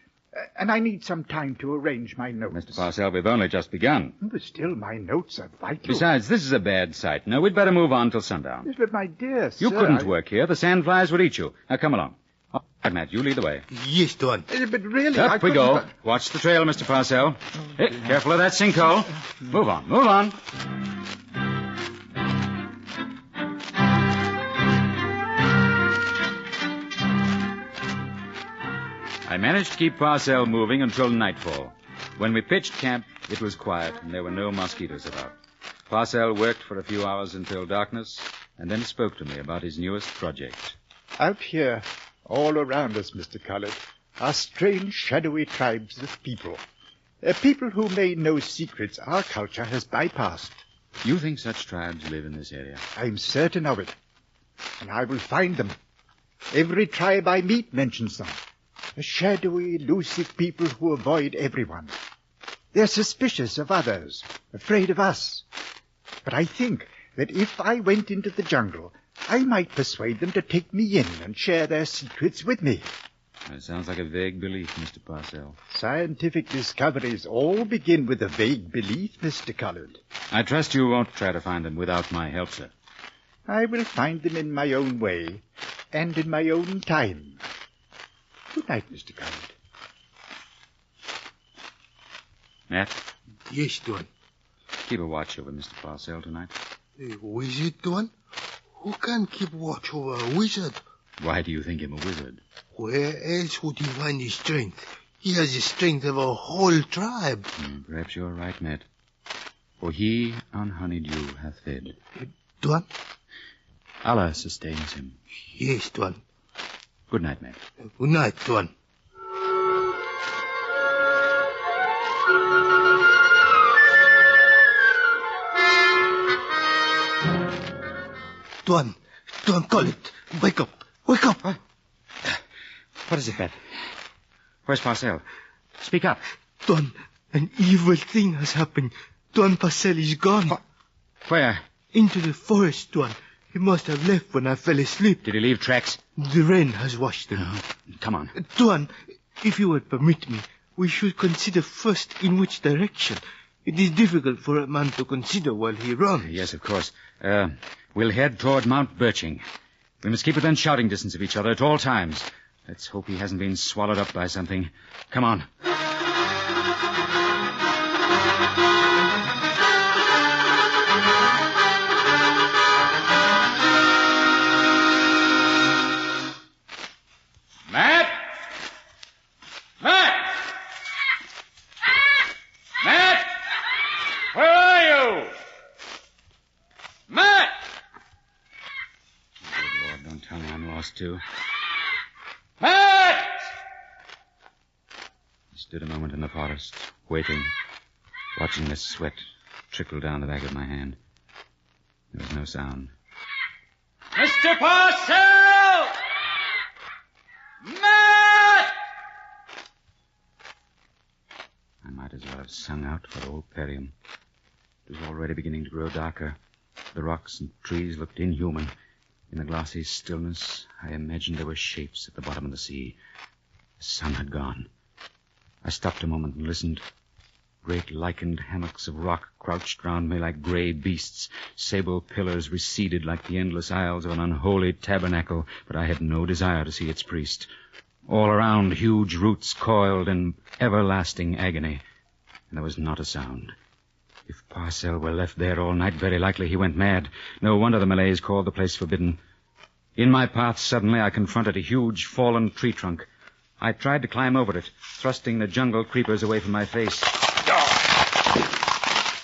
and I need some time to arrange my notes. Mr. Parcell, we've only just begun. But still, my notes are vital. Besides, this is a bad site. No, we'd better move on till sundown. Yes, but my dear sir... You couldn't work here. The sandflies would eat you. Now, come along. All right, Matt, you lead the way. Yes, Tuan. But really, Up we go. Watch the trail, Mr. Parcell. Hey, careful of that sinkhole. Move on, move on. I managed to keep Parcell moving until nightfall. When we pitched camp, it was quiet, and there were no mosquitoes about. Parcell worked for a few hours until darkness, and then spoke to me about his newest project. Out here, all around us, Mr. Collett, are strange, shadowy tribes of people. People who may know secrets our culture has bypassed. You think such tribes live in this area? I'm certain of it. And I will find them. Every tribe I meet mentions them. A shadowy, elusive people who avoid everyone. They're suspicious of others, afraid of us. But I think that if I went into the jungle, I might persuade them to take me in and share their secrets with me. That sounds like a vague belief, Mr. Parcell. Scientific discoveries all begin with a vague belief, Mr. Collett. I trust you won't try to find them without my help, sir. I will find them in my own way and in my own time. Good night, Mr. Collett. Matt? Yes, Tuan. Keep a watch over Mr. Parcell tonight. A wizard, Tuan? Who can keep watch over a wizard? Why do you think him a wizard? Where else would he find his strength? He has the strength of a whole tribe. Perhaps you're right, Matt. For he on honeydew hath fed. Tuan? Allah sustains him. Yes, Tuan. Good night, Matt. Good night, Tuan. Tuan, Collett, wake up. Wake up. What is it, Matt? Where's Parcell? Speak up. Tuan, an evil thing has happened. Tuan Parcell is gone. Where? Into the forest, Tuan. He must have left when I fell asleep. Did he leave tracks? The rain has washed them. Come on. Tuan, if you would permit me, we should consider first in which direction. It is difficult for a man to consider while he runs. Yes, of course. We'll head toward Mount Birching. We must keep within shouting distance of each other at all times. Let's hope he hasn't been swallowed up by something. Come on. Matt! Matt! Matt! Where are you? Matt! Good Lord, don't tell me I'm lost, too. Matt! I stood a moment in the forest, waiting, watching the sweat trickle down the back of my hand. There was no sound. Mr. Parcell! Matt! I might as well have sung out for old Perium. It was already beginning to grow darker. The rocks and trees looked inhuman. In the glassy stillness, I imagined there were shapes at the bottom of the sea. The sun had gone. I stopped a moment and listened. Great lichened hammocks of rock crouched round me like gray beasts. Sable pillars receded like the endless aisles of an unholy tabernacle, but I had no desire to see its priest. All around, huge roots coiled in everlasting agony, and there was not a sound. If Parcell were left there all night, very likely he went mad. No wonder the Malays called the place forbidden. In my path, suddenly, I confronted a huge fallen tree trunk. I tried to climb over it, thrusting the jungle creepers away from my face.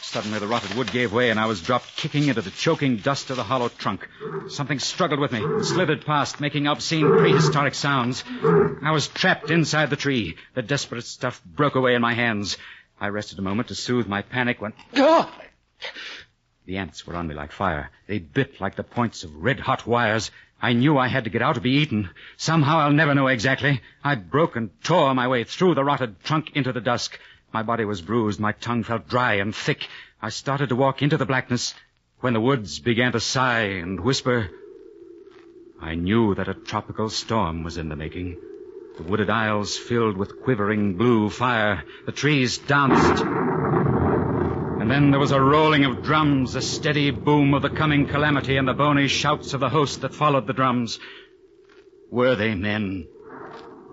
Suddenly, the rotted wood gave way, and I was dropped kicking into the choking dust of the hollow trunk. Something struggled with me, slithered past, making obscene prehistoric sounds. I was trapped inside the tree. The desperate stuff broke away in my hands. I rested a moment to soothe my panic when... The ants were on me like fire. They bit like the points of red-hot wires. I knew I had to get out to be eaten. Somehow, I'll never know exactly. I broke and tore my way through the rotted trunk into the dusk. My body was bruised. My tongue felt dry and thick. I started to walk into the blackness when the woods began to sigh and whisper. I knew that a tropical storm was in the making. The wooded aisles filled with quivering blue fire. The trees danced. And then there was a rolling of drums, a steady boom of the coming calamity, and the bony shouts of the host that followed the drums. Were they men?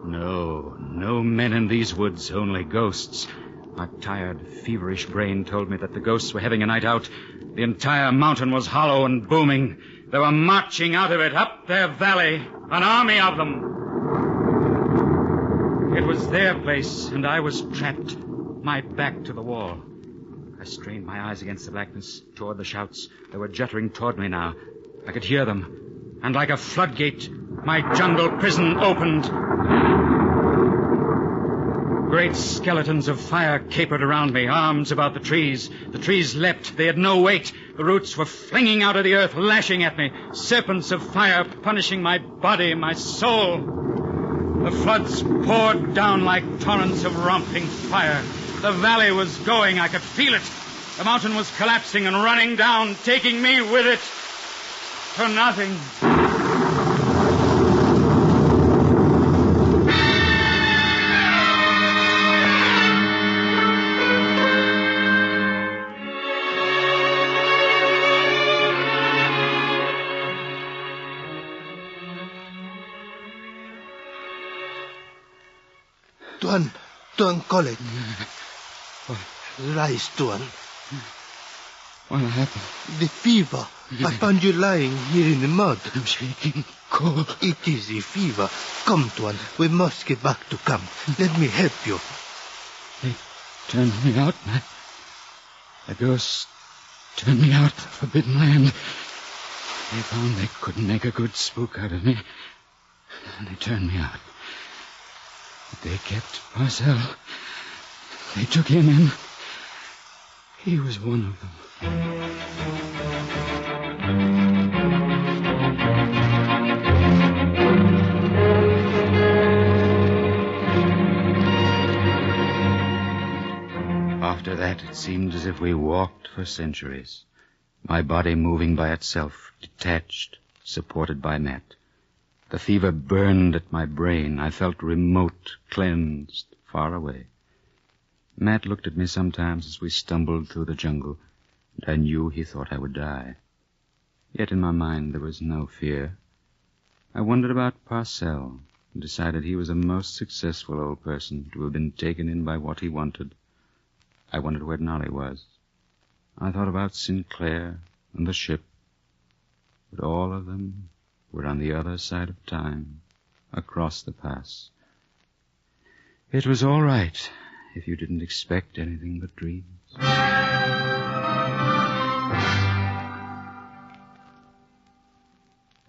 No men in these woods, only ghosts. My tired, feverish brain told me that the ghosts were having a night out. The entire mountain was hollow and booming. They were marching out of it, up their valley, an army of them. It was their place, and I was trapped, my back to the wall. I I strained my eyes against the blackness, toward the shouts. They were juttering toward me now. I could hear them. And like a floodgate, my jungle prison opened. Great skeletons of fire capered around me, arms about the trees. The trees leapt. They had no weight. The roots were flinging out of the earth, lashing at me. Serpents of fire punishing my body, my soul. The floods poured down like torrents of romping fire. The valley was going. I could feel it. The mountain was collapsing and running down, taking me with it. For nothing. Tuan Colin. Rise, Tuan. What happened? The fever. I found you lying here in the mud. I'm shaking. Cold. It is the fever. Come, Tuan. We must get back to camp. Let me help you. They turned me out. The ghosts turned me out to the forbidden land. They found they couldn't make a good spook out of me. And they turned me out. But they kept Marcel. They took him in. He was one of them. After that, it seemed as if we walked for centuries. My body moving by itself, detached, supported by Matt. The fever burned at my brain. I felt remote, cleansed, far away. Matt looked at me sometimes as we stumbled through the jungle, and I knew he thought I would die. Yet in my mind there was no fear. I wondered about Parcell, and decided he was a most successful old person to have been taken in by what he wanted. I wondered where Nolly was. I thought about Sinclair and the ship, but all of them were on the other side of time, across the pass. It was all right if you didn't expect anything but dreams.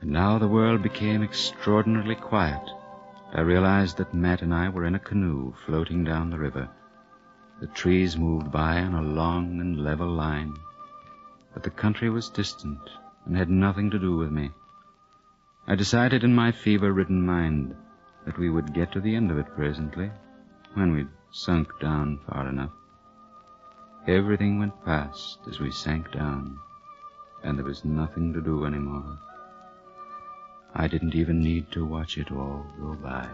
And now the world became extraordinarily quiet. I realized that Matt and I were in a canoe floating down the river. The trees moved by on a long and level line, but the country was distant and had nothing to do with me. I decided in my fever-ridden mind that we would get to the end of it presently, when we'd sunk down far enough. Everything went past as we sank down, and there was nothing to do anymore. I didn't even need to watch it all go by.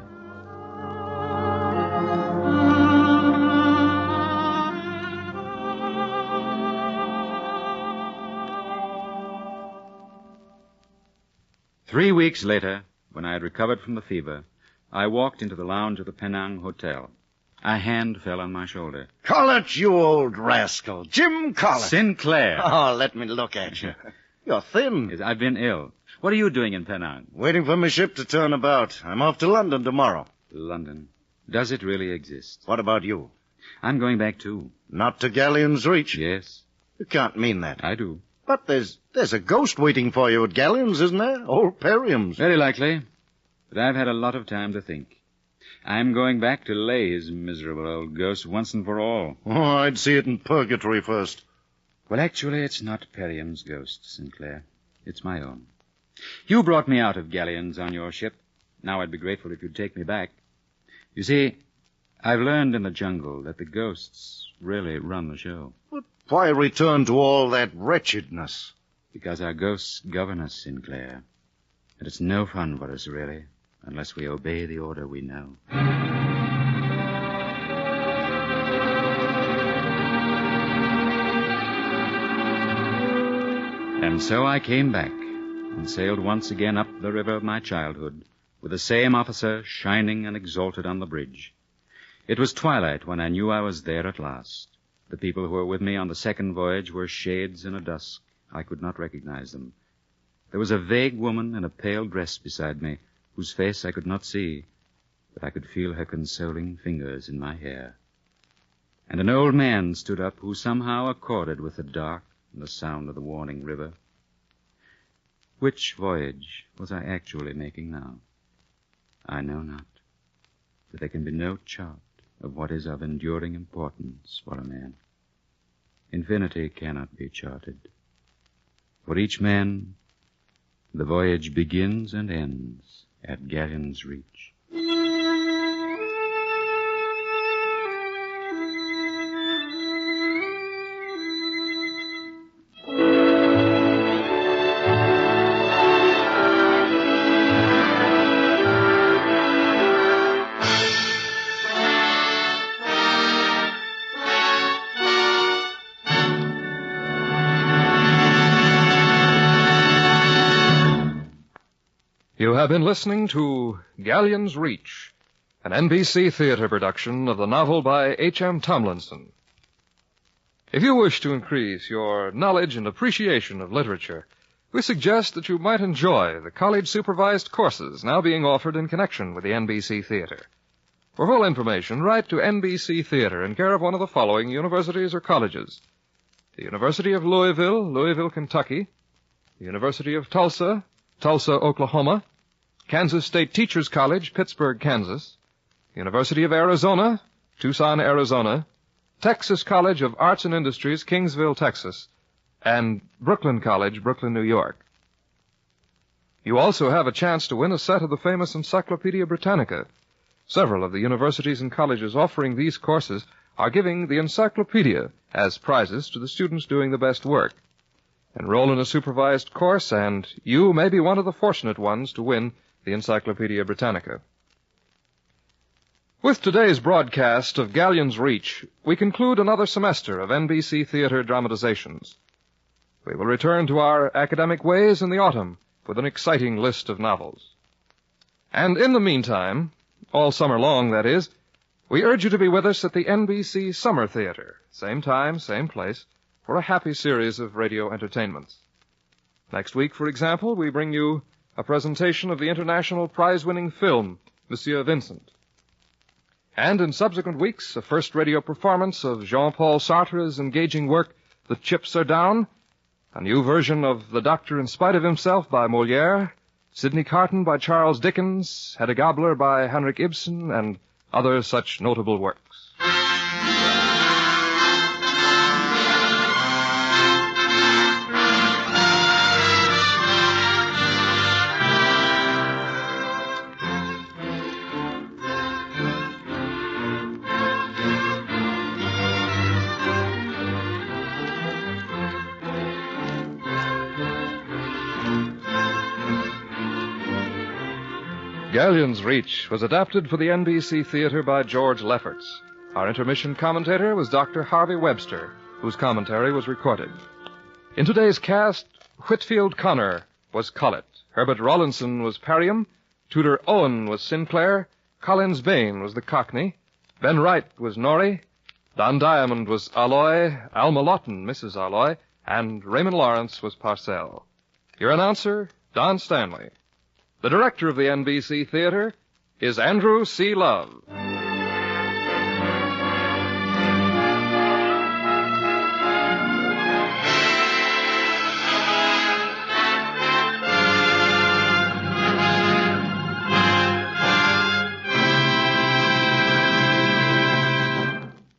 Three weeks later, when I had recovered from the fever, I walked into the lounge of the Penang Hotel. A hand fell on my shoulder. Collett, you old rascal. Jim Collett. Sinclair. Oh, let me look at you. You're thin. Yes, I've been ill. What are you doing in Penang? Waiting for my ship to turn about. I'm off to London tomorrow. London? Does it really exist? What about you? I'm going back too. Not to Gallions Reach? Yes. You can't mean that. I do. But there's a ghost waiting for you at Gallions, isn't there? Old Perium's. Very likely. But I've had a lot of time to think. I'm going back to lay his miserable old ghost once and for all. Oh, I'd see it in purgatory first. Well, actually, it's not Perium's ghost, Sinclair. It's my own. You brought me out of Gallions on your ship. Now I'd be grateful if you'd take me back. You see, I've learned in the jungle that the ghosts really run the show. But why return to all that wretchedness? Because our ghosts govern us, Sinclair. And it's no fun for us, really, unless we obey the order we know. And so I came back and sailed once again up the river of my childhood, with the same officer shining and exalted on the bridge. It was twilight when I knew I was there at last. The people who were with me on the second voyage were shades in a dusk. I could not recognize them. There was a vague woman in a pale dress beside me, whose face I could not see, but I could feel her consoling fingers in my hair. and an old man stood up who somehow accorded with the dark and the sound of the warning river. Which voyage was I actually making now? I know not, for there can be no chart of what is of enduring importance for a man. Infinity cannot be charted. For each man, the voyage begins and ends at Gallions Reach. You have been listening to Gallions Reach, an NBC theater production of the novel by H.M. Tomlinson. If you wish to increase your knowledge and appreciation of literature, we suggest that you might enjoy the college-supervised courses now being offered in connection with the NBC Theater. For full information, write to NBC Theater in care of one of the following universities or colleges: the University of Louisville, Louisville, Kentucky; the University of Tulsa, Tulsa, Oklahoma; Kansas State Teachers College, Pittsburgh, Kansas; University of Arizona, Tucson, Arizona; Texas College of Arts and Industries, Kingsville, Texas; and Brooklyn College, Brooklyn, New York. You also have a chance to win a set of the famous Encyclopedia Britannica. Several of the universities and colleges offering these courses are giving the Encyclopedia as prizes to the students doing the best work. Enroll in a supervised course, and you may be one of the fortunate ones to win the Encyclopedia Britannica. With today's broadcast of Gallions Reach, we conclude another semester of NBC Theater dramatizations. We will return to our academic ways in the autumn with an exciting list of novels. And in the meantime, all summer long, that is, we urge you to be with us at the NBC Summer Theater, same time, same place, for a happy series of radio entertainments. Next week, for example, we bring you a presentation of the international prize-winning film, Monsieur Vincent. And in subsequent weeks, a first radio performance of Jean-Paul Sartre's engaging work, The Chips Are Down, a new version of The Doctor in Spite of Himself by Molière, Sidney Carton by Charles Dickens, Hedda Gabler by Henrik Ibsen, and other such notable works. Gallions Reach was adapted for the NBC Theater by George Lefferts. Our intermission commentator was Dr. Harvey Webster, whose commentary was recorded. In today's cast, Whitfield Connor was Collett, Herbert Rawlinson was Perriam, Tudor Owen was Sinclair, Collins Bain was the Cockney, Ben Wright was Norrie, Don Diamond was Alloy, Alma Lawton, Mrs. Alloy, and Raymond Lawrence was Parcell. Your announcer, Don Stanley. The director of the NBC Theater is Andrew C. Love.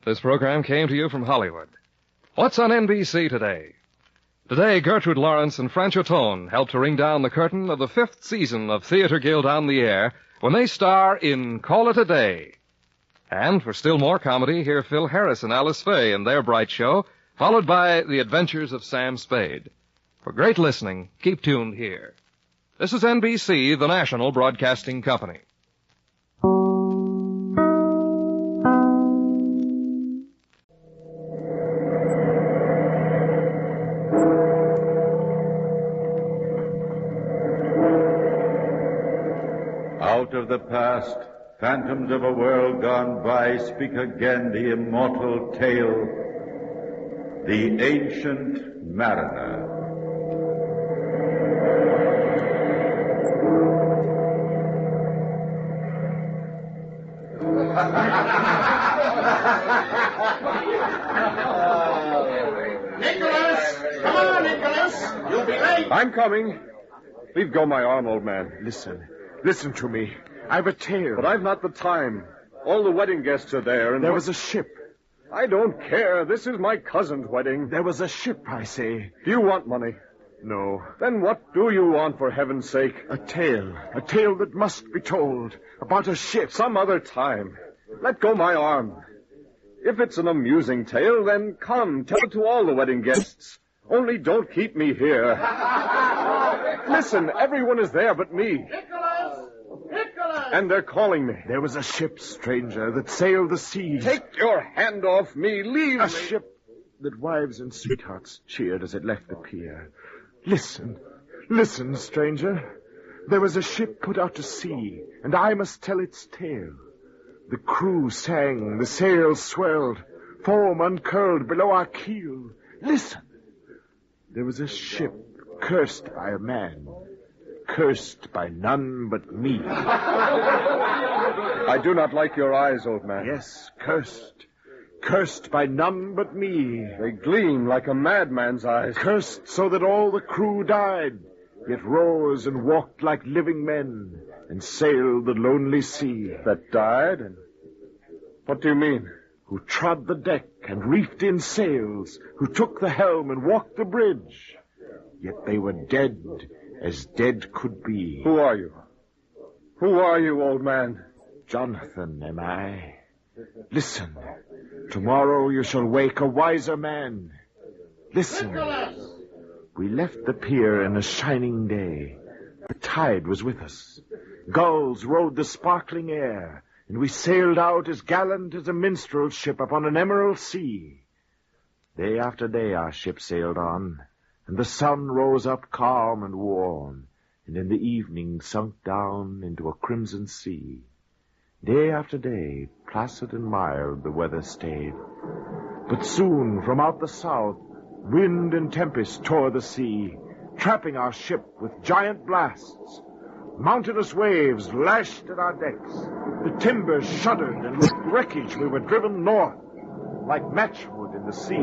This program came to you from Hollywood. What's on NBC today? Today, Gertrude Lawrence and Franchotone help to ring down the curtain of the 5th season of Theater Guild on the Air when they star in Call It a Day. And for still more comedy, hear Phil Harris and Alice Faye in their bright show, followed by The Adventures of Sam Spade. For great listening, keep tuned here. This is NBC, the national broadcasting company. Out of the past, phantoms of a world gone by speak again the immortal tale, the Ancient Mariner. I'm coming. Leave go my arm, old man. Listen to me. I've a tale. But I've not the time. All the wedding guests are there, and... There was a ship. I don't care. This is my cousin's wedding. There was a ship, I say. Do you want money? No. Then what do you want, for heaven's sake? A tale that must be told, about a ship. Some other time. Let go my arm. If it's an amusing tale, then come, tell it to all the wedding guests. Only don't keep me here. Listen, everyone is there but me. Nicholas! And they're calling me. There was a ship, stranger, that sailed the seas. Take your hand off me. Leave me. A ship that wives and sweethearts cheered as it left the pier. Listen, stranger. There was a ship put out to sea, and I must tell its tale. The crew sang, the sails swelled, foam uncurled below our keel. Listen. There was a ship cursed by a man, cursed by none but me. I do not like your eyes, old man. Yes, cursed by none but me. They gleam like a madman's eyes. Cursed so that all the crew died, yet rose and walked like living men, and sailed the lonely sea. That died? And what do you mean? Who trod the deck and reefed in sails, who took the helm and walked the bridge. Yet they were dead, as dead could be. Who are you? Who are you, old man? Jonathan, am I? Listen, tomorrow you shall wake a wiser man. Listen, we left the pier in a shining day. The tide was with us. Gulls rode the sparkling air, and we sailed out as gallant as a minstrel ship upon an emerald sea. Day after day our ship sailed on, and the sun rose up calm and warm, and in the evening sunk down into a crimson sea. Day after day, placid and mild, the weather stayed. But soon, from out the south, wind and tempest tore the sea, trapping our ship with giant blasts. Mountainous waves lashed at our decks. The timbers shuddered, and like wreckage we were driven north, like matchwood in the sea.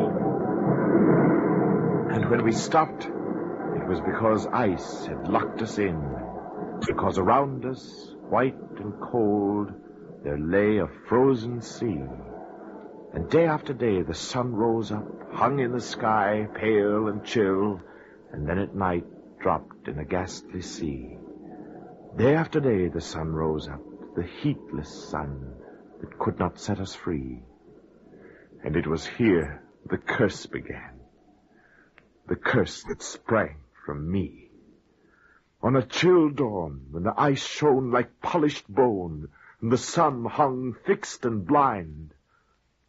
And when we stopped, it was because ice had locked us in, because around us, white and cold, there lay a frozen sea. And day after day the sun rose up, hung in the sky, pale and chill, and then at night dropped in a ghastly sea. Day after day the sun rose up, the heatless sun that could not set us free. And it was here the curse began, the curse that sprang from me. On a chill dawn, when the ice shone like polished bone, and the sun hung fixed and blind,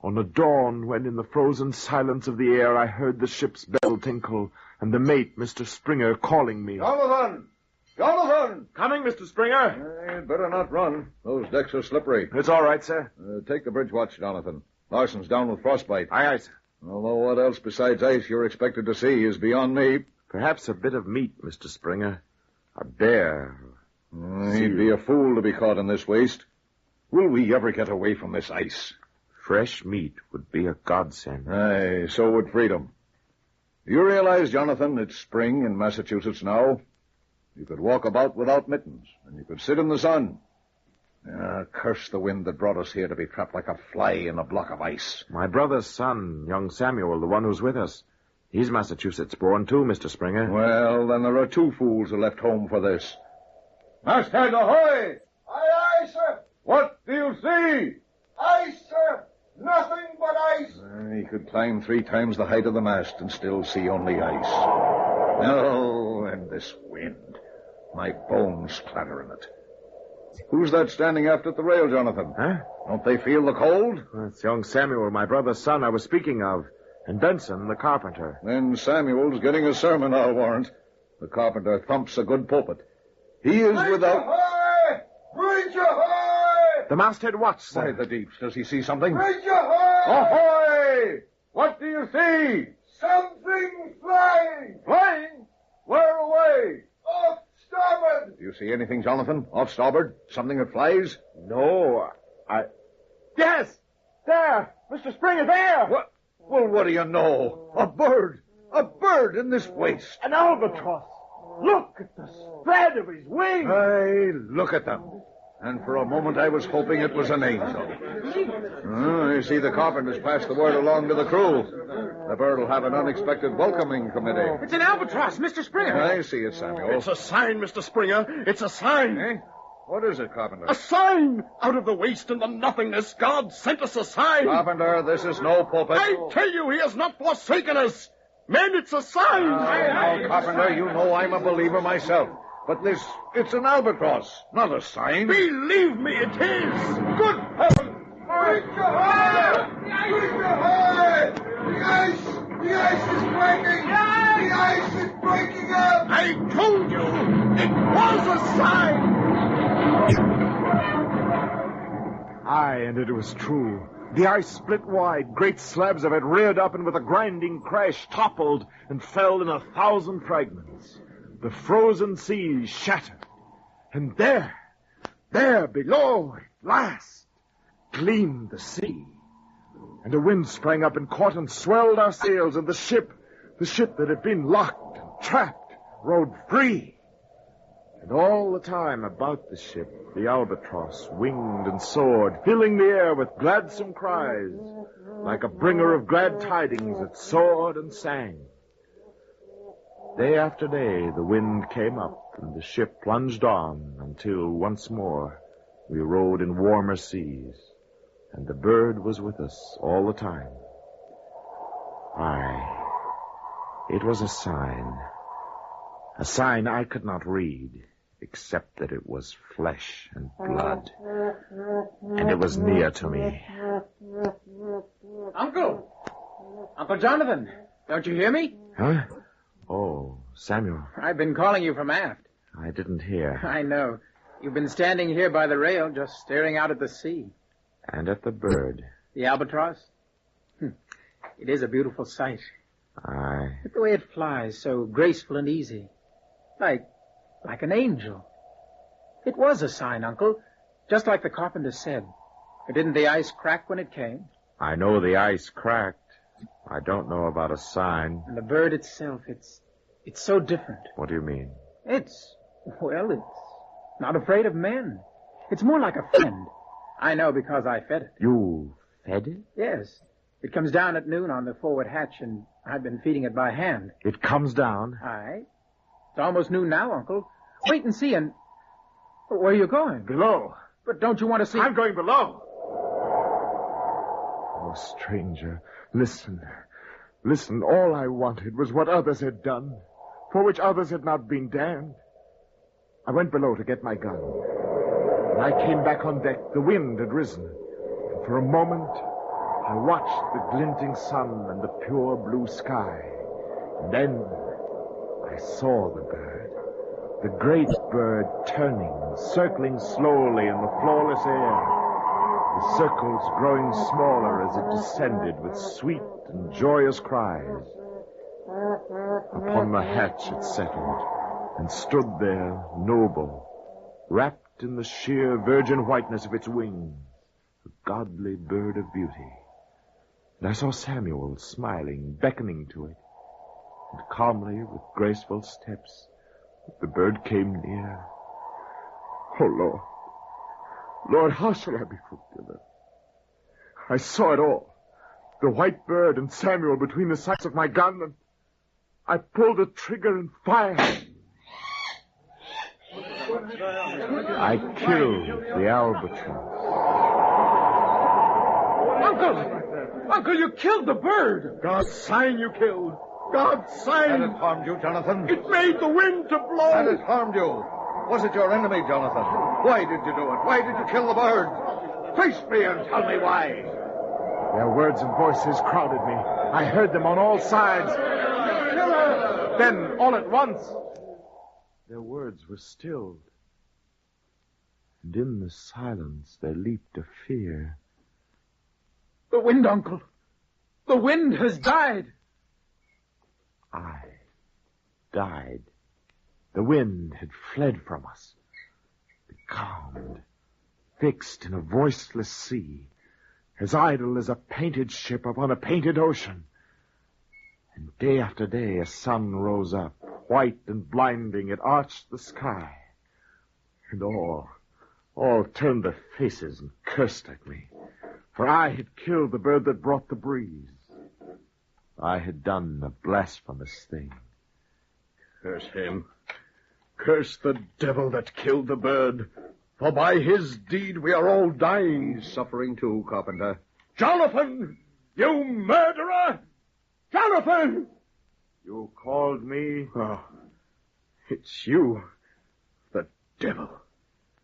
on a dawn when in the frozen silence of the air I heard the ship's bell tinkle, and the mate, Mr. Springer, calling me. Jonathan! Jonathan! Coming, Mr. Springer. You'd better not run. Those decks are slippery. It's all right, sir. Take the bridge watch, Jonathan. Larson's down with frostbite. Aye, sir. Although what else besides ice you're expected to see is beyond me. Perhaps a bit of meat, Mr. Springer. A bear. He'd be a fool to be caught in this waste. Will we ever get away from this ice? Fresh meat would be a godsend. Aye, so would freedom. Do you realize, Jonathan, it's spring in Massachusetts now? You could walk about without mittens, and you could sit in the sun. Curse the wind that brought us here to be trapped like a fly in a block of ice. My brother's son, young Samuel, the one who's with us. He's Massachusetts born, too, Mr. Springer. Well, then there are two fools who left home for this. Masthead, ahoy! Aye, aye, sir. What do you see? Ice, sir. Nothing but ice. He could climb 3 times the height of the mast and still see only ice. Oh, and this wind. My bones clatter in it. Who's that standing aft at the rail, Jonathan? Huh? Don't they feel the cold? That's young Samuel, my brother's son I was speaking of. And Benson, the carpenter. Then Samuel's getting a sermon, I'll warrant. The carpenter thumps a good pulpit. He is Bridge without... ahoy! Bridge ahoy! The masthead watch, sir. By the deeps, does he see something? Bridge ahoy! Ahoy! What do you see? Something flying! Flying? Where away? Off starboard! Do you see anything, Jonathan? Off starboard? Something that flies? No, Yes! There! Mr. Springer, there! What? Well, what do you know? A bird! A bird in this waste! An albatross! Look at the spread of his wings. Hey, look at them. And for a moment I was hoping it was an angel. I see the carpenters pass the word along to the crew. The bird will have an unexpected welcoming committee. It's an albatross, Mr. Springer. I see it, Samuel. It's a sign, Mr. Springer. It's a sign. Eh? What is it, Carpenter? A sign! Out of the waste and the nothingness, God sent us a sign. Carpenter, this is no pulpit. I tell you, he has not forsaken us. Men, it's a sign. Now, Carpenter, you know I'm a believer myself. But it's an albatross, not a sign. Believe me, it is. Good heavens! Reach ahoy! Reach ahoy! The ice is breaking! The ice is breaking up! I told you, it was a sign! Aye, and it was true. The ice split wide. Great slabs of it reared up and with a grinding crash toppled and fell in 1,000 fragments. The frozen sea shattered. And there below, at last, gleamed the sea. And a wind sprang up and caught and swelled our sails, and the ship that had been locked and trapped, rode free. And all the time about the ship, the albatross winged and soared, filling the air with gladsome cries, like a bringer of glad tidings that soared and sang. Day after day, the wind came up, and the ship plunged on until once more we rode in warmer seas, and the bird was with us all the time. Aye, it was a sign I could not read, except that it was flesh and blood, and it was near to me. Uncle Jonathan, don't you hear me? Huh? Oh, Samuel. I've been calling you from aft. I didn't hear. I know. You've been standing here by the rail, just staring out at the sea. And at the bird. The albatross? It is a beautiful sight. Aye. Look the way it flies, so graceful and easy. Like an angel. It was a sign, Uncle. Just like the carpenter said. Didn't the ice crack when it came? I know the ice cracked. I don't know about a sign. And the bird itself, it's so different. What do you mean? It's not afraid of men. It's more like a friend. I know because I fed it. You fed it? Yes. It comes down at noon on the forward hatch, and I've been feeding it by hand. It comes down? Aye. It's almost noon now, Uncle. Wait and see, and... Where are you going? Below. But don't you want to see... I'm going below. Oh, stranger, listen. Listen, all I wanted was what others had done, for which others had not been damned. I went below to get my gun. When I came back on deck, the wind had risen. And for a moment, I watched the glinting sun and the pure blue sky. And then I saw the bird. The great bird turning, circling slowly in the flawless air. The circles growing smaller as it descended with sweet and joyous cries. Upon the hatch it settled and stood there noble, wrapped in the sheer virgin whiteness of its wings, a godly bird of beauty. And I saw Samuel smiling, beckoning to it, and calmly, with graceful steps, the bird came near. Oh, Lord. Lord, how shall I be forgiven? I saw it all. The white bird and Samuel between the sights of my gun, and I pulled the trigger and fired. I killed the albatross. Uncle, you killed the bird. God's sign you killed. God's sign. And it harmed you, Jonathan. It made the wind to blow. And it harmed you. Was it your enemy, Jonathan? Why did you do it? Why did you kill the bird? Face me and tell me why. Their words and voices crowded me. I heard them on all sides. Then, all at once, their words were stilled. And in the silence, there leaped a fear. The wind, Uncle. The wind has died. I died. The wind had fled from us, becalmed, fixed in a voiceless sea, as idle as a painted ship upon a painted ocean. And day after day a sun rose up, white and blinding, it arched the sky. And all turned their faces and cursed at me. For I had killed the bird that brought the breeze. I had done a blasphemous thing. Curse him. Curse the devil that killed the bird. For by his deed we are all dying. He's suffering too, Carpenter. Jonathan! You murderer! Jonathan! You called me? Oh, it's you. The devil.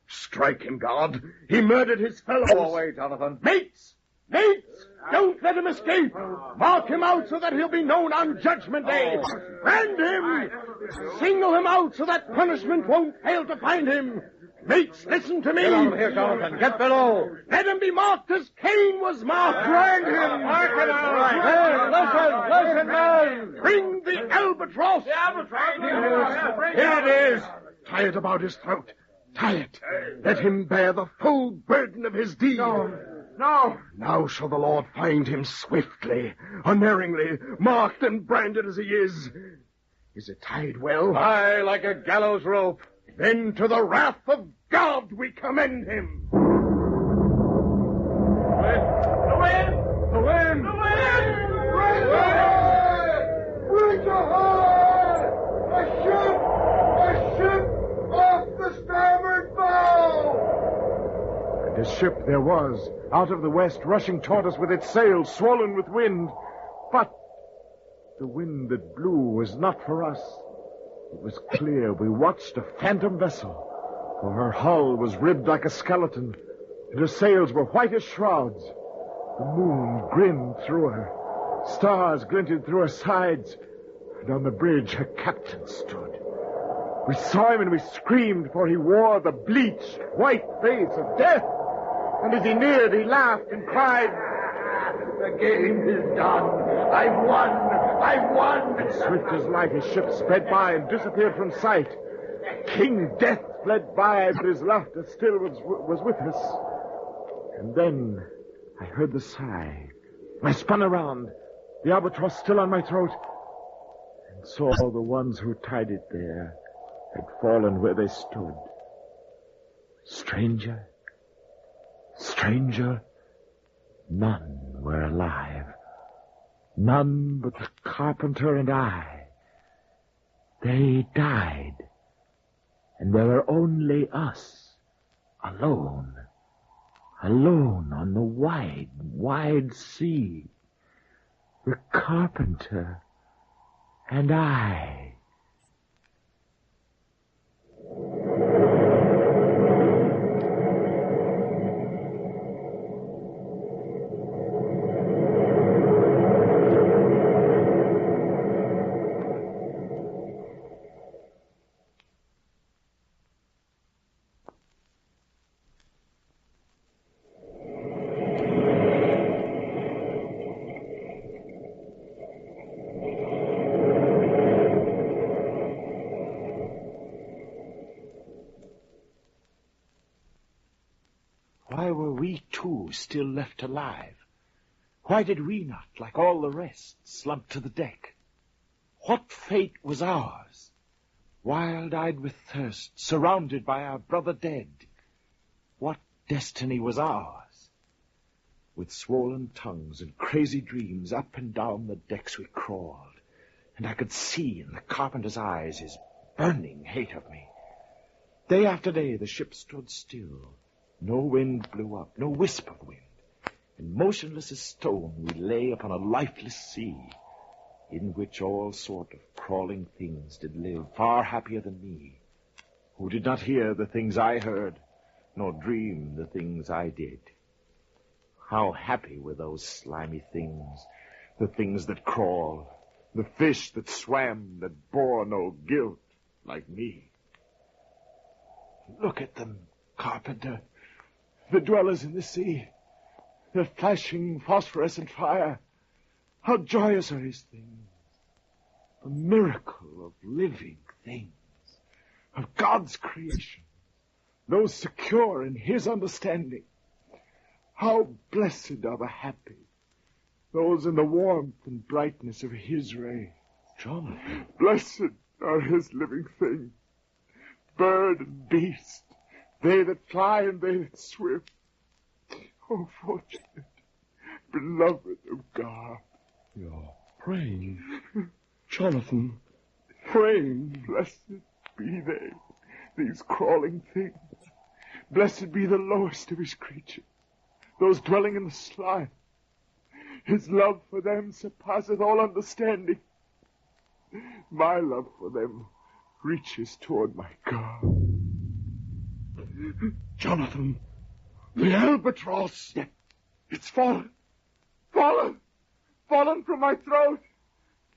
Strike him, God. He murdered his fellows. Go away, Jonathan. Mates! Mates! Don't let him escape. Mark him out so that he'll be known on Judgment Day. Brand him! Single him out so that punishment won't fail to find him. Mates, listen to me. Get over here, Jonathan. Get below. Let him be marked as Cain was marked. Brand him. Mark him out. Listen, man. Bring the albatross. The albatross. Here it is. Tie it about his throat. Tie it. Let him bear the full burden of his deed. No. Now shall the Lord find him swiftly, unerringly, marked and branded as he is. Is it tied well? Aye, like a gallows rope. Then to the wrath of God we commend him. The wind! The wind! Bridge ahoy! A ship! A ship off the starboard bow! And a ship there was, out of the west, rushing toward us with its sails swollen with wind. But the wind that blew was not for us. It was clear we watched a phantom vessel, for her hull was ribbed like a skeleton, and her sails were white as shrouds. The moon grinned through her. Stars glinted through her sides, and on the bridge her captain stood. We saw him and we screamed, for he wore the bleached white face of death. And as he neared, he laughed and cried, The game is done. I've won. And swift as light, his ship sped by and disappeared from sight. King Death fled by, but his laughter still was with us. And then I heard the sigh. I spun around, the albatross still on my throat, and saw the ones who tied it there had fallen where they stood. Stranger, none were alive. None but the carpenter and I. They died, and there were only us, alone on the wide, wide sea. The carpenter and I. Why were we two still left alive? Why did we not, like all the rest, slump to the deck? What fate was ours? Wild-eyed with thirst, surrounded by our brother dead. What destiny was ours? With swollen tongues and crazy dreams, up and down the decks we crawled, and I could see in the carpenter's eyes his burning hate of me. Day after day the ship stood still. No wind blew up, no wisp of wind, and motionless as stone we lay upon a lifeless sea, in which all sort of crawling things did live, far happier than me, who did not hear the things I heard, nor dream the things I did. How happy were those slimy things, the things that crawl, the fish that swam, that bore no guilt, like me. Look at them, carpenter. The dwellers in the sea, their flashing phosphorescent fire. How joyous are his things. A miracle of living things, of God's creation, those secure in his understanding. How blessed are the happy, those in the warmth and brightness of his ray. Jonathan. Blessed are his living thing. Bird and beast, they that fly and they that swim. Oh, fortunate, beloved of God. You're praying. Jonathan, praying. Blessed be they, these crawling things. Blessed be the lowest of his creatures, those dwelling in the slime. His love for them surpasseth all understanding. My love for them reaches toward my God. Jonathan, the albatross. It's fallen. Fallen. Fallen from my throat.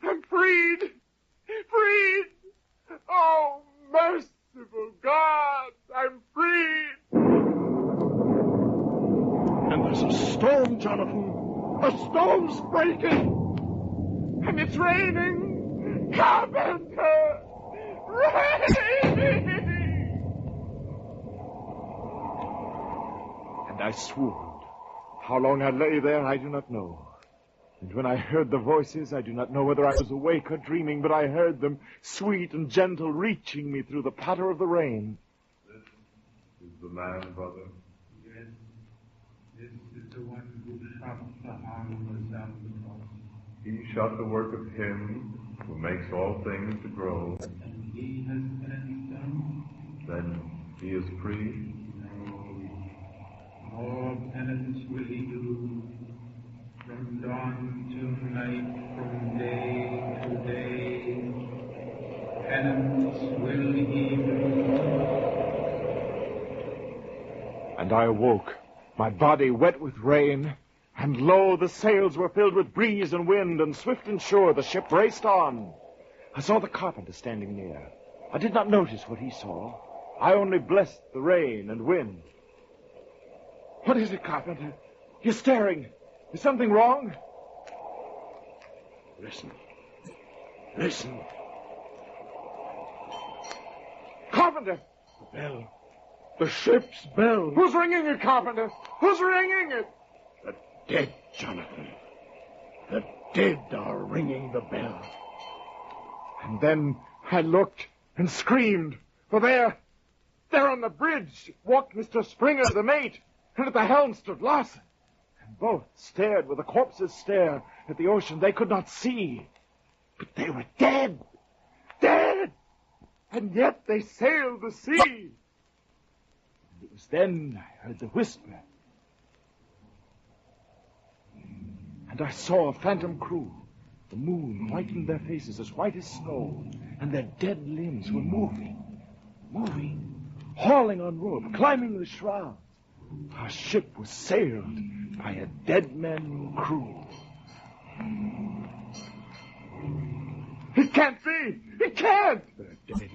I'm freed. Freed. Oh, merciful God, I'm freed. And there's a storm, Jonathan. A storm's breaking. And it's raining. Carpenter. Raining. And I swooned. How long I lay there, I do not know. And when I heard the voices, I do not know whether I was awake or dreaming, but I heard them, sweet and gentle, reaching me through the patter of the rain. This is the man, brother. Yes, this is the one who shot the harmless albatross. He shot the work of him who makes all things to grow. And he has penance done? Then he is free. No, more penance will he do. From dawn till night, from day to day, penance will he do. And I awoke, my body wet with rain, and lo, the sails were filled with breeze and wind, and swift and sure the ship raced on. I saw the carpenter standing near. I did not notice what he saw. I only blessed the rain and wind. What is it, carpenter? You're staring. Is something wrong? Listen. Listen. Carpenter! The bell. The ship's bell. Who's ringing it, Carpenter? Who's ringing it? The dead, Jonathan. The dead are ringing the bell. And then I looked and screamed, for there on the bridge walked Mr. Springer, the mate, and at the helm stood Larson. And both stared with a corpse's stare at the ocean they could not see. But they were dead! Dead! And yet they sailed the sea! And it was then I heard the whisper. And I saw a phantom crew. The moon whitened their faces as white as snow, and their dead limbs were moving, hauling on rope, climbing the shrouds. Our ship was sailed by a dead man crew. It can't be! It can't! They're dead.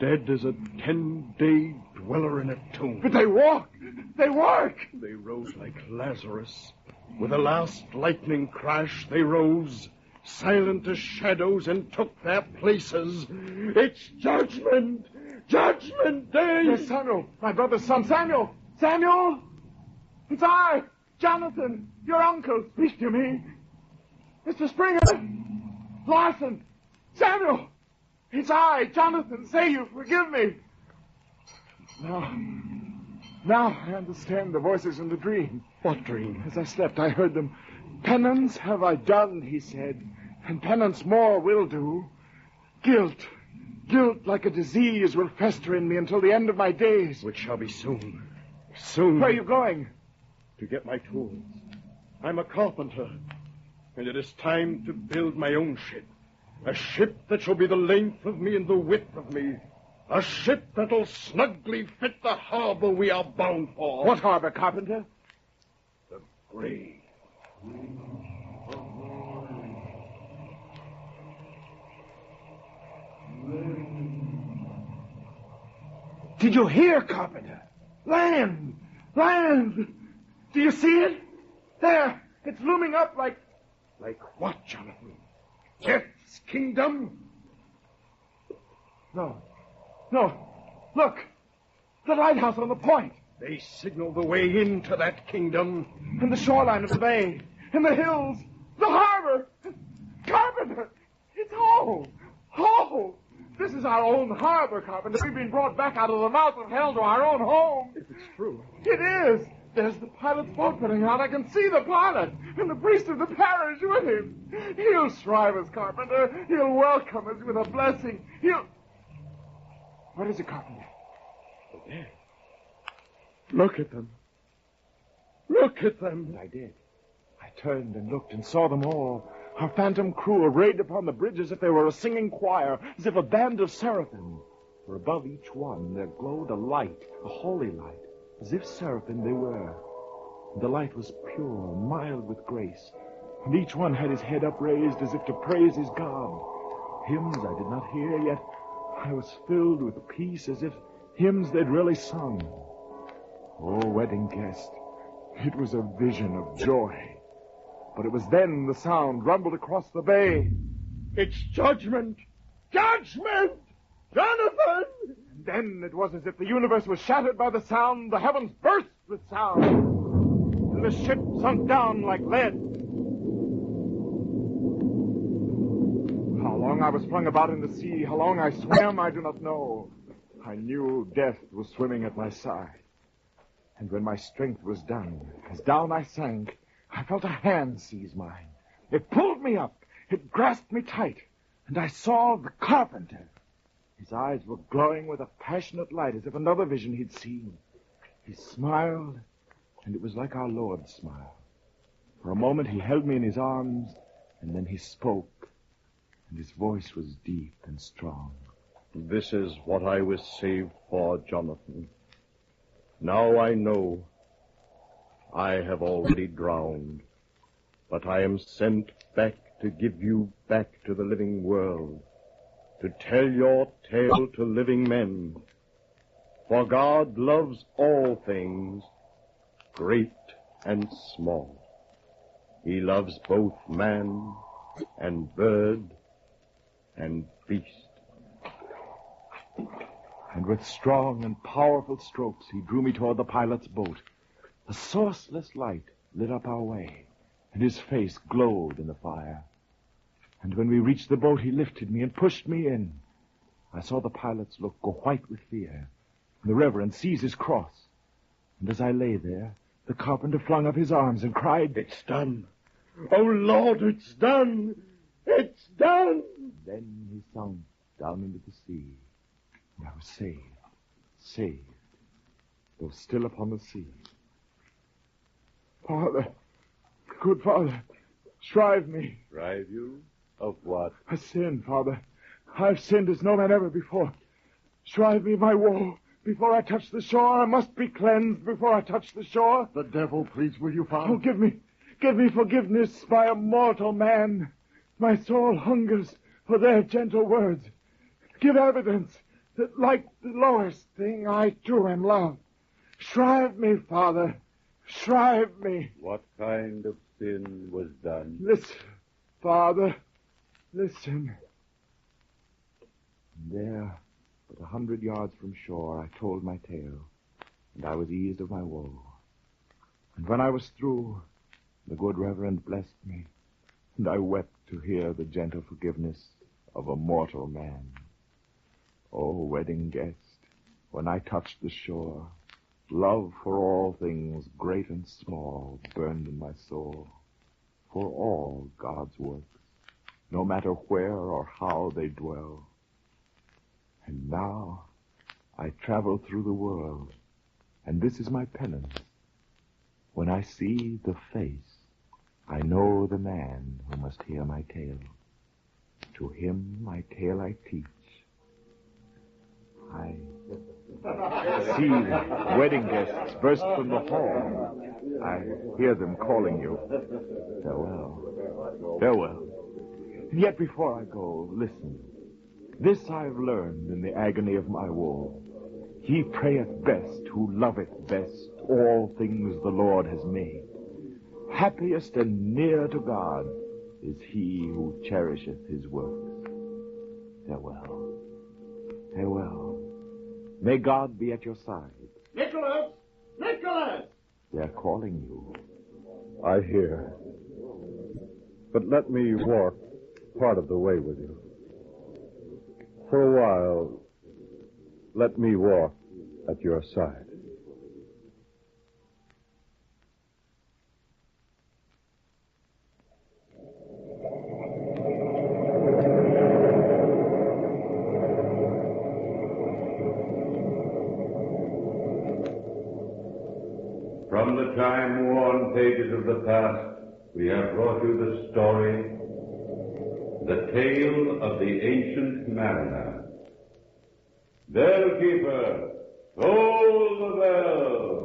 Dead as a 10-day dweller in a tomb. But they walk! They work! They rose like Lazarus. With a last lightning crash, they rose, silent as shadows, and took their places. It's judgment! Judgment day! Yes, Samuel, my brother's son. Samuel! Samuel! It's I, Jonathan, your uncle. Speak to me. Mr. Springer! Larson! Samuel! It's I, Jonathan. Say you forgive me. Now I understand the voices in the dream. What dream? As I slept, I heard them. Penance have I done, he said, and penance more will do. Guilt like a disease will fester in me until the end of my days. Which shall be soon. Soon. Where are you going? To get my tools. I'm a carpenter, and it is time to build my own ship. A ship that shall be the length of me and the width of me. A ship that'll snugly fit the harbor we are bound for. What harbor, Carpenter? The grave. Did you hear, Carpenter? Land! Land! Do you see it? There! It's looming up like... Like what, Jonathan? Death's kingdom? No. Look! The lighthouse on the point. They signal the way into that kingdom. And the shoreline of the bay. And the hills. The harbor. Carpenter! It's home! Oh! This is our own harbor, Carpenter. We've been brought back out of the mouth of hell to our own home. If it's true. It is. There's the pilot's boat putting out. I can see the pilot and the priest of the parish with him. He'll shrive us, Carpenter. He'll welcome us with a blessing. What is it, Carpenter? There. Look at them. Look at them. I did. I turned and looked and saw them all. Our phantom crew arrayed upon the bridge as if they were a singing choir, as if a band of seraphim. For above each one there glowed a light, a holy light, as if seraphim they were. And the light was pure, mild with grace, and each one had his head upraised as if to praise his God. Hymns I did not hear, yet I was filled with peace as if hymns they'd really sung. Oh, wedding guest, it was a vision of joy. But it was then the sound rumbled across the bay. It's judgment! Judgment! Jonathan! And then it was as if the universe was shattered by the sound, the heavens burst with sound, and the ship sunk down like lead. How long I was flung about in the sea, how long I swam, I do not know. I knew death was swimming at my side. And when my strength was done, as down I sank, I felt a hand seize mine. It pulled me up. It grasped me tight. And I saw the carpenter. His eyes were glowing with a passionate light, as if another vision he'd seen. He smiled, and it was like our Lord's smile. For a moment he held me in his arms, and then he spoke, and his voice was deep and strong. This is what I was saved for, Jonathan. Now I know I have already drowned, but I am sent back to give you back to the living world, to tell your tale to living men. For God loves all things, great and small. He loves both man and bird and beast. And with strong and powerful strokes, he drew me toward the pilot's boat. A sourceless light lit up our way, and his face glowed in the fire. And when we reached the boat, he lifted me and pushed me in. I saw the pilot's look go white with fear, and the Reverend seize his cross. And as I lay there, the carpenter flung up his arms and cried, "It's done! Oh, Lord, it's done! It's done!" Then he sunk down into the sea, and I was saved, though still upon the sea. Father, good Father, shrive me. Shrive you? Of what? A sin, Father. I've sinned as no man ever before. Shrive me my woe. Before I touch the shore, I must be cleansed before I touch the shore. The devil, please, will you, Father? Oh, give me forgiveness by a mortal man. My soul hungers for their gentle words. Give evidence that, like the lowest thing, I too am loved. Shrive me, Father. Shrive me. What kind of sin was done? Listen, Father. Listen. And there, but 100 yards from shore, I told my tale, and I was eased of my woe. And when I was through, the good Reverend blessed me, and I wept to hear the gentle forgiveness of a mortal man. Oh, wedding guest, when I touched the shore, love for all things, great and small, burned in my soul. For all God's works, no matter where or how they dwell. And now I travel through the world, and this is my penance. When I see the face, I know the man who must hear my tale. To him my tale I teach. I see wedding guests burst from the hall. I hear them calling you. Farewell. Farewell. And yet before I go, listen. This I've learned in the agony of my woe. He prayeth best who loveth best all things the Lord has made. Happiest and near to God is he who cherisheth his works. Farewell. Farewell. May God be at your side. Nicholas! Nicholas! They're calling you. I hear. But let me walk part of the way with you. For a while, let me walk at your side. From the time-worn pages of the past, we have brought you the story, the tale of the ancient mariner. Bellkeeper, toll the bell!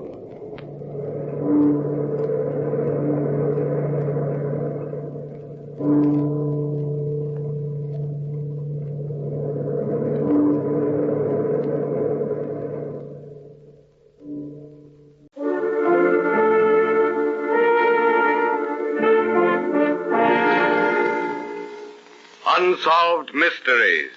Unsolved Mysteries.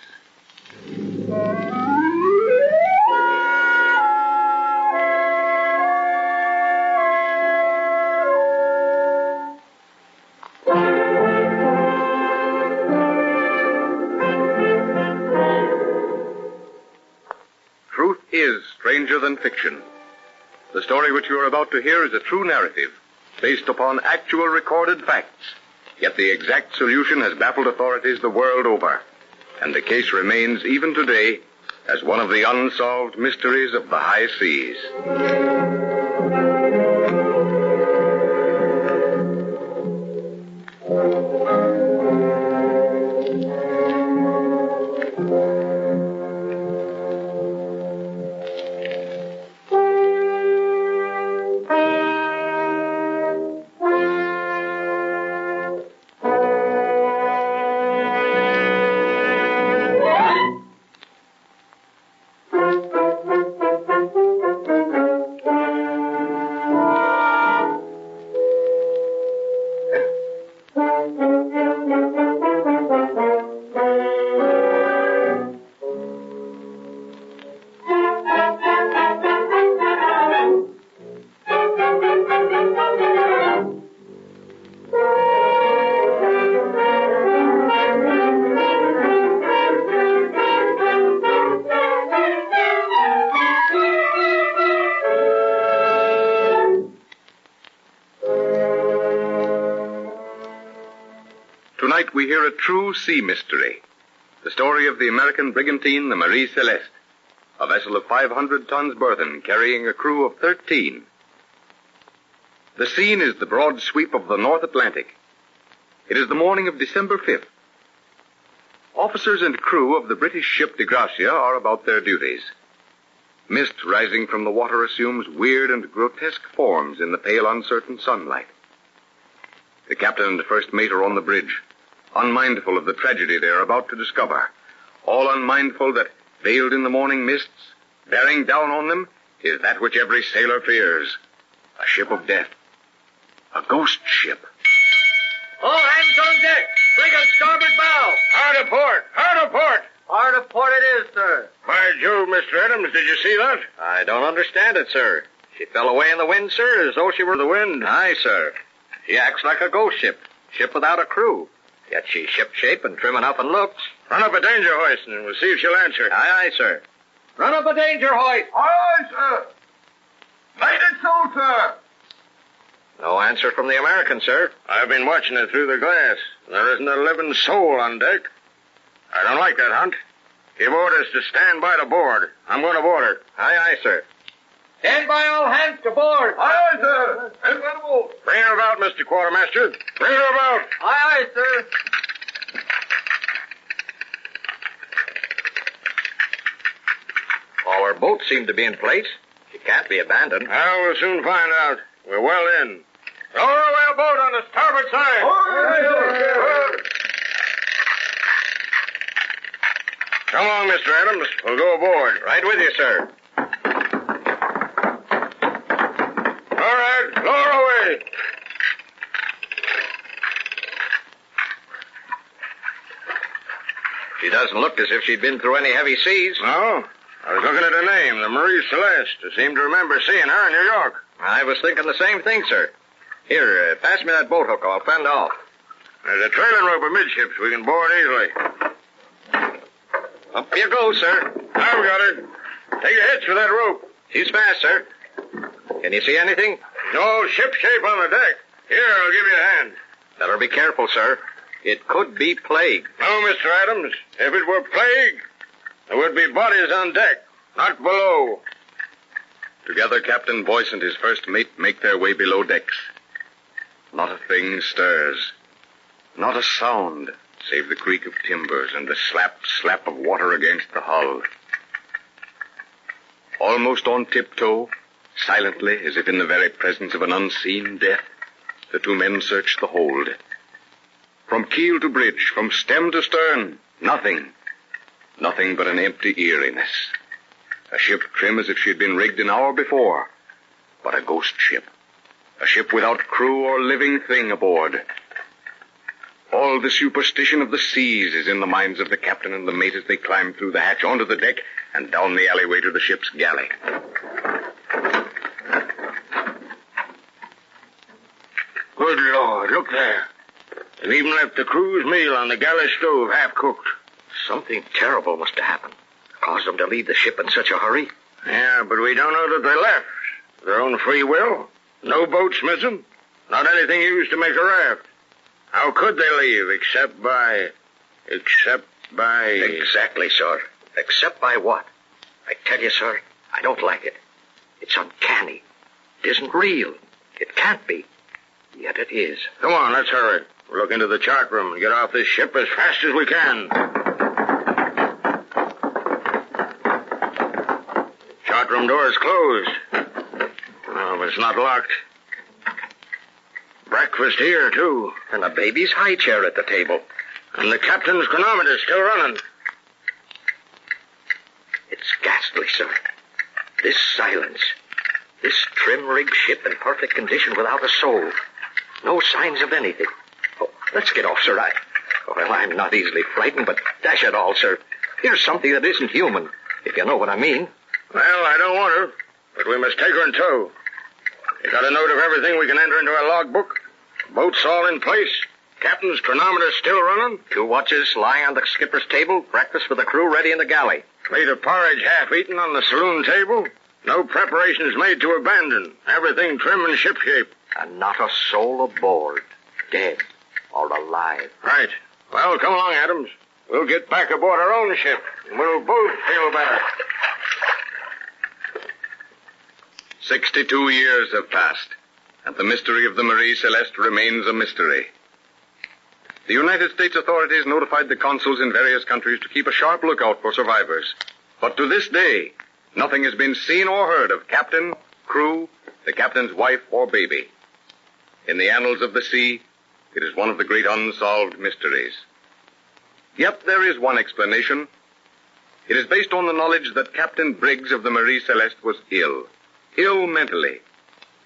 Truth is stranger than fiction. The story which you are about to hear is a true narrative, based upon actual recorded facts. Yet the exact solution has baffled authorities the world over, and the case remains even today as one of the unsolved mysteries of the high seas. Tonight we hear a true sea mystery. The story of the American brigantine, the Marie Celeste, a vessel of 500 tons burthen carrying a crew of 13. The scene is the broad sweep of the North Atlantic. It is the morning of December 5th. Officers and crew of the British ship De Gracia are about their duties. Mist rising from the water assumes weird and grotesque forms in the pale, uncertain sunlight. The captain and the first mate are on the bridge, unmindful of the tragedy they are about to discover, all unmindful that, veiled in the morning mists, bearing down on them, is that which every sailor fears, a ship of death, a ghost ship. All hands on deck! Brig on starboard bow! Hard a port! Hard a port! Hard a port it is, sir. By Jove, Mr. Adams, did you see that? I don't understand it, sir. She fell away in the wind, sir, as though she were the wind? Aye, sir. She acts like a ghost ship, ship without a crew. Yet she's ship-shape and trim enough in looks. Run up a danger hoist and we'll see if she'll answer. Aye, aye, sir. Run up a danger hoist. Aye, sir. Made it so, sir. No answer from the American, sir. I've been watching it through the glass. There isn't a living soul on deck. I don't like that, Hunt. Give orders to stand by to board. I'm going to board her. Aye, aye, sir. Stand by all hands to board. Aye, sir. Incredible. Bring her about, Mr. Quartermaster. Bring her about. Aye, aye, sir. Our boats seem to be in place. She can't be abandoned. Well, we'll soon find out. We're well in. Lower away a boat on the starboard side. Aye, sir. Come on, Mr. Adams. We'll go aboard. Right with you, sir. All right, lower away. She doesn't look as if she'd been through any heavy seas. No. I was looking at her name, the Marie Celeste. I seem to remember seeing her in New York. I was thinking the same thing, sir. Here, pass me that boat hook. I'll fend off. There's a trailing rope amidships. We can board easily. Up you go, sir. I've got her. Take a hitch for that rope. She's fast, sir. Can you see anything? No ship shape on the deck. Here, I'll give you a hand. Better be careful, sir. It could be plague. No, Mr. Adams. If it were plague, there would be bodies on deck, not below. Together, Captain Boyce and his first mate make their way below decks. Not a thing stirs. Not a sound, save the creak of timbers and the slap, slap of water against the hull. Almost on tiptoe, silently, as if in the very presence of an unseen death, the two men search the hold. From keel to bridge, from stem to stern, nothing. Nothing but an empty eeriness. A ship trim as if she'd been rigged an hour before, but a ghost ship. A ship without crew or living thing aboard. All the superstition of the seas is in the minds of the captain and the mate as they climb through the hatch onto the deck and down the alleyway to the ship's galley. Good Lord, look there. They've even left the crew's meal on the galley stove half-cooked. Something terrible must have happened. Caused them to leave the ship in such a hurry. Yeah, but we don't know that they left. Their own free will. No boats missing. Not anything used to make a raft. How could they leave except by... Exactly, sir. Except by what? I tell you, sir, I don't like it. It's uncanny. It isn't real. It can't be. Yet it is. Come on, let's hurry. We'll look into the chart room and get off this ship as fast as we can. Chart room door is closed. Oh, but it's not locked. Breakfast here, too. And a baby's high chair at the table. And the captain's chronometer's still running. It's ghastly, sir. This silence. This trim-rigged ship in perfect condition without a soul. No signs of anything. Oh, let's get off, sir. Well, I'm not easily frightened, but dash it all, sir. Here's something that isn't human, if you know what I mean. Well, I don't want her, but we must take her in tow. You got a note of everything we can enter into our logbook? Boats all in place? Captain's chronometer still running? 2 watches lying on the skipper's table. Breakfast for the crew ready in the galley. Plate of porridge half-eaten on the saloon table? No preparations made to abandon. Everything trim and shipshape. And not a soul aboard. Dead or alive. Right. Well, come along, Adams. We'll get back aboard our own ship, and we'll both feel better. 62 years have passed, and the mystery of the Marie Celeste remains a mystery. The United States authorities notified the consuls in various countries to keep a sharp lookout for survivors. But to this day, nothing has been seen or heard of captain, crew, the captain's wife, or baby. In the annals of the sea, it is one of the great unsolved mysteries. Yet there is one explanation. It is based on the knowledge that Captain Briggs of the Marie Celeste was ill mentally,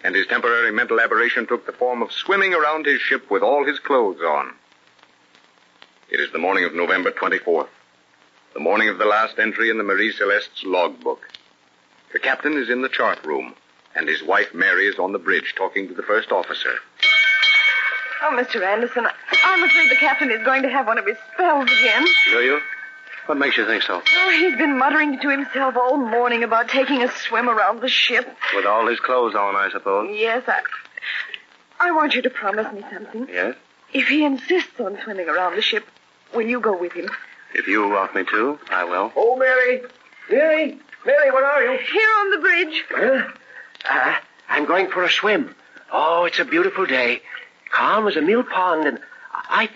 and his temporary mental aberration took the form of swimming around his ship with all his clothes on. It is the morning of November 24th, the morning of the last entry in the Marie Celeste's logbook. The captain is in the chart room, and his wife Mary is on the bridge talking to the first officer. Oh, Mr. Anderson, I'm afraid the captain is going to have one of his spells again. Do you? What makes you think so? Oh, he's been muttering to himself all morning about taking a swim around the ship. With all his clothes on, I suppose. Yes, I want you to promise me something. Yes? If he insists on swimming around the ship, will you go with him? If you want me to, I will. Oh, Mary! Mary! Mary, where are you? Here on the bridge. I'm going for a swim. Oh, it's a beautiful day. Calm as a mill pond, and I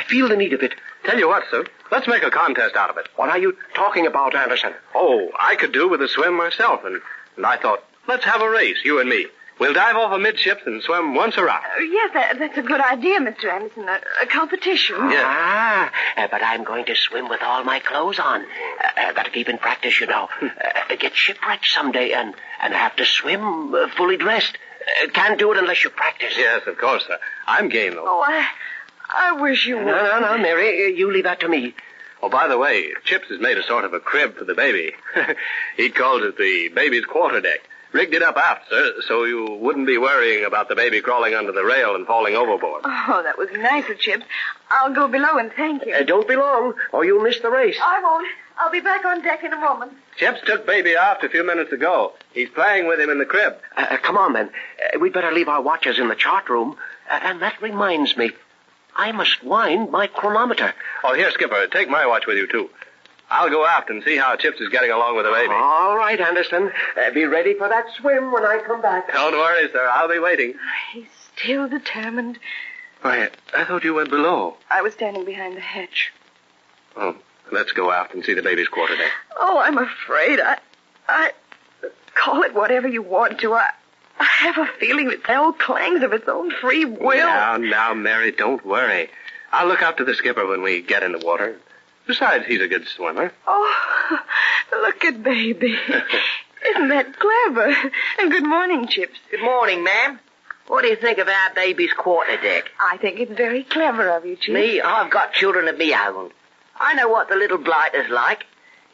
feel the need of it. Tell you what, sir. Let's make a contest out of it. What are you talking about, Anderson? Oh, I could do with a swim myself, and I thought, let's have a race, you and me. We'll dive off amidships and swim once around. Yes, that's a good idea, Mr. Anderson. A competition. Yes. But I'm going to swim with all my clothes on. Got to keep in practice, you know. Get shipwrecked someday and have to swim fully dressed. Can't do it unless you practice. Yes, of course, sir. I'm game, though. Oh, I wish you would. No, Mary. You leave that to me. Oh, by the way, Chips has made a sort of a crib for the baby. He calls it the baby's quarterdeck. Rigged it up aft, sir, so you wouldn't be worrying about the baby crawling under the rail and falling overboard. Oh, that was nice of Chip. I'll go below and thank you. Don't be long, or you'll miss the race. I won't. I'll be back on deck in a moment. Chips took Baby aft a few minutes ago. He's playing with him in the crib. Come on, then. We'd better leave our watches in the chart room. And that reminds me, I must wind my chronometer. Oh, here, Skipper, take my watch with you, too. I'll go aft and see how Chips is getting along with the baby. All right, Anderson. Be ready for that swim when I come back. Don't worry, sir. I'll be waiting. He's still determined. Why, I thought you went below. I was standing behind the hatch. Oh, let's go aft and see the baby's quarterdeck. Oh, I'm afraid. I call it whatever you want to. I have a feeling it all clangs of its own free will. Now, Mary, don't worry. I'll look after the skipper when we get in the water. Besides, he's a good swimmer. Oh, look at Baby. Isn't that clever? And good morning, Chips. Good morning, ma'am. What do you think of our baby's quarterdeck? I think it's very clever of you, Chips. Me? I've got children of me own. I know what the little blighter's like.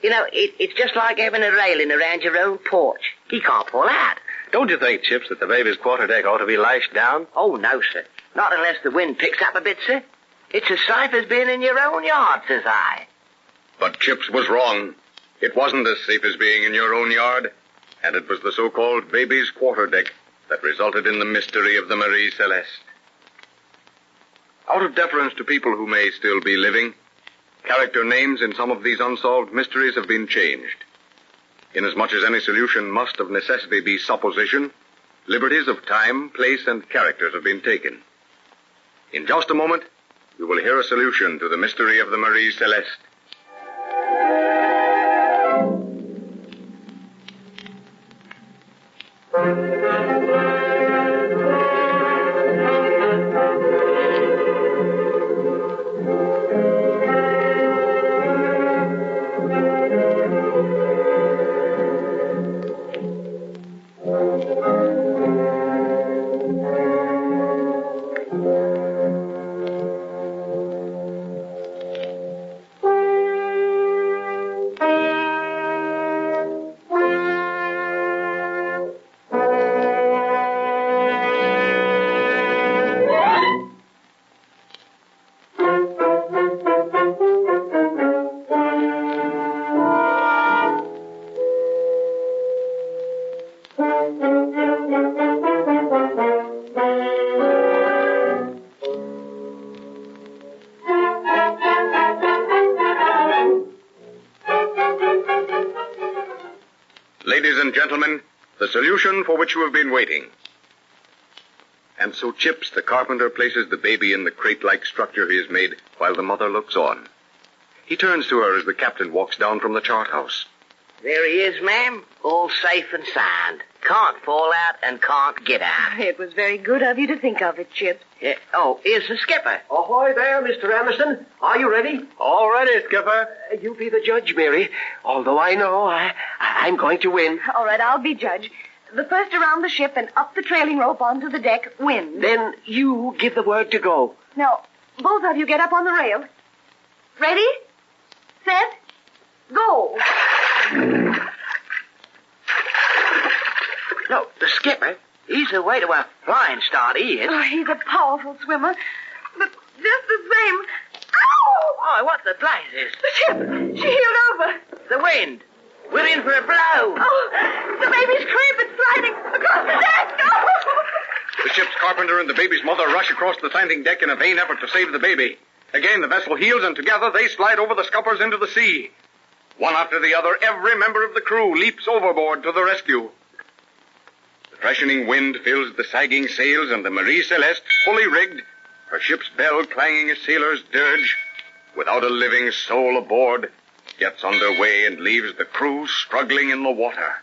You know, it's just like having a railing around your own porch. He can't pull out. Don't you think, Chips, that the baby's quarterdeck ought to be lashed down? Oh, no, sir. Not unless the wind picks up a bit, sir. It's as safe as being in your own yard, says I. But Chips was wrong. It wasn't as safe as being in your own yard, and it was the so-called baby's quarterdeck that resulted in the mystery of the Marie Celeste. Out of deference to people who may still be living, character names in some of these unsolved mysteries have been changed. Inasmuch as any solution must of necessity be supposition, liberties of time, place, and characters have been taken. In just a moment, you will hear a solution to the mystery of the Marie Celeste. Ladies and gentlemen, the solution for which you have been waiting. And so Chips, the carpenter, places the baby in the crate-like structure he has made while the mother looks on. He turns to her as the captain walks down from the chart house. There he is, ma'am. All safe and sound. Can't fall out and can't get out. It was very good of you to think of it, Chips. Yeah. Oh, here's the skipper. Ahoy there, Mr. Anderson. Are you ready? All ready, Skipper. You be the judge, Mary. Although I know I'm going to win. All right, I'll be judge. The first around the ship and up the trailing rope onto the deck wins. Then you give the word to go. Now, both of you get up on the rail. Ready? Set? Go. No, the skipper, he's away to a flying start, he is. Oh, he's a powerful swimmer. But just the same... Ow! Oh, what the blazes? The ship! She heeled over. The wind. We're in for a blow. Oh, the baby's crib is sliding across the deck. No! The ship's carpenter and the baby's mother rush across the slanting deck in a vain effort to save the baby. Again, the vessel heels, and together they slide over the scuppers into the sea. One after the other, every member of the crew leaps overboard to the rescue. The freshening wind fills the sagging sails, and the Marie Celeste, fully rigged, her ship's bell clanging a sailor's dirge, without a living soul aboard, gets under way and leaves the crew struggling in the water.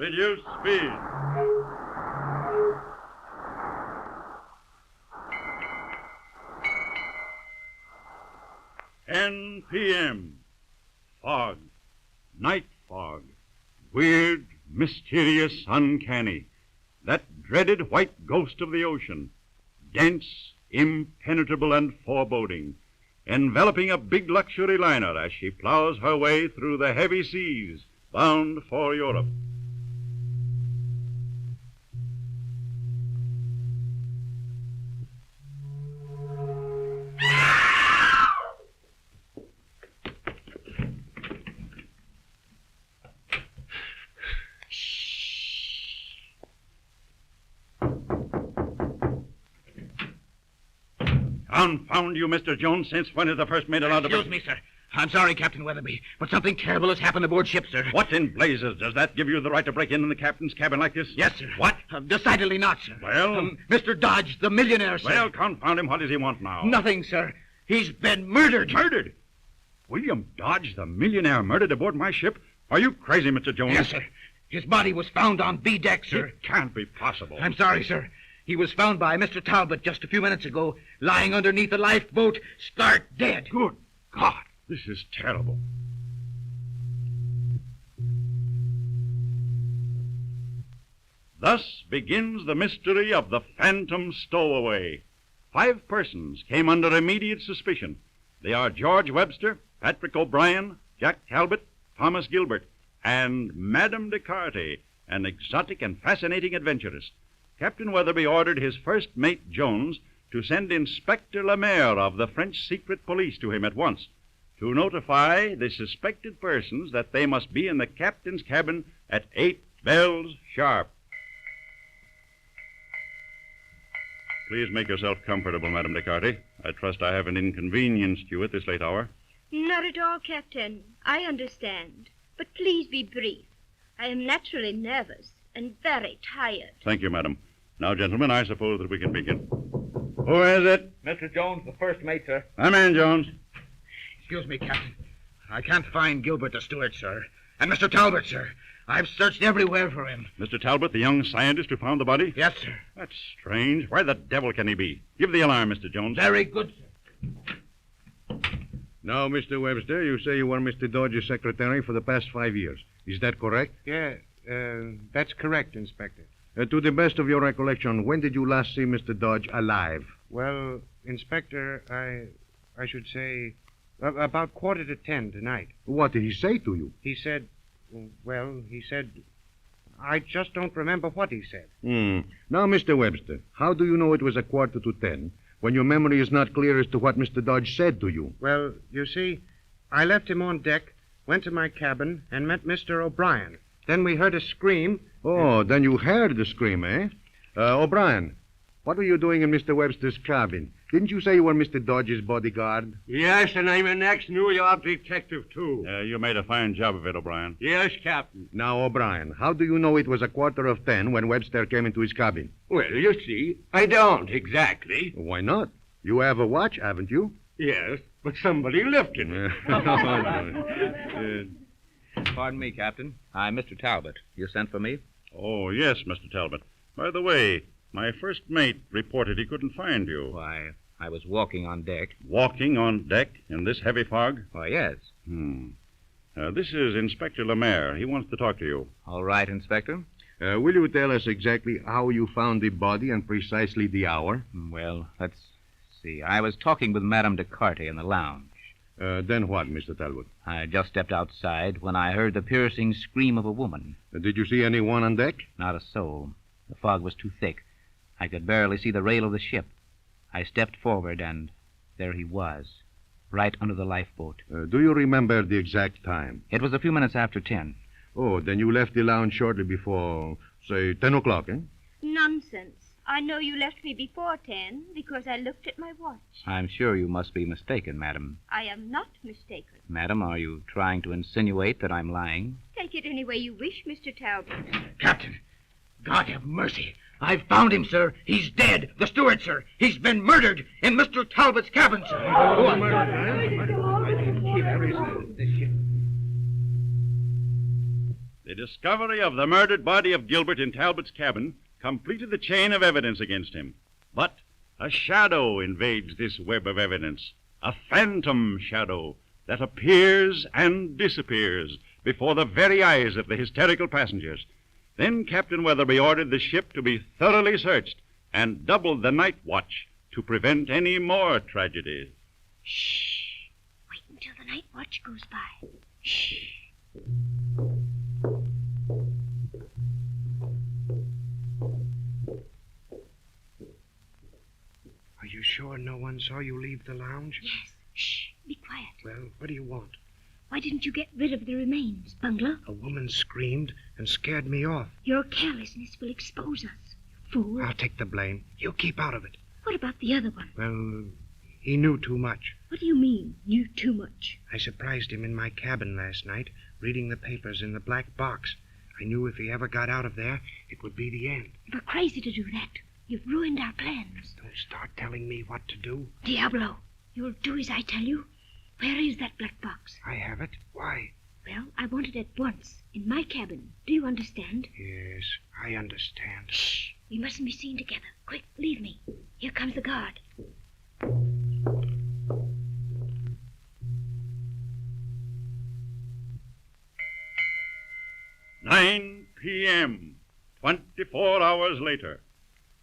Reduce speed. "10 p.m. Fog. Night fog. Weird, mysterious, uncanny. That dreaded white ghost of the ocean. Dense, impenetrable, and foreboding. Enveloping a big luxury liner as she plows her way through the heavy seas, bound for Europe. Confound you, Mr. Jones. Since when is the first mate allowed to... Excuse me, sir. I'm sorry, Captain Weatherby, but something terrible has happened aboard ship, sir. What in blazes? Does that give you the right to break in the captain's cabin like this? Yes, sir. What? Decidedly not, sir. Well? Mr. Dodge, the millionaire, sir. Well, confound him. What does he want now? Nothing, sir. He's been murdered. Murdered? William Dodge, the millionaire, murdered aboard my ship? Are you crazy, Mr. Jones? Yes, sir. His body was found on B deck, sir. It can't be possible. I'm sorry, sir. He was found by Mr. Talbot just a few minutes ago, lying underneath a lifeboat, stark dead. Good God, this is terrible. Thus begins the mystery of the Phantom Stowaway. 5 persons came under immediate suspicion. They are George Webster, Patrick O'Brien, Jack Talbot, Thomas Gilbert, and Madame Descartes, an exotic and fascinating adventurist. Captain Weatherby ordered his first mate, Jones, to send Inspector Lemaire of the French secret police to him at once, to notify the suspected persons that they must be in the captain's cabin at 8 bells sharp. Please make yourself comfortable, Madame Descartes. I trust I haven't inconvenienced you at this late hour. Not at all, Captain. I understand. But please be brief. I am naturally nervous and very tired. Thank you, Madam. Now, gentlemen, I suppose that we can begin. Who is it? Mr. Jones, the first mate, sir. I'm in, Jones. Excuse me, Captain. I can't find Gilbert the steward, sir. And Mr. Talbot, sir. I've searched everywhere for him. Mr. Talbot, the young scientist who found the body? Yes, sir. That's strange. Where the devil can he be? Give the alarm, Mr. Jones. Very good, sir. Now, Mr. Webster, you say you were Mr. Dodge's secretary for the past 5 years. Is that correct? Yeah, that's correct, Inspector. To the best of your recollection, when did you last see Mr. Dodge alive? Well, Inspector, I should say about 10:15 tonight. What did he say to you? He said, I just don't remember what he said. Now, Mr. Webster, how do you know it was 9:45 when your memory is not clear as to what Mr. Dodge said to you? Well, you see, I left him on deck, went to my cabin, and met Mr. O'Brien. Then we heard a scream. Oh, then you heard the scream, eh? O'Brien, what were you doing in Mr. Webster's cabin? Didn't you say you were Mr. Dodge's bodyguard? Yes, and I'm an ex-New York detective, too. You made a fine job of it, O'Brien. Yes, Captain. Now, O'Brien, how do you know it was 9:45 when Webster came into his cabin? Well, you see, I don't exactly. Why not? You have a watch, haven't you? Yes, but somebody lifted it. Pardon me, Captain. I'm Mr. Talbot. You sent for me? Oh, yes, Mr. Talbot. By the way, my first mate reported he couldn't find you. Why, I was walking on deck. Walking on deck in this heavy fog? Why, yes. This is Inspector Lemaire. He wants to talk to you. All right, Inspector. Will you tell us exactly how you found the body and precisely the hour? Well, let's see. I was talking with Madame Descartes in the lounge. Then what, Mr. Talbot? I just stepped outside when I heard the piercing scream of a woman. Did you see anyone on deck? Not a soul. The fog was too thick. I could barely see the rail of the ship. I stepped forward, and there he was, right under the lifeboat. Do you remember the exact time? It was a few minutes after 10. Oh, then you left the lounge shortly before, say, 10 o'clock, eh? Nonsense. I know you left me before 10 because I looked at my watch. I'm sure you must be mistaken, madam. I am not mistaken. Madam, are you trying to insinuate that I'm lying? Take it any way you wish, Mr. Talbot. Captain, God have mercy. I've found him, sir. He's dead. The steward, sir. He's been murdered in Mr. Talbot's cabin, sir. The discovery of the murdered body of Gilbert in Talbot's cabin completed the chain of evidence against him. But a shadow invades this web of evidence, a phantom shadow that appears and disappears before the very eyes of the hysterical passengers. Then Captain Weatherby ordered the ship to be thoroughly searched and doubled the night watch to prevent any more tragedies. Shh. Wait until the night watch goes by. Shh. Are you sure no one saw you leave the lounge? Yes. Shh. Be quiet. Well, what do you want? Why didn't you get rid of the remains, bungler? A woman screamed and scared me off. Your carelessness will expose us, you fool. I'll take the blame. You keep out of it. What about the other one? Well, he knew too much. What do you mean, knew too much? I surprised him in my cabin last night, reading the papers in the black box. I knew if he ever got out of there, it would be the end. You're crazy to do that. You've ruined our plans. Don't start telling me what to do. Diablo, you'll do as I tell you. Where is that black box? I have it. Why? Well, I want it at once, in my cabin. Do you understand? Yes, I understand. Shh. We mustn't be seen together. Quick, leave me. Here comes the guard. 9 p.m., 24 hours later.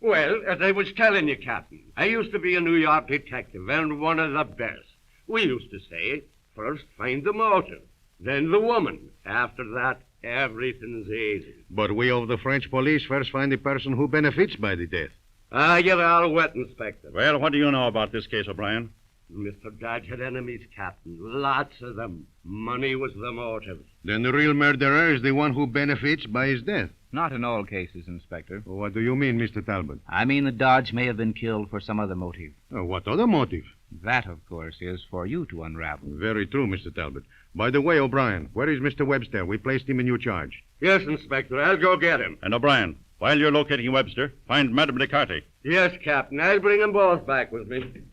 Well, as I was telling you, Captain, I used to be a New York detective, and one of the best. We used to say, first find the motive, then the woman. After that, everything's easy. But we of the French police first find the person who benefits by the death. Ah, you're all wet, Inspector. Well, what do you know about this case, O'Brien? Mr. Dodge had enemies, Captain. Lots of them. Money was the motive. Then the real murderer is the one who benefits by his death. Not in all cases, Inspector. What do you mean, Mr. Talbot? I mean that Dodge may have been killed for some other motive. What other motive? That, of course, is for you to unravel. Very true, Mr. Talbot. By the way, O'Brien, where is Mr. Webster? We placed him in your charge. Yes, Inspector. I'll go get him. And O'Brien, while you're locating Webster, find Madame Descartes. Yes, Captain. I'll bring them both back with me.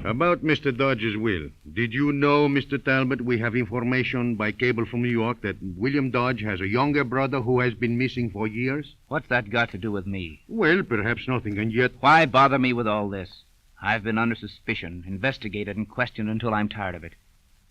About Mr. Dodge's will. Did you know, Mr. Talbot, we have information by cable from New York that William Dodge has a younger brother who has been missing for years? What's that got to do with me? Well, perhaps nothing, and yet... Why bother me with all this? I've been under suspicion, investigated, and questioned until I'm tired of it.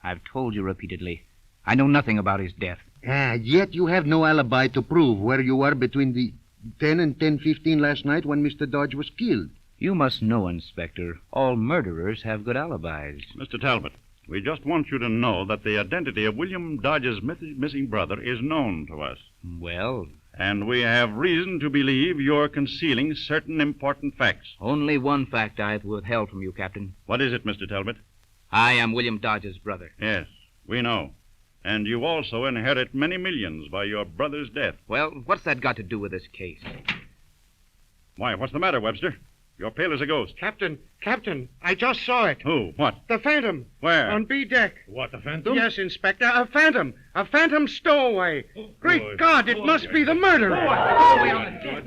I've told you repeatedly. I know nothing about his death. Yet you have no alibi to prove where you were between the 10 and 10:15 last night when Mr. Dodge was killed. You must know, Inspector, all murderers have good alibis. Mr. Talbot, we just want you to know that the identity of William Dodge's missing brother is known to us. Well... And we have reason to believe you're concealing certain important facts. Only one fact I've withheld from you, Captain. What is it, Mr. Talbot? I am William Dodge's brother. Yes, we know. And you also inherit many millions by your brother's death. Well, what's that got to do with this case? Why, what's the matter, Webster? You're pale as a ghost. Captain, I just saw it. Who? What? The Phantom. Where? On B deck. What, the Phantom? Yes, Inspector, a Phantom. A Phantom stowaway. Great God, it must be the murderer.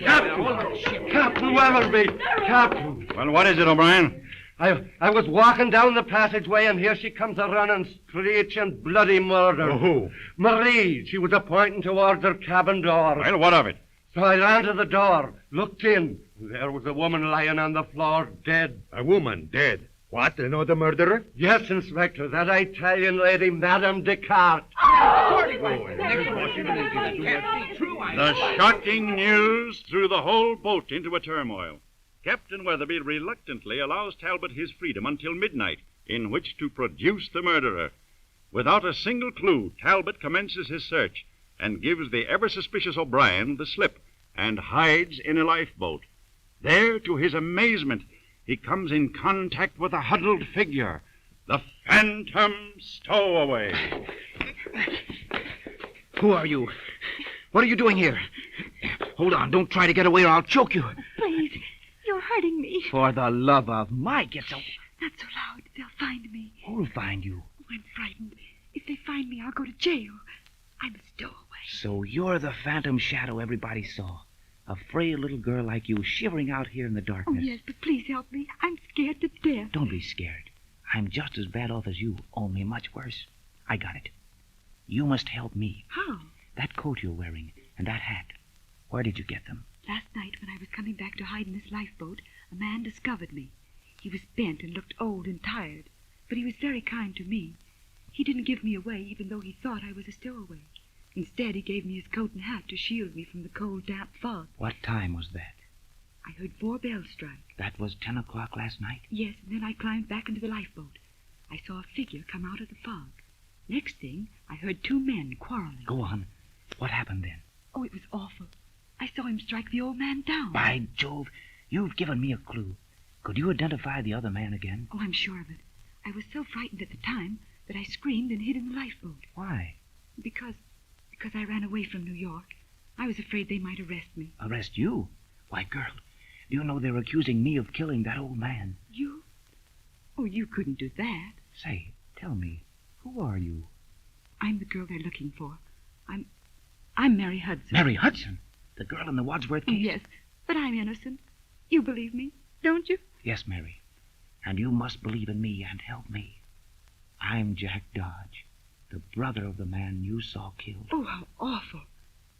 Captain Weatherby. Captain. Well, what is it, O'Brien? I was walking down the passageway, and here she comes a-running, screeching bloody murder. Oh, who? Maid. She was a-pointing towards her cabin door. Well, what of it? So I ran to the door, looked in. There was a woman lying on the floor, dead. A woman dead? What, another murderer? Yes, Inspector, that Italian lady, Madame Descartes. The shocking news threw the whole boat into a turmoil. Captain Weatherby reluctantly allows Talbot his freedom until midnight, in which to produce the murderer. Without a single clue, Talbot commences his search and gives the ever-suspicious O'Brien the slip and hides in a lifeboat. There, to his amazement, he comes in contact with a huddled figure, the Phantom Stowaway. Who are you? What are you doing here? Hold on, don't try to get away or I'll choke you. Please, you're hurting me. For the love of Mike, it's so... Not so loud. They'll find me. Who'll find you? I'm frightened. If they find me, I'll go to jail. I'm a stowaway. So you're the phantom shadow everybody saw. A frail little girl like you shivering out here in the darkness. Oh, yes, but please help me. I'm scared to death. Don't be scared. I'm just as bad off as you, only much worse. I got it. You must help me. How? That coat you're wearing and that hat, where did you get them? Last night, when I was coming back to hide in this lifeboat, a man discovered me. He was bent and looked old and tired, but he was very kind to me. He didn't give me away, even though he thought I was a stowaway. Instead, he gave me his coat and hat to shield me from the cold, damp fog. What time was that? I heard 4 bells strike. That was 10 o'clock last night? Yes, and then I climbed back into the lifeboat. I saw a figure come out of the fog. Next thing, I heard 2 men quarreling. Go on. What happened then? Oh, it was awful. I saw him strike the old man down. By Jove, you've given me a clue. Could you identify the other man again? Oh, I'm sure of it. I was so frightened at the time that I screamed and hid in the lifeboat. Why? Because I ran away from New York. I was afraid they might arrest me. Arrest you? Why, girl, do you know they're accusing me of killing that old man? You? Oh, you couldn't do that. Say, tell me, who are you? I'm the girl they're looking for. I'm Mary Hudson. Mary Hudson? The girl in the Wadsworth case? Yes, but I'm innocent. You believe me, don't you? Yes, Mary. And you must believe in me and help me. I'm Jack Dodge, the brother of the man you saw killed. Oh, how awful.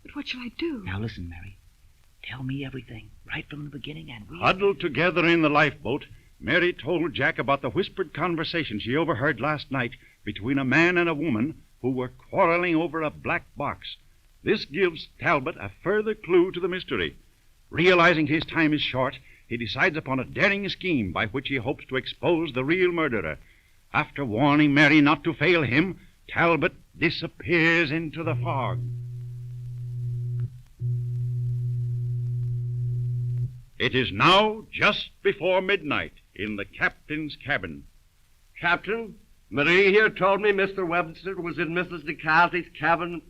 But what shall I do? Now listen, Mary. Tell me everything, right from the beginning, and we... Huddled together in the lifeboat, Mary told Jack about the whispered conversation she overheard last night between a man and a woman who were quarreling over a black box. This gives Talbot a further clue to the mystery. Realizing his time is short, he decides upon a daring scheme by which he hopes to expose the real murderer. After warning Mary not to fail him, Talbot disappears into the fog. It is now just before midnight in the captain's cabin. Captain, Marie here told me Mr. Webster was in Mrs. DeCarty's cabin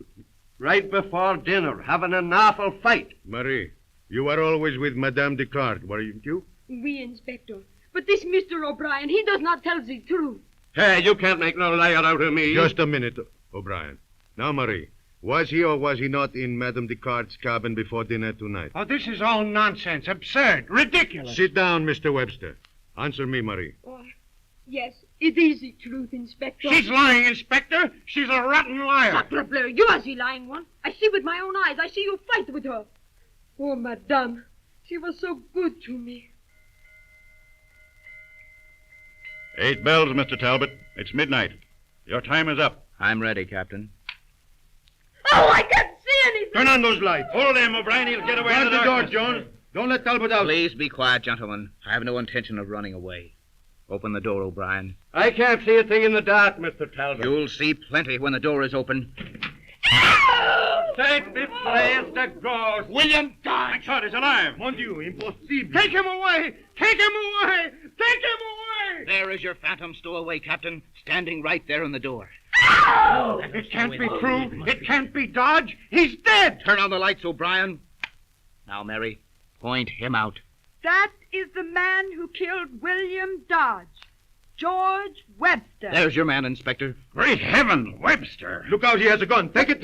right before dinner, having an awful fight. Marie, you are always with Madame Descartes, weren't you? Oui, Inspector. But this Mr. O'Brien, he does not tell the truth. Hey, you can't make no liar out of me. Just a minute, O'Brien. Now, Marie, was he or was he not in Madame Descartes' cabin before dinner tonight? Oh, this is all nonsense. Absurd. Ridiculous. Sit down, Mr. Webster. Answer me, Marie. Yes, it is the truth, Inspector. She's lying, Inspector. She's a rotten liar. Sacre bleu, you are the lying one. I see with my own eyes. I see you fight with her. Oh, Madame, she was so good to me. 8 bells, Mr. Talbot. It's midnight. Your time is up. I'm ready, Captain. Oh, I can't see anything. Turn on those lights. Hold him, O'Brien. He'll get away Guard in the the door, darkness. Jones. Don't let Talbot out. Please be quiet, gentlemen. I have no intention of running away. Open the door, O'Brien. I can't see a thing in the dark, Mr. Talbot. You'll see plenty when the door is open. Take me place to ghost. William Dodge. My God, he's alive. Mon Dieu, impossible. Take him away. Take him away. Take him away. There is your phantom stowaway, Captain, standing right there in the door. It can't be true. It can't be Dodge. He's dead. Turn on the lights, O'Brien. Now, Mary, point him out. That is the man who killed William Dodge. George Webster. There's your man, Inspector. Great heaven, Webster. Look out, he has a gun. Take it.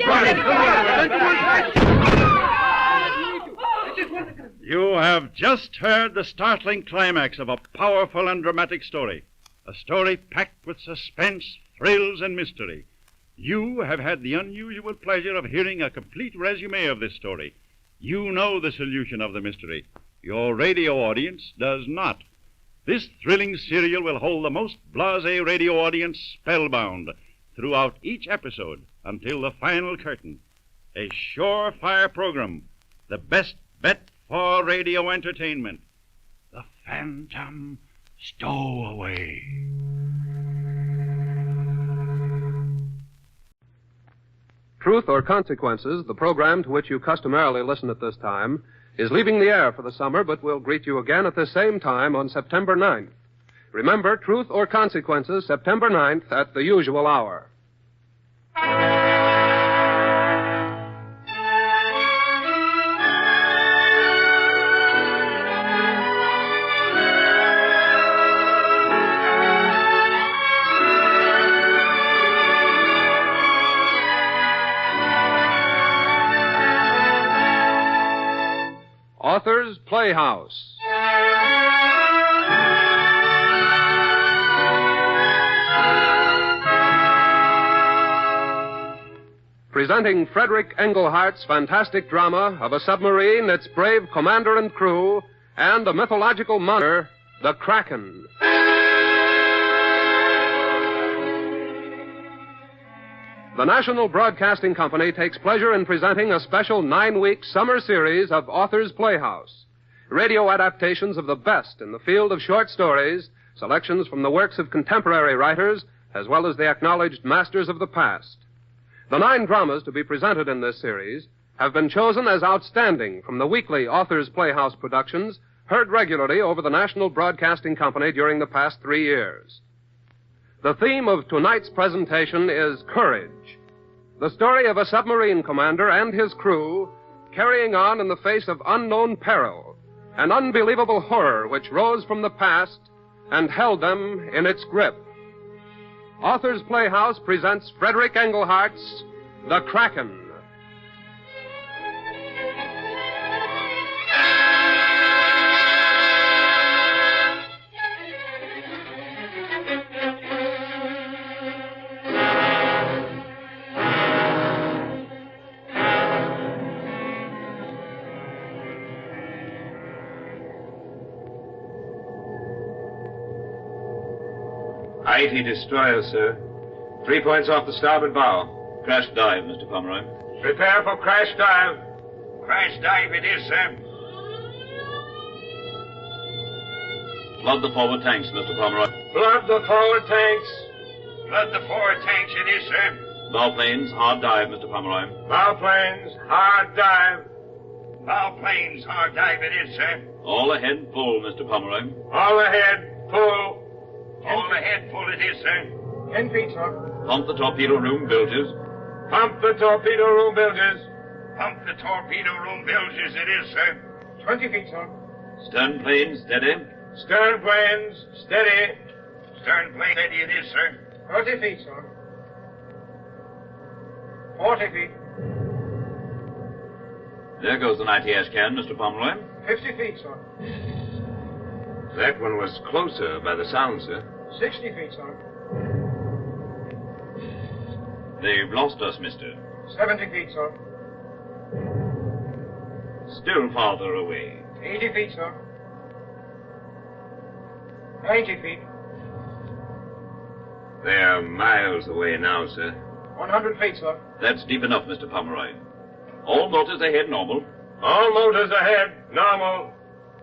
You have just heard the startling climax of a powerful and dramatic story. A story packed with suspense, thrills, and mystery. You have had the unusual pleasure of hearing a complete resume of this story. You know the solution of the mystery. Your radio audience does not. This thrilling serial will hold the most blasé radio audience spellbound throughout each episode until the final curtain. A surefire program, the best bet for radio entertainment. The Phantom Stowaway. Truth or Consequences, the program to which you customarily listen at this time, is leaving the air for the summer, but will greet you again at the same time on September 9th. Remember, Truth or Consequences, September 9th at the usual hour. Authors Playhouse. presenting Frederick Englehart's fantastic drama of a submarine, its brave commander and crew, and a mythological monster, the Kraken. The National Broadcasting Company takes pleasure in presenting a special 9-week summer series of Author's Playhouse. Radio adaptations of the best in the field of short stories, selections from the works of contemporary writers, as well as the acknowledged masters of the past. The 9 dramas to be presented in this series have been chosen as outstanding from the weekly Author's Playhouse productions heard regularly over the National Broadcasting Company during the past 3 years. The theme of tonight's presentation is courage. The story of a submarine commander and his crew carrying on in the face of unknown peril, an unbelievable horror which rose from the past and held them in its grip. Author's Playhouse presents Frederick Englehart's The Kraken. Mighty destroyer, sir. 3 points off the starboard bow. Crash dive, Mr. Pomeroy. Prepare for crash dive. Crash dive it is, sir. Flood the forward tanks, Mr. Pomeroy. Flood the forward tanks. Flood the forward tanks it is, sir. Bow planes, hard dive, Mr. Pomeroy. Bow planes, hard dive. Bow planes, hard dive it is, sir. All ahead, full, Mr. Pomeroy. All ahead, full. All ahead, full it is, sir. 10 feet, sir. Pump the torpedo room bilges. Pump the torpedo room bilges. Pump the torpedo room bilges it is, sir. 20 feet, sir. Stern planes, steady. Stern planes, steady. Stern plane, steady it is, sir. 30 feet, sir. 40 feet. There goes the 90 can, Mr. Pomeroy. 50 feet, sir. That one was closer by the sound, sir. 60 feet, sir. They've lost us, mister. 70 feet, sir. Still farther away. 80 feet, sir. 90 feet. They're miles away now, sir. 100 feet, sir. That's deep enough, Mr. Pomeroy. All motors ahead normal. All motors ahead normal.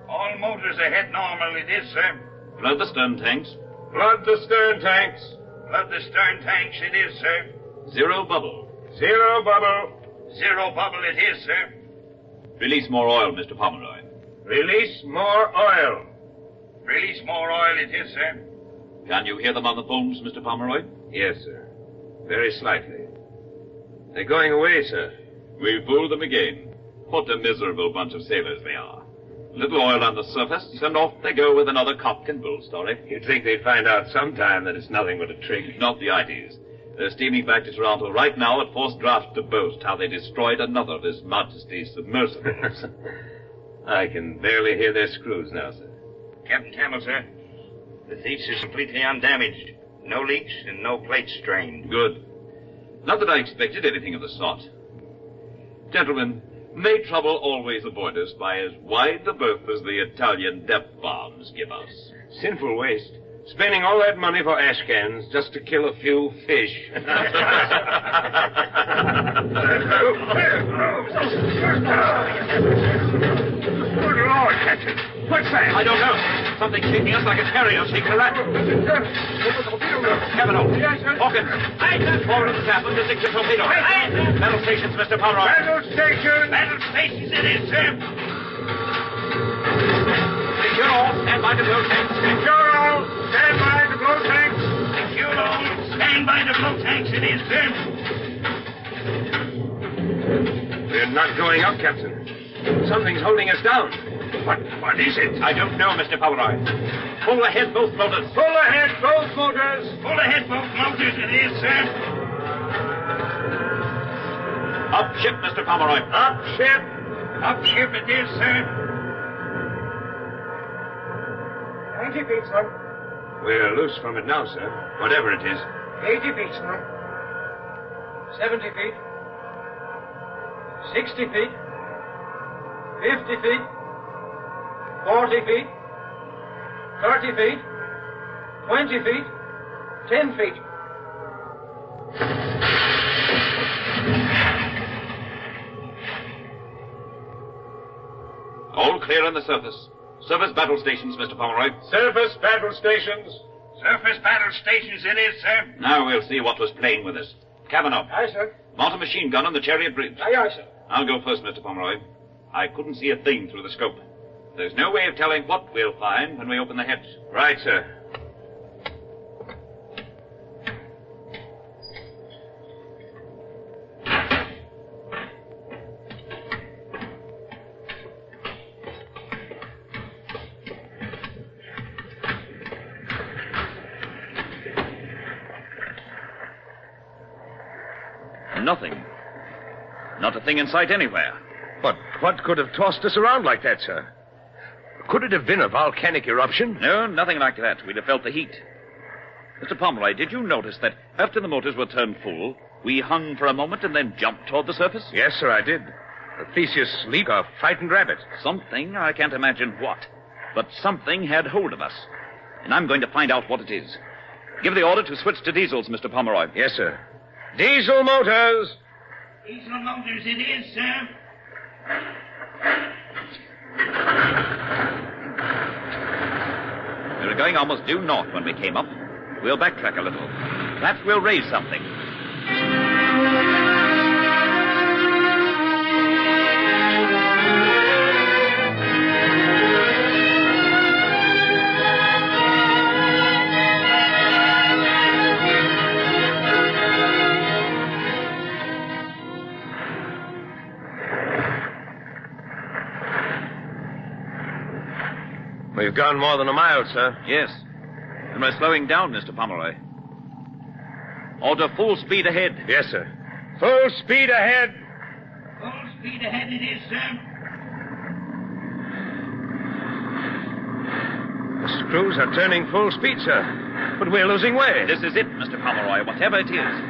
All motors ahead normal it is, sir. Flood the stern tanks. Flood the stern tanks. Flood the stern tanks it is, sir. Zero bubble. Zero bubble. Zero bubble it is, sir. Release more oil, Mr. Pomeroy. Release more oil. Release more oil it is, sir. Can you hear them on the phones, Mr. Pomeroy? Yes, sir. Very slightly. They're going away, sir. We fooled them again. What a miserable bunch of sailors they are. Little oil on the surface, and off they go with another cock and bull story. You'd think they'd find out sometime that it's nothing but a trick. Not the ideas. They're steaming back to Toronto right now at forced draft to boast how they destroyed another of His Majesty's submersibles. I can barely hear their screws now, sir. Captain Campbell, sir. The Thiefs is completely undamaged. No leaks and no plates strained. Good. Not that I expected anything of the sort. Gentlemen, may trouble always avoid us by as wide the berth as the Italian depth bombs give us. Sinful waste. Spending all that money for ash cans just to kill a few fish. Good Lord, Captain. What's that? I don't know. Something shaking us like a carrier. She collapsed. Captain, Hawkins. Forward of the cabin to 6 torpedo. Battle stations, Mr. Pomeroy. Battle stations. Battle stations it is, sir. Secure all. Stand by to blow tanks. Secure all. Stand by to blow tanks. Secure all. Stand by to blow tanks it is, sir. We're not going up, Captain. Something's holding us down. What is it? I don't know, Mr. Pomeroy. Pull ahead both motors. Pull ahead both motors. Pull ahead both motors it is, sir. Up ship, Mr. Pomeroy. Up ship. Up ship it is, sir. 90 feet, sir. We're loose from it now, sir. Whatever it is. 80 feet, sir. 70 feet. 60 feet, 50 feet, 40 feet, 30 feet, 20 feet, 10 feet. All clear on the surface. Surface battle stations, Mr. Pomeroy. Surface battle stations. Surface battle stations it is, sir. Now we'll see what was playing with us. Kavanaugh. Aye, sir. Mount a machine gun on the chariot bridge. Aye, aye, sir. I'll go first, Mr. Pomeroy. I couldn't see a thing through the scope. There's no way of telling what we'll find when we open the hatch. Right, sir. Nothing. Not a thing in sight anywhere. But what could have tossed us around like that, sir? Could it have been a volcanic eruption? No, nothing like that. We'd have felt the heat. Mr. Pomeroy, did you notice that after the motors were turned full, we hung for a moment and then jumped toward the surface? Yes, sir, I did. Theseus leaped a frightened rabbit. Something, I can't imagine what. But something had hold of us. And I'm going to find out what it is. Give the order to switch to diesels, Mr. Pomeroy. Yes, sir. Diesel motors. Diesel motors it is, sir. We were going almost due north when we came up. We'll backtrack a little. Perhaps we'll raise something. We've gone more than a mile, sir. Yes. And we're slowing down, Mr. Pomeroy. Order full speed ahead. Yes, sir. Full speed ahead. Full speed ahead it is, sir. The screws are turning full speed, sir. But we're losing way. This is it, Mr. Pomeroy, whatever it is.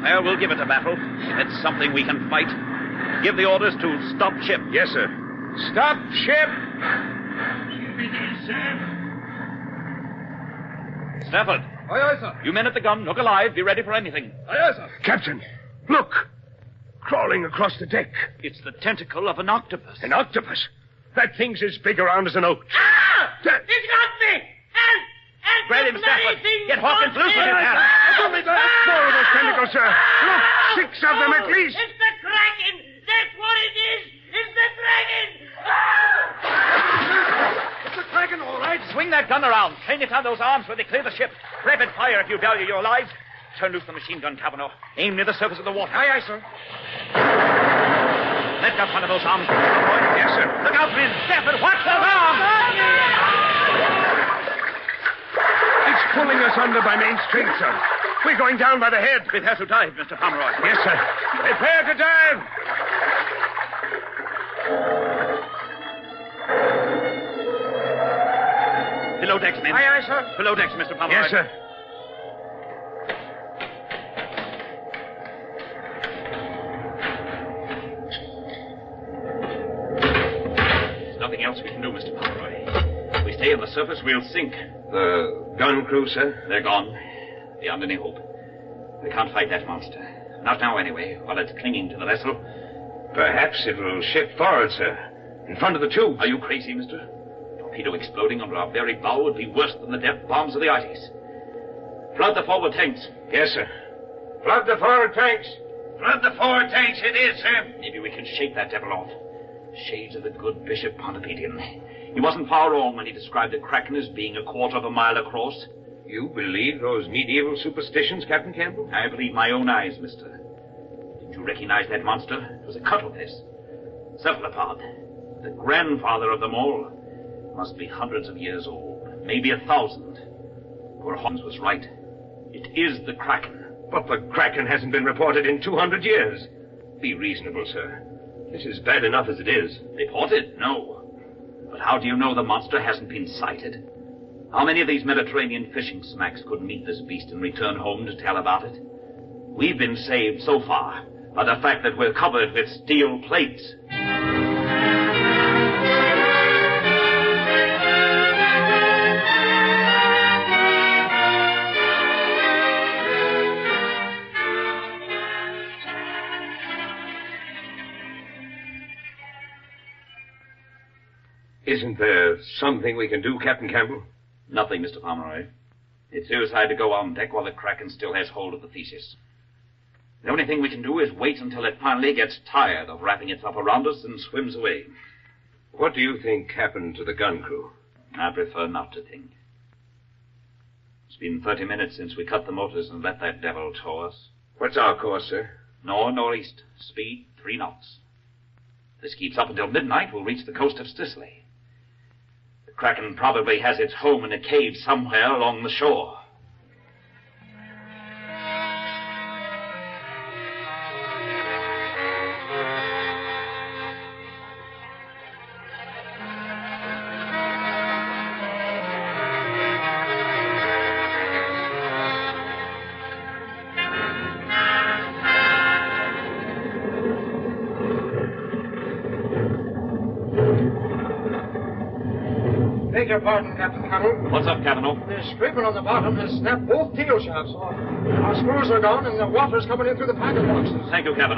Well, we'll give it a battle. If it's something we can fight. Give the orders to stop ship. Yes, sir. Stop ship! Ship it is, sir. Stafford. Aye, aye, sir. You men at the gun, look alive. Be ready for anything. Aye, aye, sir. Captain, look! Crawling across the deck. It's the tentacle of an octopus. An octopus? That thing's as big around as an oak. Ah! It's got me! Help! Grab him, Stafford. Get Hawkins loose with his hand. More of those tentacles, sir. Look, 6 of them at least. It's the Kraken! That's what it is! It's the Kraken! It's the Kraken, all right. Swing that gun around. Train it on those arms where they clear the ship. Rapid fire if you value your lives. Turn loose the machine gun, Kavanaugh. Aim near the surface of the water. Aye, aye, sir. Let up one of those arms, Mr. Pomeroy. Yes, sir. Look out, men. Stafford, watch those arms! It's pulling us under by main strength, sir. We're going down by the head. Prepare to dive, Mr. Pomeroy. Yes, sir. Prepare to dive. Below decks, men. Aye, aye, sir. Below decks, Mr. Pomeroy. Yes, sir. There's nothing else we can do, Mr. Pomeroy. If we stay on the surface, we'll sink. The gun crew, sir? They're gone. Beyond any hope. We can't fight that monster. Not now, anyway, while it's clinging to the vessel. Perhaps it will shift forward, sir. In front of the tube. Are you crazy, mister? A torpedo exploding under our very bow would be worse than the death bombs of the Ites. Flood the forward tanks. Yes, sir. Flood the forward tanks. Flood the forward tanks it is, sir. Maybe we can shake that devil off. Shades of the good Bishop Pontopedian. He wasn't far wrong when he described the Kraken as being 1/4 mile across. You believe those medieval superstitions, Captain Campbell? I believe my own eyes, mister. Didn't you recognize that monster? It was a cuttlefish. Cephalopod. The grandfather of them all. Must be hundreds of years old. Maybe 1,000. Poor Hawkins was right. It is the Kraken. But the Kraken hasn't been reported in 200 years. Be reasonable, sir. This is bad enough as it is. Reported? No. But how do you know the monster hasn't been sighted? How many of these Mediterranean fishing smacks could meet this beast and return home to tell about it? We've been saved so far but the fact that we're covered with steel plates. Isn't there something we can do, Captain Campbell? Nothing, Mr. Pomeroy. It's suicide to go on deck while the Kraken still has hold of the Theseus. The only thing we can do is wait until it finally gets tired of wrapping itself around us and swims away. What do you think happened to the gun crew? I prefer not to think. It's been 30 minutes since we cut the motors and let that devil tow us. What's our course, sir? Northeast. Speed 3 knots. If this keeps up until midnight, we'll reach the coast of Sicily. The Kraken probably has its home in a cave somewhere along the shore. Beg your pardon, Captain Campbell. What's up, Captain? The scraping on the bottom has snapped both tail shafts off. Our screws are gone, and the water's coming in through the packet boxes. Thank you, Captain.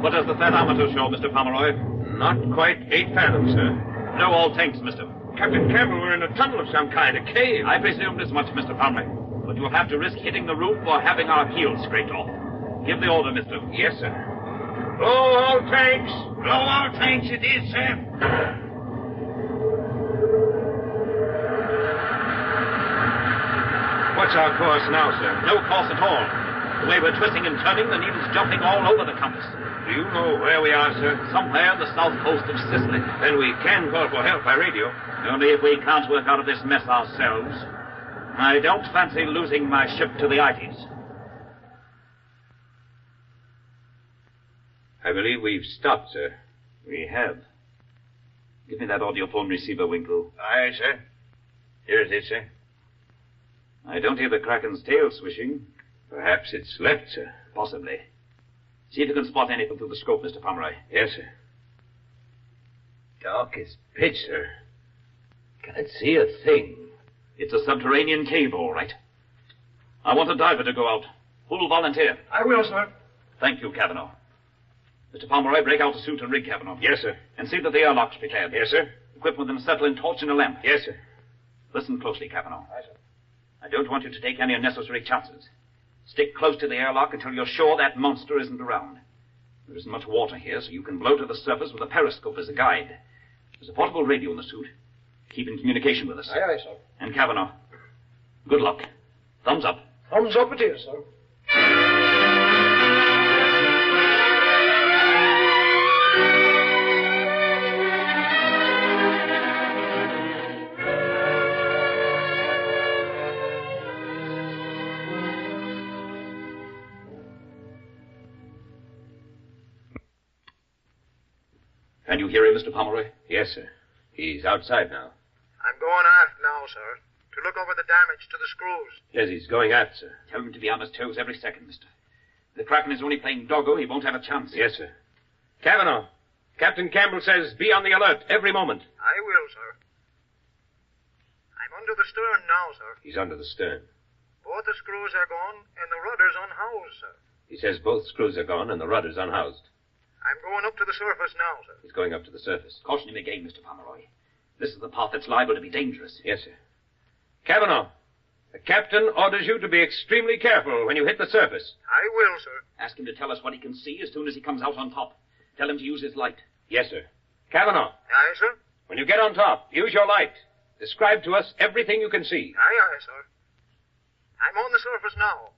What does the thermometer show, Mr. Pomeroy? Not quite 8 fathoms, sir. No all tanks, mister. Captain Campbell, we're in a tunnel of some kind, a cave. I presumed as much, Mr. Pomeroy. But you'll have to risk hitting the roof or having our heels scraped off. Give the order, mister. Yes, sir. Blow all tanks. Blow all tanks it is, sir. What's our course now, sir? No course at all. The way we're twisting and turning, the needle's jumping all over the compass. Do you know where we are, sir? Somewhere on the south coast of Sicily. Then we can call for help by radio. Only if we can't work out of this mess ourselves. I don't fancy losing my ship to the Ites. I believe we've stopped, sir. We have. Give me that audiophone receiver, Winkle. Aye, sir. Here it is, sir. I don't hear the Kraken's tail swishing. Perhaps it's left, sir. Possibly. See if you can spot anything through the scope, Mr. Pomeroy. Yes, sir. Dark as pitch, sir. Can't see a thing. It's a subterranean cave, all right. I want a diver to go out. Who'll volunteer? I will, sir. Thank you, Kavanaugh. Mr. Pomeroy, break out a suit and rig, Kavanaugh. Yes, sir. And see that the airlock's prepared. Yes, sir. Equip with an acetylene torch and a lamp. Yes, sir. Listen closely, Kavanaugh. Aye, sir. I don't want you to take any unnecessary chances. Stick close to the airlock until you're sure that monster isn't around. There isn't much water here, so you can blow to the surface with a periscope as a guide. There's a portable radio in the suit. Keep in communication with us. Aye, aye, sir. And Kavanaugh, good luck. Thumbs up. Thumbs up it is, sir. Can you hear him, Mr. Pomeroy? Yes, sir. He's outside now. I'm going aft now, sir, to look over the damage to the screws. Yes, he's going aft, sir. Tell him to be on his toes every second, mister. If the Kraken is only playing doggo, he won't have a chance. Yes, sir. Kavanaugh, Captain Campbell says be on the alert every moment. I will, sir. I'm under the stern now, sir. He's under the stern. Both the screws are gone and the rudder's unhoused, sir. He says both screws are gone and the rudder's unhoused. I'm going up to the surface now, sir. He's going up to the surface. Caution him again, Mr. Pomeroy. This is the path that's liable to be dangerous. Yes, sir. Kavanaugh, the captain orders you to be extremely careful when you hit the surface. I will, sir. Ask him to tell us what he can see as soon as he comes out on top. Tell him to use his light. Yes, sir. Kavanaugh. Aye, sir. When you get on top, use your light. Describe to us everything you can see. Aye, aye, sir. I'm on the surface now.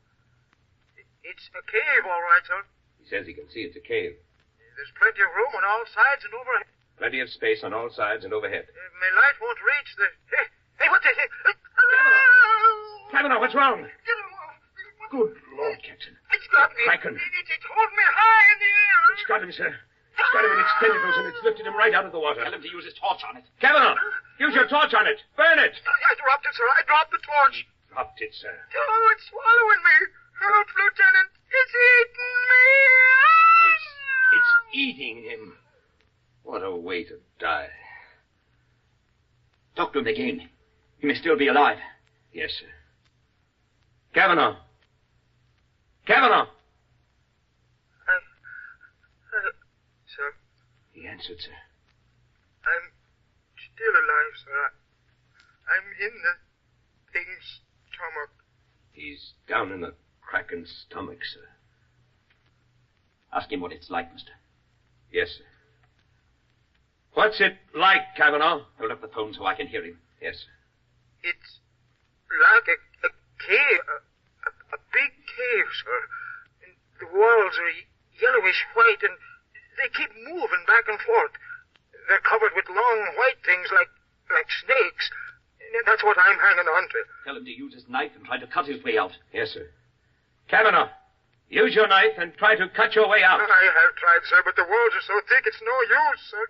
It's a cave, all right, sir. He says he can see it's a cave. There's plenty of room on all sides and overhead. Plenty of space on all sides and overhead. My light won't reach the... Hey, what's this? Kavanaugh, what's wrong? Get him off. Good Lord, Captain. It's got me. Kraken. It's holding me high in the air. It's got him, sir. It's got him in its tentacles and it's lifted him right out of the water. Tell him to use his torch on it. Kavanaugh, use your torch on it. Burn it. I dropped it, sir. I dropped the torch. Dropped it, sir. Oh, it's swallowing me. Help, Lieutenant. It's eating me! It's eating him. What a way to die. Talk to him again. He may still be alive. Yes, sir. Kavanaugh! Kavanaugh! Sir? He answered, sir. I'm still alive, sir. I'm in the thing's stomach. He's down in the Kraken's stomach, sir. Ask him what it's like, mister. Yes, sir. What's it like, Kavanaugh? Hold up the phone so I can hear him. Yes, sir. It's like a cave, a big cave, sir. And the walls are yellowish white, and they keep moving back and forth. They're covered with long white things like snakes. And that's what I'm hanging on to. Tell him to use his knife and try to cut his way out. Yes, sir. Kavanaugh, use your knife and try to cut your way out. I have tried, sir, but the walls are so thick it's no use, sir.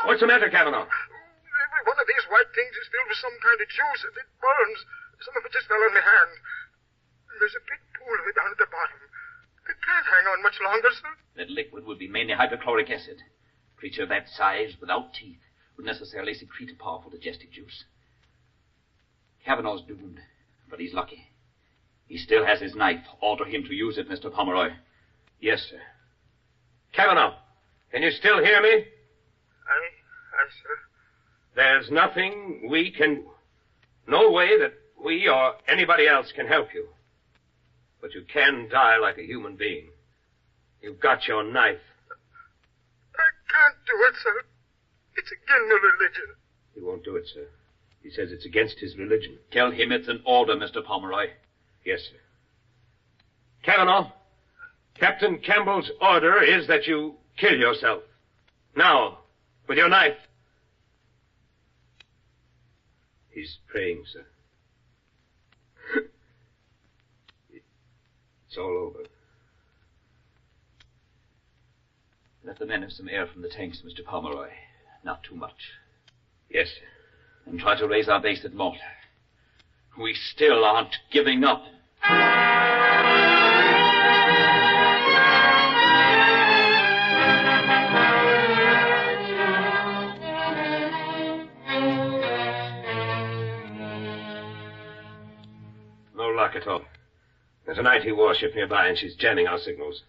What's the matter, Kavanaugh? Every one of these white things is filled with some kind of juice. It burns. Some of it just fell on my hand. There's a big pool of it down at the bottom. It can't hang on much longer, sir. That liquid would be mainly hydrochloric acid. A creature of that size, without teeth, would necessarily secrete a powerful digestive juice. Kavanaugh's doomed, but he's lucky. He still has his knife. Order him to use it, Mr. Pomeroy. Yes, sir. Kavanaugh, can you still hear me? Aye, sir. There's nothing we can... No way that we or anybody else can help you. But you can die like a human being. You've got your knife. I can't do it, sir. It's against my religion. He won't do it, sir. He says it's against his religion. Tell him it's an order, Mr. Pomeroy. Yes, sir. Kavanaugh, Captain Campbell's order is that you kill yourself. Now, with your knife. He's praying, sir. It's all over. Let the men have some air from the tanks, Mr. Pomeroy. Not too much. Yes, sir. And try to raise our base at Malta. We still aren't giving up. No luck at all. There's an IT warship nearby, and she's jamming our signals.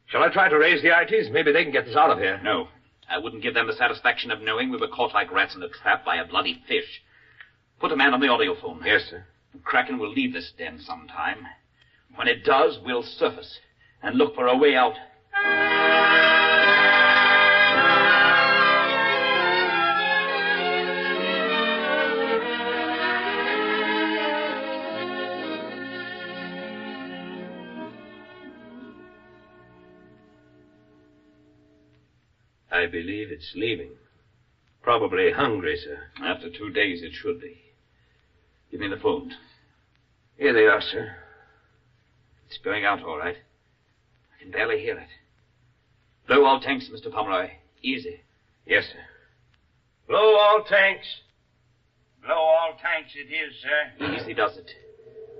Shall I try to raise the ITs? Maybe they can get us out of here. No. I wouldn't give them the satisfaction of knowing we were caught like rats in a trap by a bloody fish. Put a man on the audiophone. Yes, sir. The Kraken will leave this den sometime. When it does, we'll surface and look for a way out. I believe it's leaving. Probably hungry, sir. After 2 days, it should be. Give me the phone. Here they are, sir. It's going out all right. I can barely hear it. Blow all tanks, Mr. Pomeroy. Easy. Yes, sir. Blow all tanks. Blow all tanks it is, sir. Easy does it.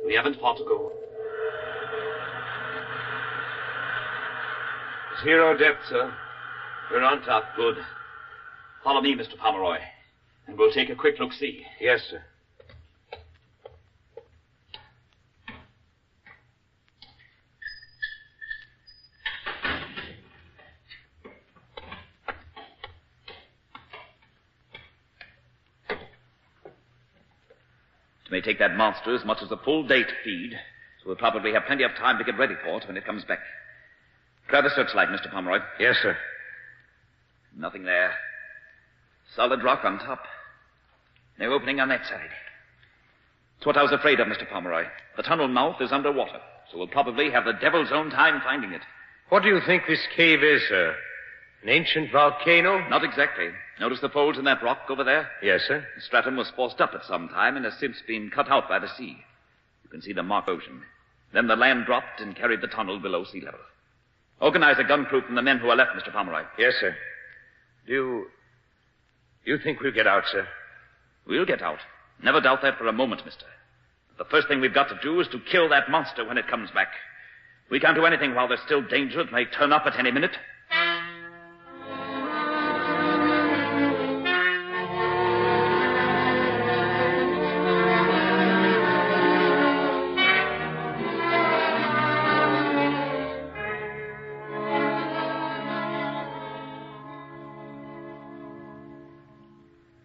We haven't far to go. 0 depth, sir. We're on top. Good. Follow me, Mr. Pomeroy, and we'll take a quick look-see. Yes, sir. It may take that monster as much as a full day to feed, so we'll probably have plenty of time to get ready for it when it comes back. Try the searchlight, Mr. Pomeroy. Yes, sir. Nothing there. Solid rock on top. No opening on that side. It's what I was afraid of, Mr. Pomeroy. The tunnel mouth is underwater, so we'll probably have the devil's own time finding it. What do you think this cave is, sir? An ancient volcano? Not exactly. Notice the folds in that rock over there? Yes, sir. The stratum was forced up at some time and has since been cut out by the sea. You can see the marked ocean. Then the land dropped and carried the tunnel below sea level. Organize a gun crew from the men who are left, Mr. Pomeroy. Yes, sir. Do you think we'll get out, sir? We'll get out. Never doubt that for a moment, mister. But the first thing we've got to do is to kill that monster when it comes back. We can't do anything while there's still danger. It may turn up at any minute.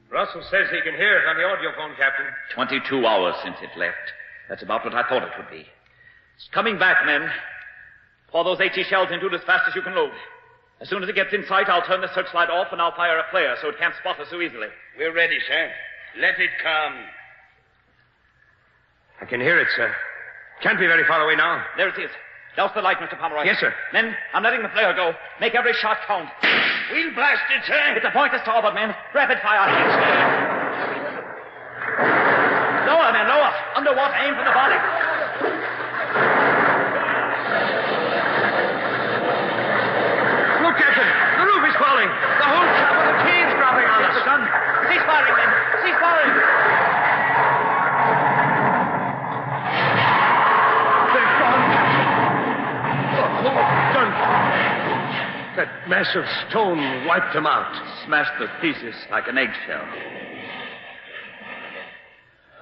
Russell says he can hear it on the audiophone, Captain. 22 hours since it left. That's about what I thought it would be. It's coming back, men. Pour those 80 shells into it as fast as you can load. As soon as it gets in sight, I'll turn the searchlight off and I'll fire a flare so it can't spot us so easily. We're ready, sir. Let it come. I can hear it, sir. Can't be very far away now. There it is. Douse the light, Mr. Pomeroy. Yes, sir. Men, I'm letting the flare go. Make every shot count. We'll blast it, sir. It's a point to starboard, men. Rapid fire. Lower, men, lower. Underwater, aim for the body. Look, Captain. The roof is falling. The whole top of the quay's dropping on us. It's begun. Cease firing, men. Cease firing. They're gone, Captain. The whole gun. That massive stone wiped them out. Smashed to pieces like an eggshell.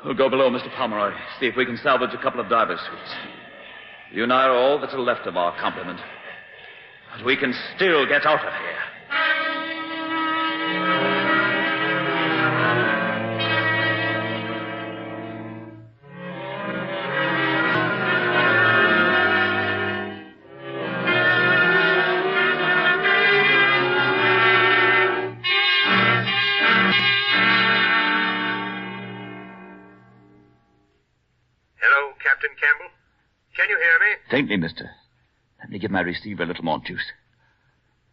We'll go below, Mr. Pomeroy. See if we can salvage a couple of divers' suits. You and I are all that's left of our complement. But we can still get out of here. Faintly, mister. Let me give my receiver a little more juice.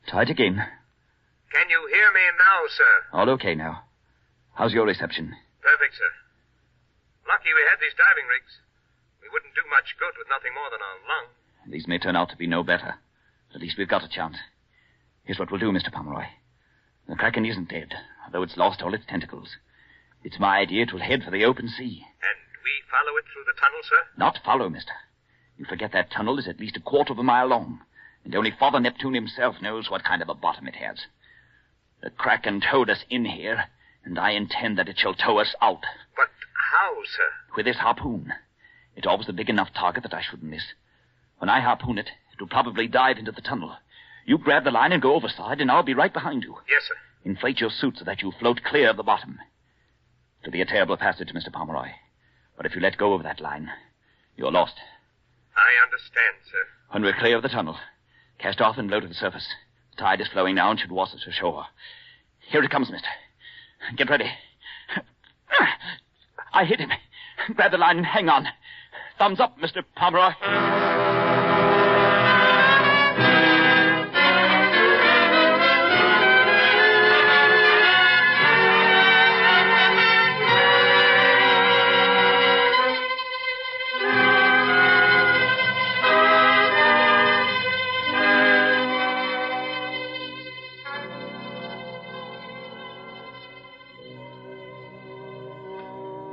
Try it again. Can you hear me now, sir? All okay now. How's your reception? Perfect, sir. Lucky we had these diving rigs. We wouldn't do much good with nothing more than a lung. These may turn out to be no better. At least we've got a chance. Here's what we'll do, Mr. Pomeroy. The Kraken isn't dead, although it's lost all its tentacles. It's my idea it will head for the open sea. And we follow it through the tunnel, sir? Not follow, mister. You forget that tunnel is at least a quarter of a mile long, and only Father Neptune himself knows what kind of a bottom it has. The Kraken towed us in here, and I intend that it shall tow us out. But how, sir? With this harpoon. It offers a big enough target that I shouldn't miss. When I harpoon it, it will probably dive into the tunnel. You grab the line and go overside, and I'll be right behind you. Yes, sir. Inflate your suit so that you float clear of the bottom. It'll be a terrible passage, Mr. Pomeroy. But if you let go of that line, you're lost. I understand, sir. When we're clear of the tunnel, cast off and low to the surface. The tide is flowing now and should wash us ashore. Here it comes, mister. Get ready. I hit him. Grab the line and hang on. Thumbs up, Mr. Pomeroy.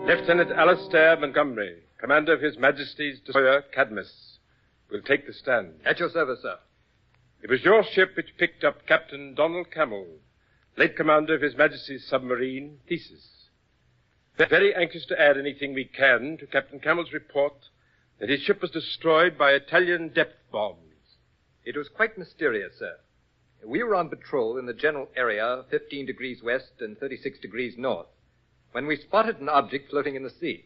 Lieutenant Alastair Montgomery, commander of His Majesty's destroyer Cadmus, will take the stand. At your service, sir. It was your ship which picked up Captain Donald Campbell, late commander of His Majesty's submarine Theseus. We're very anxious to add anything we can to Captain Campbell's report that his ship was destroyed by Italian depth bombs. It was quite mysterious, sir. We were on patrol in the general area 15 degrees west and 36 degrees north when we spotted an object floating in the sea.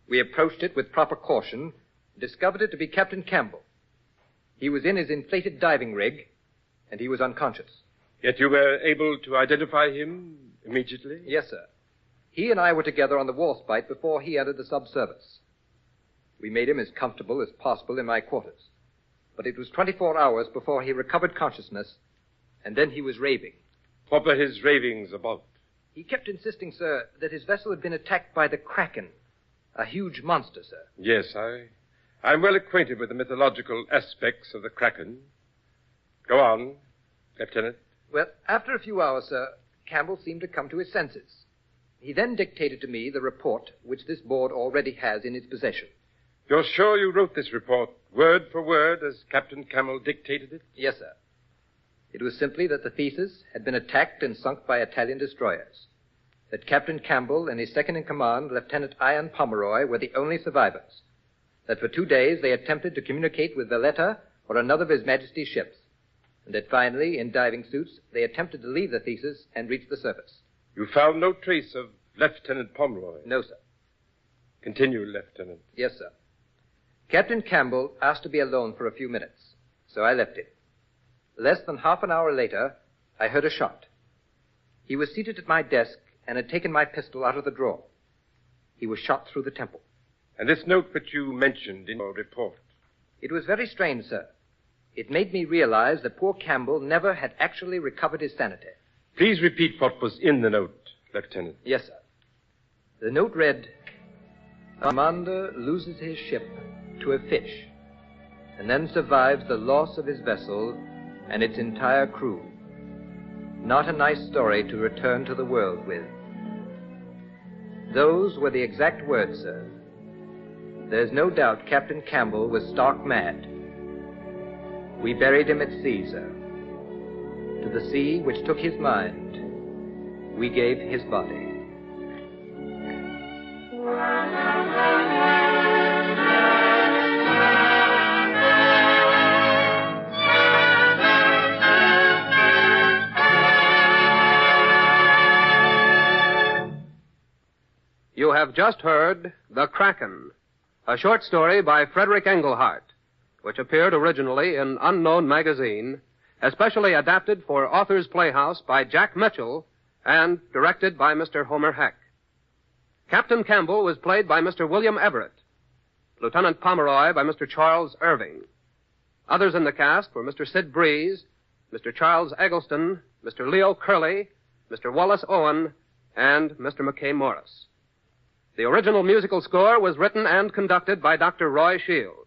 We approached it with proper caution and discovered it to be Captain Campbell. He was in his inflated diving rig, and he was unconscious. Yet you were able to identify him immediately? Yes, sir. He and I were together on the Warspite before he entered the subservice. We made him as comfortable as possible in my quarters. But it was 24 hours before he recovered consciousness, and then he was raving. What were his ravings about? He kept insisting, sir, that his vessel had been attacked by the Kraken, a huge monster, sir. Yes, I'm well acquainted with the mythological aspects of the Kraken. Go on, Lieutenant. Well, after a few hours, sir, Campbell seemed to come to his senses. He then dictated to me the report which this board already has in its possession. You're sure you wrote this report word for word as Captain Camel dictated it? Yes, sir. It was simply that the Theseus had been attacked and sunk by Italian destroyers. That Captain Campbell and his second-in-command, Lieutenant Ian Pomeroy, were the only survivors. That for 2 days they attempted to communicate with Valletta or another of His Majesty's ships. And that finally, in diving suits, they attempted to leave the Theseus and reach the surface. You found no trace of Lieutenant Pomeroy? No, sir. Continue, Lieutenant. Yes, sir. Captain Campbell asked to be alone for a few minutes, so I left him. Less than half an hour later, I heard a shot. He was seated at my desk and had taken my pistol out of the drawer. He was shot through the temple. And this note which you mentioned in your report? It was very strange, sir. It made me realize that poor Campbell never had actually recovered his sanity. Please repeat what was in the note, Lieutenant. Yes, sir. The note read, "A commander loses his ship to a fish, and then survives the loss of his vessel and its entire crew. Not a nice story to return to the world with." Those were the exact words, sir. There's no doubt Captain Campbell was stark mad. We buried him at sea, sir. To the sea which took his mind, we gave his body. You have just heard The Kraken, a short story by Frederick Engelhardt, which appeared originally in Unknown magazine, especially adapted for Authors Playhouse by Jack Mitchell and directed by Mr. Homer Heck. Captain Campbell was played by Mr. William Everett, Lieutenant Pomeroy by Mr. Charles Irving. Others in the cast were Mr. Sid Breeze, Mr. Charles Eggleston, Mr. Leo Curley, Mr. Wallace Owen, and Mr. McKay Morris. The original musical score was written and conducted by Dr. Roy Shield.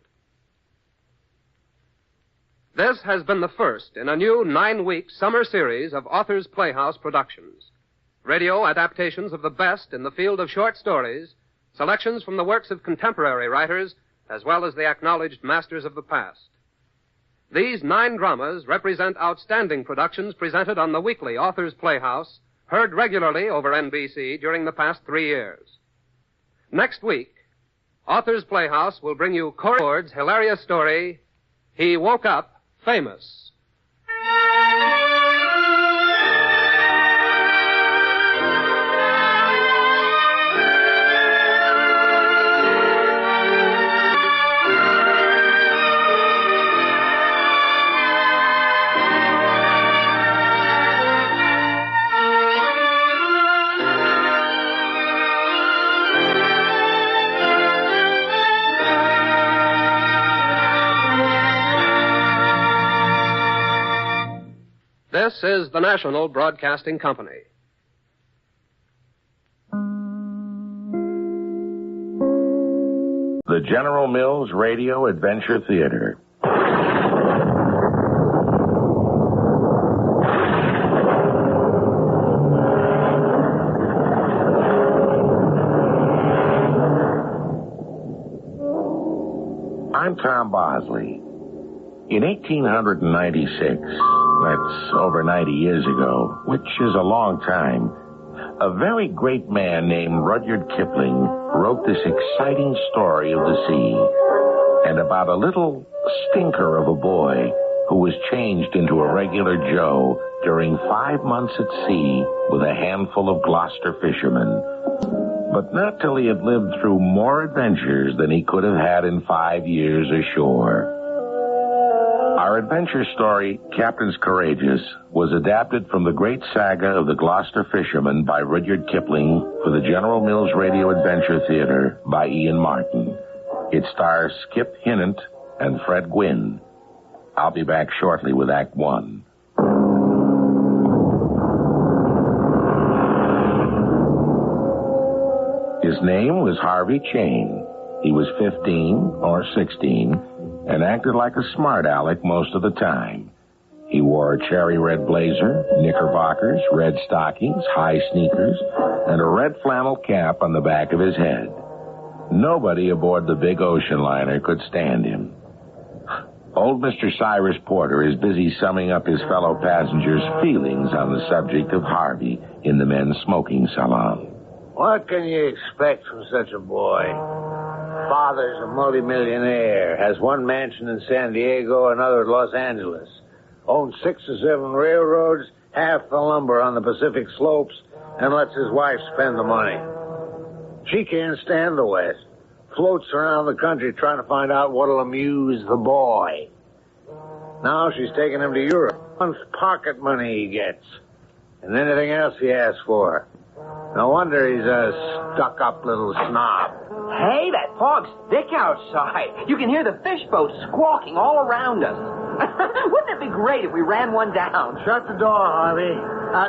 This has been the first in a new 9-week summer series of Authors Playhouse productions. Radio adaptations of the best in the field of short stories, selections from the works of contemporary writers, as well as the acknowledged masters of the past. These 9 dramas represent outstanding productions presented on the weekly Authors Playhouse, heard regularly over NBC during the past 3 years. Next week, Authors Playhouse will bring you Corey Ford's hilarious story, He Woke Up Famous. This is the National Broadcasting Company. The General Mills Radio Adventure Theater. I'm Tom Bosley. In 1896, that's over 90 years ago, which is a long time, a very great man named Rudyard Kipling wrote this exciting story of the sea and about a little stinker of a boy who was changed into a regular Joe during 5 months at sea with a handful of Gloucester fishermen. But not till he had lived through more adventures than he could have had in 5 years ashore. Our adventure story, Captain's Courageous, was adapted from the great saga of the Gloucester Fishermen by Rudyard Kipling for the General Mills Radio Adventure Theater by Ian Martin. It stars Skip Hinnant and Fred Gwynn. I'll be back shortly with Act One. His name was Harvey Chain. He was 15 or 16 and acted like a smart aleck most of the time. He wore a cherry red blazer, knickerbockers, red stockings, high sneakers, and a red flannel cap on the back of his head. Nobody aboard the big ocean liner could stand him. Old Mr. Cyrus Porter is busy summing up his fellow passengers' feelings on the subject of Harvey in the men's smoking salon. What can you expect from such a boy? Father's a multimillionaire, has one mansion in San Diego, another at Los Angeles, owns 6 or 7 railroads, half the lumber on the Pacific slopes, and lets his wife spend the money. She can't stand the West. Floats around the country trying to find out what'll amuse the boy. Now she's taking him to Europe. Once pocket money he gets. And anything else he asks for. No wonder he's a stuck-up little snob. Hey, that fog's thick outside. You can hear the fish boats squawking all around us. Wouldn't it be great if we ran one down? Shut the door, Harvey.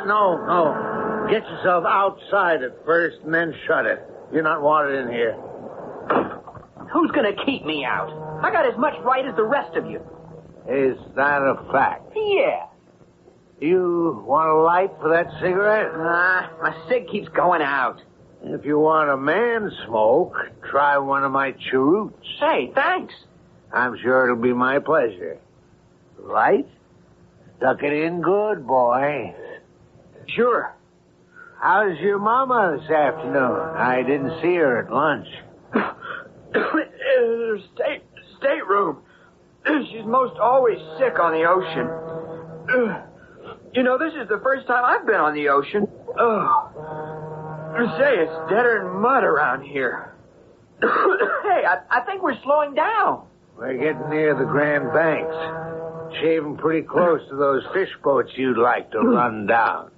No. Get yourself outside at first and then shut it. You're not wanted in here. Who's going to keep me out? I got as much right as the rest of you. Is that a fact? Yeah. You want a light for that cigarette? My cig keeps going out. If you want a man smoke, try one of my cheroots. Hey, thanks. I'm sure it'll be my pleasure. Right? Tuck it in good, boy. Sure. How's your mama this afternoon? I didn't see her at lunch. Stateroom. She's most always sick on the ocean. You know, this is the first time I've been on the ocean. Say, it's deader than mud around here. Hey, I think we're slowing down. We're getting near the Grand Banks. Shaving pretty close to those fish boats you'd like to run down.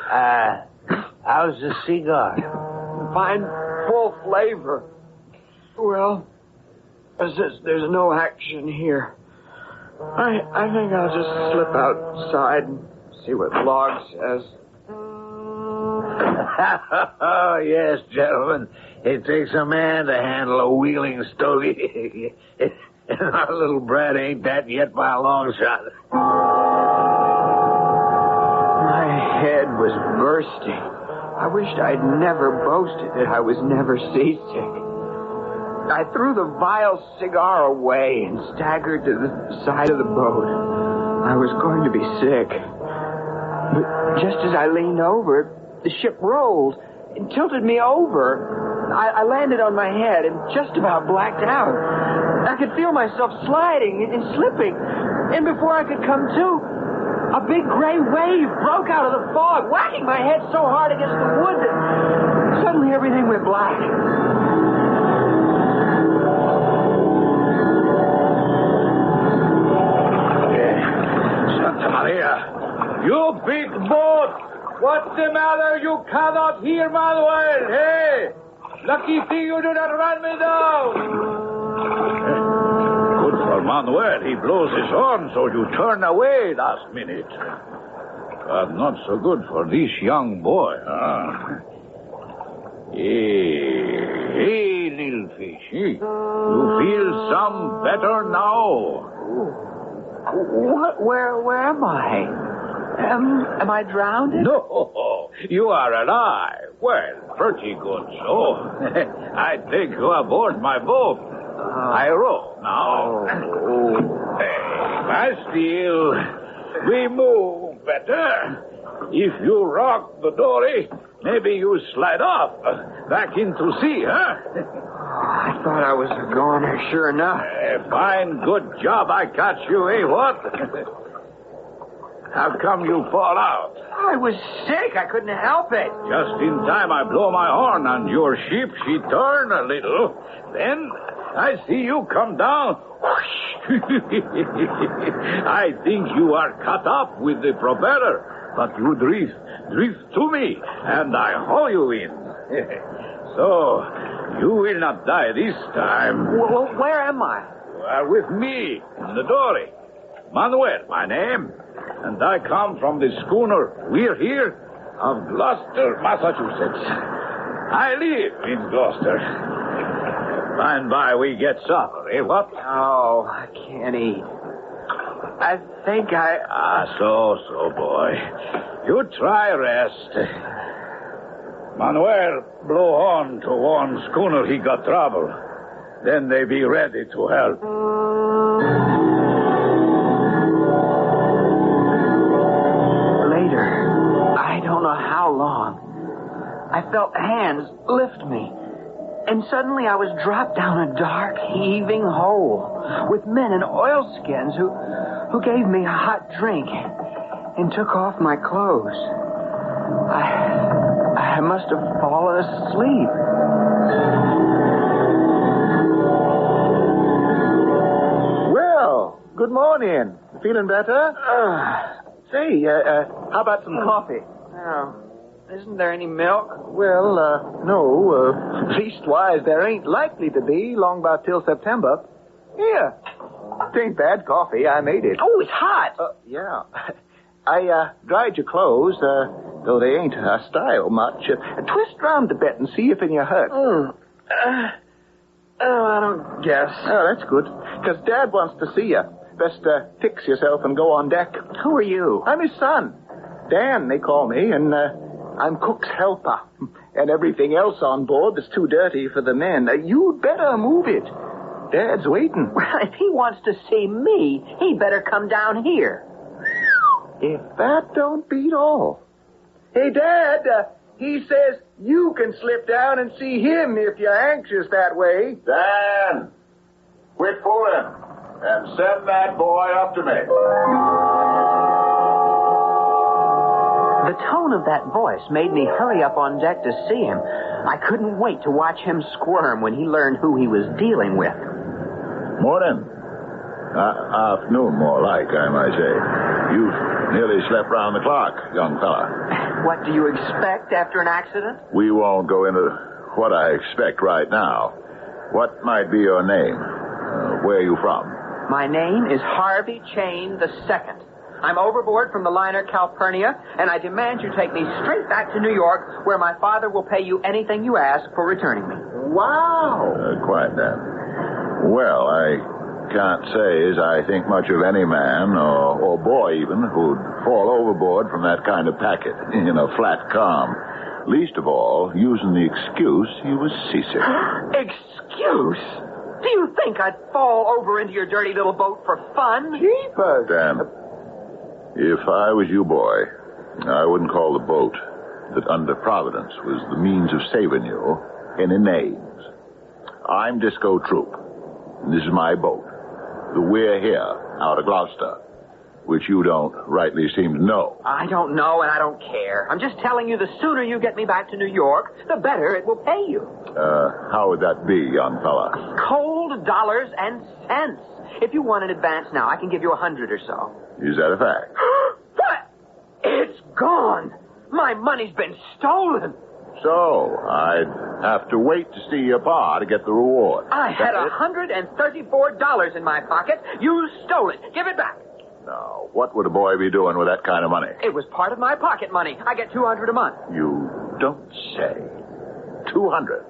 How's the cigar? Fine, full flavor. Well, there's no action here. I think I'll just slip outside and see what the log says. Oh, yes, gentlemen. It takes a man to handle a wheeling stogie. And our little brat ain't that yet by a long shot. My head was bursting. I wished I'd never boasted that I was never seasick. I threw the vile cigar away and staggered to the side of the boat. I was going to be sick. But just as I leaned over, the ship rolled and tilted me over. I landed on my head and just about blacked out. I could feel myself sliding and slipping. And before I could come to, a big gray wave broke out of the fog, whacking my head so hard against the wood that suddenly everything went black. Santa Maria, you big boat! What's the matter? You cannot hear Manuel, hey? Lucky thing you do not run me down. Good for Manuel. He blows his horn, so you turn away last minute. But not so good for this young boy, huh? Hey, little fish. You feel some better now? Where am I? Am I drowned? No, you are alive. Well, pretty good, so. I take you aboard my boat. I row now. Hey, still, we move better. If you rock the dory, maybe you slide off back into sea, huh? I thought I was a goner, sure enough. Fine, good job I caught you, eh, what? How come you fall out? I was sick. I couldn't help it. Just in time I blow my horn and your ship, she turned a little. Then I see you come down. I think you are cut up with the propeller, but you drift to me, and I haul you in. So, you will not die this time. Well, where am I? You are with me in the dory. Manuel, my name. And I come from the schooner We're Here of Gloucester, Massachusetts. I live in Gloucester. By and by we get supper, eh, what? Oh, I can't eat. I think so, boy. You try rest. Manuel blow on to one schooner he got trouble. Then they be ready to help. Later, I don't know how long, I felt hands lift me. And suddenly I was dropped down a dark, heaving hole with men in oilskins who gave me a hot drink and took off my clothes. I must have fallen asleep. Well, good morning. Feeling better? Say, how about some coffee? Oh, isn't there any milk? Well, no. Leastwise, there ain't likely to be long about till September. Here. It ain't bad coffee. I made it. Oh, it's hot. Yeah. I dried your clothes, though they ain't style much. Twist round a bit and see if any hurt. I don't guess. Oh, that's good. Because Dad wants to see you. Best fix yourself and go on deck. Who are you? I'm his son. Dan, they call me, and I'm cook's helper. And everything else on board that's too dirty for the men. You'd better move it. Dad's waiting. Well, if he wants to see me, he better come down here. If that don't beat all. Hey, Dad, he says you can slip down and see him if you're anxious that way. Dan, quit fooling and send that boy up to me. The tone of that voice made me hurry up on deck to see him. I couldn't wait to watch him squirm when he learned who he was dealing with. Morning. Afternoon, more like, I might say. You've nearly slept round the clock, young fella. What do you expect after an accident? We won't go into what I expect right now. What might be your name? Where are you from? My name is Harvey Chain II. I'm overboard from the liner Calpurnia, and I demand you take me straight back to New York, where my father will pay you anything you ask for returning me. Wow! Quiet, Dan. Well, I can't say as I think much of any man, or boy even, who'd fall overboard from that kind of packet in a flat calm. Least of all, using the excuse he was seasick. Excuse? Do you think I'd fall over into your dirty little boat for fun? Jeepers! Dan, if I was you, boy, I wouldn't call the boat that under Providence was the means of saving you any names. I'm Disco Troop, and this is my boat. The We're Here, out of Gloucester, which you don't rightly seem to know. I don't know, and I don't care. I'm just telling you, the sooner you get me back to New York, the better it will pay you. How would that be, young fella? Cold dollars and cents. If you want an advance now, I can give you 100 or so. Is that a fact? What? It's gone. My money's been stolen. So, I'd have to wait to see your pa to get the reward. I had $134 in my pocket. You stole it. Give it back. Now, what would a boy be doing with that kind of money? It was part of my pocket money. I get $200 a month. You don't say. 200.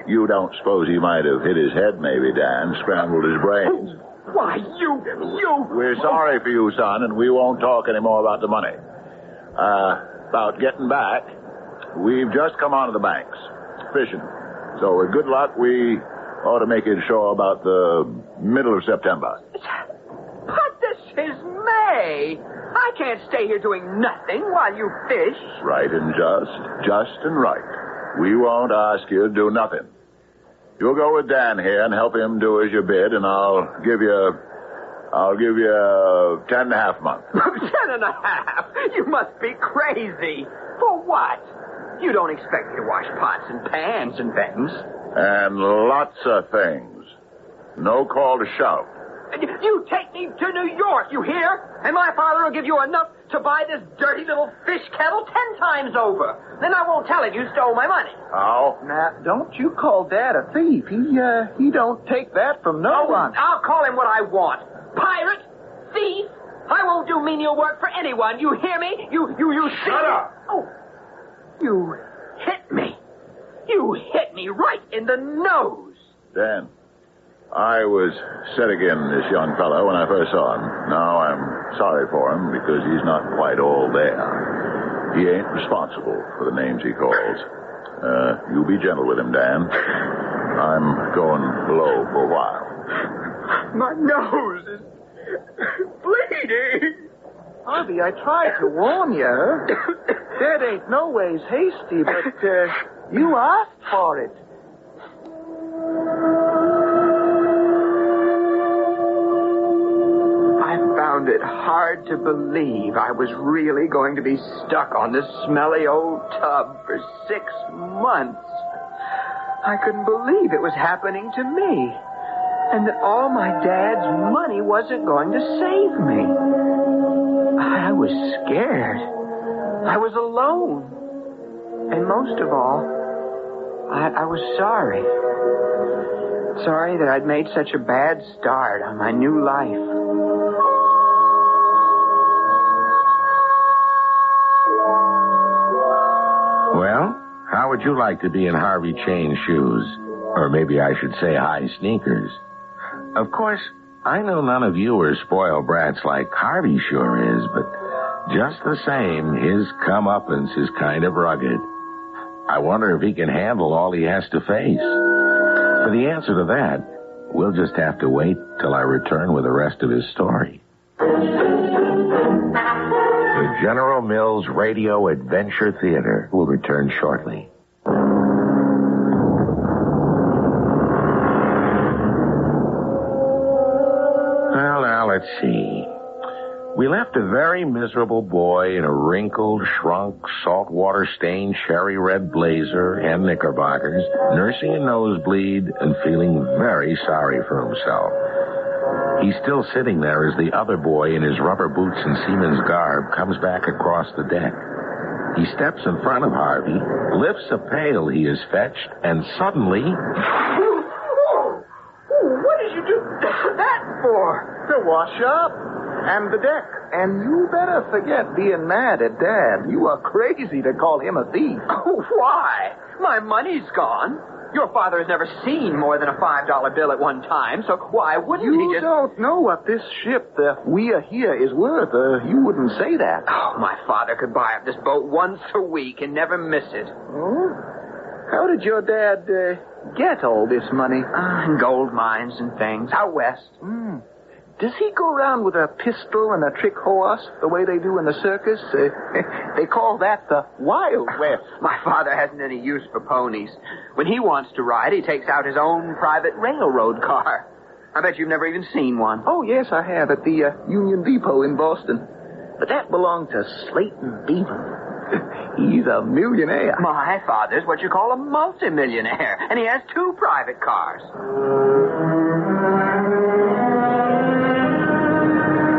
You don't suppose he might have hit his head, maybe, Dan, scrambled his brains? Why, you... We're sorry for you, son, and we won't talk any more about the money. About getting back, we've just come onto the banks, fishing. So with good luck, we ought to make it sure about the middle of September. But this is May. I can't stay here doing nothing while you fish. Right and just and right. We won't ask you to do nothing. You'll go with Dan here and help him do as you bid, and I'll give you 10.5 months. 10.5? You must be crazy. For what? You don't expect me to wash pots and pans and things. And lots of things. No call to shout. You take me to New York, you hear? And my father will give you enough to buy this dirty little fish kettle 10 times over. Then I won't tell him you stole my money. How? Now, don't you call Dad a thief. He don't take that from no one. I'll call him what I want. Pirate? Thief? I won't do menial work for anyone. You hear me? You see? Shut up! Oh, you hit me. You hit me right in the nose. Dan, I was set again this young fellow when I first saw him. Now I'm sorry for him because he's not quite all there. He ain't responsible for the names he calls. You be gentle with him, Dan. I'm going below for a while. My nose is bleeding. Harvey, I tried to warn you. Dad ain't no ways hasty, but you asked for it. I found it hard to believe I was really going to be stuck on this smelly old tub for 6 months. I couldn't believe it was happening to me, and that all my dad's money wasn't going to save me. I was scared. I was alone. And most of all, I was sorry. Sorry that I'd made such a bad start on my new life. Well, how would you like to be in Harvey Chain's shoes? Or maybe I should say high sneakers. Of course, I know none of you are spoiled brats like Harvey sure is, but just the same, his comeuppance is kind of rugged. I wonder if he can handle all he has to face. For the answer to that, we'll just have to wait till I return with the rest of his story. The General Mills Radio Adventure Theater will return shortly. Well, now, let's see. We left a very miserable boy in a wrinkled, shrunk, saltwater-stained cherry red blazer and knickerbockers, nursing a nosebleed and feeling very sorry for himself. He's still sitting there as the other boy in his rubber boots and seaman's garb comes back across the deck. He steps in front of Harvey, lifts a pail he has fetched, and suddenly... What did you do that for? To wash up. And the deck. And you better forget being mad at Dad. You are crazy to call him a thief. Why? My money's gone. Your father has never seen more than a $5 bill at one time, so why wouldn't he just... You don't know what this ship, the We're Here, is worth. You wouldn't say that. Oh, my father could buy up this boat once a week and never miss it. Oh? How did your dad get all this money? Gold mines and things. Out west. Does he go around with a pistol and a trick horse the way they do in the circus? They call that the Wild West. My father hasn't any use for ponies. When he wants to ride, he takes out his own private railroad car. I bet you've never even seen one. Oh, yes, I have, at the Union Depot in Boston. But that belonged to Slayton Beaver. He's a millionaire. My father's what you call a multimillionaire, and he has 2 private cars.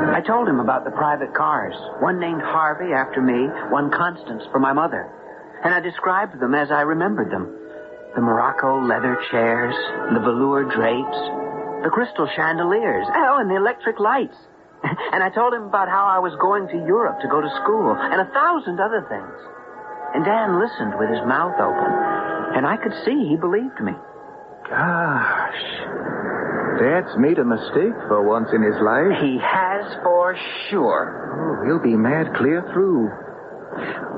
I told him about the private cars. One named Harvey after me, one Constance for my mother. And I described them as I remembered them. The Morocco leather chairs, the velour drapes, the crystal chandeliers, and the electric lights. And I told him about how I was going to Europe to go to school, and 1,000 other things. And Dan listened with his mouth open, and I could see he believed me. Gosh. Dad's made a mistake for once in his life. He has for sure. Oh, he'll be mad clear through.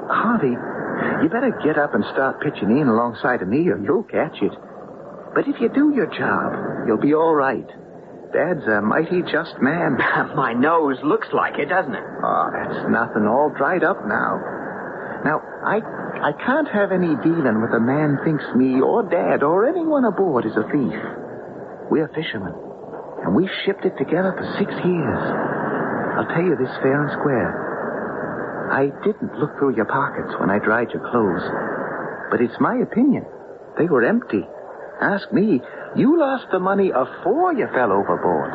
Harvey, you better get up and start pitching in alongside of me or you'll catch it. But if you do your job, you'll be all right. Dad's a mighty just man. My nose looks like it, doesn't it? Oh, that's nothing. All dried up now. Now, I can't have any dealing with a man thinks me or Dad or anyone aboard is a thief. We're fishermen, and we've shipped it together for 6 years. I'll tell you this fair and square. I didn't look through your pockets when I dried your clothes, but it's my opinion. They were empty. Ask me. You lost the money afore you fell overboard.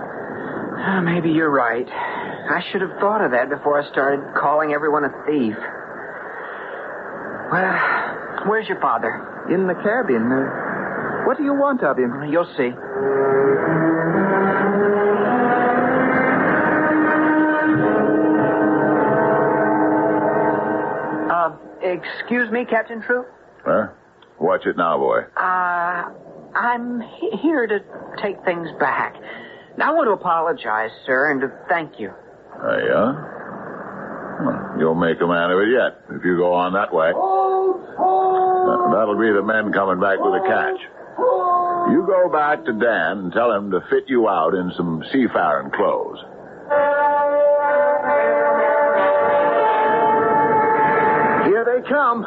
Maybe you're right. I should have thought of that before I started calling everyone a thief. Well, where's your father? In the cabin. What do you want of him? You'll see. Excuse me, Captain True? Huh? Watch it now, boy. I'm here to take things back. I want to apologize, sir, and to thank you. Yeah? Well, you'll make a man of it yet, if you go on that way. That'll be the men coming back with a catch. You go back to Dan and tell him to fit you out in some seafaring clothes. Here they come.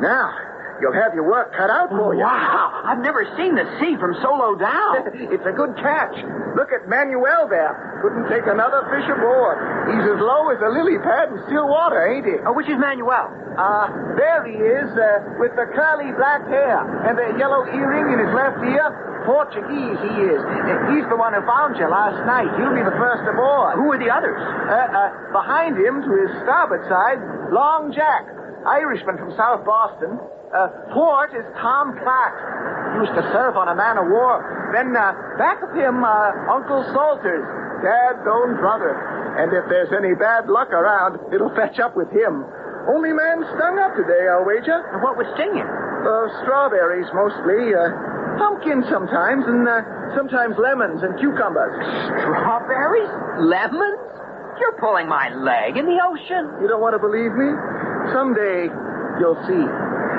Now, you'll have your work cut out for you. Wow, I've never seen the sea from so low down. It's a good catch. Look at Manuel there. Couldn't take another fish aboard. He's as low as a lily pad in still water, ain't he? Oh, which is Manuel? There he is, with the curly black hair and the yellow earring in his left ear. Portuguese, he is. He's the one who found you last night. He'll be the first aboard. Who are the others? Behind him, to his starboard side, Long Jack, Irishman from South Boston. Port is Tom Platt. Used to serve on a man of war. Then, back of him, Uncle Salters, Dad's own brother. And if there's any bad luck around, it'll fetch up with him. Only man stung up today, I'll wager. And what was stinging? Strawberries, mostly. Pumpkins sometimes, and sometimes lemons and cucumbers. Strawberries? Lemons? You're pulling my leg in the ocean. You don't want to believe me? Someday, you'll see.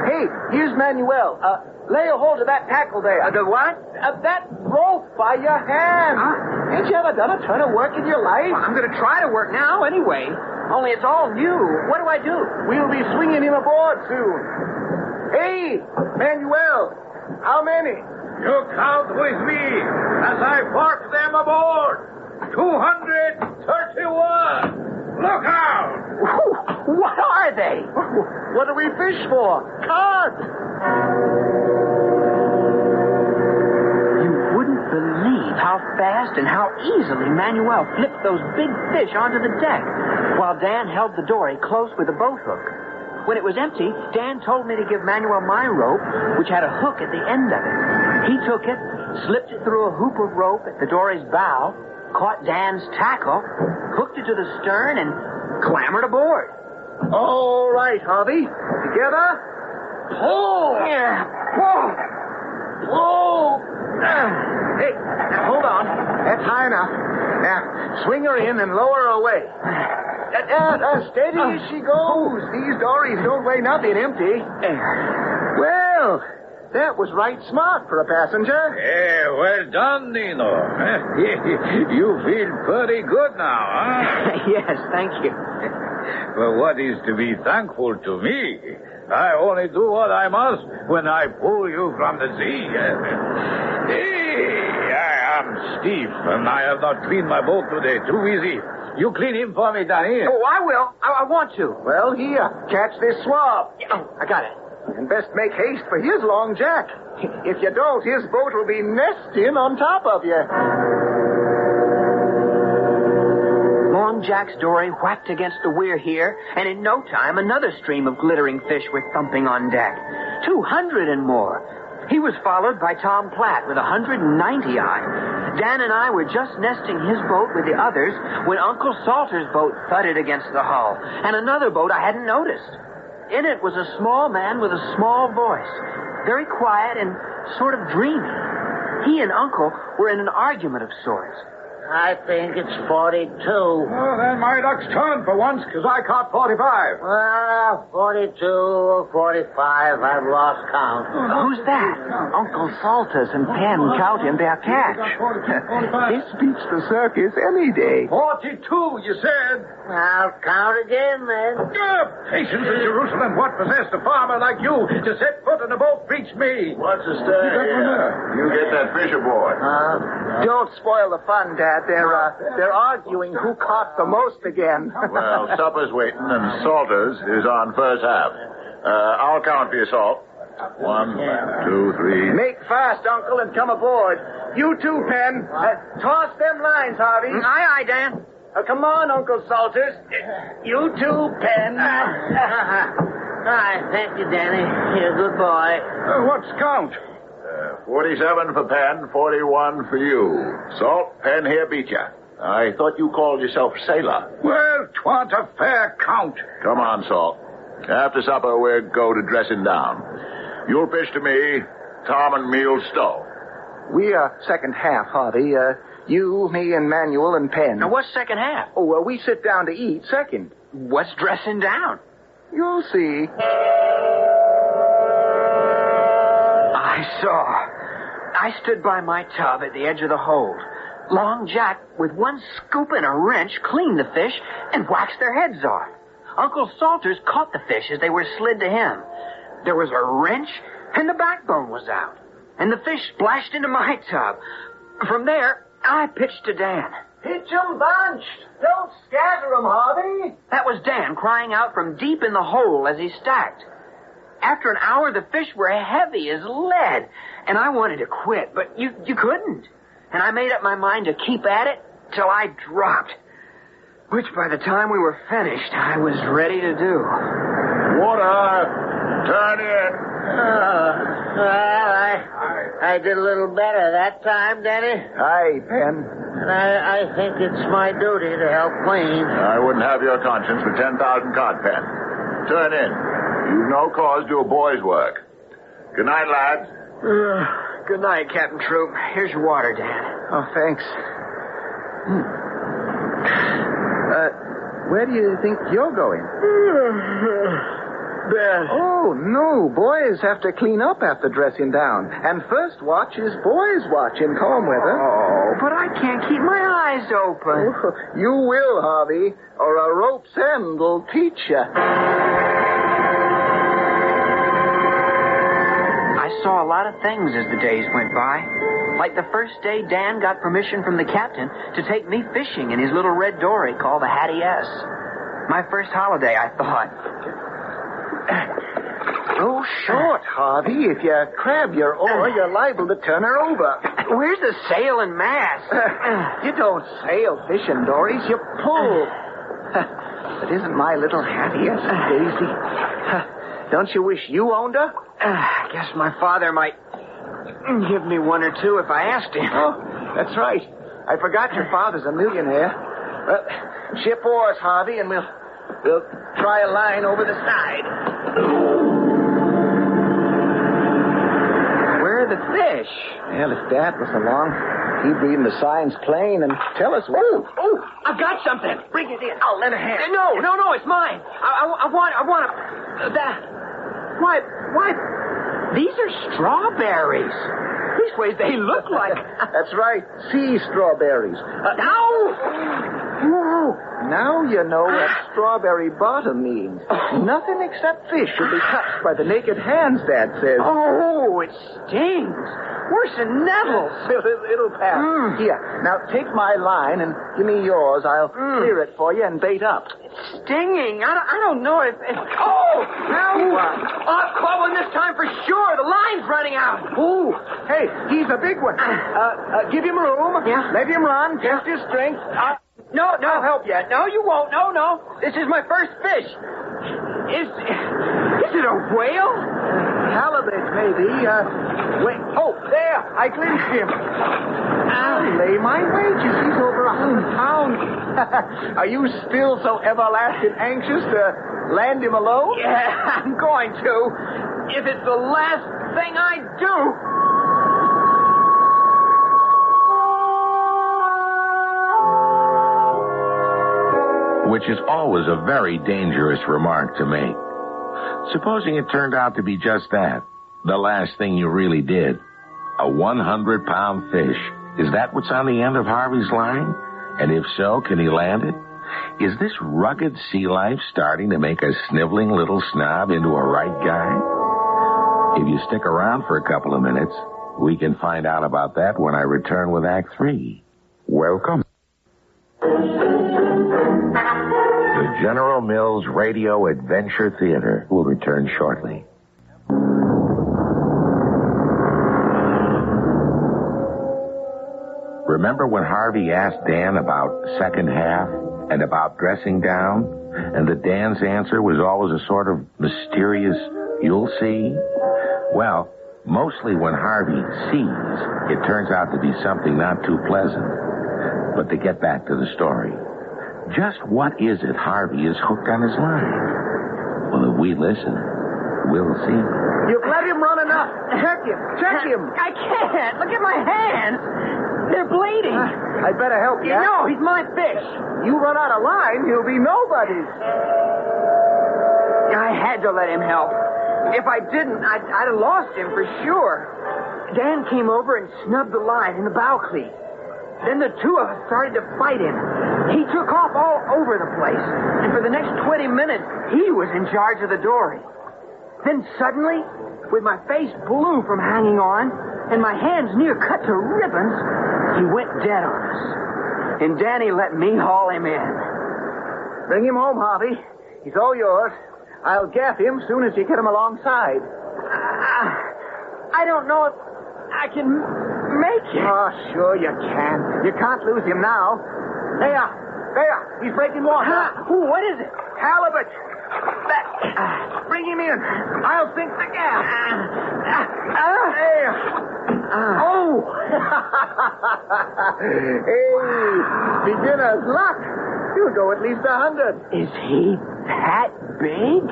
Hey, here's Manuel. Lay a hold of that tackle there. The what? That rope by your hand. Huh? Ain't you ever done a ton of work in your life? Well, I'm going to try to work now anyway. Only it's all new. What do I do? We'll be swinging him aboard soon. Hey, Manuel, how many? You count with me as I park them aboard. 231. Look out! What are they? What do we fish for? Cod! You wouldn't believe how fast and how easily Manuel flipped those big fish onto the deck, while Dan held the dory close with a boat hook. When it was empty, Dan told me to give Manuel my rope, which had a hook at the end of it. He took it, slipped it through a hoop of rope at the dory's bow, caught Dan's tackle, hooked it to the stern, and clambered aboard. All right, Harvey. Together. Pull! Yeah. Pull! Pull! Hey, now hold on. That's high enough. Now, swing her in and lower her away. Steady as she goes. These dories don't weigh nothing empty. Well, that was right smart for a passenger. Well done, Nino. You feel pretty good now, huh? Yes, thank you. Well, what is to be thankful to me? I only do what I must when I pull you from the sea. I am stiff, and I have not cleaned my boat today. Too easy. You clean him for me, Danny. Oh, I will. I want to. Well, here, catch this swab. Oh, I got it. And best make haste for his Long Jack. If you don't, his boat will be nesting on top of you. Long Jack's dory whacked against the weir here, and in no time another stream of glittering fish were thumping on deck. 200 and more. He was followed by Tom Platt with 190 odd. Dan and I were just nesting his boat with the others when Uncle Salter's boat thudded against the hull, and another boat I hadn't noticed. In it was a small man with a small voice, very quiet and sort of dreamy. He and Uncle were in an argument of sorts. I think it's 42. Well, then my luck's turned for once, because I caught 45. Well, 42 or 45, I've lost count. Who's that? Uncle Salters and Penn counting their catch. This beats the circus any day. 42, you said. I'll count again, then. Patience in Jerusalem. What possessed a farmer like you to set foot in a boat beats me? What's the stir here? You get that fish aboard. Don't spoil the fun, Dad. They're arguing who caught the most again. Well, supper's waiting, and Salters is on first half. I'll count for you, Salt. 1, 2, 3. Make fast, Uncle, and come aboard. You too, Penn. Toss them lines, Harvey. Aye, aye, Dan. Come on, Uncle Salters. You too, Penn. Hi, thank you, Danny. You're a good boy. What's count? 47 for Penn, 41 for you. Salt, Penn here beat you. I thought you called yourself sailor. Well, 'twant a fair count. Come on, Salt. After supper, we'll go to dressing down. You'll fish to me. Tom and me'll stow. We are second half, Harvey. You, me, and Manuel and Penn. Now, what's second half? Oh, well, we sit down to eat second. What's dressing down? You'll see. I stood by my tub at the edge of the hold. Long Jack, with one scoop and a wrench, cleaned the fish and waxed their heads off. Uncle Salters caught the fish as they were slid to him. There was a wrench, and the backbone was out. And the fish splashed into my tub. From there, I pitched to Dan. Pitch 'em bunched. Don't scatter 'em, Harvey. That was Dan crying out from deep in the hole as he stacked. After an hour, the fish were heavy as lead, and I wanted to quit, but you couldn't. And I made up my mind to keep at it till I dropped, which by the time we were finished, I was ready to do. Water! Turn in! I did a little better that time, Denny. Aye, Pen. And I think it's my duty to help clean. I wouldn't have your conscience for 10,000 cod, Pen. Turn in. You've no cause to do a boy's work. Good night, lads. Good night, Captain Troop. Here's your water, Dan. Oh, thanks. Where do you think you're going? Bed. Oh, no. Boys have to clean up after dressing down. And first watch is boys' watch in calm weather. Oh, but I can't keep my eyes open. Oh, you will, Harvey, or a rope's end will teach you. I saw a lot of things as the days went by. Like the first day Dan got permission from the captain to take me fishing in his little red dory called the Hattie S. My first holiday, I thought. Go short, Harvey. If you crab your oar, you're liable to turn her over. Where's the sail and mast? You don't sail fishing dories, you pull. But isn't my little Hattie a daisy? Don't you wish you owned her? I guess my father might give me one or two if I asked him. Oh, that's right. I forgot your father's a millionaire. Well, ship oars, Harvey, and we'll try a line over the side. Where are the fish? Well, if Dad was along, he'd read the signs plain and tell us what... Oh, I've got something. Bring it in. I'll lend a hand. No, it's mine. I want that. Why, these are strawberries. Leastways, they look like... That's right, sea strawberries. Now you know what strawberry bottom means. Nothing except fish should be touched by the naked hands, Dad says. Oh, it stings. Worse than nettles. It'll pass. Here, now take my line and give me yours. I'll clear it for you and bait up. It's stinging. I don't know if... Oh! Now what? I'll call one this time for sure. The line's running out. Oh, hey, he's a big one. Give him room. Yeah? Let him run. Test his strength. No, I'll help you. No, you won't. No. This is my first fish. Is it a whale? Halibut, maybe. Wait. Oh, there. I glimpsed him. I'll lay my wages. He's over 100 pounds. Are you still so everlasting anxious to land him alone? Yeah, I'm going to. If it's the last thing I do. Which is always a very dangerous remark to make. Supposing it turned out to be just that, the last thing you really did. A 100-pound fish. Is that what's on the end of Harvey's line? And if so, can he land it? Is this rugged sea life starting to make a sniveling little snob into a right guy? If you stick around for a couple of minutes, we can find out about that when I return with Act 3. Welcome. The General Mills Radio Adventure Theater will return shortly. Remember when Harvey asked Dan about second half and about dressing down, and that Dan's answer was always a sort of mysterious, you'll see? Well, mostly when Harvey sees, it turns out to be something not too pleasant. But to get back to the story, just what is it Harvey is hooked on his line? Well, if we listen, we'll see. You've let him run enough. Check him. I can't. Look at my hands. They're bleeding. I'd better help you. No, he's my fish. You run out of line, he'll be nobody's. I had to let him help. If I didn't, I'd have lost him for sure. Dan came over and snubbed the line in the bow cleat. Then the two of us started to fight him. He took off all over the place, and for the next 20 minutes, he was in charge of the dory. Then suddenly, with my face blue from hanging on, and my hands near cut to ribbons, he went dead on us. And Danny let me haul him in. Bring him home, Harvey. He's all yours. I'll gaff him soon as you get him alongside. I don't know if I can make it. Oh, sure you can. You can't lose him now. There. He's breaking water. What is it? Halibut. Bring him in. I'll sink the gaff. There. Oh! Hey, beginner's luck. You'll go at least 100. Is he that big?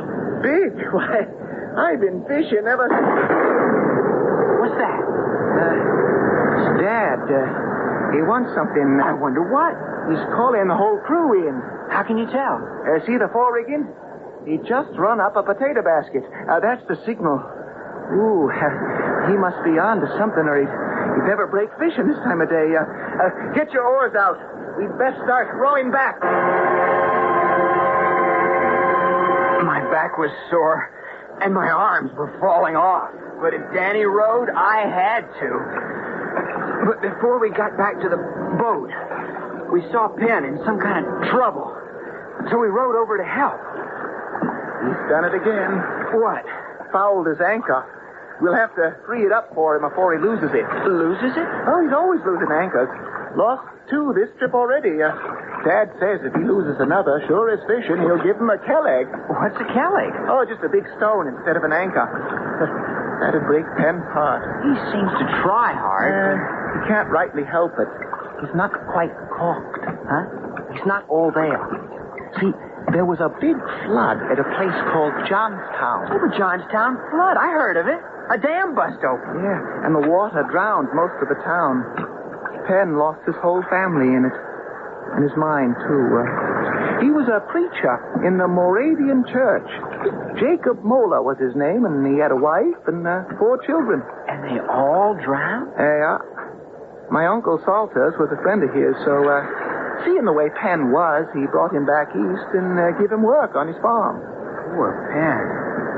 Big? Why, I've been fishing ever since. What's that? It's Dad. He wants something. I wonder what. He's calling the whole crew in. How can you tell? See the fore-rigging? He just run up a potato basket. That's the signal. Ooh, he must be on to something, or he'd never break fishing this time of day. Get your oars out. We'd best start rowing back. My back was sore, and my arms were falling off. But if Danny rowed, I had to. But before we got back to the boat, we saw Penn in some kind of trouble. So we rowed over to help. He's done it again. What? Fouled his anchor. We'll have to free it up for him before he loses it. Loses it? Oh, he's always losing anchors. Lost 2 this trip already. Dad says if he loses another, sure as fishing, he'll give him a kelleg. What's a kelleg? Oh, just a big stone instead of an anchor. That'd break Penn's heart. He seems to try hard. He can't rightly help it. He's not quite caulked. Huh? He's not all there. See, there was a big flood at a place called Johnstown. Oh, the Johnstown flood. I heard of it. A dam bust open. Yeah, and the water drowned most of the town. Penn lost his whole family in it. And his mind, too. He was a preacher in the Moravian church. Jacob Moeller was his name, and he had a wife and 4 children. And they all drowned? Yeah. My Uncle Salters was a friend of his, so seeing the way Penn was, he brought him back east and gave him work on his farm. Poor Penn.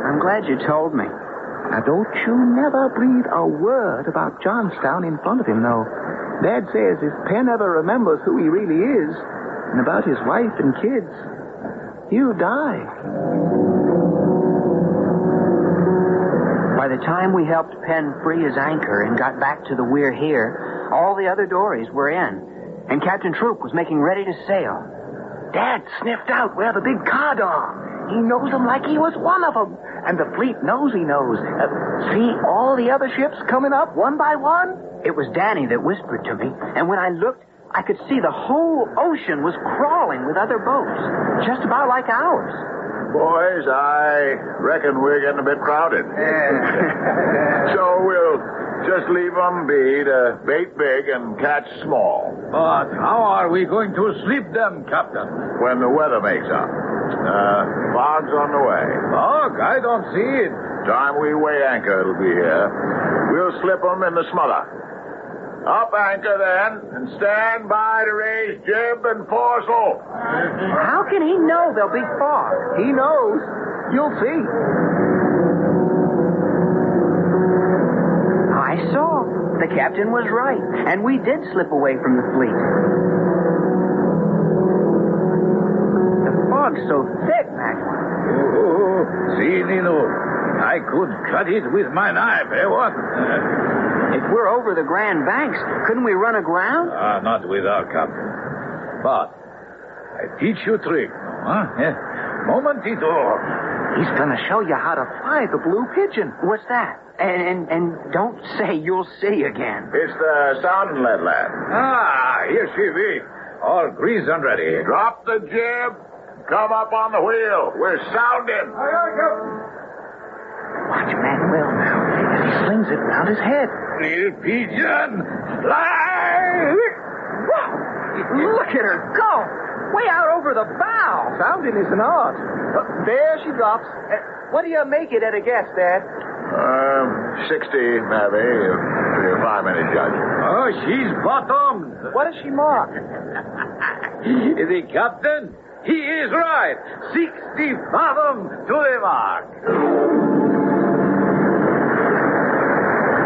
I'm glad you told me. Now, don't you never breathe a word about Johnstown in front of him, though. Dad says if Penn ever remembers who he really is and about his wife and kids, he'll die. By the time we helped Penn free his anchor and got back to the We're Here, all the other dories were in, and Captain Troop was making ready to sail. Dad sniffed out where the big cod are. He knows them like he was one of them. And the fleet knows he knows. See all the other ships coming up one by one? It was Danny that whispered to me, and when I looked, I could see the whole ocean was crawling with other boats, just about like ours. Boys, I reckon we're getting a bit crowded. So we'll just leave them be to bait big and catch small. But how are we going to sleep them, Captain? When the weather makes up. Fog's on the way. Fog? I don't see it. Time we weigh anchor, it'll be here. We'll slip them in the smother. Up anchor, then, and stand by to raise jib and foresail. How can he know there'll be fog? He knows. You'll see. I saw. The captain was right, and we did slip away from the fleet. The fog's so thick, Maxwell. Oh, see, Nino, I could cut it with my knife, what? If we're over the Grand Banks, couldn't we run aground? Not with our captain. But I teach you a trick, huh? Momentito. He's gonna show you how to fly the blue pigeon. What's that? And don't say you'll see again. It's the sounding lead, lad. Here she be. All greased and ready. Drop the jib. Come up on the wheel. We're sounding. Watch Manuel now as he slings it round his head. Little pigeon, fly! Whoa! Look at her go! Way out over the bow. Sounding is an art. There she drops. What do you make it at a guess, Dad? 60, maybe, if you're a 5-minute judge. Oh, she's bottom. What does she mark? The captain, he is right. 60 fathom to the mark.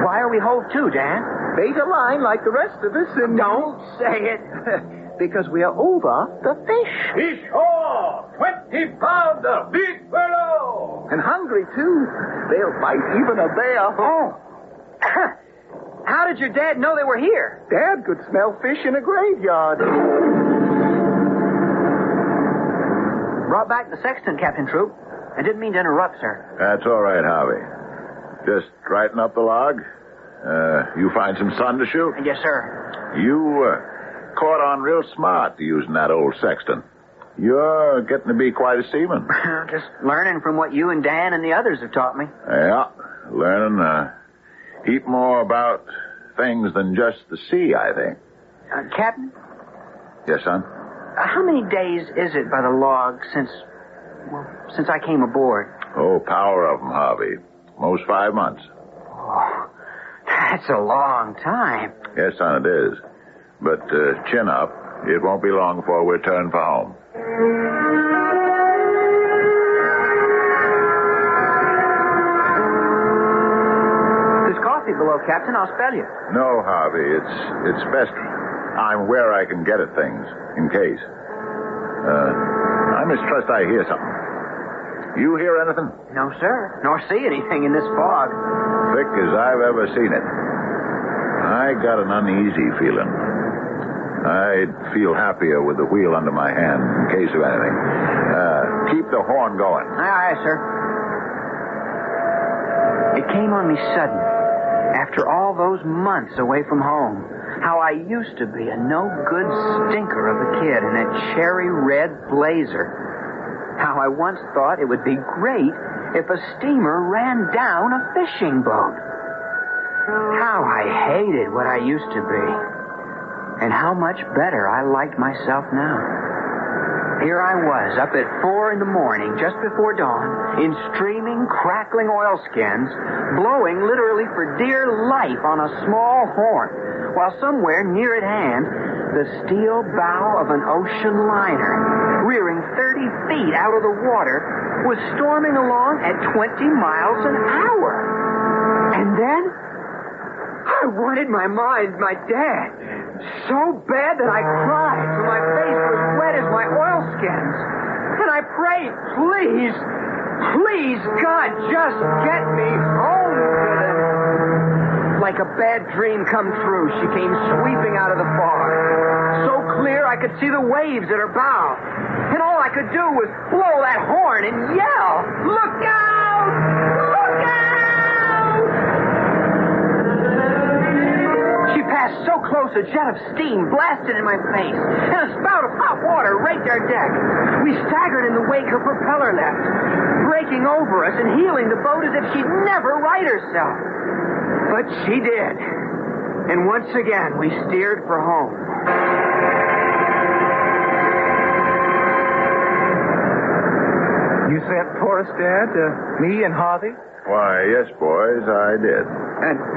Why are we hove to, Dan? Bait a line like the rest of us and... Don't say it. Because we are over the fish. Fish all 20 pounder, big fellow. And hungry, too. They'll fight even a bear. Oh. How did your dad know they were here? Dad could smell fish in a graveyard. Brought back the sextant, Captain Troop. I didn't mean to interrupt, sir. That's all right, Harvey. Just brighten up the log. You find some sun to shoot? Yes, sir. You caught on real smart using that old sextant. You're getting to be quite a seaman. Just learning from what you and Dan and the others have taught me. Yeah, learning a heap more about things than just the sea, I think. Captain? Yes, son? How many days is it by the log since I came aboard? Oh, power of them, Harvey. Most 5 months. Oh, that's a long time. Yes, son, it is. But chin up. It won't be long before we return for home. There's coffee below, Captain. I'll spell you. No, Harvey. It's best I'm where I can get at things, in case. I mistrust I hear something. You hear anything? No, sir. Nor see anything in this fog. Thick as I've ever seen it. I got an uneasy feeling. I'd feel happier with the wheel under my hand in case of anything. Keep the horn going. Aye, aye, sir. It came on me sudden, after all those months away from home, how I used to be a no-good stinker of a kid in that cherry red blazer. How I once thought it would be great if a steamer ran down a fishing boat. How I hated what I used to be. And how much better I liked myself now. Here I was, up at 4 a.m, just before dawn, in streaming, crackling oilskins, blowing literally for dear life on a small horn, while somewhere near at hand, the steel bow of an ocean liner, rearing 30 feet out of the water, was storming along at 20 miles an hour. And then, I wanted my dad, so bad that I cried till my face was wet as my oilskins. And I prayed, please, God, just get me home to them. Like a bad dream come true, she came sweeping out of the fog. So clear I could see the waves at her bow. And all I could do was blow that horn and yell, "Look out! Look out!" She passed so close a jet of steam blasted in my face, and a spout of hot water raked our deck. We staggered in the wake her propeller left, breaking over us and heeling the boat as if she'd never right herself. But she did. And once again, we steered for home. You sent for us, Dad? Me and Harvey? Why, yes, boys, I did.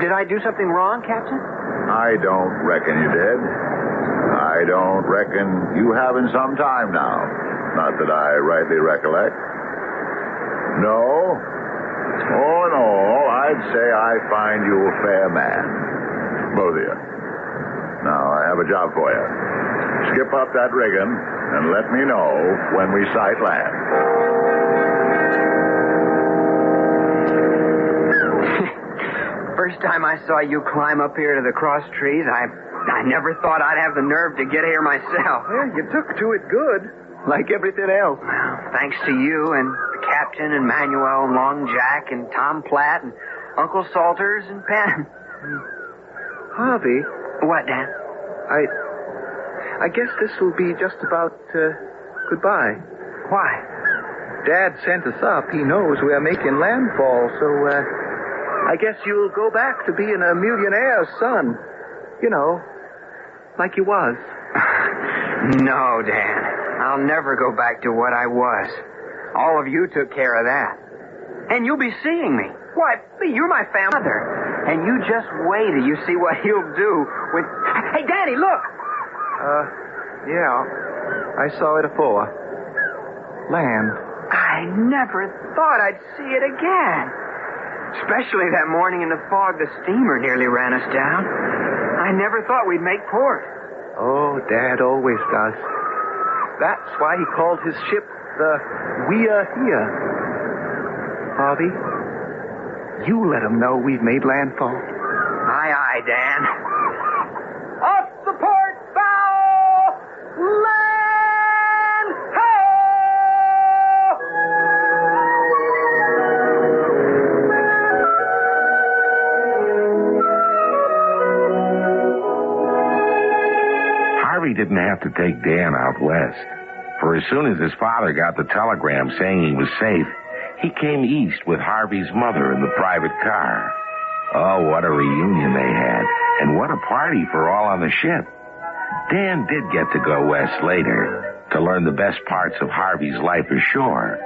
Did I do something wrong, Captain? I don't reckon you did. I don't reckon you have in some time now. Not that I rightly recollect. No. All in all, I'd say I find you a fair man. Both of you. Now, I have a job for you. Skip up that rigging and let me know when we sight land. First time I saw you climb up here to the cross trees, I never thought I'd have the nerve to get here myself. Well, you took to it good, like everything else. Well, thanks to you and the captain and Manuel and Long Jack and Tom Platt and Uncle Salters and Penn. Harvey? What, Dan? I guess this will be just about goodbye. Why? Dad sent us up. He knows we are making landfall, so I guess you'll go back to being a millionaire's son. You know, like you was. No, Dan. I'll never go back to what I was. All of you took care of that. And you'll be seeing me. Why, you're my father. And you just wait till you see what he'll do when... Hey, Daddy, look! Yeah. I saw it afore. Land. I never thought I'd see it again. Especially that morning in the fog, the steamer nearly ran us down. I never thought we'd make port. Oh, Dad always does. That's why he called his ship the We Are Here. Harvey, you let him know we've made landfall. Aye, aye, Dan. Off the port bow! Land ho! Harvey didn't have to take Dan out west, for as soon as his father got the telegram saying he was safe, he came east with Harvey's mother in the private car. Oh, what a reunion they had, and what a party for all on the ship. Dan did get to go west later to learn the best parts of Harvey's life ashore.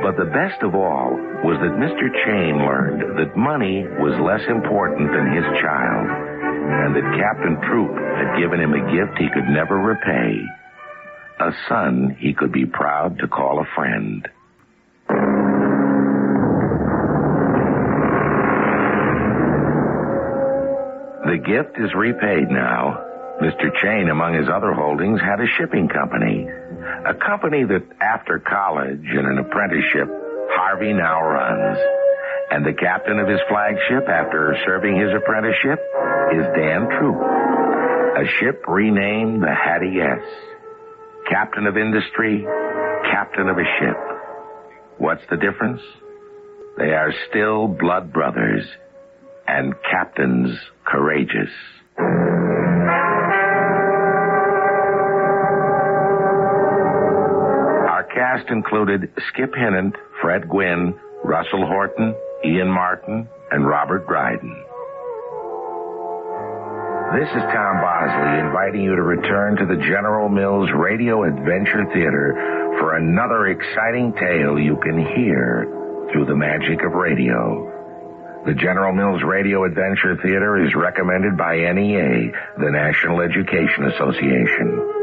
But the best of all was that Mr. Chain learned that money was less important than his child, and that Captain Troop had given him a gift he could never repay, a son he could be proud to call a friend. The gift is repaid now. Mr. Chain, among his other holdings, had a shipping company. A company that, after college and an apprenticeship, Harvey now runs. And the captain of his flagship, after serving his apprenticeship, is Dan Troop. A ship renamed the Hattie S. Captain of industry, captain of a ship. What's the difference? They are still blood brothers, and captains courageous. Our cast included Skip Hinnant, Fred Gwynn, Russell Horton, Ian Martin, and Robert Dryden. This is Tom Bosley inviting you to return to the General Mills Radio Adventure Theater for another exciting tale you can hear through the magic of radio. The General Mills Radio Adventure Theater is recommended by NEA, the National Education Association.